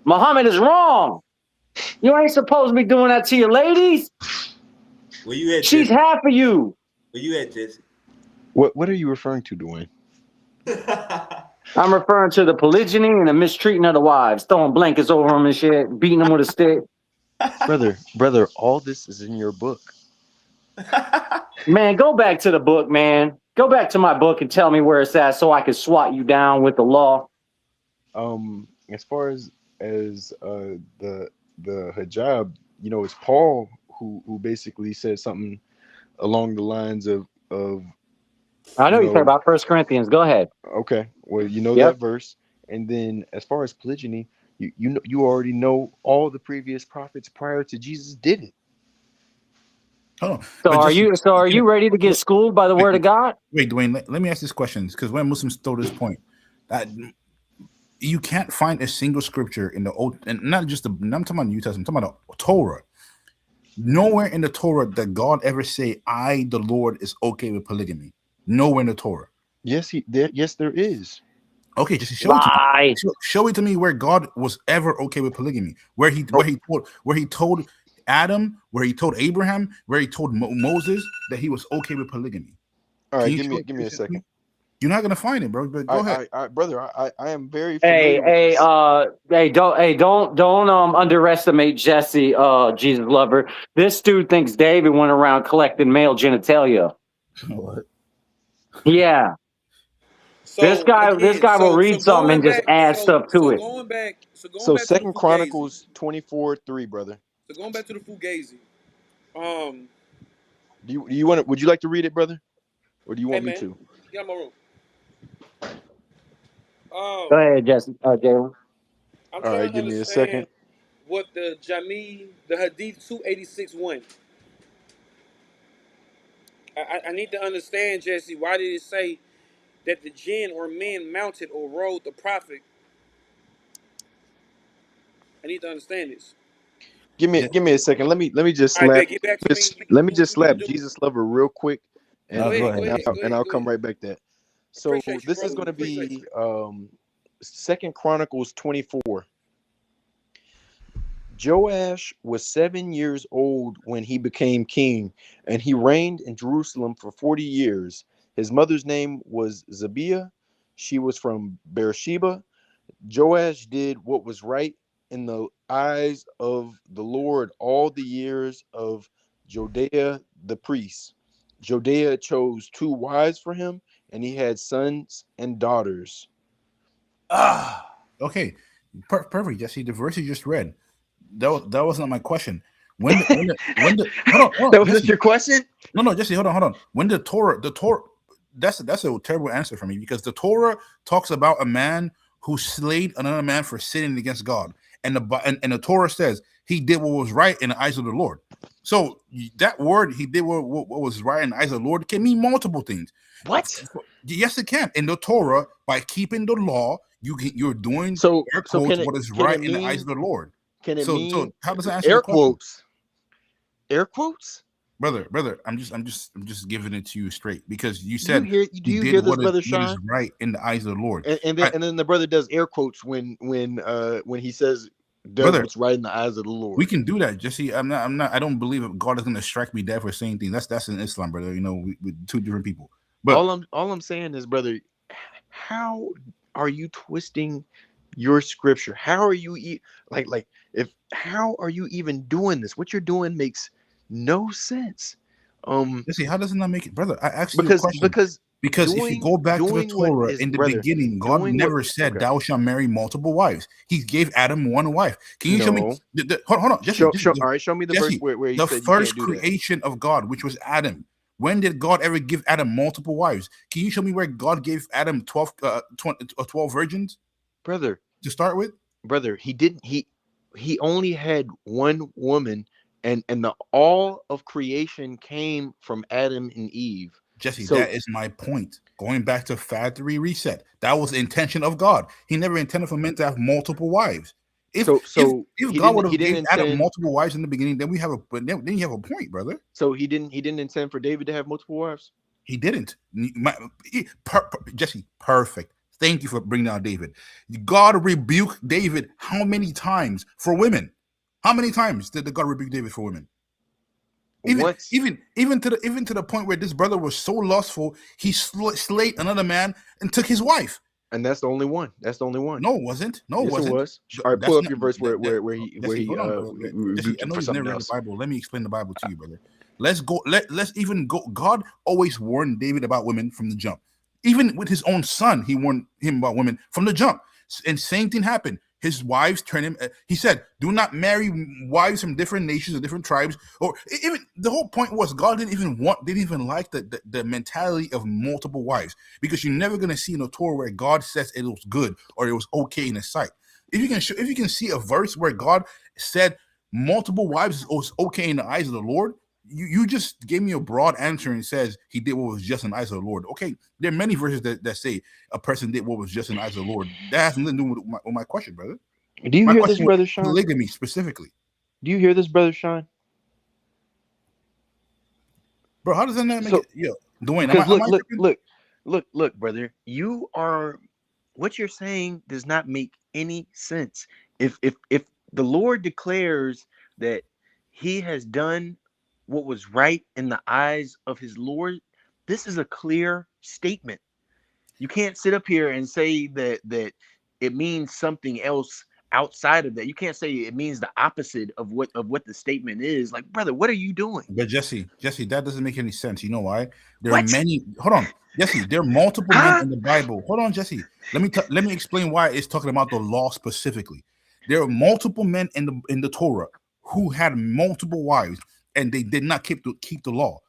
Muhammad is wrong. You ain't supposed to be doing that to your ladies. Where you at? She's Jesse? half of you. Where you at, Jesse? What are you referring to, Dwayne? I'm referring to the polygyny and the mistreating of the wives, throwing blankets over them and shit, beating them with a stick. brother, all this is in your book. Man, go back to the book, man. Go back to my book and tell me where it's at so I can swat you down with the law. As far as the hijab, it's Paul who basically said something along the lines of I know you're talking about First Corinthians. Go ahead. okay, well, Yep. that verse. And then as far as polygyny, you already know all the previous prophets prior to Jesus did it. Hold on. So But are you ready to get schooled by the word of God? Wait, Dwayne, let me ask this question, because when Muslims throw this point, that you can't find a single scripture in the old, and not just I'm talking about New Testament, I'm talking about the Torah. Nowhere in the Torah that God ever say, I, the Lord, is okay with polygamy. Nowhere in the Torah. Yes, there is. Okay, just show it to me. Show it to me where God was ever okay with polygamy. Where he told Adam, where he told Abraham, where he told Moses that he was okay with polygamy. All right, give me a second. You're not gonna find it, bro. But go ahead, brother. I am very familiar with this. Don't underestimate Jesse, Jesus lover. This dude thinks David went around collecting male genitalia. What? Yeah. So this guy will read something and just add stuff to it. Going back to the Second Fugazi. Chronicles 24:3, brother. So going back to the Fugazi. Do you want to? Would you like to read it, brother, or do you want me to? Get out my room. Go ahead, Jesse. Jalen. I'm All right, give me a second. What the Hadith 286:1. I need to understand, Jesse. Why did it say that the jinn or men mounted or rode the prophet? I need to understand this. Give me a second. Let me just slap. Get back to me. Let me just slap Jesus lover real quick, and I'll come right back there. So this is going to be Second Chronicles 24. Joash was 7 years old when he became king, and he reigned in Jerusalem for 40 years. His mother's name was Zabiah. She was from Beersheba. Joash did what was right in the eyes of the Lord all the years of Jodiah the priest. Jodiah chose 2 wives for him, and he had sons and daughters. Okay, perfect, Jesse. The verse you just read, that was not my question. When the hold on, that was just your question? No, Jesse, hold on. When the Torah, that's a terrible answer for me, because the Torah talks about a man who slayed another man for sinning against God, and the Torah says he did what was right in the eyes of the Lord. So that word, he did what was right in the eyes of the Lord, can mean multiple things. What? Yes, it can. In the Torah, by keeping the law, you're doing air quotes what is right in the eyes of the Lord. Can it mean? So how does that answer air the question? Quotes? Air quotes? Brother, I'm just giving it to you straight, because you said do you hear this, brother Sean? What is right in the eyes of the Lord, and then the brother does air quotes when he says what's right in the eyes of the Lord. We can do that, Jesse. I don't believe God is going to strike me dead for saying things. That's in Islam, brother. With 2 different people. But all I'm saying is, brother, how are you twisting your scripture? How are you how are you even doing this? What you're doing makes no sense. Jesse, how does it not make it, brother? I asked you a question. Because if you go back to the Torah in the beginning, God never said thou shalt marry multiple wives. He gave Adam 1 wife. Can you show me? Hold on, Jesse. All right, show me the verse where he the said first you can't do creation of God, which was Adam. When did God ever give Adam multiple wives? Can you show me where God gave Adam 12 virgins, brother? To start with, brother, he didn't. He only had 1 woman, and all of creation came from Adam and Eve. Jesse, that is my point. Going back to factory reset, that was the intention of God. He never intended for men to have multiple wives. If God would have given Adam multiple wives in the beginning, then then you have a point, brother. So he didn't intend for David to have multiple wives. He didn't. Jesse, perfect. Thank you for bringing out David. God rebuked David how many times for women? How many times did God rebuke David for women? Even to the point where this brother was so lustful, he slayed another man and took his wife. And that's the only one. That's the only one. No, it wasn't. No, it Yes, it wasn't. was. All right, pull That's up not your verse that. where he Jesse, hold on, brother. Jesse, rebuked I him know for you've never something read the else. Bible. Let me explain the Bible to you, brother. Let's go. Let's even go. God always warned David about women from the jump. Even with his own son, he warned him about women from the jump. And same thing happened. His wives turned him. He said, "Do not marry wives from different nations or different tribes." Or even the whole point was God didn't even like the mentality of multiple wives, because you're never gonna see in the Torah where God says it was good or it was okay in His sight. If you can see a verse where God said multiple wives was okay in the eyes of the Lord, you just gave me a broad answer and says he did what was just in the eyes of the Lord. Okay, there are many verses that say a person did what was just in the eyes of the Lord. That has nothing to do with my question, brother. Do you My hear this, question was brother Sean? polygamy specifically. Do you hear this, brother Sean? Bro, how does that not make So it? Yo, Dwayne, because am I tripping? look, brother, you are what you're saying does not make any sense. If the Lord declares that He has done what was right in the eyes of His Lord, this is a clear statement. You can't sit up here and say that it means something else outside of that. You can't say it means the opposite of what the statement is. Like, brother, what are you doing? But Jesse, that doesn't make any sense. You know why? There are What? many. Hold on, Jesse. There are multiple men Huh? in the Bible. Hold on, Jesse. Let me explain why it's talking about the law specifically. There are multiple men in the Torah who had multiple wives, and they did not keep the law.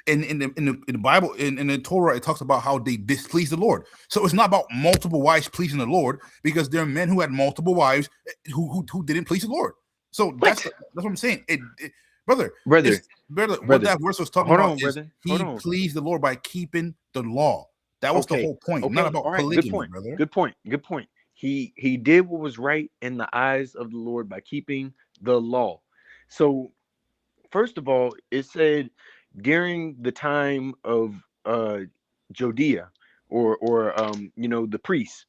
And in the Bible, in the Torah, it talks about how they displeased the Lord. So it's not about multiple wives pleasing the Lord, because there are men who had multiple wives who didn't please the Lord. So that's What? what I'm saying. Brother, Brother, what brother. that verse was talking Hold about on, is brother. Hold he on. pleased the Lord by keeping the law. That was the Okay. whole point, not Okay. about All right. Good polygamy, point. brother. Good point. Good point. He did what was right in the eyes of the Lord by keeping the law. So first of all, it said during the time of Judea, or the priest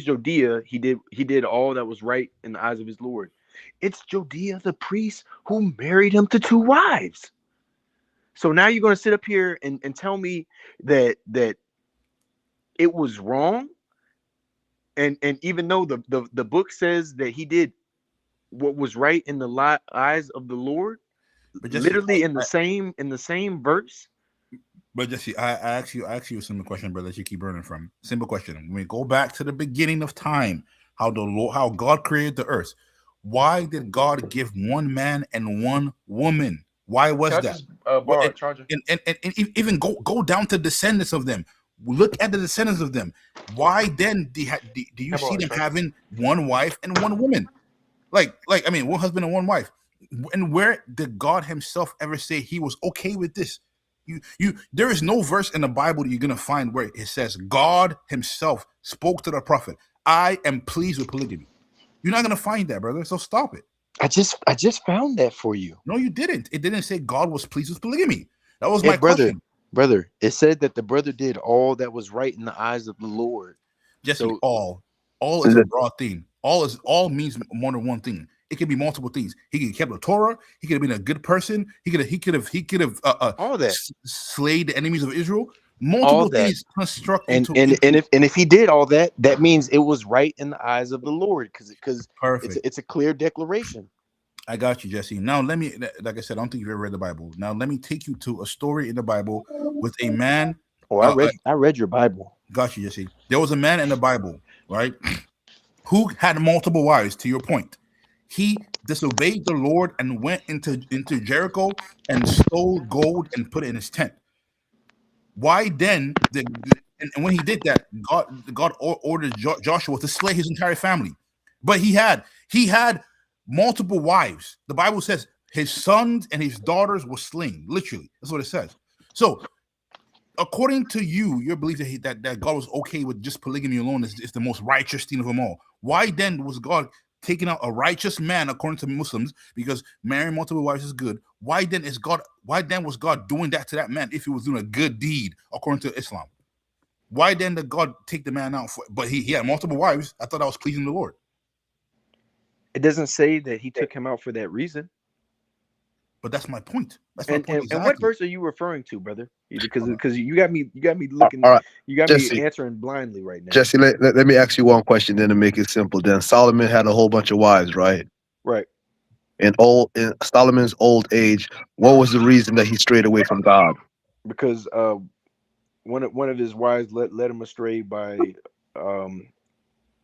Judea, he did all that was right in the eyes of his Lord. It's Judea the priest who married him to two wives. So now you're going to sit up here and tell me that it was wrong, and even though the book says that he did what was right in the eyes of the Lord, But Jesse, literally in the same verse. but Jesse, I ask you a simple question, brother, that you keep burning from. Simple question. When we go back to the beginning of time, how God created the earth. Why did God give one man and one woman? Why was Can I that? just What- borrow a charger? and even go down to descendants of them. Look at the descendants of them. Why then do you Can I see borrow a them charger? having one wife and one woman? I mean, one husband and one wife. And where did God Himself ever say He was okay with this? There is no verse in the Bible that you're gonna find where it says God Himself spoke to the prophet, "I am pleased with polygamy." You're not gonna find that, brother. So stop it. I just found that for you. No, you didn't. It didn't say God was pleased with polygamy. That was Hey, my brother, question. brother, it said that the brother did all that was right in the eyes of the Lord. Jesse, So all is a broad thing. All means more than one thing. It could be multiple things. He could have kept the Torah. He could have been a good person. He could have all that, slayed the enemies of Israel. all Multiple that, things construct and into and and into if he did all that, that means it was right in the eyes of the Lord, because it's perfect. it's a clear declaration. I got you, Jesse. Now let me, like I said, I don't think you've ever read the Bible. Now let me take you to a story in the Bible with a man. Oh, I read your Bible. Got you, Jesse. There was a man in the Bible, right, who had multiple wives. To your point, he disobeyed the Lord and went into Jericho and stole gold and put it in his tent. Why then? And when he did that, God ordered Joshua to slay his entire family. But he had multiple wives. The Bible says his sons and his daughters were slain. Literally, that's what it says. So, according to your belief that God was okay with just polygamy alone is the most righteous thing of them all. Why then was God taking out a righteous man according to Muslims, because marrying multiple wives is good? Why then was God doing that to that man if he was doing a good deed according to Islam? Why then did God take the man out but he had multiple wives? I thought that was pleasing the Lord. It doesn't say that he took him out for that reason. But that's my point. That's my And, point and what exactly. verse are you referring to, brother? Because you got me looking, All right, you got me Jesse. answering blindly right now. Jesse, let me ask you one question then to make it simple. Then Solomon had a whole bunch of wives, right? Right. In Solomon's old age, what was the reason that he strayed away from God? Because one of his wives led him astray by um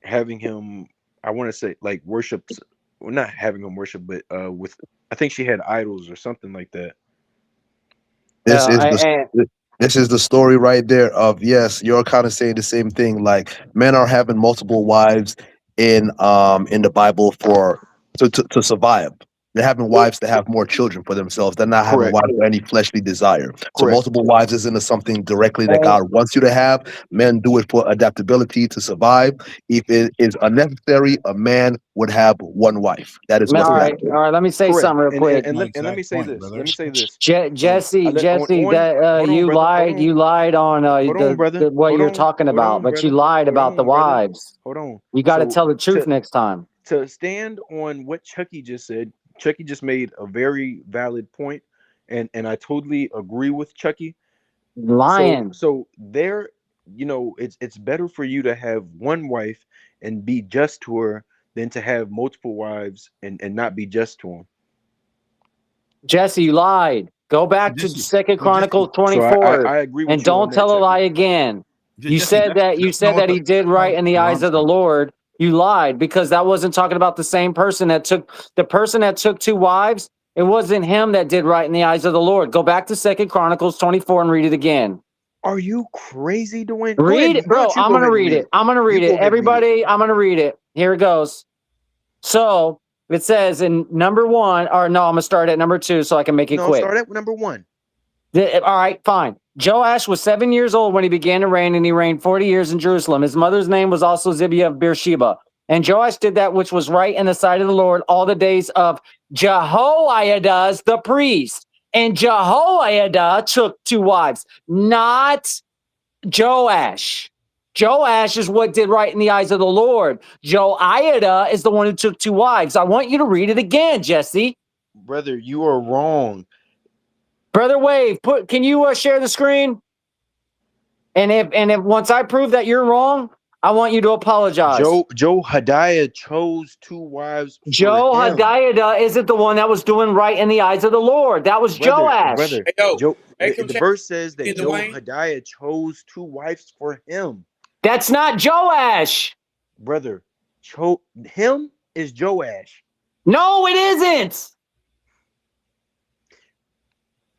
having him, I want to say, like, worships, well, not having him worship, but with, I think she had idols or something like that. This is the And this is the story right there of, yes, you're kind of saying the same thing. Like, men are having multiple wives in the Bible for to survive. They're having wives to have more children for themselves. They're not having Correct. wives for any fleshly desire. So Correct. multiple wives isn't something directly that God wants you to have. Men do it for adaptability to survive. If it is unnecessary, a man would have one wife. That is what all that right, is. all right. Let me say Correct. something real quick. And let me say this. Let me say this. Jesse, that Hold on, you brother. Hold lied. on. You lied on Hold on, brother. what Hold you're on. talking Hold about, on, but you brother. lied Hold about the on, brother. wives. Hold on. You got to So tell the truth next time. to stand on what Chucky just said, Chucky just made a very valid point, and I totally agree with Chucky. Lying. So there, it's better for you to have one wife and be just to her than to have multiple wives and not be just to them. Jesse, you lied. Go back to Second Chronicles So I 24 agree and with you on don't that, tell a Chucky. lie again. You Jesse, said that he did right in the eyes of the Lord. You lied because that wasn't talking about the same person that took the person that took two wives. It wasn't him that did right in the eyes of the Lord. Go back to Second Chronicles 24 and read it again. Are you crazy, Dwayne? Go Read ahead. it, Why bro. don't you I'm go gonna ahead and read read it. it? I'm gonna You read go it. ahead and read it. Everybody, I'm gonna read it. Here it goes. So it says in number 1, or no, I'm gonna start at number 2 so I can make it No, quick. start at number 1. All right, fine. Joash was 7 years old when he began to reign, and he reigned 40 years in Jerusalem. His mother's name was also Zibiah of Beersheba. And Joash did that which was right in the sight of the Lord all the days of Jehoiada the priest. And Jehoiada took two wives, not Joash. Joash is what did right in the eyes of the Lord. Joiada is the one who took two wives. I want you to read it again, Jesse. Brother, you are wrong. Brother Wave, can you share the screen? And if once I prove that you're wrong, I want you to apologize. Jehoiada chose two wives for him. Jehoiada isn't the one that was doing right in the eyes of the Lord. That was Joash. Hey, yo, The verse says that Jehoiada chose two wives for him. That's not Joash. Brother, him is Joash. No, it isn't.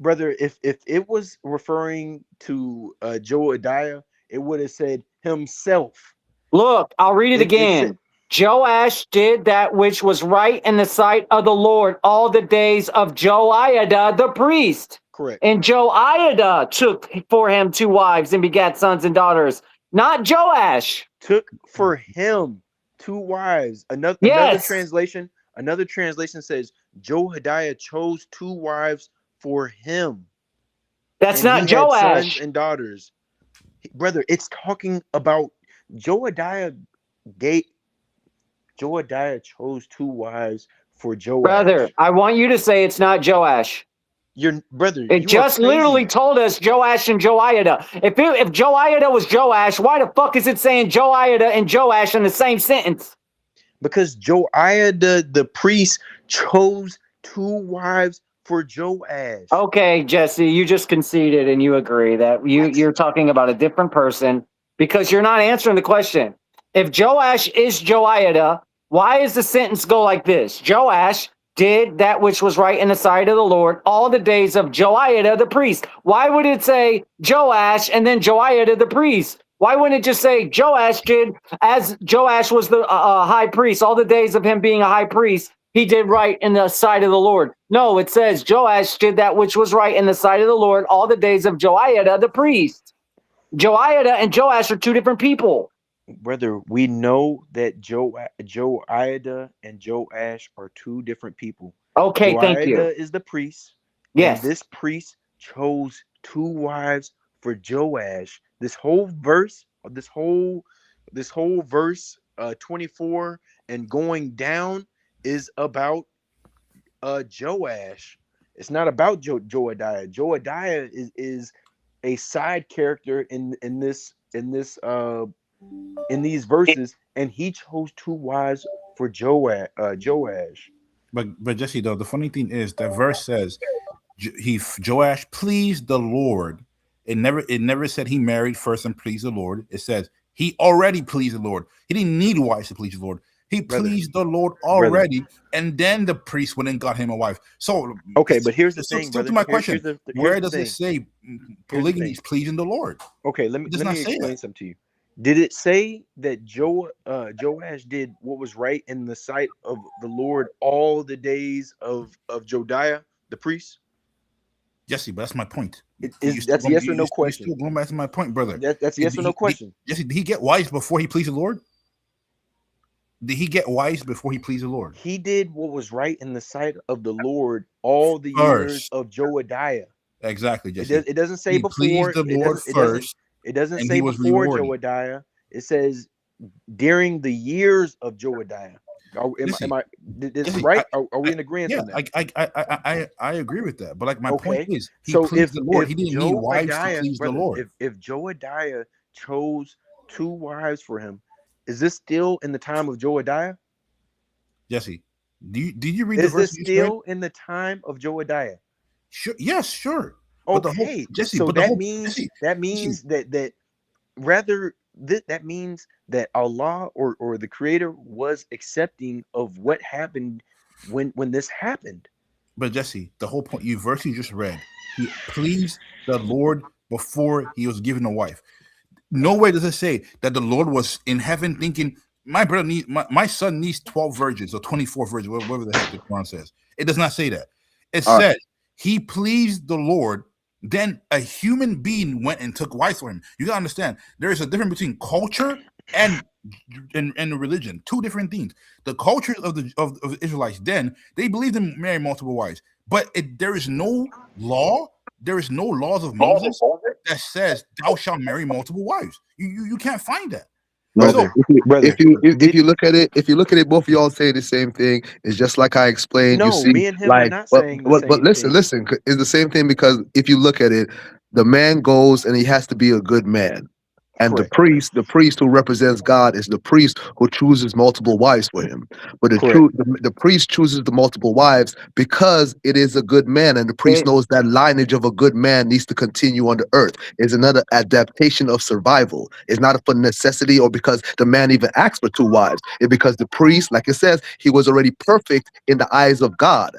Brother, if it was referring to Jehoiada, it would have said himself. Look, I'll read it It said, again. Joash did that which was right in the sight of the Lord all the days of Joiada the priest. correct. And Joiada took for him two wives and begat sons and daughters. Not Joash. Took for him two wives. Another Yes. translation says Jehoiada chose two wives for him. That's And not he had sons Joash. and daughters. Brother, it's talking about Jehoiada chose two wives for Joash. Brother, I want you to say it's not Joash. It You are just literally crazy. told us Joash and Joiada. If Joiada was Joash, why the fuck is it saying Joiada and Joash in the same sentence? Because Joiada the priest chose two wives for Joash. Okay, Jesse, you just conceded and you agree that you're talking about a different person because you're not answering the question. If Joash is Joiada, why does the sentence go like this? Joash did that which was right in the sight of the Lord all the days of Joiada the priest. Why would it say Joash and then Joiada the priest? Why wouldn't it just say Joash did as Joash was the high priest all the days of him being a high priest? He did right in the sight of the Lord. No, it says Joash did that which was right in the sight of the Lord all the days of Joiada the priest. Joiada and Joash are two different people. Brother, we know that Joiada and Joash are two different people. Okay, thank you. Joiada is the priest, and Yes. this priest chose two wives for Joash. This whole verse, 24 and going down is about Joash. It's not about Joadiah. Joadiah is a side character in these verses, and he chose 2 wives for Joash. But Jesse, though, the funny thing is that verse says Joash pleased the Lord. It never said he married first and pleased the Lord. It says he already pleased the Lord. He didn't need wives to please the Lord. He Brother, pleased the Lord brother. already, and then the priest went and got him a wife. So, Okay, but here's the still, thing, still to brother. my Here's question: here's where the does it thing. say Here's the polygamy thing. is pleasing the Lord? Okay, let It does me not say explain that. something to you. Did it say that Joash did what was right in the sight of the Lord all the days of Jodiah the priest? Jesse, but that's my point. That's a yes or no You're question. still going back to my point, brother. That's a yes or no question. Jesse, did he get wives before he pleased the Lord? Did he get wives before he pleased the Lord? He did what was right in the sight of the Lord all the years First, of Joadiah. exactly, Jesse. It doesn't say He pleased before. the Lord first, It doesn't and say he was before rewarded. Joadiah. It says during the years of Joadiah. Jesse, This Jesse, right? Are we in agreement yeah, on that? I agree with that. But like my point Okay. is, he So pleased the Lord. if He didn't need wives to Joadiah, please the brother, Lord. if Joadiah chose 2 wives for him, is this still in the time of Joadiah? Jesse, did you read the Is verse this you just read? still in the time of Joadiah? Sure, yes, sure. But the whole Okay. Jesse, So but the that whole means Jesse, Jesse, that rather that means that Allah or the creator was accepting of what happened when this happened. but Jesse, the whole point you verse you just read, he pleased the Lord before he was given a wife. Nowhere does it say that the Lord was in heaven thinking, my brother needs my son needs 12 virgins or 24 virgins, whatever the heck the Quran says. It does not say that. It All right. said he pleased the Lord. Then a human being went and took wives for him. You gotta understand, there is a difference between culture and religion. Two different things. The culture of the Israelites, then they believed in marrying multiple wives, but there is no law. There is no laws of Moses that says thou shalt marry multiple wives. You can't find that. No, So Brother, brother, if did you look at it, both of y'all say the same thing. It's just like I explained. You no, see, me and him are like, not saying the but same listen, thing. listen. It's the same thing because if you look at it, the man goes and he has to be a good man. And Correct. the priest who represents God is the priest who chooses multiple wives for him. But Correct. the priest chooses the multiple wives because it is a good man, and the priest It, knows that lineage of a good man needs to continue on the earth. It's another adaptation of survival. It's not for necessity or because the man even asked for 2 wives. It's because the priest, like it says, he was already perfect in the eyes of God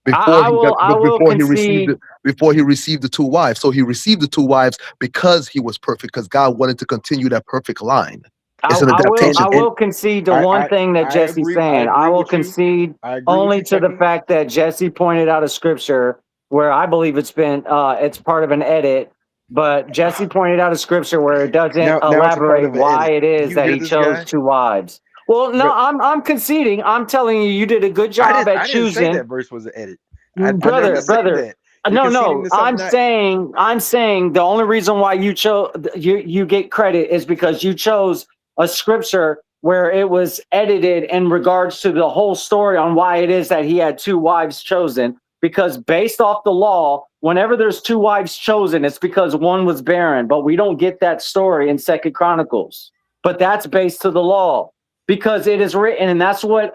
before he got I will concede. before he received the 2 wives. So he received the 2 wives because he was perfect, because God wanted to continue that perfect line. It's an And adaptation. I will concede to one thing that Jesse's I saying. I agree will with you. concede I agree with only you, to the Chucky. fact that Jesse pointed out a scripture where I believe it's part of an edit, but Jesse pointed out a scripture where it doesn't Now it's a part elaborate of an why edit. it Do is you that hear he this chose guy? 2 wives. Well, no, But I'm conceding. I'm telling you, you did a good job at I didn't say choosing. that verse was an edit. I never said Brother, that. You're no, conceding no. to something that I'm saying the only reason why you get credit is because you chose a scripture where it was edited in regards to the whole story on why it is that he had 2 wives chosen. Because based off the law, whenever there's 2 wives chosen, it's because one was barren. But we don't get that story in Second Chronicles. But that's based to the law because it is written, and that's what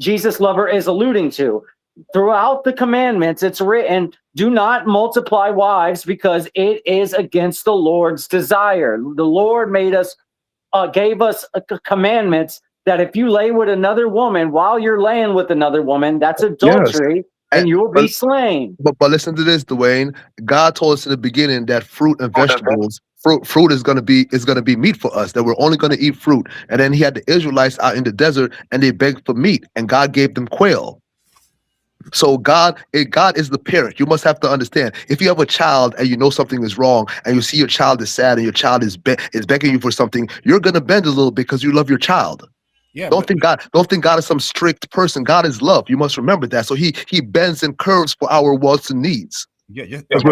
Jesus lover is alluding to throughout the commandments. It's written, do not multiply wives because it is against the Lord's desire. The Lord gave us commandments that if you lay with another woman while you're laying with another woman, that's Yes. adultery And, and you will but be slain. listen to this, Dwayne. God told us in the beginning that fruit and vegetables, fruit is gonna be meat for us. That we're only gonna eat fruit. And then he had the Israelites out in the desert, and they begged for meat, and God gave them quail. So God is the parent. You must have to understand. If you have a child and you know something is wrong, and you see your child is sad, and your child is begging you for something, you're gonna bend a little bit because you love your child. yeah, Don't think God is some strict person. God is love. You must remember that. So he bends and curves for our wants and needs. Yeah. Because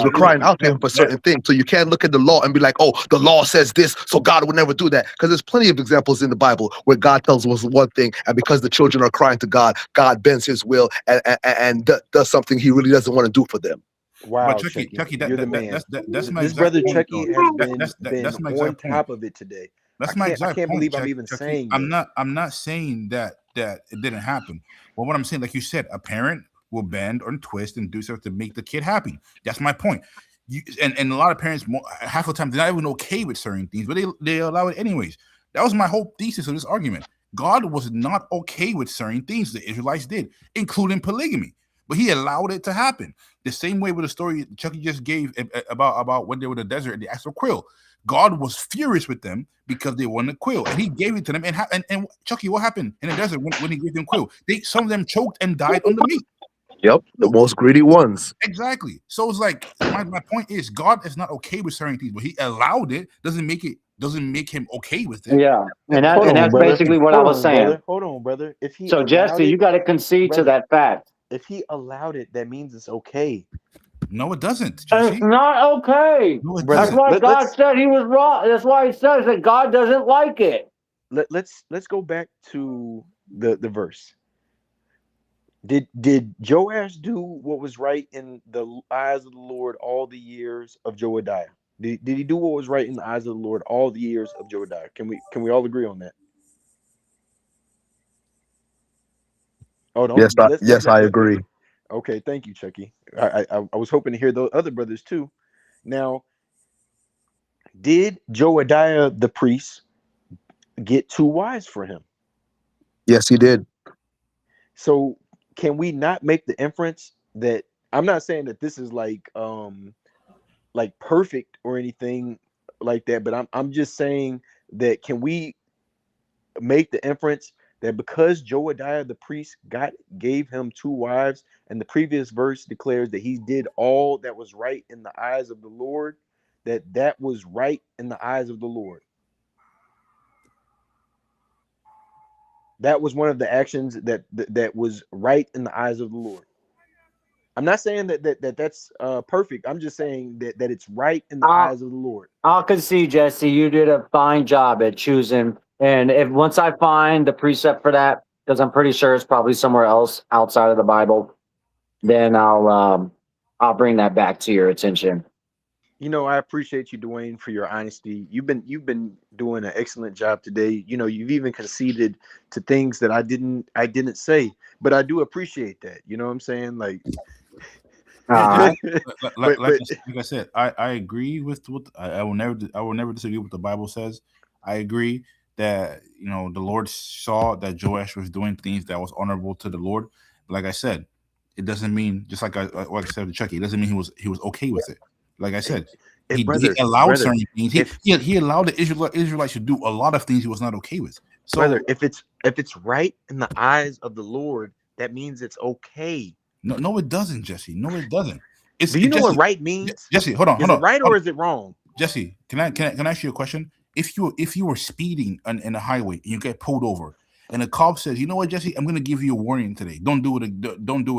we're crying out to him for certain things. So you can't look at the law and be like, oh, the law says this, so God would never do that. Because there's plenty of examples in the Bible where God tells us one thing, and because the children are crying to God, God bends his will and does something he really doesn't want to do for them. Wow, Chucky, you're the man. that's my This exact brother point, Chucky though. has been That's my on exact point. top of it today. That's my I exact can't point, believe I'm even Chucky. saying I'm this. not saying that it didn't happen. But what I'm saying, like you said, a parent will bend or twist and do something to make the kid happy. That's my point. And a lot of parents, half the time, they're not even okay with certain things, but they allow it anyways. That was my whole thesis of this argument. God was not okay with certain things the Israelites did, including polygamy, but he allowed it to happen. The same way with the story Chucky just gave about when they were in the desert and they asked for quail. God was furious with them because they wanted quail, and he gave it to them. And Chucky, what happened in the desert when he gave them quail? Some of them choked and died on the meat. Yep, the most greedy ones. Exactly. So it's like my point is God is not okay with certain things, but he allowed it. Doesn't make him okay with it. Yeah, and Hold on, that's brother. basically what I was saying. Hold on, brother. If he So allowed Jesse, it, you got to concede to brother, that fact. if he allowed it, that means it's okay. No, it doesn't, Jesse. It's not okay. No, it That's doesn't. why God said he was wrong. That's why he says that God doesn't like it. Let's go back to the verse. Did Joash do what was right in the eyes of the Lord all the years of Joadiah? Did he do what was right in the eyes of the Lord all the years of Joadiah? Can we all agree on that? Oh, don't Yes, I agree. Okay, thank you, Chucky. I was hoping to hear those other brothers too. Now, did Joadiah the priest get 2 wives for him? Yes, he did. So can we not make the inference that I'm not saying that this is like perfect or anything like that, but I'm just saying that can we make the inference that because Joadiah the priest gave him 2 wives, and the previous verse declares that he did all that was right in the eyes of the Lord, that was right in the eyes of the Lord. That was one of the actions that was right in the eyes of the Lord. I'm not saying that's perfect. I'm just saying that it's right in the eyes of the Lord. I'll concede, Jesse. You did a fine job at choosing. And if once I find the precept for that, because I'm pretty sure it's probably somewhere else outside of the Bible, then I'll bring that back to your attention. You know, I appreciate you, Dwayne, for your honesty. You've been doing an excellent job today. You know, you've even conceded to things that I didn't say, but I do appreciate that. You know what I'm saying? Like, like I said, I agree with I will never disagree with what the Bible says. I agree that the Lord saw that Joash was doing things that was honorable to the Lord. But like I said, it doesn't mean, just like I said to Chucky, it doesn't mean he was okay with it. Like I said, he allowed certain things. He allowed the Israelites to do a lot of things he was not okay with. So, brother, if it's right in the eyes of the Lord, that means it's okay. No, it doesn't, Jesse. No, it doesn't. Do you know what right means? Jesse, hold on. Is it right or is it wrong? Jesse, can I ask you a question? If you were speeding in a highway and you get pulled over, and the cop says, "You know what, Jesse? I'm going to give you a warning today. Don't do it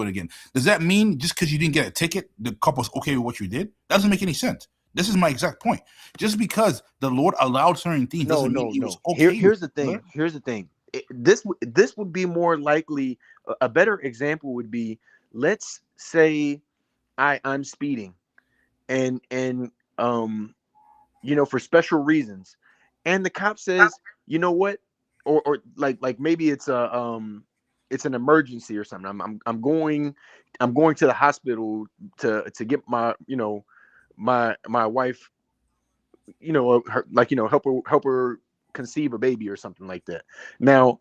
again." Does that mean just because you didn't get a ticket, the cop was okay with what you did? That doesn't make any sense. This is my exact point. Just because the Lord allowed certain things doesn't mean he was okay. Here's the thing. Here's the thing. This would be more likely. A better example would be, let's say I'm speeding, and for special reasons, and the cop says, you know what, or like maybe it's it's an emergency or something. I'm going to the hospital to get my my wife, help her conceive a baby or something like that. Now,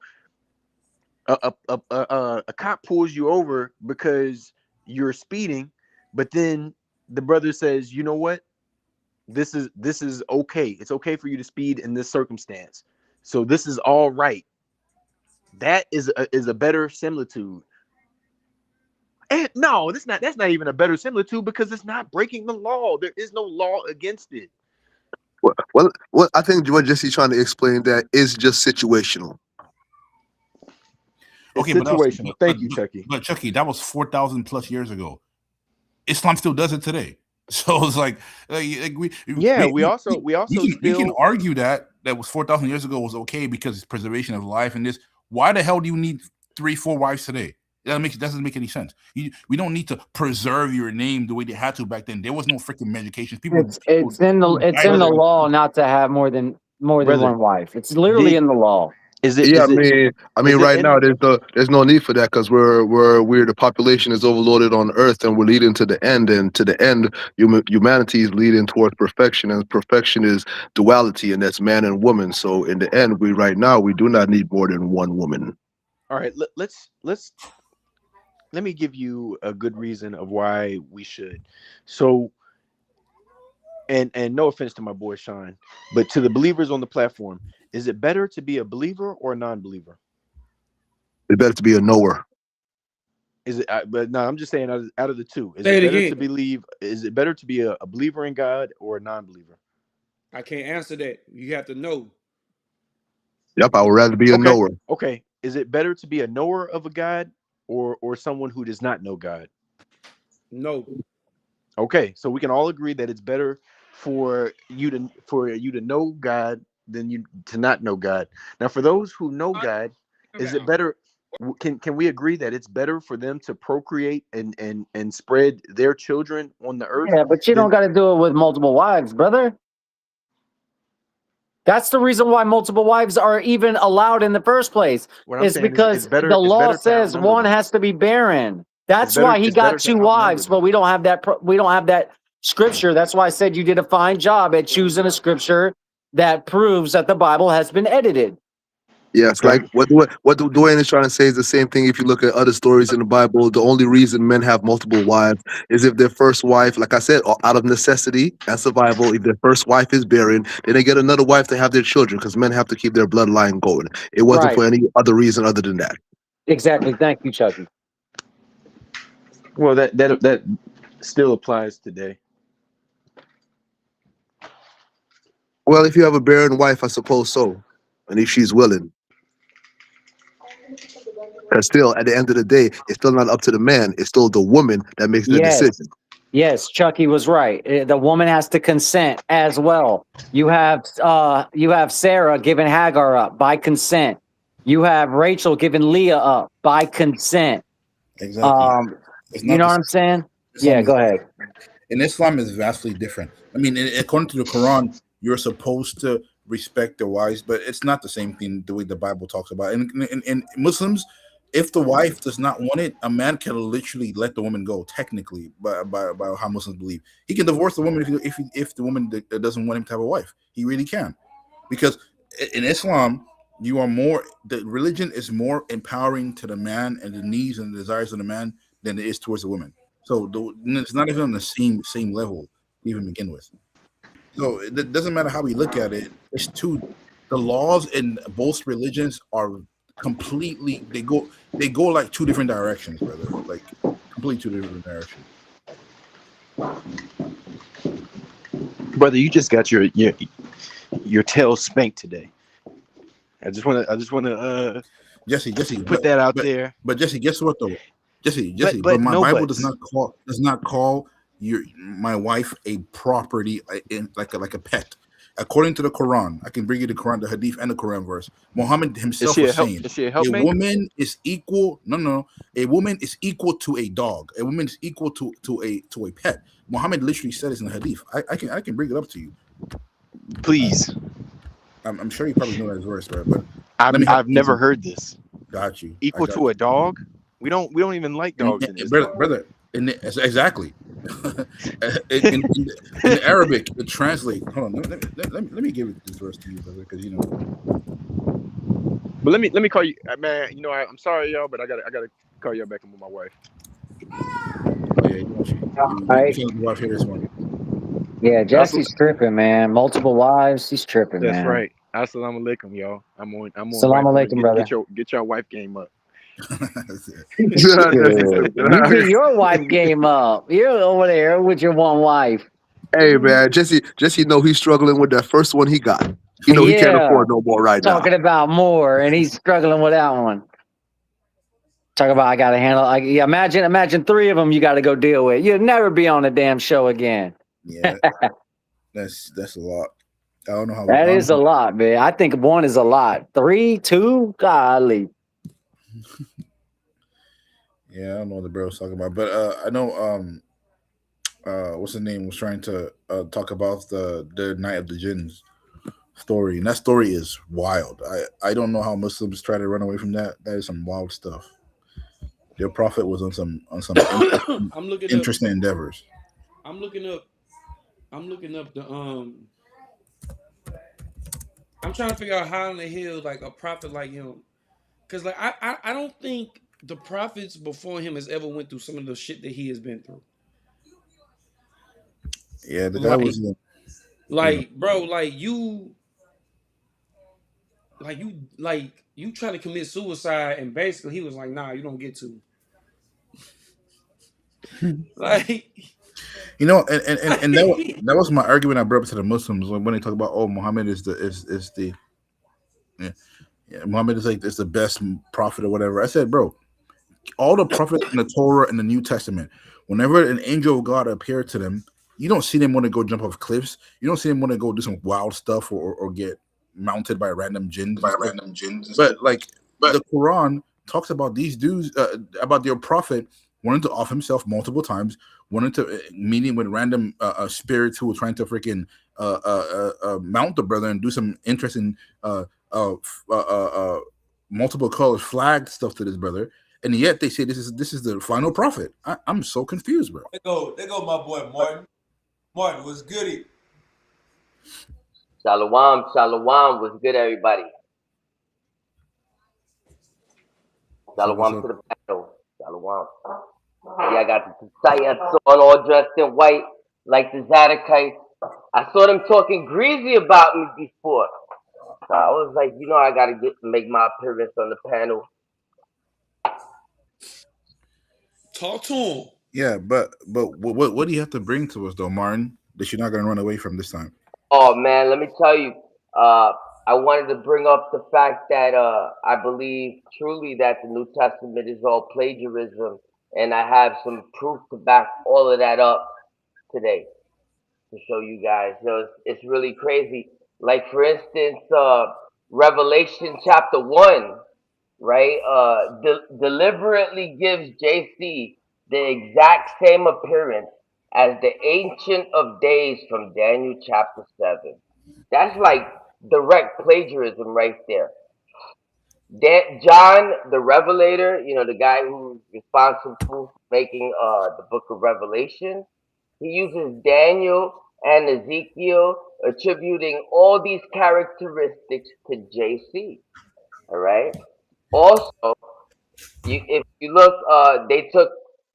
a cop pulls you over because you're speeding, but then the brother says, you know what, this is okay. It's okay for you to speed in this circumstance. So this is all right. That is a better similitude. And no, that's not even a better similitude, because it's not breaking the law. There is no law against it. Well, I think what Jesse's trying to explain that is just situational. It's situational. Thank you, Chucky. But Chucky, that was 4,000 plus years ago. Islam still does it today. So it's like we we can still argue that was 4,000 years ago was okay because it's preservation of life and this. Why the hell do you need 3-4 wives today? That doesn't make any sense. We don't need to preserve your name the way they had to back then. There was no freaking medications. It's in the law not to have more than one wife. It's literally in the law. Yeah, I mean, right now there's no need for that because we're the population is overloaded on Earth and we're leading to the end, and to the end, humanity is leading towards perfection, and perfection is duality, and that's man and woman. So in the end, right now we do not need more than one woman. All right, let me give you a good reason of why we should. So, and no offense to my boy Sean, but to the believers on the platform, is it better to be a believer or a non-believer? It's better to be a knower. Is it? But no, I'm just saying out of the two, is it better to believe? Is it better to be a believer in God or a non-believer? I can't answer that. You have to know. Yep, I would rather be a knower. Okay, is it better to be a knower of a God or someone who does not know God? No. Okay, so we can all agree that it's better for you to know God than you to not know God. Now, for those who know God, is it better? Can we agree that it's better for them to procreate and spread their children on the earth? Yeah, but you don't got to do it with multiple wives, brother. That's the reason why multiple wives are even allowed in the first place. It's because the law says one has to be barren. That's why he got 2 wives, but we don't have that scripture. That's why I said you did a fine job at choosing a scripture that proves that the Bible has been edited. Yes, like what Dwayne is trying to say is the same thing. If you look at other stories in the Bible, the only reason men have multiple wives is if their first wife, like I said, out of necessity and survival, if their first wife is barren, then they get another wife to have their children because men have to keep their bloodline going. It wasn't for any other reason other than that. Exactly. Thank you, Chucky. Well, that still applies today. Well, if you have a barren wife, I suppose so, and if she's willing. And still, at the end of the day, it's still not up to the man. It's still the woman that makes the decision. Yes, Chucky was right. The woman has to consent as well. You have Sarah giving Hagar up by consent. You have Rachel giving Leah up by consent. Exactly. You know what I'm saying? Yeah, go ahead. In Islam, is vastly different. I mean, according to the Quran, you're supposed to respect the wives, but it's not the same thing the way the Bible talks about it. In Muslims, if the wife does not want it, a man can literally let the woman go. Technically, by how Muslims believe, he can divorce the woman if the woman doesn't want him to have a wife. He really can, because in Islam, the religion is more empowering to the man and the needs and the desires of the man than it is towards the woman. So it's not even on the same level to even begin with. So it doesn't matter how we look at it. It's the laws in both religions are completely they go like 2 different directions, brother. Like completely 2 different directions. Brother, you just got your tail spanked today. I just want to Jesse put that out there. But Jesse, guess what though? Jesse, but my Bible does not call my wife a property like a pet. According to the Quran, I can bring you the Quran, the Hadith, and the Quran verse. Muhammad himself was saying a woman is equal. No, a woman is equal to a dog. A woman is equal to a pet. Muhammad literally said this in the Hadith. I can bring it up to you. Please. I'm sure you probably know that verse, right? But I've never heard this. Got you. Equal to a dog? We don't even like dogs in this. Brother. Exactly. in Arabic, it translates. Hold on, let me give it this verse to you, brother, because you know. But let me call you, man. You know, I'm sorry, y'all, but I gotta call y'all back in with my wife. Oh yeah, you your wife here this morning. Yeah, Jesse's tripping, man. Multiple wives, he's tripping, man. That's right. Assalamu alaikum, y'all. I'm on. Assalamu alaikum, brother. Get your wife game up. You get your wife game up. You're over there with your one wife. Hey man, Jesse know he's struggling with that first one he got. You know he can't afford no more right now. Talking about more, and he's struggling with that one. Talk about I got to handle. Imagine 3 of them you got to go deal with. You'll never be on a damn show again. Yeah, that's a lot. I don't know how. That is a lot, man. I think 1 is a lot. 3, 2, golly. Yeah, I don't know what the bro was talking about, but I know what's his name was trying to talk about the Night of the Jinns story, and that story is wild. I don't know how Muslims try to run away from that. That is some wild stuff. Your prophet was on some I'm looking interesting endeavors. I'm looking up the I'm trying to figure out how in the hell like a prophet like him, because like I don't think the prophets before him has ever went through some of the shit that he has been through. Yeah, the guy was bro, you trying to commit suicide, and basically he was like, nah, you don't get to. Like, you know, and that was my argument I brought up to the Muslims when they talk about, oh, Muhammad is the Muhammad is like is the best prophet or whatever. I said, bro, all the prophets in the Torah and the New Testament, whenever an angel of God appeared to them, you don't see them want to go jump off cliffs. You don't see them want to go do some wild stuff or get mounted by random jinns. But like the Quran talks about these dudes, about their prophet wanting to off himself multiple times, wanting to meeting with random spirits who were trying to freaking mount the brother and do some interesting multiple colors flag stuff to this brother. And yet they say this is the final prophet. I'm so confused, bro. There go my boy Martin. Martin, what's goody? Shalom, shalom. What's good, everybody? Shalom to the panel. Shalom. Yeah, I got the Tzayats on, all dressed in white, like the Zadokites. I saw them talking greasy about me before. So I was like, I gotta make my appearance on the panel. Talk to him. Yeah, but what do you have to bring to us though, Martin, that you're not gonna run away from this time? Oh man, let me tell you, I wanted to bring up the fact that I believe truly that the New Testament is all plagiarism, and I have some proof to back all of that up today to show you guys. It's really crazy. Like for instance, Revelation chapter 1, right? Deliberately gives JC the exact same appearance as the Ancient of Days from Daniel chapter 7. That's like direct plagiarism right there. John the Revelator, the guy who's responsible for making the book of Revelation, he uses Daniel and Ezekiel, attributing all these characteristics to JC. All right. Also, if you look, they took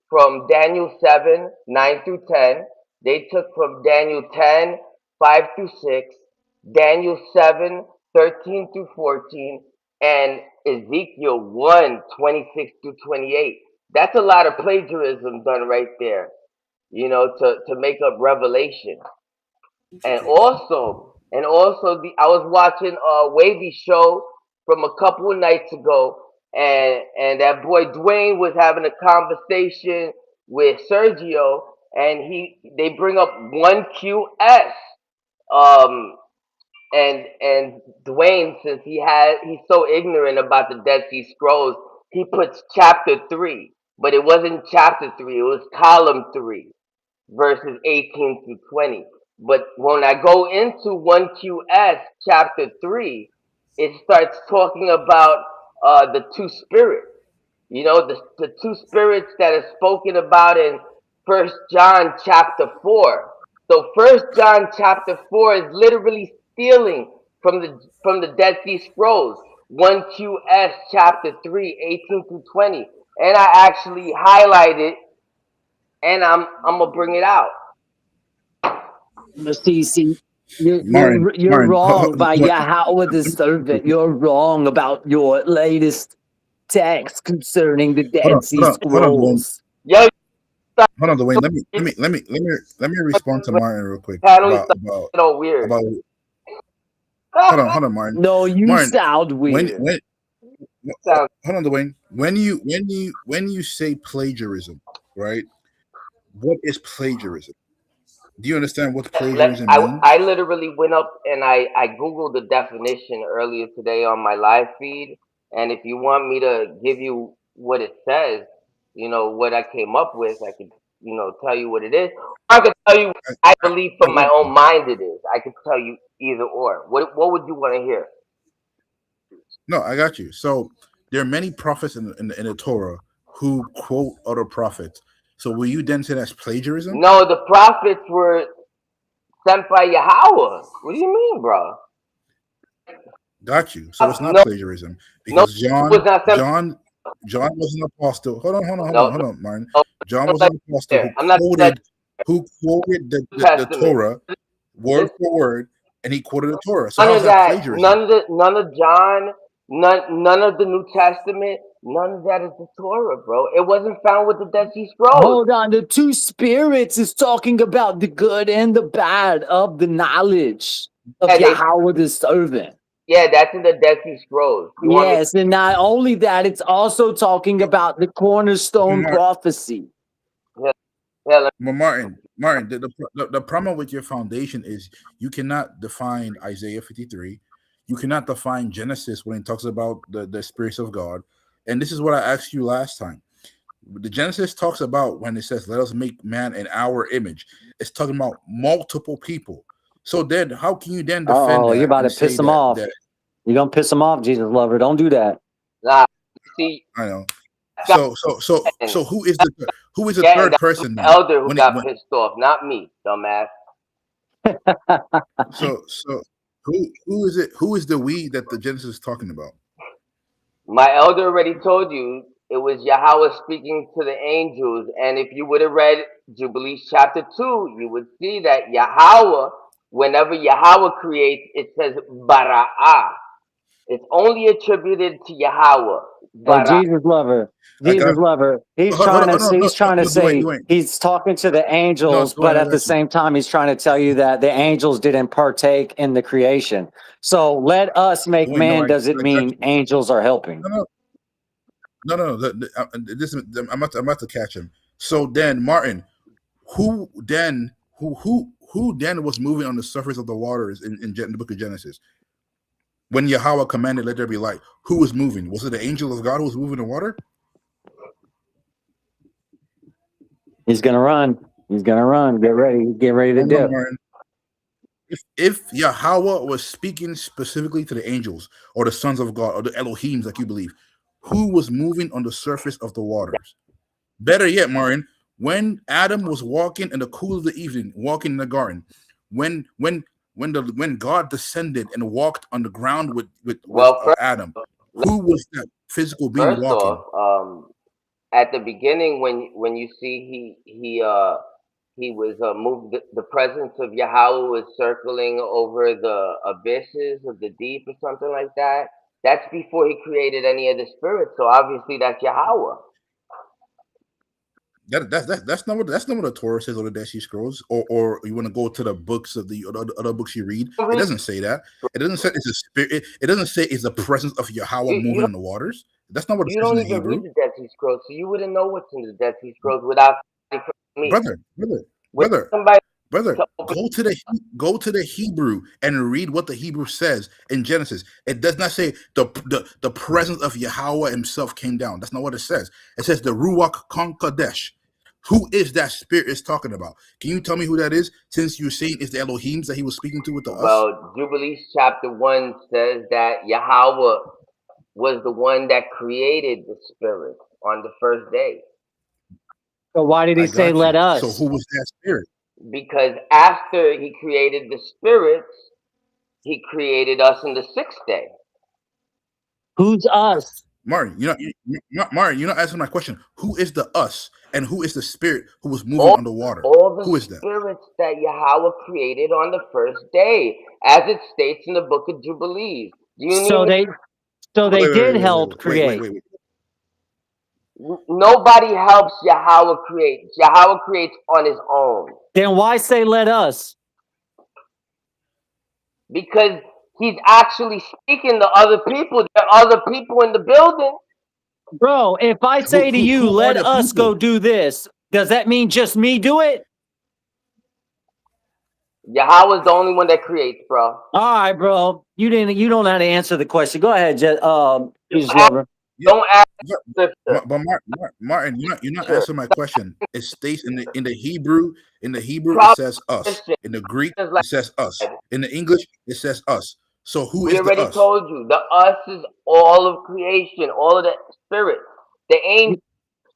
from Daniel 7, 9 through 10. They took from Daniel 10, 5 through 6, Daniel 7, 13 through 14, and Ezekiel 1, 26 through 28. That's a lot of plagiarism done right there, to make up Revelation. And also, I was watching a Wavy show from a couple of nights ago, and that boy Dwayne was having a conversation with Sergio, and they bring up 1QS, um, and Dwayne, since he's so ignorant about the Dead Sea Scrolls, he puts chapter 3, but it wasn't chapter 3; it was column 3, verses 18 through 20. But when I go into 1QS chapter 3, it starts talking about the two spirits. The two spirits that are spoken about in First John chapter 4. So First John chapter 4 is literally stealing from the Dead Sea Scrolls. 1QS chapter 3, 18 through 20. And I actually highlighted, and I'm gonna bring it out. See, Martin, you're wrong by Yahweh the servant. You're wrong about your latest text concerning the Dead Sea Scrolls. Yo, hold on, Dwayne. Let me respond to Martin real quick about weird. Hold on, Martin. No, you Martin, sound weird. Hold on, Dwayne. when you say plagiarism, right? What is plagiarism? Do you understand what plagiarism I means? literally went up and I googled the definition earlier today on my live feed, and if you want me to give you what it says, what I came up with, I could tell you what it is. I could tell you what I believe I from my got you. own mind it is. I could tell you either or. What would you want to hear? No, I got you. So there are many prophets in the Torah who quote other prophets. So will you then say that's plagiarism? No, the prophets were sent by Yahweh. What do you mean, bro? Got you. So it's not No, plagiarism no, because it was not sent. John was an apostle. No, Hold on, Martin. no, John I'm was not an apostle there. I'm not like who quoted New the Testament. Torah word Listen, for word, and he quoted the Torah. So none how's of that that. plagiarism? None of John. None of the New Testament. None of that is the Torah, bro. It wasn't found with the Dead Sea Scrolls. Hold on, the two spirits is talking about the good and the bad of the knowledge of Yeah, Yahweh the servant. that's in the Dead Sea Scrolls. You want me? Yes, and not only that, it's also talking about the cornerstone prophecy. Yeah, yeah. Well, Martin, the problem with your foundation is you cannot define Isaiah 53. You cannot define Genesis when it talks about the spirits of God. And this is what I asked you last time. The Genesis talks about when it says, "Let us make man in our image." It's talking about multiple people. So then, how can you then defend Oh, you're that about and to say piss him that off. You're gonna piss him off, Jesus lover. Don't do that. Nah, see, I know? got So who is the getting third that was person the then? elder who When it got when pissed off, not me, dumbass. so who is it? Who is the we that the Genesis is talking about? My elder already told you it was Yahweh speaking to the angels, and if you would have read Jubilees chapter 2, you would see that Yahweh, whenever Yahweh creates, it says Bara'ah. It's only attributed to Yahweh. Hey, Bara'ah. Jesus lover, I got. Jesus lover. He's Hold trying on, to no, say, no, he's trying to no, Dwayne, say Dwayne, he's talking to the no, angels, but Dwayne, I at the got you. same time, he's trying to tell you that the angels didn't partake in the creation. So let us make Dwayne, no, man I doesn't got mean you. angels are helping. No, no, no. This I'm about to catch him. So then, Martin, who then was moving on the surface of the waters in the book of Genesis when Yahweh commanded, "Let there be light"? Who was moving? Was it the angel of God who was moving the water? He's gonna run. He's gonna run. Get ready. Get ready to Hold on, dip. Martin. If Yahweh was speaking specifically to the angels or the sons of God or the Elohims, like you believe, who was moving on the surface of the waters? Better yet, Martin, when Adam was walking in the cool of the evening, walking in the garden, when when when God descended and walked on the ground with Well, Adam, who was that physical being first walking? off, at the beginning when you see he was moved, the presence of Yahweh was circling over the abysses of the deep or something like that. That's before he created any of the spirits, so obviously that's Yahweh. That's not what the Torah says or the Dead Sea Scrolls, or you want to go to the books of the other books you read. It doesn't say that. It doesn't say it's a spirit. It doesn't say it's the presence of Yahweh You, you moving don't in the waters. That's not what it you says in don't the even read Hebrew. the Dead Sea Scrolls, so you wouldn't know what's in the Dead Sea Scrolls without me. brother, brother, With brother, somebody brother. to open. Go to the Hebrew and read what the Hebrew says in Genesis. It does not say the presence of Yahweh Himself came down. That's not what it says. It says the Ruach Konkadesh. Who is that spirit is talking about? Can you tell me who that is? Since you're saying it's the Elohims that He was speaking to with the us. Well, Jubilees chapter 1 says that Yahweh was the one that created the spirits on the first day. So why did he I say got let you. So us? who was that spirit? Because after he created the spirits, he created us in the sixth day. Who's us? Martin, Martin, you're not answering my question. Who is the us and who is the spirit who was moving All, on the water? all the Who is that? spirits that Yahweh created on the first day, as it states in the book of Jubilees. Do you need So me? they Wait, wait, did wait, wait, help wait, wait, wait, create. wait, wait. Nobody helps Yahweh create. Yahweh creates on his own. Then why say let us? Because he's actually speaking to other people. There are other people in the building. Bro, if I say to you, Who are let the us people? go do this, does that mean just me do it? Yahweh's the only one that creates, bro. All right, bro. You don't know how to answer the question. Go ahead, Jesus Ask- Lover. Yeah, Don't ask yeah. scripture. Martin, you're not Scripture. answering my question. It states in the Hebrew, it Probably says us. Christian. In the Greek, Just it like says us. In the English, it says us. So who we is the already us? told you, the us is all of creation, all of the spirits, the angel,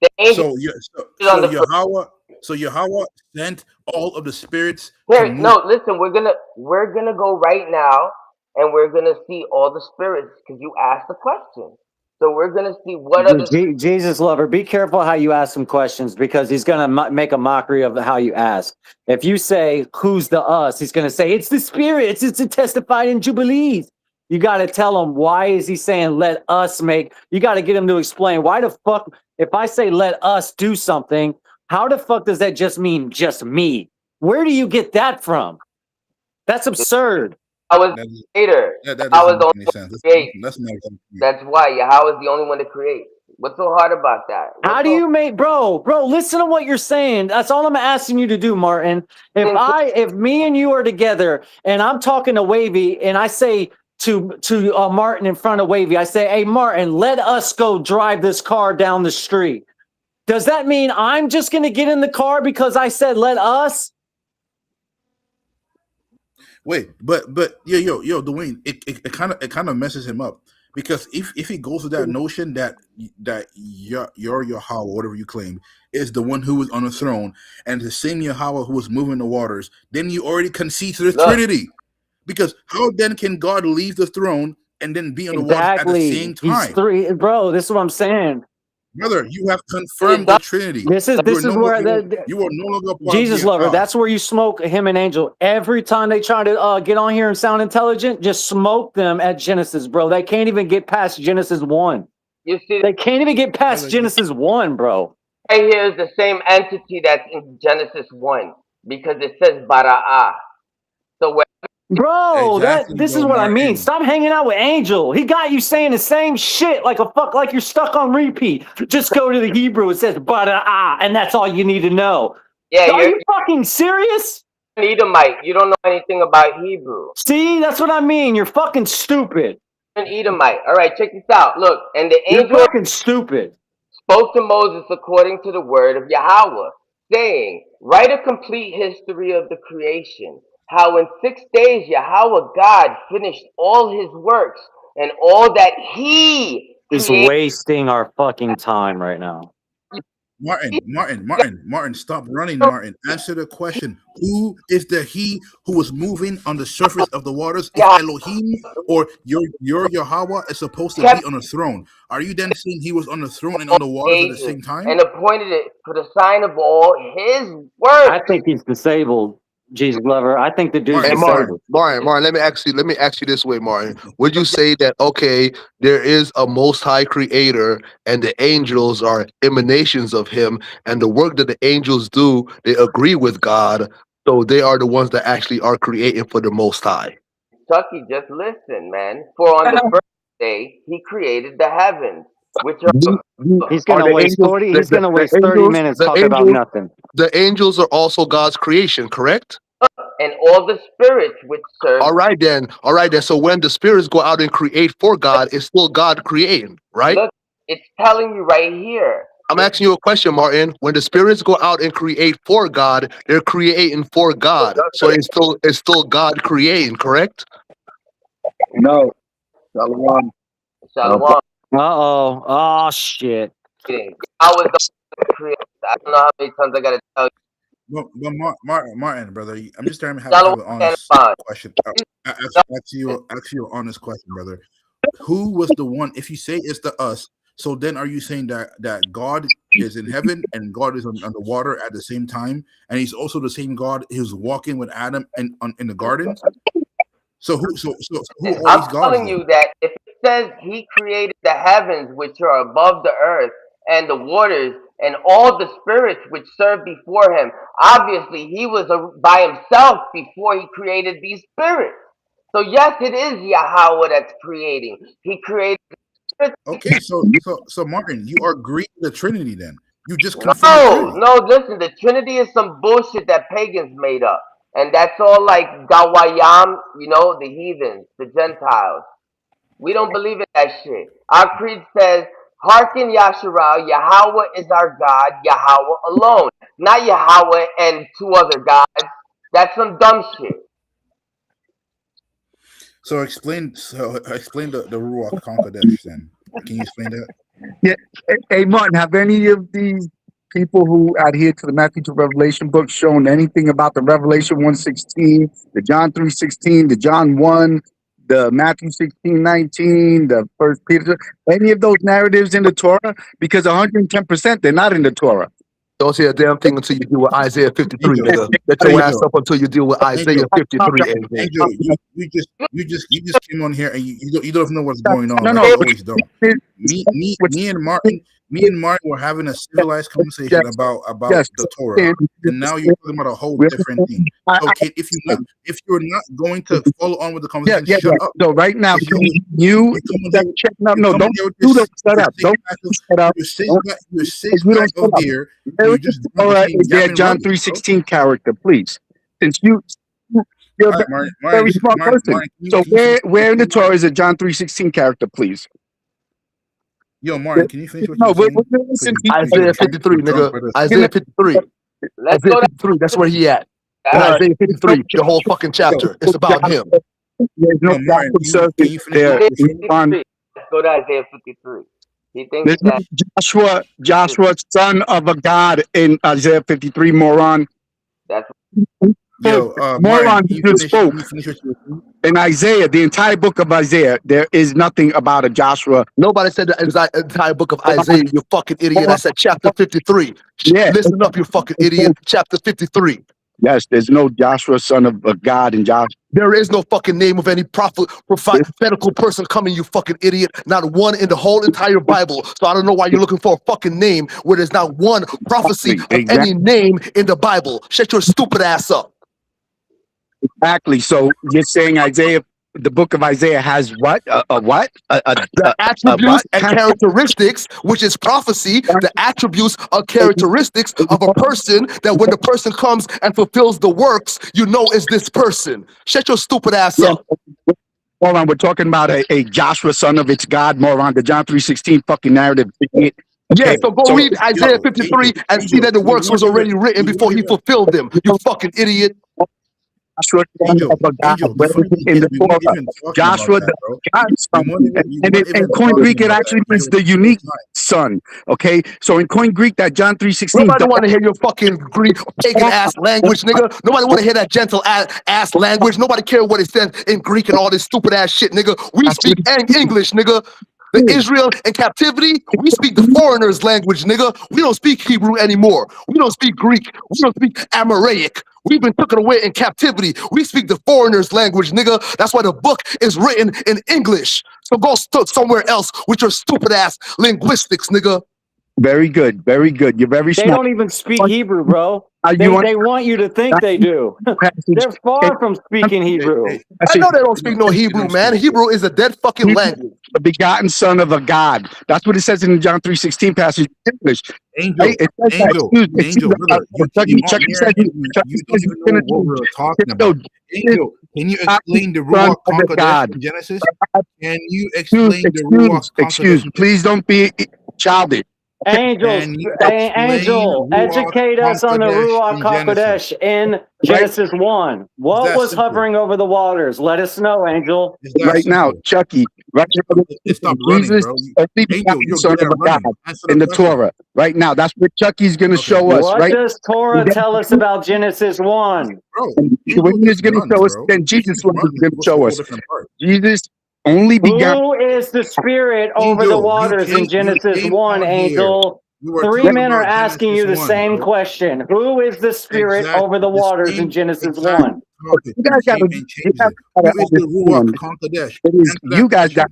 the angel So you is on the first. So Yahweh sent all of the spirits to Here, move. no, listen, we're gonna go right now, and we're gonna see all the spirits because you asked the question. So we're gonna see what are the Jesus Lover, be careful how you ask him questions because he's going to make a mockery of how you ask. If you say, who's the us? He's going to say, it's the spirits. It's testified in Jubilees. You got to tell him, why is he saying, let us make? You got to get him to explain, why the fuck, if I say, let us do something, how the fuck does that just mean just me? Where do you get that from? That's absurd. I was That, the creator. that I doesn't was the make only any one sense. to create. That's not exactly right. That's why Yahweh is the only one to create. What's so hard about that? How What's do so you make, bro, listen to what you're saying. That's all I'm asking you to do, Martin. If me and you are together and I'm talking to Wavy and I say to Martin in front of Wavy, I say, hey, Martin, let us go drive this car down the street. Does that mean I'm just going to get in the car because I said, let us? Wait, but Dwayne, it kind of messes him up because if he goes with that notion that your Yahweh, whatever you claim, is the one who is on the throne, and the same Yahweh who is moving the waters, then you already concede to the look? Trinity. Because how then can God leave the throne and then be on the waters at the Exactly. same He's time? three, bro. This is what I'm saying. Brother, you have It confirmed the does. Trinity. This is You are this is no more where you are no longer part of Jesus the Lover, that's where you smoke him and Angel. Every time they try to get on here and sound intelligent, just smoke them at Genesis, bro. They can't even get past Genesis 1. You see, They can't even get past brother. Genesis 1, bro. right here is the same entity that's in Genesis 1 because it says bara'ah. So when Bro, Exactly, this is bro, what I mean. Martin. Stop hanging out with Angel. He got you saying the same shit like you're stuck on repeat. Just go to the Hebrew. It says "bada-ah," and that's all you need to know. yeah, Are you're you fucking serious? an Edomite. You don't know anything about Hebrew. See, that's what I mean. You're fucking stupid. You're an Edomite. All right, check this out. Look, and the You're angel fucking stupid. spoke to Moses according to the word of Yahweh, saying, write a complete history of the creation, how in 6 days Yahweh God finished all his works and all that he He's created. wasting our fucking time right now. Martin, stop running, Martin. Answer the question. Who is the he who was moving on the surface of the waters? Is Yahweh Elohim or your Yahweh is supposed to be kept on a throne? Are you then saying he was on the throne and on all the the waters at the ages same time? and appointed it for the sign of all his I works. think he's disabled, Jesus Lover. I think the dude's Hey Martin, Martin, disabled. Martin, let me ask you this way, Martin. Would you say that okay, there is a most high creator and the angels are emanations of him, and the work that the angels do, they agree with God, so they are the ones that actually are creating for the most high. Chucky, just listen, man. For on the first day he created the heavens, which are above, He's Are gonna waste 40. He's gonna waste 30 minutes the talking about angels nothing. the angels are also God's creation, correct? and all the spirits which serve. All right then. All right then. So when the spirits go out and create for God, it's still God creating, right? Look, it's telling you right here. I'm It's asking you a question, Martin. When the spirits go out and create for God, they're creating for God. So it's still God creating, correct? No, Shalom. Shalom. Uh-oh. Oh, shit. I was the one that created. I don't know how many times I gotta tell you. Martin, brother, I'm just trying to Shalom have an and honest bond. question. Ask you an honest question, brother. Who was the one? If you say it's the us, so then are you saying that God is in heaven and God is on the water at the same time, and He's also the same God who's walking with Adam in the garden? So who are all I'm these gods telling then? you that if it says he created the heavens which are above the earth and the waters and all the spirits which serve before him, obviously he was by himself before he created these spirits. So yes, it is Yahweh that's creating. He created Okay, so Martin, you agree with the Trinity then? You just confirmed the No, Trinity. no, listen, the Trinity is some bullshit that pagans made up. And that's all like Gawayam, the heathens, the Gentiles. We don't believe in that shit. Our creed says, hearken Yasharal, Yahweh is our God, Yahweh alone. Not Yahweh and two other gods. That's some dumb shit. So explain the Ruach Hakodesh then. Can you explain that? Yeah. Hey, Martin, have any of these people who adhere to the Matthew to Revelation book shown anything about the Revelation 1:16, the John 3:16, the John 1, the Matthew 16:19, the First Peter, any of those narratives in the Torah? Because 110% they're not in the Torah. Don't say a damn thing until you deal with Isaiah 53, Angel, nigga. Get your ass Angel, up until you deal with Isaiah 53, AJ. Angel, you just came on here and you don't know what's going on. No, Like no. you always don't. Me and Martin were having a civilized conversation about the Torah, and now you're talking about a whole different thing. So if you're not going to follow on with the conversation, shut up. So right now, You don't shut up. You're six back of beer. You just all right, is there John 3:16 character, please? Since you're right, a very smart person. So where in the Torah is a John 3:16 character, please? Yo, Martin, can you finish what No, you're saying? Isaiah 53, nigga. Isaiah 53. Let's Isaiah go 53, that's where he at. All right. Isaiah 53, the whole fucking chapter. It's about him. There's no Martin, can you finish there. Let's go to Isaiah 53. He thinks There's no Joshua, son of a god in Isaiah 53, moron. that's Yo, moron, Martin, you just spoke. In Isaiah, the entire book of Isaiah, there is nothing about a Joshua. Nobody said the entire book of Isaiah, you fucking idiot. I said chapter 53. Yeah. Listen up, you fucking idiot. Chapter 53. Yes, there's no Joshua, son of a god in Joshua. There is no fucking name of any prophetical person coming, you fucking idiot. Not one in the whole entire Bible. So I don't know why you're looking for a fucking name where there's not one prophecy of any name in the Bible. Shut your stupid ass up. Exactly. So you're saying Isaiah, the book of Isaiah has what? The attributes and characteristics, which is prophecy, the attributes or characteristics of a person that when the person comes and fulfills the works, you know is this person. Shut your stupid ass up. Hold on, we're talking about a Joshua, son of its God, moron, the John 3:16 fucking narrative. Yeah, so go read Isaiah 53 and see that the works was already written before he fulfilled them. You fucking idiot. Joshua, in the Torah, Joshua, and in Coin Greek, it actually means the unique son. Okay, so in Coin Greek, that John 3:16. Nobody want to hear your fucking Greek pagan ass language, nigga. Nobody want to hear that gentle ass language. Nobody care what it says in Greek and all this stupid ass shit, nigga. We speak English, nigga. The Israel in captivity, we speak the foreigners' language, nigga. We don't speak Hebrew anymore. We don't speak Greek. We don't speak Aramaic. We've been taken away in captivity. We speak the foreigners' language, nigga. That's why the book is written in English. So go somewhere else with your stupid ass linguistics, nigga. Very good, very good. You're very smart. They don't even speak Hebrew, bro. They want you to think they do. They're far from speaking Hebrew. I know they don't speak no Hebrew, man. Hebrew is a dead fucking language. The begotten son of a God. That's what it says in the John 3:16 passage in English. Angel, brother, you don't even know what we're talking about. Angel, can you explain the Ruach Hakodesh in Genesis? Can you explain the Ruach Hakodesh? Excuse me, please don't be childish. Angel, educate us on the Ruach HaKodesh in Genesis 1. What was hovering over the waters? Let us know, Angel. Right now, Chucky, right now, Jesus, son of a God in the Torah. Right now, that's what Chucky's going to show us. What does Torah tell us about Genesis 1? When he's going to show us, then Jesus is going to show us. Jesus only began. Who is the spirit over the waters in Genesis 1, Angel? Three men are asking you the same question. Who is the spirit over the waters in Genesis 1? You guys got got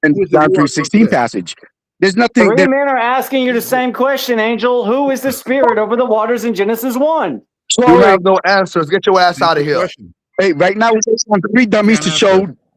in John 3:16 passage. There's nothing. Three men are asking you the same question, Angel. Who is the spirit over the waters in Genesis 1? You have no answers. Get your ass out of here. Hey, right now we're on three dummies to show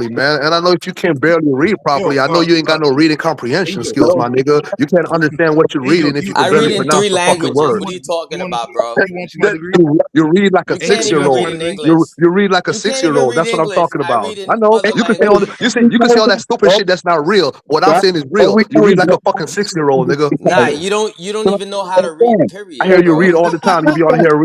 properly, man. And I know if you can barely read properly, I know you ain't got no reading comprehension skills, my nigga. You can't understand what you're reading if you can I barely read in pronounce 3 the fucking languages. word. What are you talking about, bro? You read like a You can't even 6-year-old. read in English. You read like a You can't even 6-year-old. read That's what I'm English. talking I about. read in I know other you can say all languages. you can say all that stupid shit that's not real. What I'm saying is real. You read like a fucking 6-year-old, nigga. Nah, you don't even know how to read, I period, hear you bro. read all the time. You be on here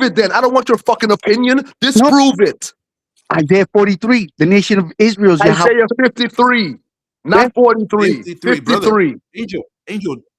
Disprove it then. I don't want your fucking opinion. Disprove it. Isaiah 43, the nation of Israel is Yahweh. Isaiah 53, not 43. 53, brother. 53. Angel,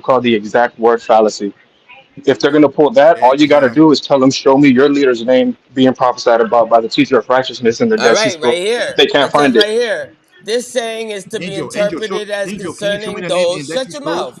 you call the exact word fallacy. If they're going to pull that, all you got to do Exactly. is tell them, show me your leader's name being prophesied about by the teacher of righteousness in the All Dead Sea right, right Scroll. here. They can't It says find it. right here. This saying is to be Angel, show interpreted as Angel. Can you show me concerning that name those. in Dead Shut Sea your Scrolls? mouth.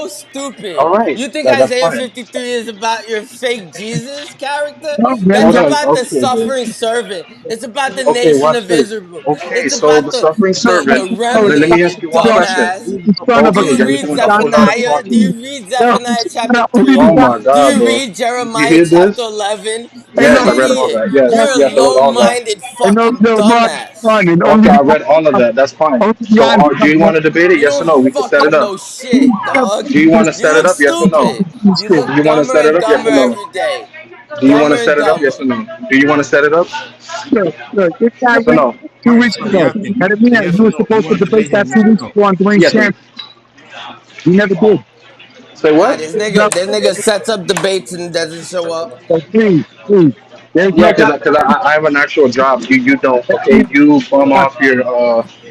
so stupid. All right, You think that's Isaiah fine. 53 is about your fake Jesus character? No, man, That's Hold no, on. about the Okay. suffering servant. It's about the Okay, nation watch of this. Israel. Okay, It's so about the suffering the servant. no, Let remnant, me you ask you one no, question. dumbass. the son of Do a, Okay, you then read when son of a, I'm Zephaniah? Do talking. you read no, Zephaniah chapter only 3? Oh begotten. my Do God, you bro. read You Jeremiah hear chapter this? 11? I You're Yes, an I know, read all idiot. that. Yes, You're a yes, I read all that. low-minded I know fucking the my dumbass. son and Okay, I read all of that. That's fine. only So, begotten do son. you want to debate it? You Yes or don't no? We can set it fucking up. know shit, dog. Do you want to You set it look up? Yes or no? stupid. You Do look you want to dumber set it and up? Yes dumber or no? every day. Do you want to Dumber and set it up? Yes or dumber. no? Do you want to set it up? Look, this guy Yes or went no? 2 weeks So ago. you're asking Had a so man, yes he or was no? You supposed to want to debate debate that him? Yes 2 weeks or no? ago on Dwayne Yes. Champ. He never did. Say Nah, what? this nigga sets up debates and doesn't show up. So please, there's Yeah, no because I have an actual job. You don't. Okay, you bum God. off your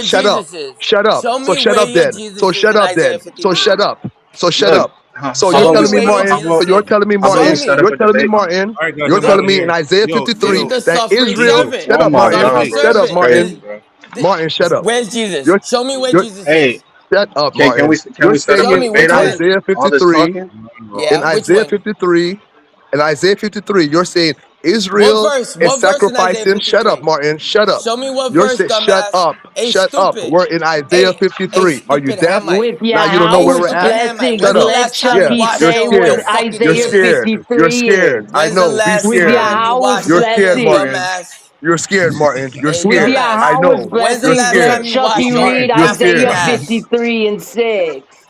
your Shut up. Jesus is. Shut up. Show So me shut where up your then. So Jesus is shut in up Isaiah then. So 53. shut up. So shut Look, up. So how you're Show about we me telling me, set where up? your Martin. Jesus So you're is. telling me, How about we Show Martin. set me. up You're a telling me, debate? Martin. All right, guys, You're hold This telling on. me in Isaiah Yo, this is 53 yo, the that suffering Israel. yo, servant. Shut Oh up, The my Martin. God, suffering Isaiah. Shut bro, up, that's servant Martin. is crazy, bro. Martin, shut up. where's Jesus? You're Show me where you're Jesus Hey, is. shut up, can we Martin. You're set up Show a saying me in debate which on this? one. Isaiah All this 53, talking? in Yeah, which Isaiah one? 53, in Isaiah 53, you're saying What Israel verse? is What verse in Isaiah sacrificing. Shut up, 53? Martin. Shut up. Show me what You're verse, saying, shut dumbass. up. A Shut up. stupid. We're in Isaiah A 53. Are you stupid deaf? Hamite. With Now your you don't know A where house we're stupid at? Hamite. blessings, Shut When's the up. let last time you Yeah, Chucky washed you're say your what scared. fucking You're Isaiah hands? scared. You're 53 scared. is. I When's the know. Be last With your scared. time you house washed You're your scared, hands, blessings, Martin. dumbass? You're scared, Martin. You're Hey, scared. with your dumbass. I house know. When's the You're last blessings, scared. let time you washed Chucky your read You're African Isaiah scared. ass? 53 and 6.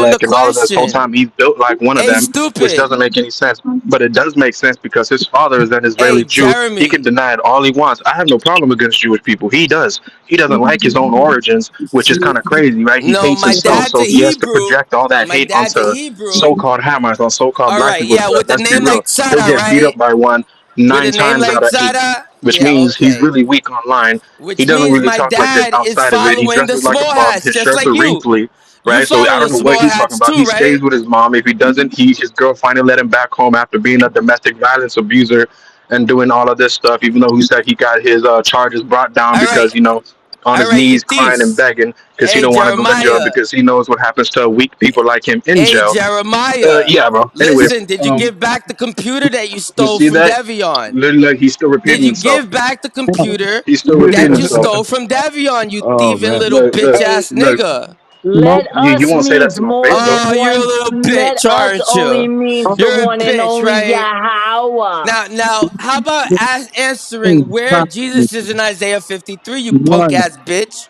answering the Amalek and all of this whole question. time he's built like one of Hey, them, which stupid. doesn't make any sense. But it does make sense because his father is an Hey, Israeli Jew. He can Jeremy. deny it all he wants. I have no problem against Jewish people. He does. He doesn't like his own origins, which is kind of crazy, right? He No, hates my himself, dad's a so he has to Hebrew. project all that My hate dad's a onto Hebrew. so-called Hamites, on so-called All black right, people. yeah, Because with a let's be name real, like he'll Sada, get beat right? up by one With a nine name times like out of eight, Sada, which yeah, means he's okay. really weak online. He Which doesn't means really my talk like this dad is outside of it. He following the dresses like a small bum. hats, His just shirts like are you. wrinkly, You right? So I follow don't the know what small he's talking hats about. too, He right? stays with his mom. If he doesn't, his girl finally let him back home after being a domestic violence abuser and doing all of this stuff. Even though he said he got his charges brought down All right, because on all his right, you knees crying and thieves. begging because he Hey, don't want to go to jail Jeremiah. because he knows what happens to weak people like him in Hey, jail. Jeremiah. Yeah, bro. Anyway, Listen, did you give back the computer that you you stole see from that? Devion? Look, he's still Did repeating you himself. give back the computer He's still repeating that you himself. stole from Devion, you Oh thieving man, little look, bitch look, Hey, ass look. nigga? let You us won't say that means to my more face than though. Oh, you're a one. little Let bitch, us aren't only you? means the You're a one and bitch, only right? Yahweh. Now, how about answering where Jesus is in Isaiah 53, you punk One, ass bitch?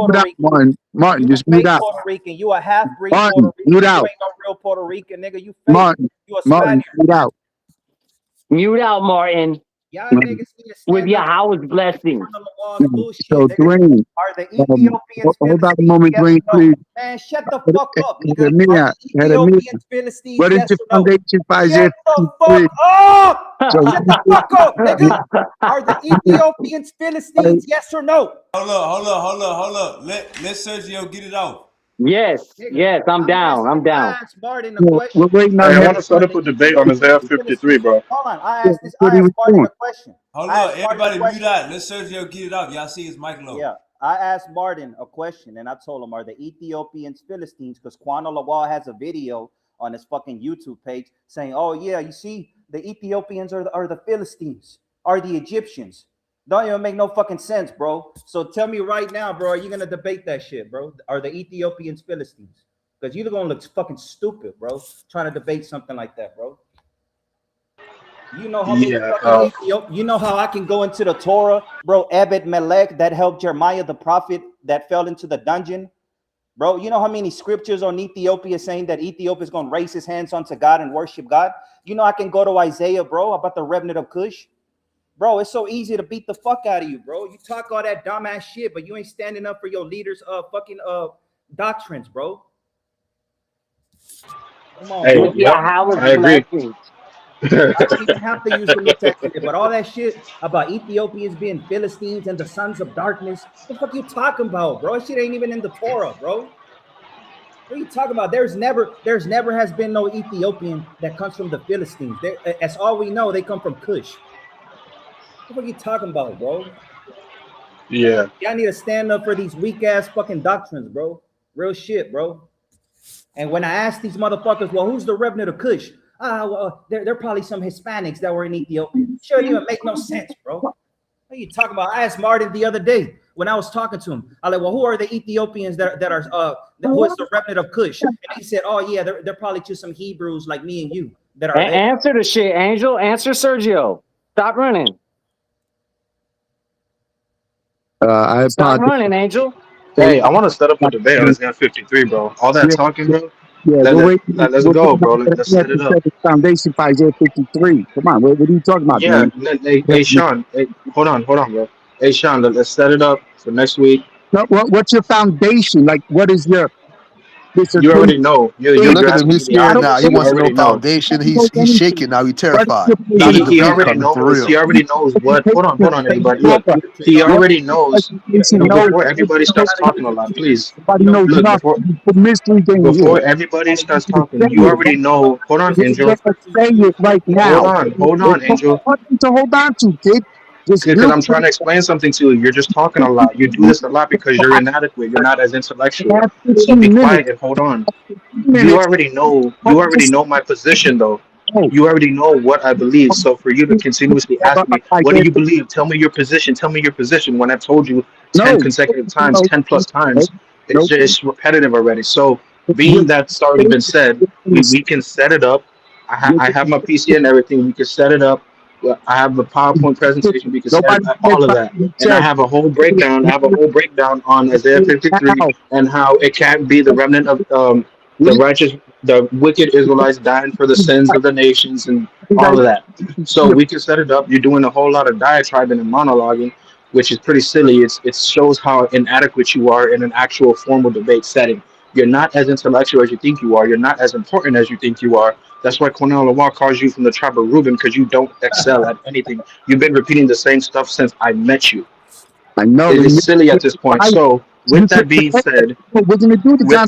Mute Puerto out, Rican. Martin. Martin, You a just mute fake out. Puerto Rican. You a half-breed Puerto Martin, Rican. mute You out. ain't no real Puerto Rican, nigga. You fake. Martin, You a Martin, Spaniard. mute out. Mute out, Martin. Y'all niggas need to With stand your up house blessings. on the Law's bullshit, So, nigga. Dwayne, Are the Ethiopians hold on a Philistines? moment, Yes Dwayne, or no? please. Man, shut the fuck up, nigga. Are Jeremiah, the Jeremiah, Ethiopians Philistines? what is Yes your or no? foundation for Isaiah Shut the 53? fuck up! So, Shut the fuck up, nigga. Are the Ethiopians Philistines? Yes or no? Hold up. Let Sergio get it off. Yes, Nigga, yes, I'm down. I'm I down. asked Martin a question. we're waiting Hey, on I him. want to start up a debate on Isaiah 53, bro. Hold on, That's I what he was asked Martin doing. a question. Hold I up, asked Martin a everybody mute question. out. Let Sergio get it off. Y'all see his mic low. Yeah, I asked Martin a question and I told him, are the Ethiopians Philistines? Because Kwana Lawal has a video on his fucking YouTube page saying, oh, yeah, you see, the Ethiopians are the Philistines, are the Egyptians. Don't even make no fucking sense, bro. So tell me right now, bro, are you going to debate that shit, bro? Are the Ethiopians Philistines? Because you're going to look fucking stupid, bro, trying to debate something like that, bro. You know how many fucking you know how I can go into the Torah, bro? Ebed Melech that helped Jeremiah the prophet that fell into the dungeon, bro. You know how many scriptures on Ethiopia saying that Ethiopia is going to raise his hands unto God and worship God? You know I can go to Isaiah, bro, about the remnant of Cush, bro. It's so easy to beat the fuck out of you, bro. You talk all that dumbass shit, but you ain't standing up for your leaders' fucking doctrines, bro. Come on, bro. I agree. I don't even have to use the New Testament, but all that shit about Ethiopians being Philistines and the sons of darkness, what the fuck you talking about, bro? That shit ain't even in the Torah, bro. What are you talking about? There's never has been no Ethiopian that comes from the Philistines. That's all we know. They come from Cush. What the fuck you talking about, bro? Yeah. Y'all need to stand up for these weak ass fucking doctrines, bro. Real shit, bro. And when I ask these motherfuckers, well, who's the remnant of Cush? Well, they're probably some Hispanics that were in Ethiopia. Shouldn't even make no sense, bro. What are you talking about? I asked Martin the other day when I was talking to him. I like, well, who are the Ethiopians that are who is the remnant of Cush? And he said, oh yeah, they're probably just some Hebrews like me and you that are there. Answer the shit, Angel. Answer Sergio. Stop running. I Stop running, Angel. Hey, I want to set up a debate on Isaiah 53, bro. All that talking, bro. Yeah, we're waiting. Let's We're go, waiting bro. on the Let's set it to up. set the foundation for Isaiah 53. Come on, what are you talking about, Yeah, man? hey Sean, hey, hold on, bro. Hey Sean, let's set it up for next week. What's your foundation? Like, what is your You dissertation? already know. Look You're at him. asking me He's the scared now. obvious. He You wants to know already know. foundation. He's shaking now. He's terrified. Now the He debate already coming for knows. real. He already knows what. Hold on, everybody. Look, Scriptures he don't already knows. Before everybody starts talking a lot, please. Nobody knows Look, nothing. The mystery game here. before everybody starts talking, Say you it. already know. Hold on, just read the Angel. Just scriptures say you use. it right Hold now. on, There's Angel. nothing to hold on to, kid. Just Because real I'm quick. trying to explain something to you. You're just talking a lot. You do this a lot because you're inadequate. You're not as intellectual. Last So be 15 minutes. quiet and hold on. 15 minutes. You already know my position though. Oh, You already know what I believe. So for you to continuously ask me, what do you believe? Tell me your position. Tell me your position. When I've told you 10 no. consecutive times, No. 10 plus No. times, it's No. just repetitive already. So You're being that's already been said, we can set it up. I have my PC and everything. We can set it up. Well, I have the PowerPoint presentation. We can set it, Nobody said all of that. something you And I said. have a whole breakdown. I have a whole breakdown on Isaiah 53 Now, and how it can't be the remnant of the righteous, the wicked Israelites dying for the sins of the nations and all of that. So we can set it up. You're doing a whole lot of diatribing and monologuing, which is pretty silly. It shows how inadequate you are in an actual formal debate setting. You're not as intellectual as you think you are. You're not as important as you think you are. That's why Cornel Lawal calls you from the tribe of Reuben because you don't excel at anything. You've been repeating the same stuff since I met you. I know. It And is silly at this point. So you with could that being said, we're going to do the John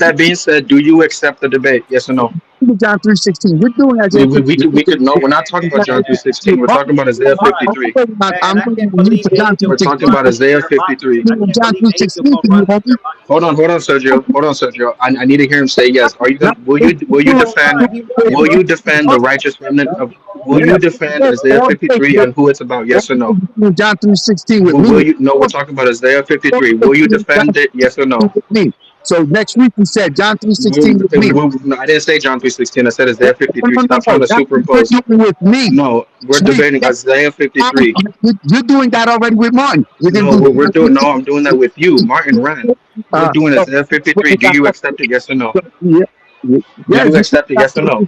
do you accept the debate? Yes or no? John 3:16. We're doing Isaiah We 53. could no. We're not talking about John 3:16. We're talking about Isaiah 53. I'm And I going can't to use believe John Angel We're gonna talking 3:16. about run Isaiah their logic. 53. I can't John believe Angel 3:16. gonna Can you run hold me? their logic. Hold on, Sergio. I need to hear him say yes. Are you No, gonna? Will it's you He true. gonna defend? run. He running, Will bro. you defend the righteous remnant of? He gonna Will run. you defend Isaiah All day, 53 and who it's about? Yes or no? John 3:16 with Will me. you? No, we're talking about Isaiah 53. Will you John defend it? Yes or 3:16 no? with me. So next week we said John 3:16 with me. No, I didn't say John 3:16. I said No, Isaiah 53. no, Stop no. trying to That's what superimpose. you're doing with me. No, we're Next week, debating Isaiah that's 53. you're doing that already with Martin. You're going No, to do we're John doing. No, I'm doing that 3:16. with you, Martin Rand. We're doing So, Isaiah 53. Do you accept it? Yes or no? yeah, Do yeah, you accept it? Yes or no?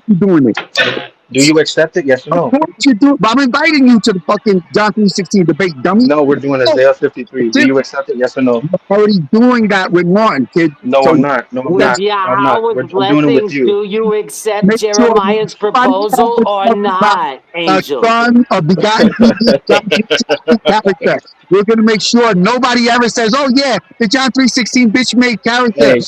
you're doing it. Do you accept it? Yes or Of no? course you do. But I'm inviting you to the fucking John 3:16 debate, dummy. No, we're doing Oh, Isaiah 53. Do that's it. you accept it? Yes or no? You're already doing that with Martin, kid. No, So I'm not. No, I'm With not. No, I'm not. Yahweh's I'm doing it with blessings, you. do you accept make sure Jeremiah's nobody proposal ever or talks about not, a Angel? son of begotten John 3:16 character. We're gonna make sure nobody ever says, "Oh yeah, the John 3:16 bitch made character." Hey,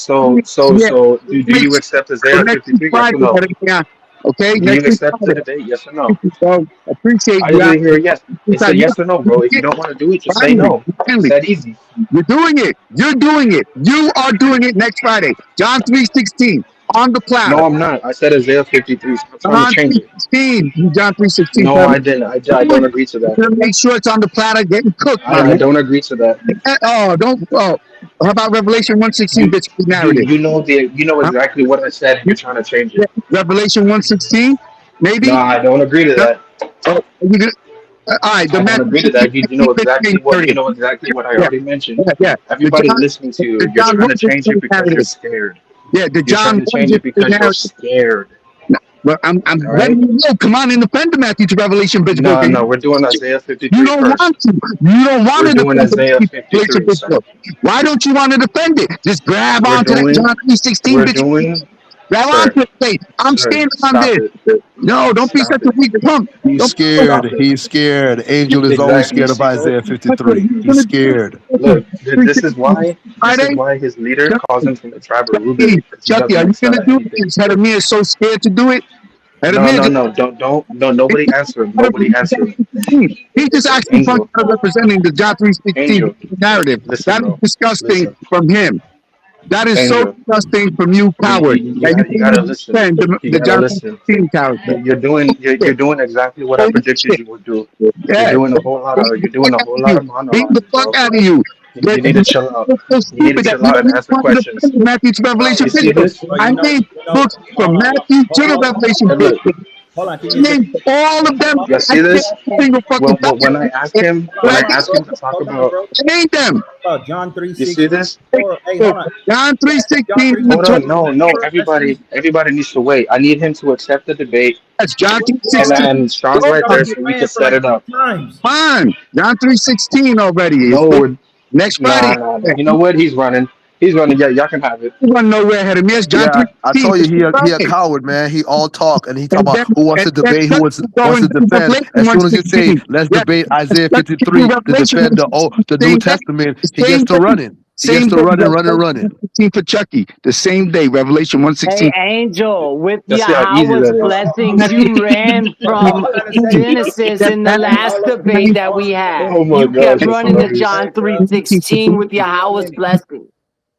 Yeah, do make you sure accept for Isaiah next week 53? Yes or Friday. no? Yeah. Okay, Do next you week accept the Friday. debate? Yes or no? So appreciate I you just need to hear asking. a yes. It's a yes or no, bro. If you don't want to do it, just say Finally, no. It's finally, that easy. you're doing it. You're doing it. You are doing it next Friday. John 3:16 on the platter. No, I'm not. I said Isaiah 53. Stop trying to John change it. 3:16. John 3:16. No, I didn't. I don't agree to that. Make sure it's on the platter, getting cooked, my I man. don't agree to that. Oh, don't. Oh, how about Revelation 1:16? Bitch narrative. You know Huh? exactly what I said, and you're trying to change it. Revelation 1:16, No, maybe. I don't agree to No? that. Oh, all right, the I don't Matthew agree to that. You know 16 exactly what narrative. I Yeah, already mentioned. yeah. Everybody's listening to you. The You're John trying to 1 change it because you're narrative. scared. Yeah, the You're John trying to 1 change it because you're narrative. scared. No, well, I'm All letting right? you know. Come on and defend the Matthew to Revelation, bitch book. No, we're doing Isaiah You 53 don't first. want to. You don't want We're to doing defend the Isaiah Matthew to Revelation, 53, bitch son. book. Why don't you want to defend it? Just grab We're onto that doing, John 3:16, we're bitch. doing, Grab sir, onto it. Say, I'm sir, standing on stop this. it. No, don't be Stop such a it. weak punk. He's Don't Stop scared. it. He's scared. Angel is always Exactly. You scared of see this? Isaiah You're 53. He's gonna do scared. Look, this is Friday? his leader calls him from the tribe of Reuben Chucky, because he Chucky, doesn't are you excel gonna at do anything. it? Hedemir is so scared to do it. No, Hedemir no, just no. Don't. Nobody answer him. Nobody answer him. he just actually fucking Angel, representing the John 3:16 Angel. narrative. Listen, That is bro. disgusting Listen, from him. That is so Angel. disgusting from you, coward. That you You can't gotta even listen. defend You the gotta John listen. 3:16 character. You're doing exactly what I Holy predicted shit. you would do. Yeah. You're doing a whole lot You. of Beat the monologuing, fuck bro. out of you. You need to chill out. You're so You need to stupid that chill you out don't and even answer want to questions. defend Matthew to Bro, Revelation You see physical. this? bro, I named books from hold on, Matthew to the hold on, Revelation And look, physical. hold on. Can I you just named all of them. you I see can't this? single fucking When I ask him, but I hold on, bro. to talk Hold on, about, bro. I named them. About John three you see sixteen. this? Hey, hold on. John John 3:16 three in the Hold on, sixteen. no, Let's read. everybody needs to wait. I need him to accept the debate, That's John and 3:16. and Strong's Bro, right y'all there, been so we can saying for set like it up. 3 times. Fine. John 3:16 already. It's No, good. Next Friday. nah. You know what? He's running. He's running. Yeah, y'all can have it. You want to know where ahead of me? It's John Yeah, I 3:16. told you It's good he a Friday. coward, man. He all talk and he talk And about then, who wants and to then debate, Chuck wants going to to defend. Revelation As soon as you say 1:16. let's Yeah. debate Isaiah Chuck give you 53 to Revelation defend 1:16. the New Same day. Testament, The he gets same to day. running. He gets Same to day. running, running, Revelation running. 1:16 for Chucky. The same day. Revelation Hey, 1:16. Angel, with Let's see how easy Yahweh's that is. blessings, you ran All from I'm trying to say, bro. Genesis That in the happened. last debate that we had. Oh my You kept gosh, that's running to hilarious. John Hey, bro. 3:16 with Yahweh's blessings.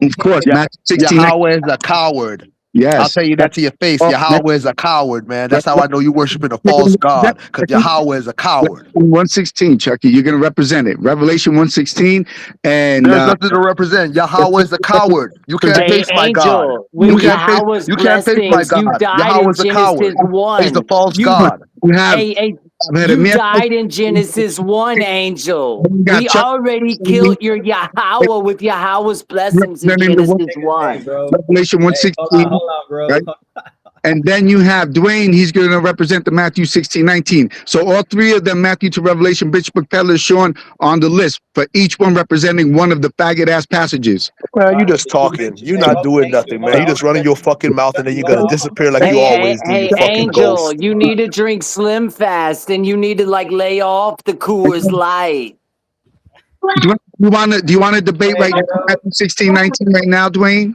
Of course, Yeah, Matthew 16. Yahweh is a coward. I'll Yes. tell you that to your face. Oh, Yahweh is a coward, man. That's how I know you worshiping a false Revelation God, because Yahweh is a coward. 1:16, Chucky. You're going to represent it. Revelation 1:16. And There's nothing to represent. Yahweh is a coward. You can't Hey, face my God. Angel, with Yahweh's You can't face my blessings, you God. died Yahweh in is a Genesis coward. He's a 1. false You, God. you have hey, had a you mere died in Genesis 1, Angel. you got We Chuck already killed your Yahweh with Yahweh's blessings in representing the one Genesis Hey, 1. bro. Revelation Hey, hold 1:16, on, bro. right? And then you have Dwayne, he's going to represent the Matthew 16:19. So all three of them, Matthew to Revelation, Bishop Peller, Sean, on the list, for each one representing one of the faggot ass passages. Man, you just talking. You're not doing nothing, man. You just running your fucking mouth and then you're gonna disappear like you always do, you fucking Angel, ghost. you need to drink Slim Fast and you need to like lay off the Coors Light. Do you want to debate right now, Matthew 16:19 right now, Dwayne?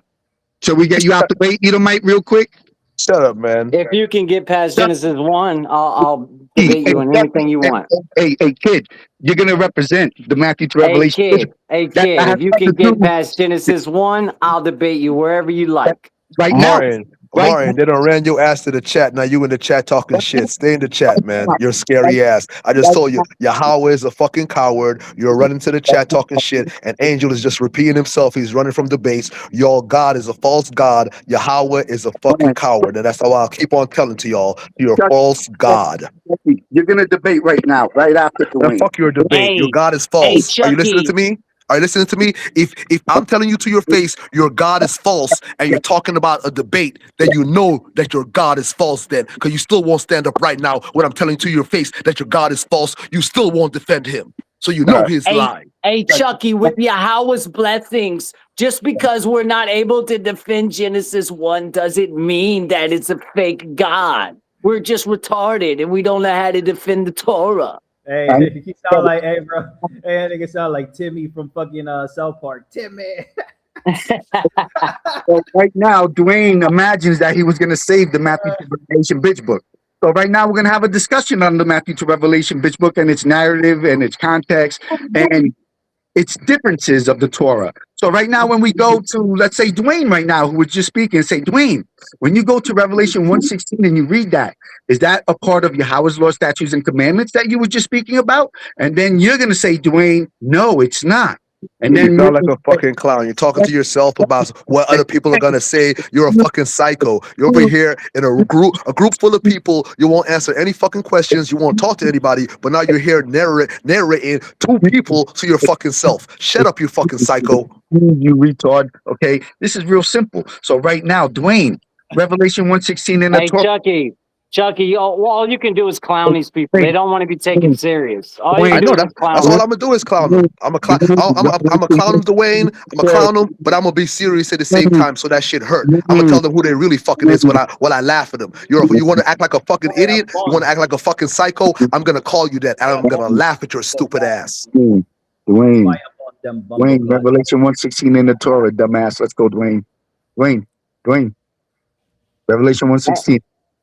So we get you out the way, Edomite, real quick. Shut up, man. If you can get past Genesis 1, I'll debate you on anything you want. Hey, kid, you're gonna represent the Matthew to Revelation. Hey, kid, if you can get past Genesis 1, I'll debate you wherever you like. Right now. Martin, they done ran your ass to the chat. Now you in the chat talking shit. Stay in the chat, man. You're a scary ass. I just told you, Yahweh is a fucking coward. You're running to the chat talking shit. And Angel is just repeating himself. He's running from the base. Your God is a false God. Yahweh is a fucking coward. And that's how I'll keep on telling to y'all. You're a false God. You're gonna debate right now, right after the Now win. fuck your debate. Your God is false. Are you listening to me? Are you listening to me? If I'm telling you to your face your God is false and you're talking about a debate, then you know that your God is false then. Because you still won't stand up right now when I'm telling you to your face that your God is false. You still won't defend him. So you know he's lying. Hey, Chucky, with Yahweh's blessings, just because we're not able to defend Genesis 1 doesn't mean that it's a fake God. We're just retarded and we don't know how to defend the Torah. Hey, you sound like, hey, bro. Hey, that nigga sound like Timmy from fucking South Park. Timmy. So right now, Dwayne imagines that he was going to save the Matthew to Revelation bitch book. So right now, we're going to have a discussion on the Matthew to Revelation bitch book and its narrative and its context and its differences of the Torah. So right now, when we go to, let's say, Dwayne right now, who was just speaking, say, Dwayne, when you go to Revelation 1:16 and you read that, is that a part of Yahweh's law, statutes, and commandments that you were just speaking about? And then you're going to say, Dwayne, no, it's not. And You then sound like a fucking clown. You're talking to yourself about what other people are gonna say. You're a fucking psycho. You're over here in a group full of people. You won't answer any fucking questions. You won't talk to anybody. But now you're here narrating two people to your fucking self. Shut up, you fucking psycho. You retard. Okay, this is real simple. So right now, Dwayne, Revelation 1:16 in the Hey, Torah. Chucky, all you can do is clown these people. They don't want to be taken serious. All you I can know do is clown that's all them. I'm gonna do is clown him. I'm a clown. I'm a clown him, Dwayne. I'm a clown him, but I'm gonna be serious at the same time, so that shit hurt. I'm gonna tell them who they really fucking is when I laugh at them. You want to act like a fucking idiot? You want to act like a fucking psycho? I'm gonna call you that, and I'm gonna laugh at your stupid ass. Dwayne, Revelation 1:16 in the Torah, dumbass. Let's go, Dwayne. Dwayne. Revelation 1:16.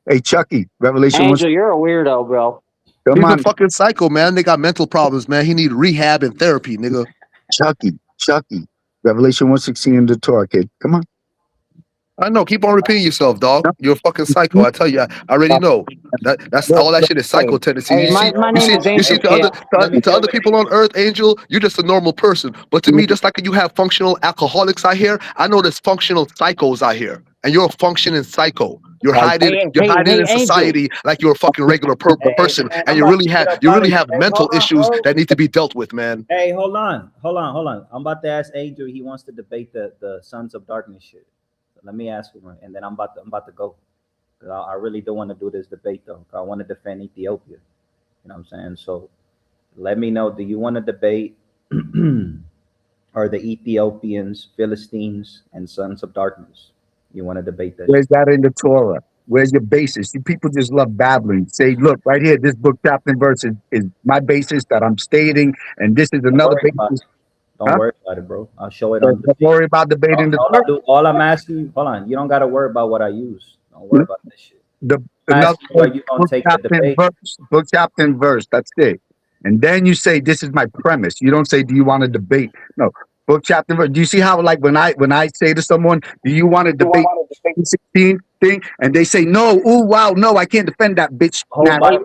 Hey, Chucky, Revelation 1. Angel, you're a weirdo, bro. Come He's a on, fucking psycho, man. They got mental problems, man. He need rehab and therapy, nigga. Chucky. Revelation 1:16 in the Torah, kid. Come on. I know. Keep on repeating yourself, dog. You're a fucking psycho. I tell you, I already know. That's all that shit is psycho tendencies. Hey, my name is You see Angel, kid. to other people on earth, Angel, you're just a normal person. But to me, just like you have functional alcoholics out here, I know there's functional psychos out here, and you're a functioning psycho. You're hiding in Angel. society like you're a fucking regular person, man, and I'm you about really to get up you out really of have here. Hey, mental hold on, issues bro. that need to be dealt with, man. Hey, hold on. I'm about to ask Angel. He wants to debate the Sons of Darkness shit. So let me ask him, and then I'm about to go. 'Cause I really do want to do this debate though. I want to defend Ethiopia. You know what I'm saying? So let me know. Do you want to debate? Are the Ethiopians Philistines and Sons of Darkness? You want to debate that? Where's that in the Torah? Where's your basis? You people just love babbling. Say, look, right here, this book, chapter, and verse is my basis that I'm stating, and this is another basis. Don't worry about it, bro. I'll show it So on the. don't worry about debating the Torah. All I'm asking you, hold on. You don't got to worry about what I use. Don't worry about this shit. Another Ask you where you gonna take the debate. book, chapter, and verse. That's it. And then you say, this is my premise. You don't say, do you want to debate? No. Book, chapter, and verse. Do you see how, like, when I say to someone, do you want to debate 16 thing? And they say, no, ooh, wow, no, I can't defend that bitch.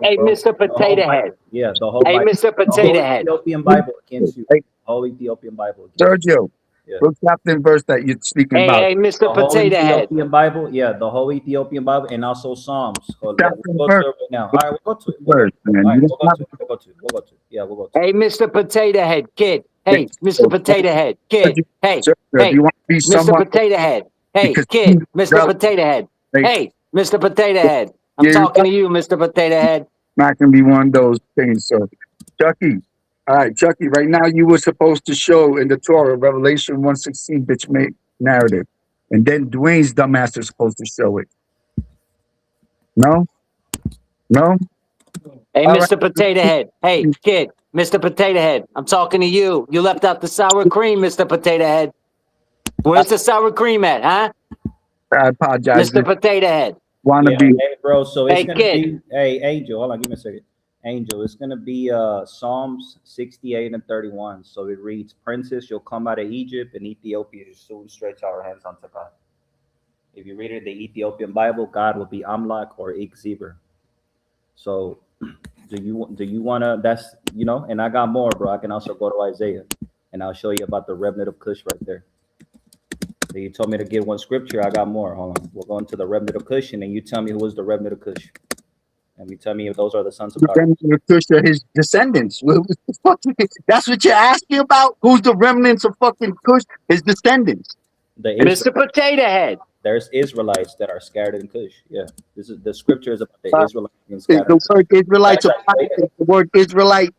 Hey, Mr. Potato Head. Yeah, the whole Hey, Bible. Mr. Potato Head. Ethiopian Bible against you. The whole Ethiopian Bible against you. Sergio, book, chapter, and verse that you're speaking about. Hey, Mr. The whole Potato Head. Ethiopian Bible, yeah, the whole Ethiopian Bible, and also Psalms. We'll go to it right now. All right, we'll go to it. We'll go to it. Yeah, we'll go to it. Hey, Mr. Potato Head, kid. Hey, Mr. Potato Head, kid. Hey, If you want to be Mr. someone, Potato Head. Hey, because kid. Mr. brother, Potato Head. hey, Hey, Mr. Potato Head. I'm yeah, talking to you, Mr. Potato Head. not gonna be one of those things. So, Chucky, all right, Chucky. Right now, you were supposed to show in the Torah, Revelation 1:16, bitch made narrative, and then Dwayne's dumbass is supposed to show it. No. Hey, All Mr. Potato Head. Hey, kid. Mr. Potato Head. I'm talking to you. You left out the sour cream, Mr. Potato Head. Where's the sour cream at, huh? I apologize, Mr. Potato Head. Hey, bro. So it's Hey, gonna kid. be. Hey, Angel. Hold on. Give me a second. Angel. It's gonna be Psalms 68 and 31. So it reads, "Princess, you'll come out of Egypt, and Ethiopia will soon stretch out her hands unto God." If you read it, the Ethiopian Bible, God will be Amlak or Ikzibur. So, do you wanna? That's and I got more, bro. I can also go to Isaiah, and I'll show you about the remnant of Cush right there. So you told me to get one scripture. I got more. Hold on. We'll go into the remnant of Cush, and then you tell me who is the remnant of Cush, and you tell me if those are the sons of The God. remnants of Cush are his descendants. That's what you're asking about? Who's the remnants of fucking Cush? His descendants. Mr. Potato Head. There's Israelites that are scattered in Cush. Yeah, this is the scripture is about the Israelites being Is scattered. the word Israelites applied? Is the word Israelite?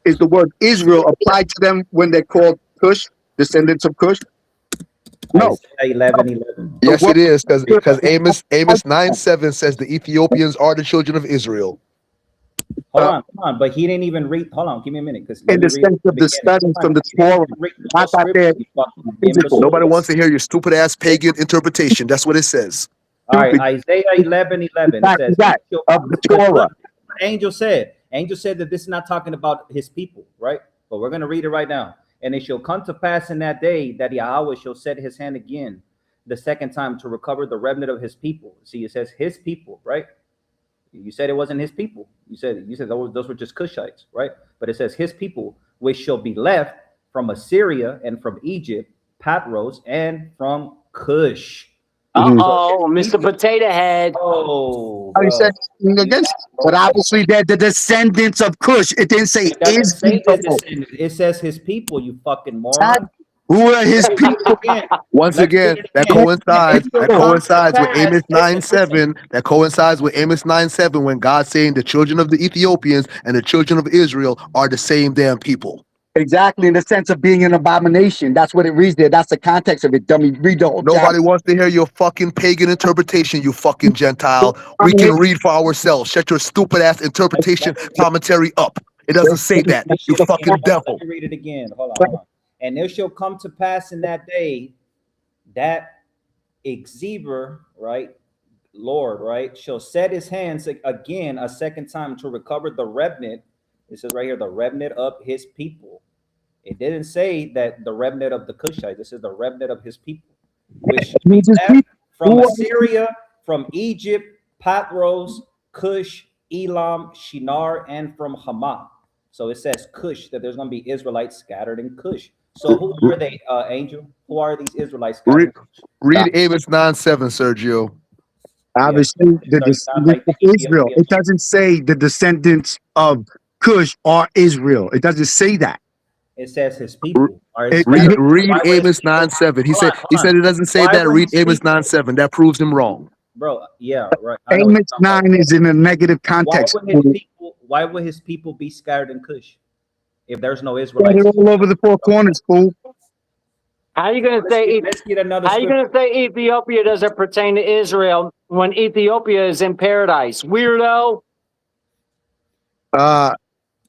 Is the word Israel applied to them when they're called Cush, descendants of Cush? No. 11:11. Yes, it is, because Amos 9:7 says the Ethiopians are the children of Israel. Hold on. But he didn't even read. Hold on, give me a minute, because let in me the read sense the of the beginning. studies Hold from on, the he didn't Torah, even read the not that scripture. they're You fucking give him the physical. Nobody wants source. to hear your stupid ass pagan interpretation. That's what it says. All right, Stupid. Isaiah 11:11. It Exactly says, that of the because Torah. look, what Angel said. Angel said that this is not talking about his people, right? But we're going to read it right now. And it shall come to pass in that day that Yahweh shall set his hand again the second time to recover the remnant of his people. See, it says his people, right? You said it wasn't his people. You said those were just Cushites, right? But it says his people, which shall be left from Assyria and from Egypt, Patros, and from Cush. Mhm. So his Mr. people. Potato Head. Oh, I bro. said against, but obviously they're the descendants of Cush. It didn't say It doesn't is say the people. descendants. It says his people. You fucking That- moron. Who are his Let's read it people? again. Once Let's read again, it that again. His And it coincides. shall That people. come to coincides with pass. Amos Listen, listen. 9:7. That coincides with Amos 9:7 when God's saying the children of the Ethiopians and the children of Israel are the same damn people. Exactly, in the sense of being an abomination. That's what it reads there. That's the context of it, dummy. Read the whole chapter. Nobody wants to hear your fucking pagan interpretation, you fucking Gentile. We can read for ourselves. Shut your stupid ass interpretation commentary up. It doesn't say that, It you shall, fucking let devil. me read it again. Hold on. And it shall come to pass in that day that Exeber, right, Lord, right, shall set his hands again a second time to recover the remnant. It says right here, the remnant of his people. It didn't say that the remnant of the Cushites. This is the remnant of his people, which shall be Means his left people. from Who are Assyria, from Egypt, Patros, Cush, Elam, Shinar, and from Hamath. So it says Cush, that there's going to be Israelites scattered in Cush. So who are they, Angel? Who are these Israelites scattered Read, in Cush? read Amos 9:7, Sergio. Yeah, obviously the so it sounds descendants like of the Israel? Ethiopians. It doesn't say the descendants of Cush are Israel. It doesn't say that. It says his people are It, Read scattered. read Why would his Amos people? 9:7. He Hold said on, hold he on. said it doesn't say Why that. would Read his Amos people, 9:7. That proves him wrong. bro? Yeah, right. I know what Amos you're talking about. 9 is in a negative Why context. would his people? Why would his people be scattered in Cush if there's no Israelites? Scattered all over the four corners, fool. How you gonna say? Let's get another How you scripture. gonna say Ethiopia doesn't pertain to Israel when Ethiopia is in paradise? Weirdo.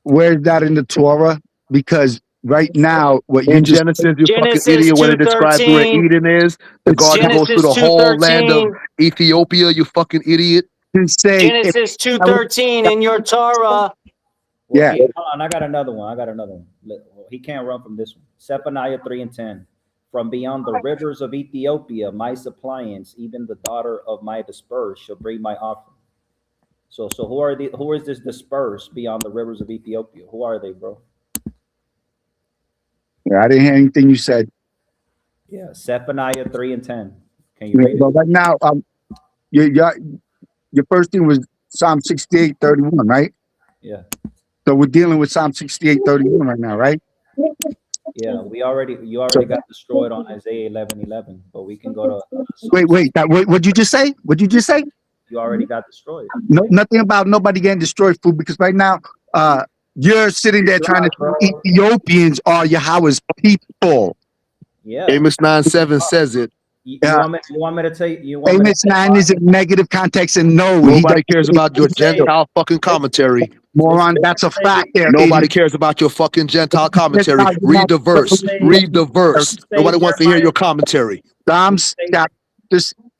Where's that in the Torah? Because right now, what you In just Genesis, you fucking Genesis idiot, when two it describes where thirteen. Eden is, the it's garden goes through Genesis the two whole land of thirteen. Ethiopia, you fucking idiot. to say, if Genesis 2:13 in your Torah. Well, yeah, here, hold on. I got another one. Well, he can't run from this one. Zephaniah 3:10. From beyond the rivers of Ethiopia, my suppliants, even the daughter of my dispersed, shall bring my offering. So who is this dispersed beyond the rivers of Ethiopia? Who are they, bro? I didn't hear anything you said. Yeah, Zephaniah 3:10. Can you read it? But right now, your your first thing was Psalm 68:31, right? Yeah. So we're dealing with Psalm 68:31 right now, right? Yeah, you already got destroyed on Isaiah 11:11, but we can go to Psalm 6. Wait. What'd you just say? What'd you just say? You already got destroyed. No, nothing about nobody getting destroyed, fool. Because right now, you're sitting there trying to say Ethiopians are Yahweh's people. Yeah. Amos 9:7 says it. You want me to tell you? You want me to Amos say 9 why? is a negative context, and no, he Nobody doesn't. cares about your Say, Gentile fucking commentary. Moron, that's a fact there, Nobody idiot. cares about your fucking Gentile commentary. Gentiles do Read not- the verse. Read the verse. say Nobody wants to hear Jeremiah. your commentary. Psalms chapter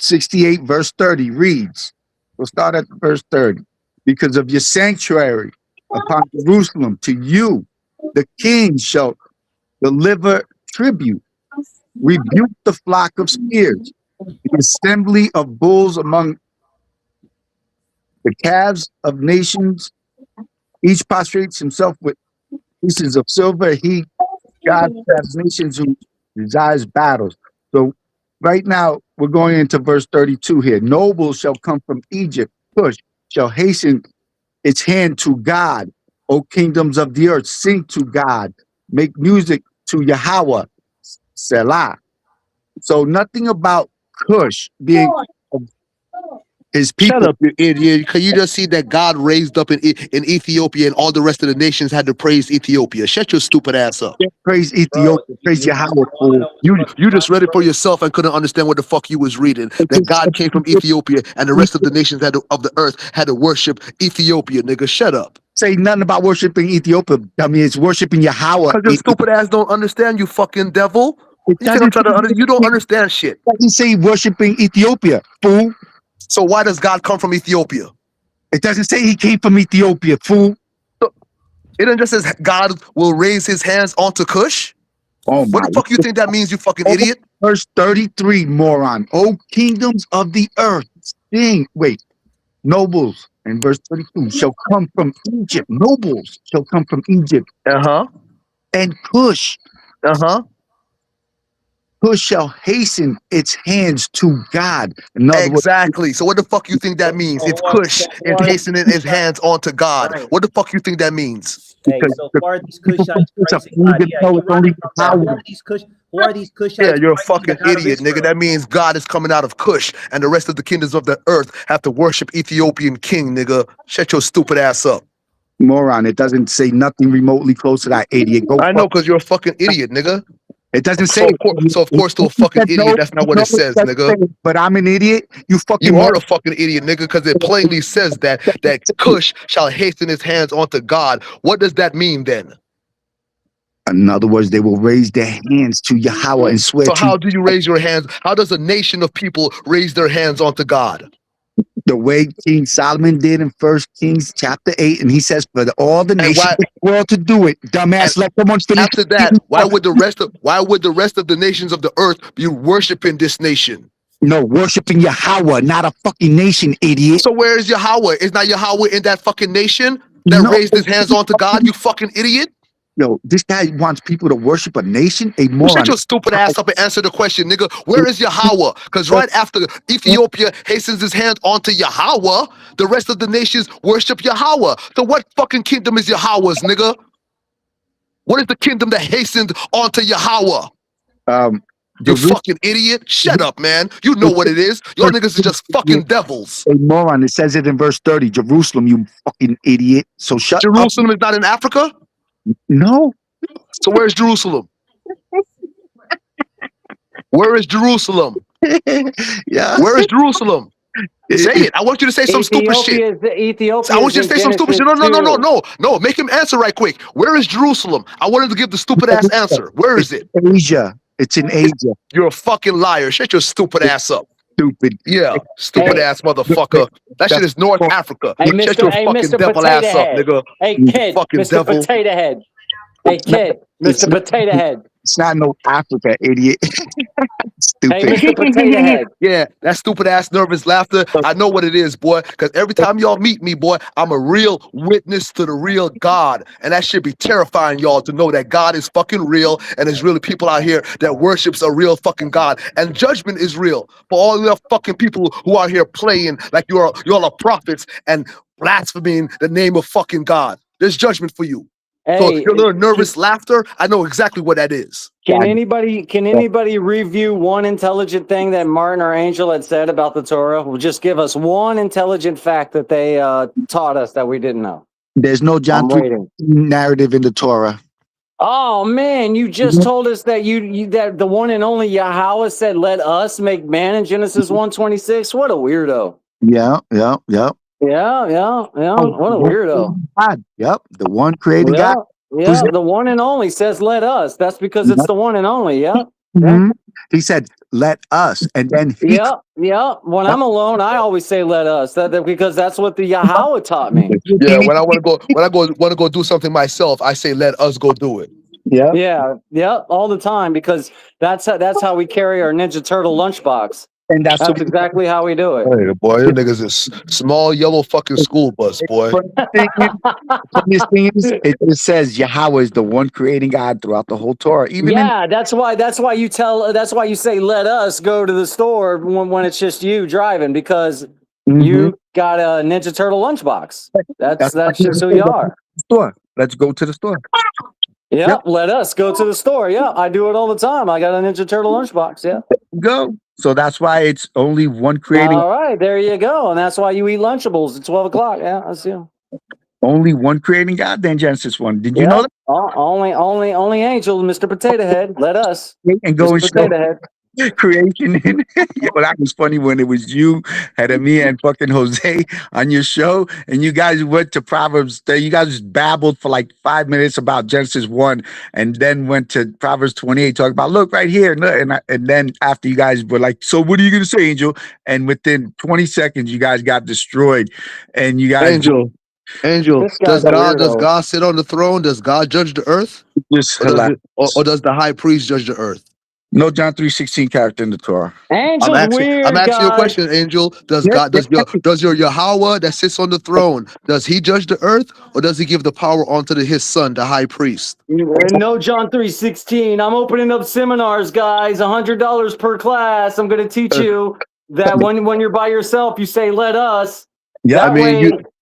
68, verse 30 reads, we'll start at verse 30. Because of your sanctuary upon Jerusalem, to you the king shall deliver tribute, rebuke the flock of steers, the assembly of bulls among the calves of nations. Each prostrates himself with pieces of silver. He, God, has nations who desires battles. So right now, we're going into verse 32 here. Nobles shall come from Egypt, Cush shall hasten its hand to God. O kingdoms of the earth, sing to God. Make music to Yahweh, Selah. So nothing about Cush being His people. Shut up, you idiot. Can you just see that God raised up in Ethiopia and all the rest of the nations had to praise Ethiopia? Shut your stupid ass up. Praise Bro, Ethiopia. Praise you Yahweh, wanna know fool. what's You fucking just funny, read it for bro? yourself and couldn't understand what the fuck you was reading. That God came from Ethiopia and the rest of the nations of the earth had to worship Ethiopia, nigga. Shut up. Say nothing about worshiping Ethiopia. I mean, it's worshiping Yahweh. Cause your stupid ass don't understand, you fucking devil. It You think I'm trying to you don't doesn't understand shit. say worshiping Ethiopia, fool. So why does God come from Ethiopia? It doesn't say he came from Ethiopia, fool. It just says God will raise his hands onto Cush. Oh What my. the fuck you think that means, you fucking idiot? Verse 33, moron. O kingdoms of the earth, sing. Wait. Nobles. And verse 32 shall come from Egypt. Nobles shall come from Egypt. Uh-huh. And Cush. Uh-huh. Cush shall hasten its hands to God. In other words, Exactly. So what the fuck you think that means? If Cush is hastening his hands onto God, Right. what the fuck you think that means? Hey, because so the who are these people Cushites it's a praising God? pagan, Yeah, so you're it's right only about that. power. Who are these Yeah, Cushites you're a praising the fucking God of idiot, nigga. Israel? That means God is coming out of Cush and the rest of the kingdoms of the earth have to worship Ethiopian king, nigga. Shut your stupid ass up. Moron. It doesn't say nothing remotely close to that, idiot. Go I fuck. know, because you're a fucking idiot, nigga. It doesn't So say of course, to a fucking idiot, that's not what it says, nigga. but I'm an idiot. You fucking You are moron. a fucking idiot, nigga, because it plainly says that Cush shall hasten his hands onto God. What does that mean then? In other words, they will raise their hands to Yahweh and swear So to how do you raise your hands? How does a nation of people raise their hands onto God? the way King Solomon did in 1 Kings chapter 8. And he says, for all the And nations why? of the world to do it. And Dumbass, let someone finish. after that, why would the rest of the nations of the earth be worshiping this nation? No, worshiping Yahweh, not a fucking nation, idiot. So where is Yahweh? Is not Yahweh in that fucking nation that No. raised his hands onto God? You fucking idiot! Yo, this guy wants people to worship a nation, a Well, shut moron. your stupid ass up and answer the question, nigga. Where is Yahweh? Because right after Ethiopia hastens his hand onto Yahweh, the rest of the nations worship Yahweh. So what fucking kingdom is Yahweh's, nigga? What is the kingdom that hastened onto Yahweh? You fucking idiot. Shut up, man. You know what it is. Y'all niggas is just fucking devils. A moron. It says it in verse 30. Jerusalem, you fucking idiot. So shut up. Jerusalem is not in Africa? No. So where's Jerusalem? Where is Jerusalem? Yeah. Where is Jerusalem? Say it. I want you to say some stupid shit. Ethiopia I is want you to in say some stupid Genesis shit. No. 2. No, make him answer right quick. Where is Jerusalem? I wanted to give the stupid ass answer. Where is it? Asia. It's in Asia. You're a fucking liar. Shut your stupid ass up. Stupid. Yeah, stupid ass motherfucker. That shit is North Africa. Hey, Shut your fucking Mr. devil Potato ass up, Head. nigga. Hey, You kid, fucking Mr. devil. Potato Head. Hey, kid, It's Mr. Potato Head. It's not no Africa, idiot. Hey, Stupid. Mr. Potato Head. Yeah, that stupid ass nervous laughter. I know what it is, boy. Because every time y'all meet me, boy, I'm a real witness to the real God. And that should be terrifying y'all to know that God is fucking real and there's really people out here that worships a real fucking God. And judgment is real for all the fucking people who are here playing like y'all are prophets and blaspheming the name of fucking God. There's judgment for you. So Hey, your little nervous laughter, I know exactly what that is. can anybody review one intelligent thing that Martin or Angel had said about the Torah? Well, just give us one intelligent fact that they taught us that we didn't know. There's no John I'm 3 waiting. narrative in the Torah. Oh man, you just told us that you that the one and only Yahweh said, "Let us make man" in Genesis 1:26. What a weirdo. Yeah. Yeah. What a weirdo. God. Yep. The one created Yeah, God. yeah. The one and only says, "Let us." That's because it's the one and only. Yeah. Mhm. He said, "Let us," and then he. Yeah. When I'm alone, I always say "let us." That because that's what the Yahweh taught me. Yeah, when I want to go do something myself, I say let us go do it. Yeah, all the time because that's how we carry our Ninja Turtle lunchbox. And That's exactly how we do it. Hey, boy, you niggas is small yellow fucking school bus, boy. Funniest thing is, it just says Yahweh is the one creating God throughout the whole Torah. Even Yeah, that's why you say let us go to the store when it's just you driving because you got a Ninja Turtle lunchbox. That's just who you are. Store. Let's go to the store. Yeah, let us go to the store. Yeah, I do it all the time. I got a Ninja Turtle lunchbox. Yeah. Go. So that's why it's only one creating. All right, there you go. And that's why you eat Lunchables at 12 o'clock. Yeah, I see him. Only one creating God than Genesis 1. Did you know that? Only Angel, Mr. Potato Head. Let us. And go Mr. and show Potato Head. creation. Yo, that was funny when it was you, had me and fucking Jose on your show, and you guys went to Proverbs. You guys just babbled for like 5 minutes about Genesis 1, and then went to Proverbs 28, talking about, look right here. And then after you guys were like, so what are you going to say, Angel? And within 20 seconds, you guys got destroyed. And you guys. Angel, This guy's does God sit on the throne? Does God judge the earth? Just Or does the high priest judge the earth? No John 3:16 character in the Torah. Angel's I'm asking you a question, Angel. Does your Yahweh that sits on the throne, does he judge the earth, or does he give the power onto his son, the high priest? No John 3:16. I'm opening up seminars, guys. $100 per class. I'm going to teach you that when you're by yourself, you say, let us. Yeah,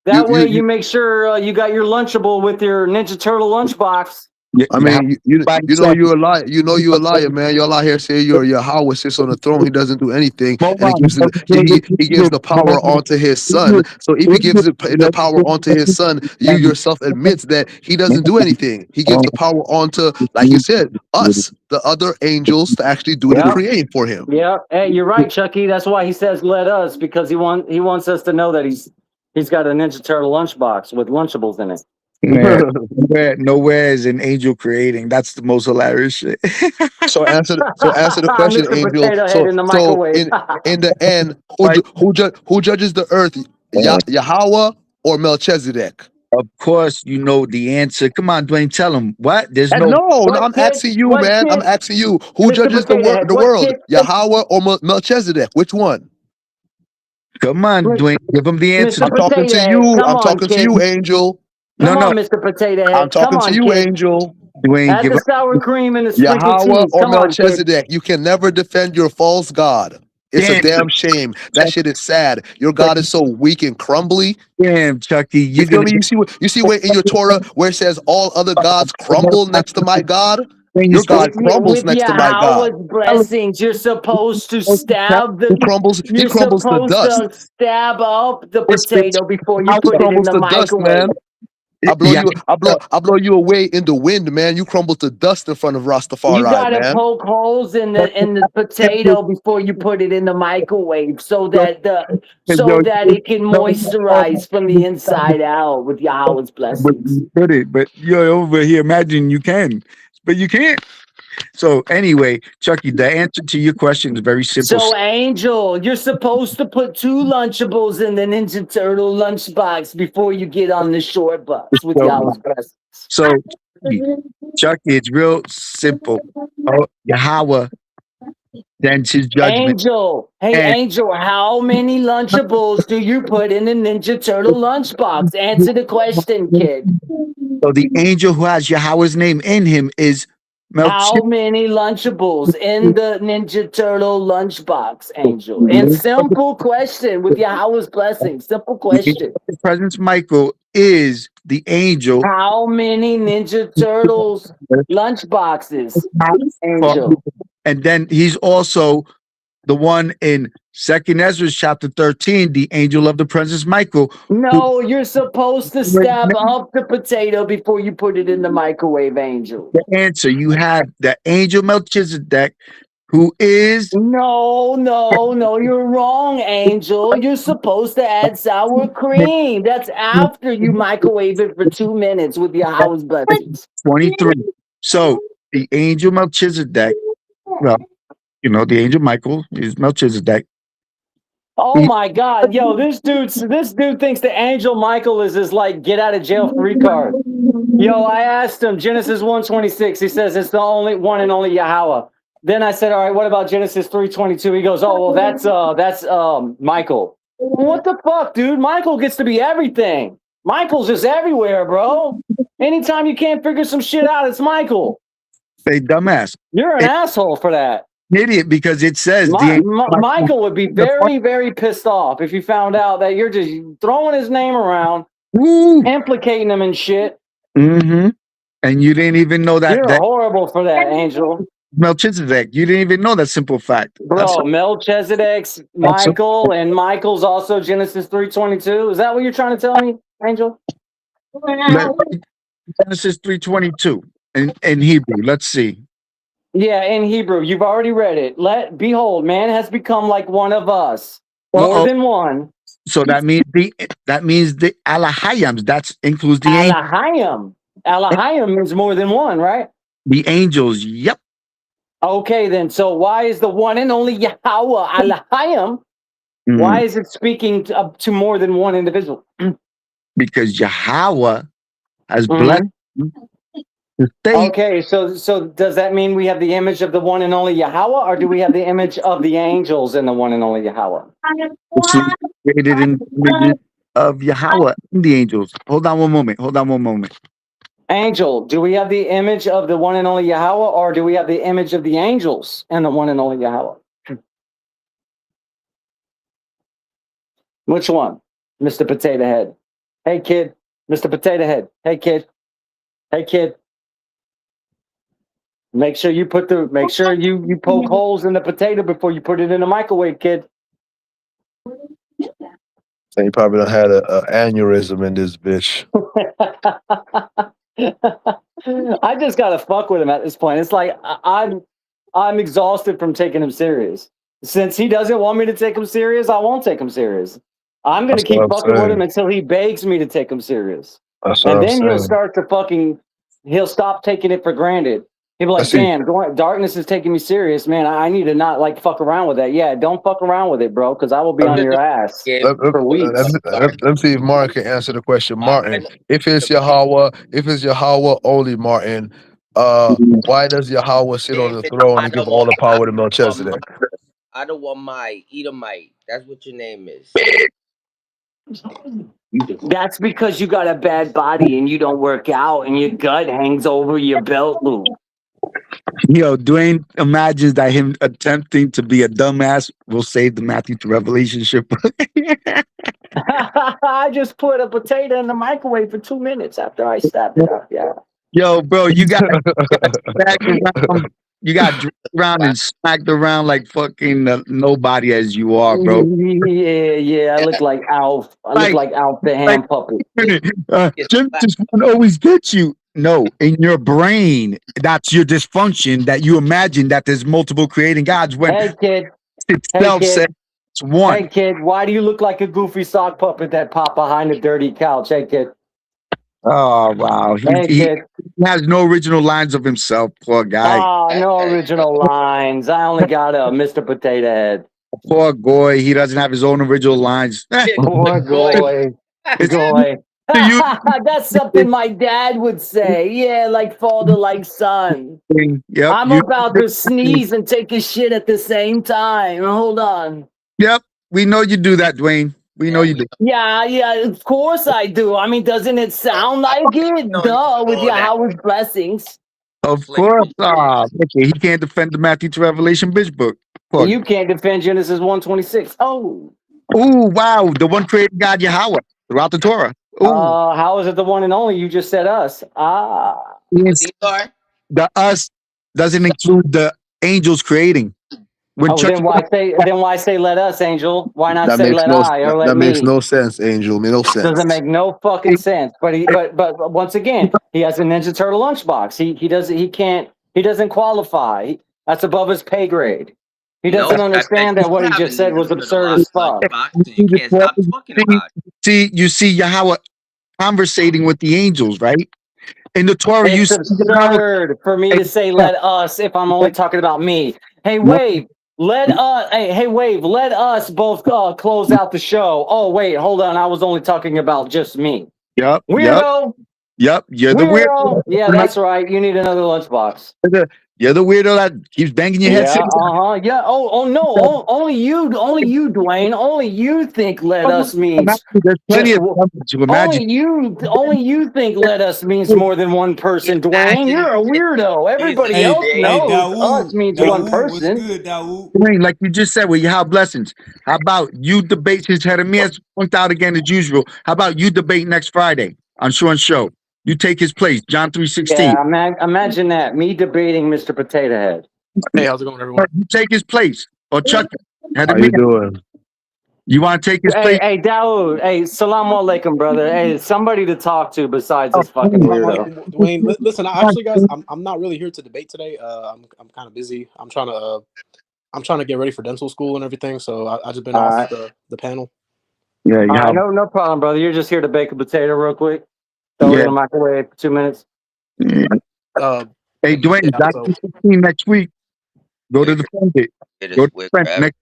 That way you make sure you got your Lunchable with your Ninja Turtle lunchbox. I mean, you know you're a liar. You know you're a liar, man. Y'all out here saying your Yahweh sits on the throne. He doesn't do anything, and he gives the power onto his son. So if he gives the power onto his son, you yourself admits that he doesn't do anything. He gives the power onto, like you said, us, the other angels, to actually do the creating for him. Yeah. Hey, you're right, Chucky. That's why he says let us, because he wants us to know that he's got a Ninja Turtle lunchbox with Lunchables in it. Man, nowhere is an angel creating. That's the most hilarious shit. So answer the question, Mr. Angel. Potato Head in the So microwave. in the end, who judges the earth, Yahweh or Melchizedek? Of course, you know the answer. Come on, Dwayne, tell him what. There's And no, I'm asking you, man. I'm asking you, who judges the world, Yahweh or Melchizedek? Which one? Come on, Dwayne, give him the answer. I'm talking to you. I'm talking to you, Angel. Come on, Mr. Potato Head. I'm talking Come on, to you, kid. Angel. Dwayne, Add the sour cream and the sprinkled Yahweh cheese. or Come on, kid. Melchizedek. You can never defend your false God. It's a damn shame. That shit is sad. Your God is so weak and crumbly. Damn, Chucky, you feel me? You see where in your Torah where it says all other gods crumble next to my God? Your God crumbles next to my God. With blessings, you're supposed to stab the. He crumbles to dust. To stab up the potato before you put it in crumbles the to dust, microwave. man. I blow you away in the wind, man. You crumble to dust in front of Rastafari, You gotta man. poke holes in the potato before you put it in the microwave, so that it can moisturize from the inside out with Yahweh's blessings. But you're over here imagining you can, but you can't. So anyway, Chucky, the answer to your question is very simple. So, Angel, you're supposed to put 2 Lunchables in the Ninja Turtle lunchbox before you get on the short bus with Yahweh's blessings. So, Chucky, it's real simple. Yahweh sends his judgment. Angel, Angel, how many Lunchables do you put in the Ninja Turtle lunchbox? Answer the question, kid. So the angel who has Yahweh's name in him is How many Lunchables in the Ninja Turtle lunchbox, Angel? And simple question with Yahweh's blessing. Simple question. The presence Michael is the angel. How many Ninja Turtles lunchboxes, Angel? And then he's also the one in 2nd Ezra chapter 13, the angel of the presence Michael. No, you're supposed to stab up the potato before you put it in the microwave, Angel. The answer, you have the angel Melchizedek, who is... No, you're wrong, Angel. You're supposed to add sour cream. That's after you microwave it for 2 minutes with Yahweh's blessings. 23. So the angel Melchizedek, well, you know, the angel Michael is Melchizedek. Oh my God, yo, this dude thinks the angel Michael is his like get out of jail free card. Yo, I asked him Genesis 1:26. He says it's the only one and only Yahweh. Then I said, all right, what about Genesis 3:22? He goes, oh well, that's Michael. What the fuck, dude? Michael gets to be everything. Michael's just everywhere, bro. Anytime you can't figure some shit out, it's Michael. Hey, dumbass. You're an asshole for that. Idiot, because it says Michael would be very, very pissed off if you found out that you're just throwing his name around, implicating him in shit. Mm-hmm. And you didn't even know that. You're horrible for that, Angel. Melchizedek. You didn't even know that simple fact. That's Bro, Melchizedek's that's Michael, and Michael's also Genesis 3:22. Is that what you're trying to tell me, Angel? Genesis 3:22 in Hebrew. Let's see. Yeah, in Hebrew. You've already read it. Behold, man has become like one of us. More Uh-oh. than one. So that means the Alahayams. That includes the angels. Alahayim. Alahayim means more than one, right? The angels. Yep. Okay, then. So why is the one and only Yahweh Alahayim? Why is it speaking to more than one individual? Because Yahweh has blessed the state. Okay, so does that mean we have the image of the one and only Yahweh, or do we have the image of the angels in the one and only Yahweh? Created in the image of Yahweh and the angels. Hold on one moment. Angel, do we have the image of the one and only Yahweh, or do we have the image of the angels and the one and only Yahweh? Which one, Mr. Potato Head? Hey, kid. Mr. Potato Head. Hey, kid. Hey, kid. Make sure you poke holes in the potato before you put it in the microwave, kid. So you probably done had a aneurysm in this bitch. I just gotta fuck with him at this point. It's like I'm exhausted from taking him serious. Since he doesn't want me to take him serious, I won't take him serious. I'm gonna That's what keep I'm fucking with him saying. until he begs me to take him serious. That's what And I'm then he'll saying. start to he'll stop taking it for granted. He'll be I like, see. damn, darkness is taking me serious, man. I need to not like fuck around with that. Yeah, don't fuck around with it, bro, because I will be Let on me, your ass for weeks. let me see if Martin can answer the question. Martin, if it's Yahweh only, Martin, why does Yahweh sit on If the it's throne and give all the power to Melchizedek? Adawamai, Edomite. That's what your name is. That's because you got a bad body and you don't work out and your gut hangs over your belt loop. Yo, Dwayne imagines that him attempting to be a dumbass will save the Matthew to Revelation ship. I just put a potato in the microwave for 2 minutes after I stabbed it up. Yeah. Yo, bro, you got smacked around. You got dragged around and smacked around like fucking nobody as you are, bro. Yeah. I look like Alf. I look like Alf the ham puppet. Genesis 1 always gets you. No, in your brain, that's your dysfunction that you imagine that there's multiple creating gods when Hey, kid. itself says it's one. Hey, kid. Why do you look like a goofy sock puppet that popped behind a dirty couch? Hey, kid. Oh, wow. He has no original lines of himself, poor guy. Oh, no original lines. I only got a Mr. Potato Head. Poor Goy. He doesn't have his own original lines. Poor Goy. Goy. That's something my dad would say. Yeah, like father, like son. Yep. I'm about to sneeze and take a shit at the same time. Hold on. Yep. We know you do that, Dwayne. We know you do. Yeah, of course I do. I mean, doesn't it sound like it? Duh, with Yahweh's blessings. Of course. Okay. He can't defend the Matthew to Revelation bitch book. Poor You can't defend Genesis 1:26. Oh. Ooh, wow. The one created God Yahweh throughout the Torah. Ooh. How is it the one and only? You just said us. The us doesn't include the angels creating. When then why say let us, Angel? Why not That say makes let no I or let that me? makes no sense, Angel. No sense. Doesn't make no fucking sense. But once again, he has a Ninja Turtle lunchbox. He doesn't qualify. That's above his pay grade. He doesn't understand that what he just said was absurd as fuck. You see Yahweh conversating with the angels, right? In the Torah, you It's see absurd for me to say let us if I'm only talking about me. Hey, Wave, let us both close out the show. Oh, wait, hold on. I was only talking about just me. Yep. Weirdo. Yep. You're the weirdo. Yeah, that's right. You need another lunchbox. You're the weirdo that keeps banging your head. Yeah, yeah. Oh no. Only you, Dwayne. Only you think let us means There's plenty of to imagine. only you think let us means more than one person, Dwayne. You're a weirdo. Everybody else knows us means one person. What's good, Dawood? Dwayne, like you just said, well, you have blessings. How about you debate since Jeremiah's punked out again as usual? How about you debate next Friday on Sean's show? You take his place, John 3:16. Yeah, imagine that. Me debating Mr. Potato Head. Hey, how's it going, everyone? You take his place. Or Chuck, had How a you man. doing? You want to take his Hey, place? hey, Dawood. Hey, salam alaikum, brother. Hey, somebody to talk to besides Oh, this fucking Salam weirdo. alaikum, Dwayne. Listen, actually, guys, I'm not really here to debate today. I'm kind of busy. I'm trying to get ready for dental school and everything. So I just been All off right. the panel. Yeah, All right, yeah. no problem, brother. You're just here to bake a potato real quick. Throw it Yeah. in the microwave for 2 minutes. Yeah. Uh, Hey, Dwayne, yeah. Dr. So 16 next week. Go to Wicked. the front it. It Go is to the wicked. front next.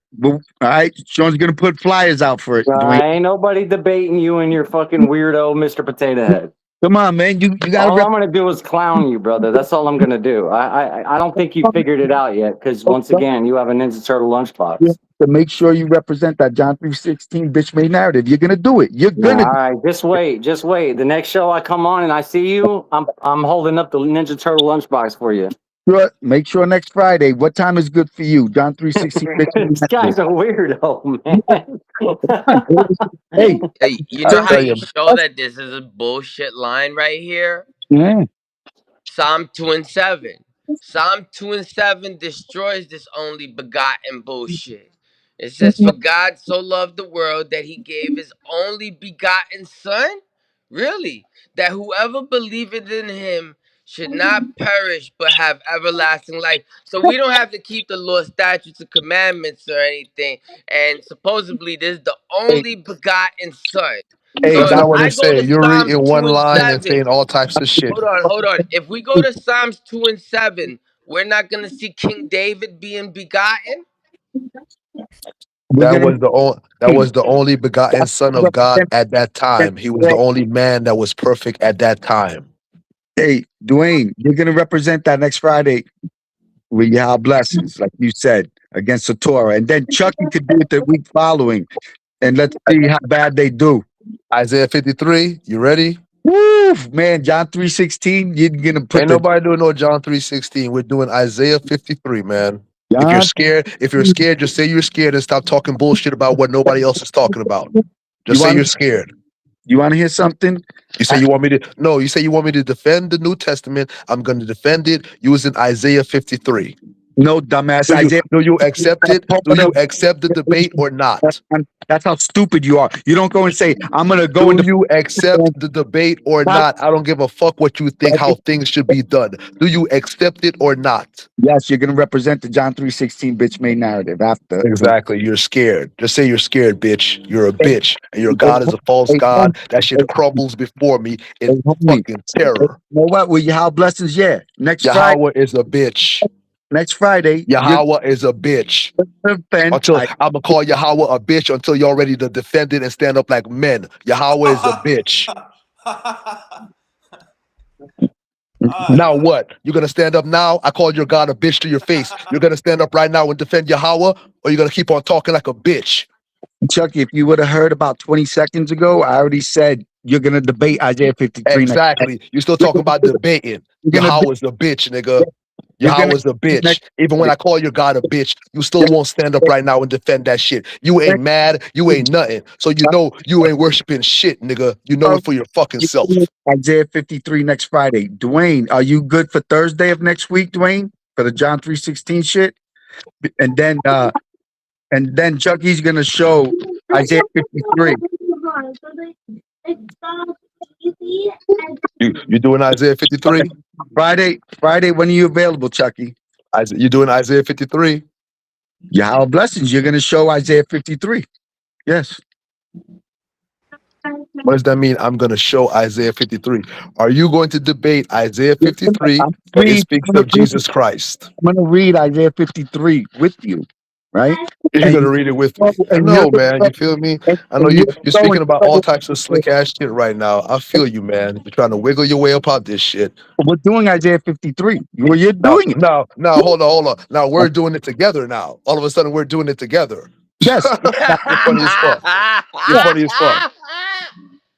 All right. Sean's going to put flyers out for it, Dwayne. Ain't nobody debating you and your fucking weirdo, Mr. Potato Head. Come on, man. You got to All I'm gonna do is clown you, brother. That's all I'm gonna do. I don't think you figured it out yet, because once again, you have a Ninja Turtle lunchbox. to make sure you represent that John 3:16 bitch made narrative. You're going to do it. You're All going to do right, just wait, just wait. The next show I come on and I see you, I'm holding up the Ninja Turtle lunchbox for you. it. Make sure next Friday. What time is good for you? John 3:16 bitch made This guy's narrative. a weirdo, man. Hey, Hey, you know how you show that this is a bullshit line right here? yeah. Psalm 2 and 7. Psalm 2 and 7 destroys this only begotten bullshit. It says, "For God so loved the world that he gave his only begotten Son." Really? That whoever believeth in him should not perish but have everlasting life. So we don't have to keep the law, statutes, and commandments or anything. And supposedly this is the Hey, only begotten Son. Hey, So that's if not what I it go say. to You're Psalms reading 2 one and line and 7, saying all types of shit. hold on. If we go to Psalms 2 and 7, we're not going to see King David being begotten? we're That going was the only that to was the only begotten Son of God at that time. He was the only man that was perfect at that time. Hey, Dwayne, you're going to represent that next Friday with your blessings, like you said, against the Torah. And then Chucky could do it the week following. And let's see how bad they do. Isaiah 53, you ready? Woo, man, John 3:16, you're going to put Ain't nobody doing no John 3:16. We're doing Isaiah 53, man. John. If you're scared, just say you're scared and stop talking bullshit about what nobody else is talking about. You Just say want you're scared. you want to hear something? You say you want me to no, you say you want me to defend the New Testament. I'm gonna defend it using Isaiah 53. No, dumbass. Isaiah. Do you accept it? Do you accept the debate or not? That's how stupid you are. You don't go and say, I'm going to go Do into. you accept the debate or not? I don't give a fuck what you think how things should be done. Do you accept it or not? Yes, you're going to represent the John 3:16 bitch made narrative after. Exactly. You're scared. Just say you're scared, bitch. You're a bitch. And your God is a false God. That shit crumbles before me in Homie, fucking terror. you know what? With your blessings, yeah. Yahweh is a bitch. Next Friday, you're Yahweh is a bitch. going to defend. Until I'm gonna call Yahweh a bitch until you're ready to defend it and stand up like men. Yahweh is a bitch. Now what? You're gonna stand up now? I called your God a bitch to your face. You're gonna stand up right now and defend Yahweh, or you're gonna keep on talking like a bitch? Chucky, if you would have heard about 20 seconds ago, I already said you're going to debate Isaiah 53 next. Exactly. You're still talking about debating. You're gonna Yahweh's a bitch, nigga. You're gonna Yahweh's a bitch. Even when I call your God a bitch, you still won't stand up right now and defend that shit. You ain't mad. You ain't nothing. So you know you ain't worshiping shit, nigga. You know it for your fucking self. Isaiah 53 next Friday. Dwayne, are you good for Thursday of next week, Dwayne? For the John 3:16 shit? And then Chucky's gonna show Isaiah 53. You doing Isaiah 53? Friday, when are you available, Chucky? You doing Isaiah 53? Yahweh blessings. You're gonna show Isaiah 53. Yes. What does that mean? I'm going to show Isaiah 53. Are you going to debate Isaiah 53 or it speaks of Jesus Christ? I'm gonna read Isaiah 53 with you, right? You're going to read it with me. I know, man. You feel me? I know you're speaking about all types of slick ass shit right now. I feel you, man. You're trying to wiggle your way up out this shit. We're doing Isaiah 53. Well, you're doing it. No, hold on. Now we're doing it together now. All of a sudden we're doing it together. Yes. You're funny as fuck. You're funny as fuck.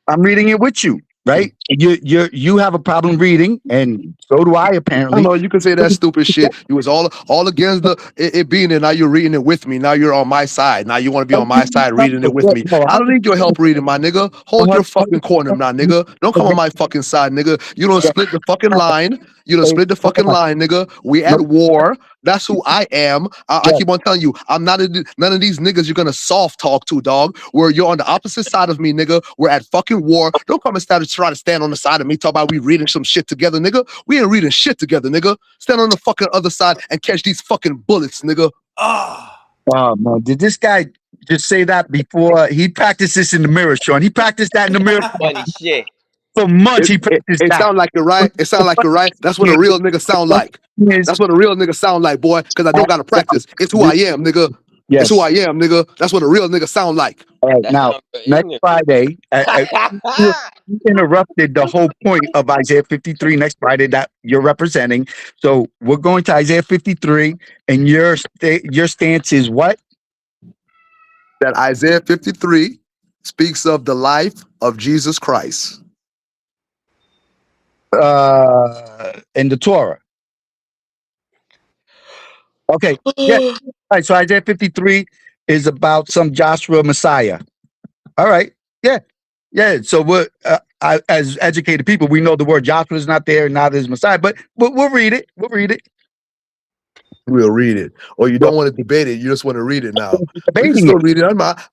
I'm reading it with you, right? You have a problem reading, and so do I apparently. I know you can say that stupid shit. You was all against it being there. Now you're reading it with me. Now you're on my side. Now you want to be on my side reading it with me. I don't need your help reading, my nigga. Hold your fucking corner now, nigga. Don't come on my fucking side, nigga. You don't split the fucking line. You done Hey, split the hold fucking on. line, nigga. We at No, war. That's who I am. I yes. keep on telling you, I'm not none of these niggas you're gonna soft talk to, dog. Where you're on the opposite side of me, nigga. We're at fucking war. Don't come and try to stand on the side of me, talk about we reading some shit together, nigga. We ain't reading shit together, nigga. Stand on the fucking other side and catch these fucking bullets, nigga. Oh man, did this guy just say that before? He practiced this in the mirror, Sean. He practiced that in the mirror Funny shit. for months. It, He it, practiced it that. sound like it, right? It sound like it, right? That's what a real nigga sound like. Is That's what a real nigga sound like, boy. Because I don't gotta practice. It's who I am, nigga. It's who yes. I am, nigga. That's what a real nigga sound like. All right. That Now, sounds very next ignorant. Friday, you interrupted the whole point of Isaiah 53 next Friday that you're representing. So we're going to Isaiah 53, and your stance is what? That Isaiah 53 speaks of the life of Jesus Christ. In the Torah. Okay. Yeah. All right. So Isaiah 53 is about some Joshua Messiah. All right. Yeah. Yeah. So we're as educated people, we know the word Joshua is not there, neither is Messiah, but we'll read it. We'll read it. We'll read it. Or you don't want to debate it, you just want to read it now. We can Debating still it. read it.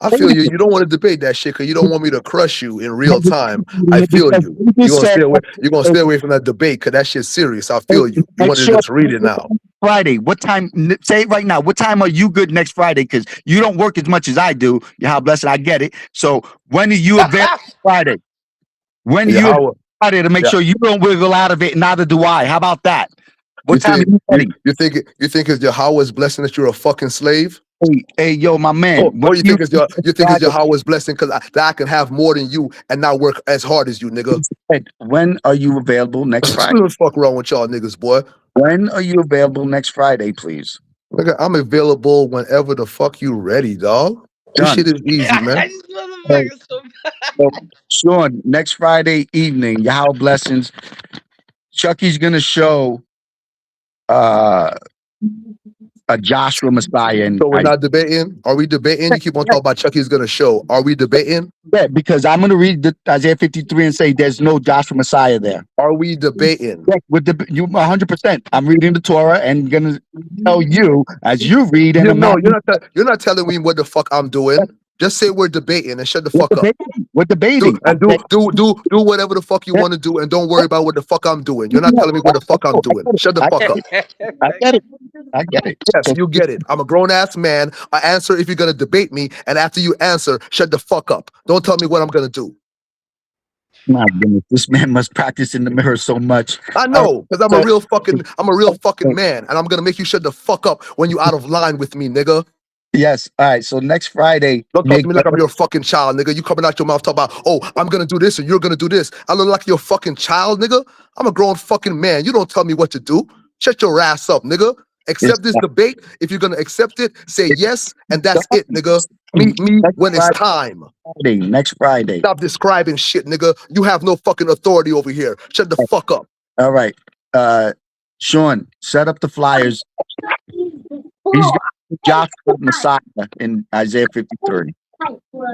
I feel you. You don't want to debate that shit because you don't want me to crush you in real time. I feel Because you. you You're just gonna said stay away. You're gonna stay away from that debate because that shit's serious. I feel you. You make want to sure just read it now. Friday. What time? Say it right now. What time are you good next Friday? Because you don't work as much as I do. How blessed I get it. So when are you available Friday? When are you available Yahweh. Friday to make Yeah. sure you don't wiggle out of it? Neither do I. How about that? You What time are think you ready? you think it's Yahweh's blessing that you're a fucking slave? Hey, yo, my man. Or When you are think it's Friday? Yahweh's blessing because that I can have more than you and not work as hard as you, nigga. When are you available next Friday? What the fuck wrong with y'all niggas, boy? When are you available next Friday, please? Nigga, I'm available whenever the fuck you ready, dog. This Done. shit is easy, man. This motherfucker's so So, Sean, next Friday evening, Yahweh blessings. Chucky's gonna show a Joshua Messiah, and So we're not debating? Are we debating? You keep on talking about Chucky's gonna show. Are we debating? because I'm gonna read the Isaiah 53 and say there's no Joshua Messiah there. Are we debating? Yeah, with you 100%. I'm reading the Torah and gonna tell you as you read, and You I'm know, not. you're not telling me what the fuck I'm doing. Just say we're debating and shut the We're fuck up. debating. We're debating. Do whatever the fuck you want to do and don't worry about what the fuck I'm doing. You're not telling me what the fuck I'm doing. Shut the I fuck get up. it. I get it. I get it. Yes, So, you get it. I'm a grown ass man. I answer if you're gonna debate me, and after you answer, shut the fuck up. Don't tell me what I'm gonna do. my goodness, this man must practice in the mirror so much. I All know, because I'm a real fucking man, and I'm gonna make you shut the fuck up when you out of line with me, nigga. Yes. All right. So next Friday, Don't talk to me like I'm your fucking child, nigga. You coming out your mouth talking about, oh, I'm gonna do this and you're gonna do this. I look like your fucking child, nigga. I'm a grown fucking man. You don't tell me what to do. Shut your ass up, nigga. Accept this debate. If you're gonna accept it, say yes, and that's it, nigga. Meet me when it's time. Next Friday. Stop describing shit, nigga. You have no fucking authority over here. Shut the fuck up. All right. Sean, set up the flyers. He's got Joshua Messiah in Isaiah 53.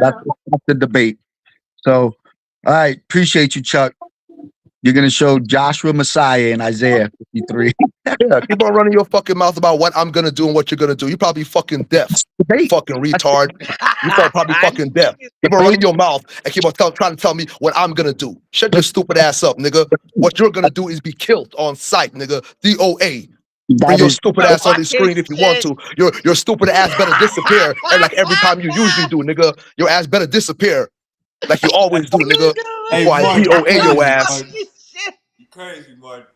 That's the debate. So, all right. Appreciate you, Chuck. You're going to show Joshua Messiah in Isaiah 53. Yeah, keep on running your fucking mouth about what I'm gonna do and what you're gonna do. You probably fucking deaf. Fucking retard. You probably fucking deaf. Keep on running your mouth and keep on trying to tell me what I'm gonna do. Shut your stupid ass up, nigga. What you're gonna do is be killed on sight, nigga. DOA. Bring your stupid ass on the screen if you want to. Your stupid ass better disappear. And like every time you usually do, nigga, your ass better disappear. Like you always do, nigga. Hey, Before I Mark, you DOA your crazy, ass. Mark. You crazy, Mark.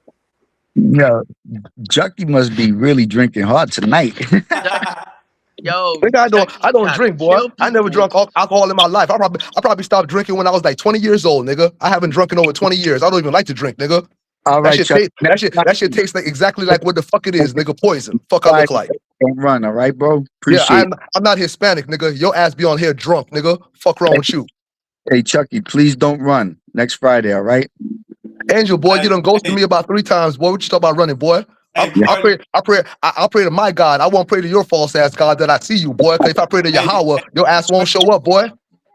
Yeah. Chucky must be really drinking hard tonight. Yo, Nigga, I don't trying to drink, boy. kill I never people. drunk alcohol in my life. I probably stopped drinking when I was like 20 years old, nigga. I haven't drunk in over 20 years. I don't even like to drink, nigga. All right, Chuck. That shit tastes like exactly like what the fuck it is, nigga. Poison. Fuck I look like. Don't run, all right, bro? Yeah, Appreciate it. I'm not Hispanic, nigga. Your ass be on here drunk, nigga. Fuck wrong with you. Hey, Chucky, please don't run next Friday, all right? Angel, boy, you done ghosted me about 3 times, boy. What you talk about running, boy? I pray to my God. I won't pray to your false ass God that I see you, boy. Cause if I pray to Yahweh, your ass won't show up, boy.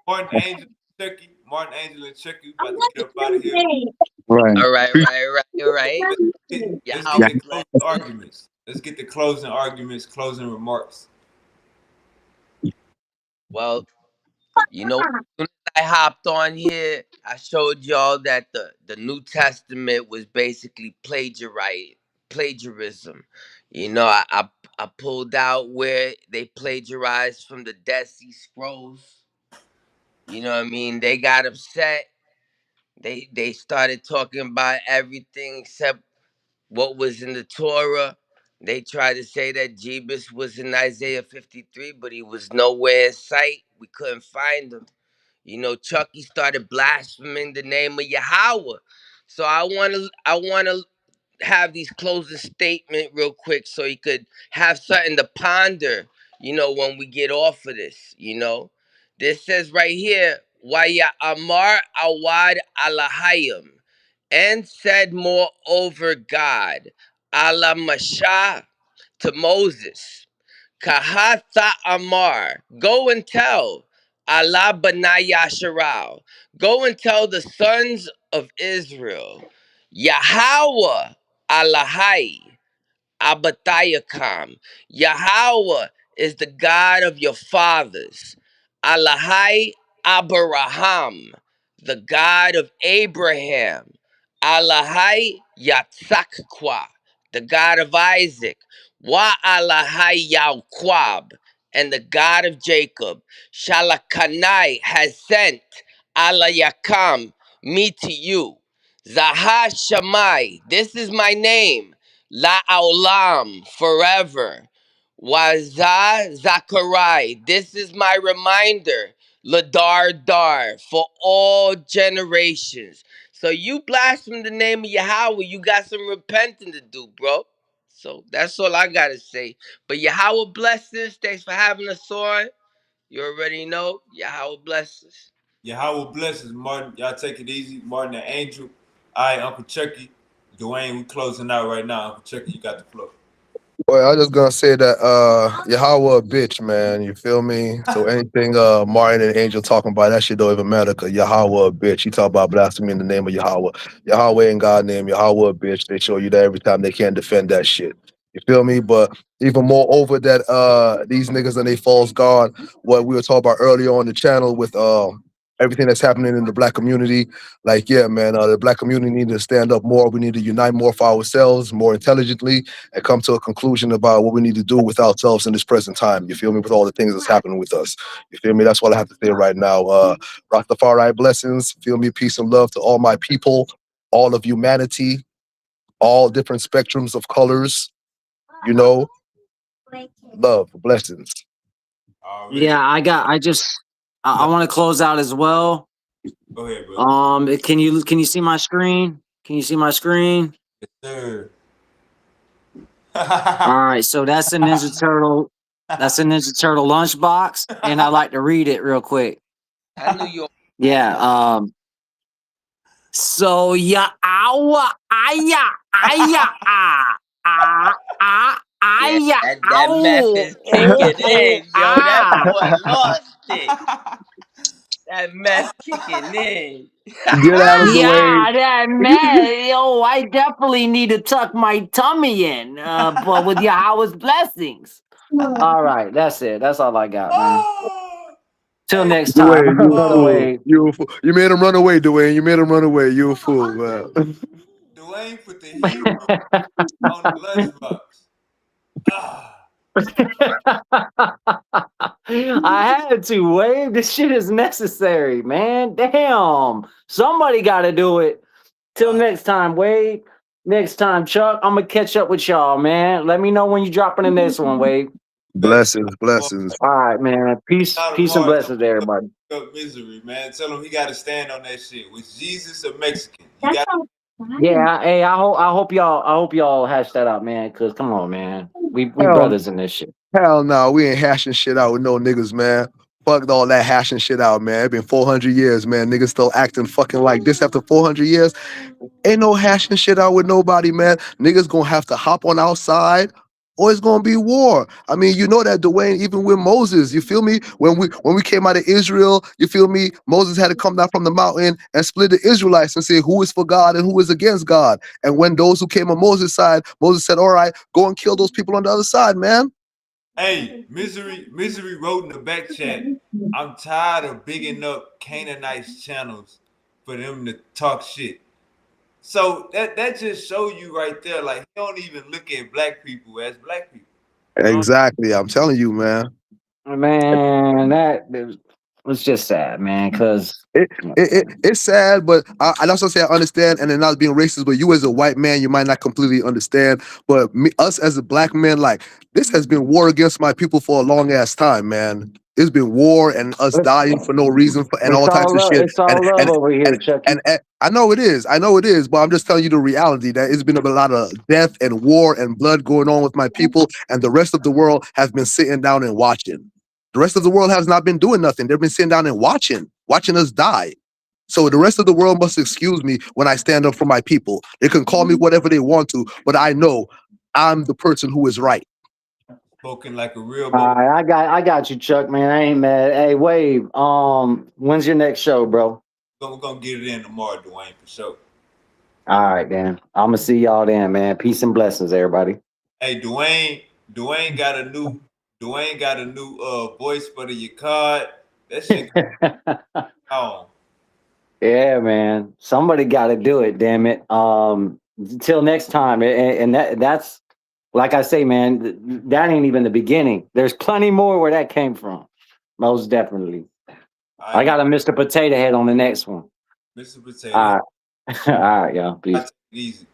Martin, Angel, Chucky, Martin, Angel, and Chucky about to get up out of here. Right. All right, right. Let's Yahweh get the bless. closing arguments. Let's get the closing arguments, closing remarks. Well, you know, as soon as I hopped on here, I showed y'all that the New Testament was basically plagiarism. You know, I pulled out where they plagiarized from the Dead Sea Scrolls. You know what I mean? They got upset. They started talking about everything except what was in the Torah. They tried to say that Jebus was in Isaiah 53, but he was nowhere in sight. We couldn't find him. You know, Chucky started blaspheming the name of Yahweh. So I wanna have these closing statement real quick so he could have something to ponder, you know, when we get off of this, you know. This says right here, Waya Amar Awad Alahayim, and said moreover God, Allah Mashah, to Moses. Kahatha Amar, go and tell Allah Banaya Sharal, go and tell the sons of Israel, Yahweh Alahai, Abatayakam. Yahweh is the God of your fathers. Alahai Abraham, the God of Abraham. Alahai Yatzakwa, the God of Isaac. Wa Alahai Yauquab, and the God of Jacob. Shalakanai has sent Alayakam, me to you. Zahar Shammai, this is my name. La Aulam, forever. Wazah Zachariah, this is my reminder. Ladar Dar, for all generations. So you blaspheme the name of Yahweh, you got some repenting to do, bro. So that's all I gotta say. But Yahweh bless us. Thanks for having us on. You already know. Yahweh bless us. Yahweh blesses Martin. Y'all take it easy. Martin and Angel. All right, Uncle Chucky. Dwayne, we closing out right now. Uncle Chucky, you got the floor. Well, I just gonna say that Yahweh a bitch, man. You feel me? So anything Martin and Angel talking about, that shit don't even matter, cause Yahweh a bitch. He talk about blasphemy in the name of Yahweh. Yahweh ain't God name, Yahweh a bitch. They show you that every time they can't defend that shit. You feel me? But even more over that these niggas and they false god, what we were talking about earlier on the channel with everything that's happening in the black community. Like, yeah, man, the black community need to stand up more. We need to unite more for ourselves, more intelligently, and come to a conclusion about what we need to do with ourselves in this present time. You feel me? With all the things that's happening with us. You feel me? That's what I have to say right now. Rastafari blessings. Feel me? Peace and love to all my people, all of humanity, all different spectrums of colors. You know, love, blessings. Yeah, I want to close out as well. Go ahead, bro. Can you see my screen? Can you see my screen? Yes, sir. All right, so that's a Ninja Turtle. That's a Ninja Turtle lunchbox, and I like to read it real quick. I knew you. Yeah. So ya awa aya aya Yeah, aya that mess is kicking in, yo. That boy lost it. That mess kicking in. Get out of the way. Yeah, that man, yo, I definitely need to tuck my tummy in, but with Yahweh's blessings. All right, that's it. That's all I got, man. Till next time. Dwayne, you a Brother fool. Wade. You a fool. You made him run away, Dwayne. You made him run away. You a fool, man. Dwayne put the heat on the lunchbox. I had to, Wade. This shit is necessary, man. Damn. Somebody got to do it. Till next time, Wade. Next time, Chuck. I'm going to catch up with y'all, man. Let me know when you dropping the next one, Wade. Blessings, blessings. All right, man. Peace and blessings to everybody. Misery, man. Tell him he got to stand on that shit. Was Jesus a Mexican? You got. Yeah, hey, I hope y'all hash that out, man. Cause come on, man, we Hell, brothers in this shit. hell no, we ain't hashing shit out with no niggas, man. Fuck all that hashing shit out, man. It been 400 years, man. Niggas still acting fucking like this after 400 years. Ain't no hashing shit out with nobody, man. Niggas gonna have to hop on outside or it's gonna be war. I mean, you know that, Dwayne, even with Moses, you feel me? When we came out of Israel, you feel me? Moses had to come down from the mountain and split the Israelites and say who is for God and who is against God. And when those who came on Moses' side, Moses said, all right, go and kill those people on the other side, man. Hey, Misery wrote in the back chat, I'm tired of bigging up Canaanites channels for them to talk shit. So that just show you right there, like he don't even look at black people as black people. You know? Exactly. I'm telling you, man. Man, that was just sad, man. Because It's sad, but I also say I understand, and then not being racist. But you as a white man, you might not completely understand. But us as a black man, like this has been war against my people for a long ass time, man. It's been war and us dying for no reason and all types of shit. it's all love over here, Chucky. And I know it is. I know it is. But I'm just telling you the reality that it's been a lot of death and war and blood going on with my people, and the rest of the world has been sitting down and watching. The rest of the world has not been doing nothing. They've been sitting down and watching us die. So the rest of the world must excuse me when I stand up for my people. They can call me whatever they want to, but I know I'm the person who is right. Spoken like a real All right, I got you, Chuck. Man, I ain't mad. Hey, Wave. When's your next show, bro? We're gonna get it in tomorrow, Dwayne, for sure. All right, then. I'm gonna see y'all then, man. Peace and blessings, everybody. Hey, Dwayne got a new voice for the card. That shit on. Yeah, man. Somebody got to do it. Damn it. Till next time, and that's like I say, man. That ain't even the beginning. There's plenty more where that came from. Most definitely. I got a Mr. Potato Head on the next one. Mr. Potato. All right, all right, y'all. Peace. Easy.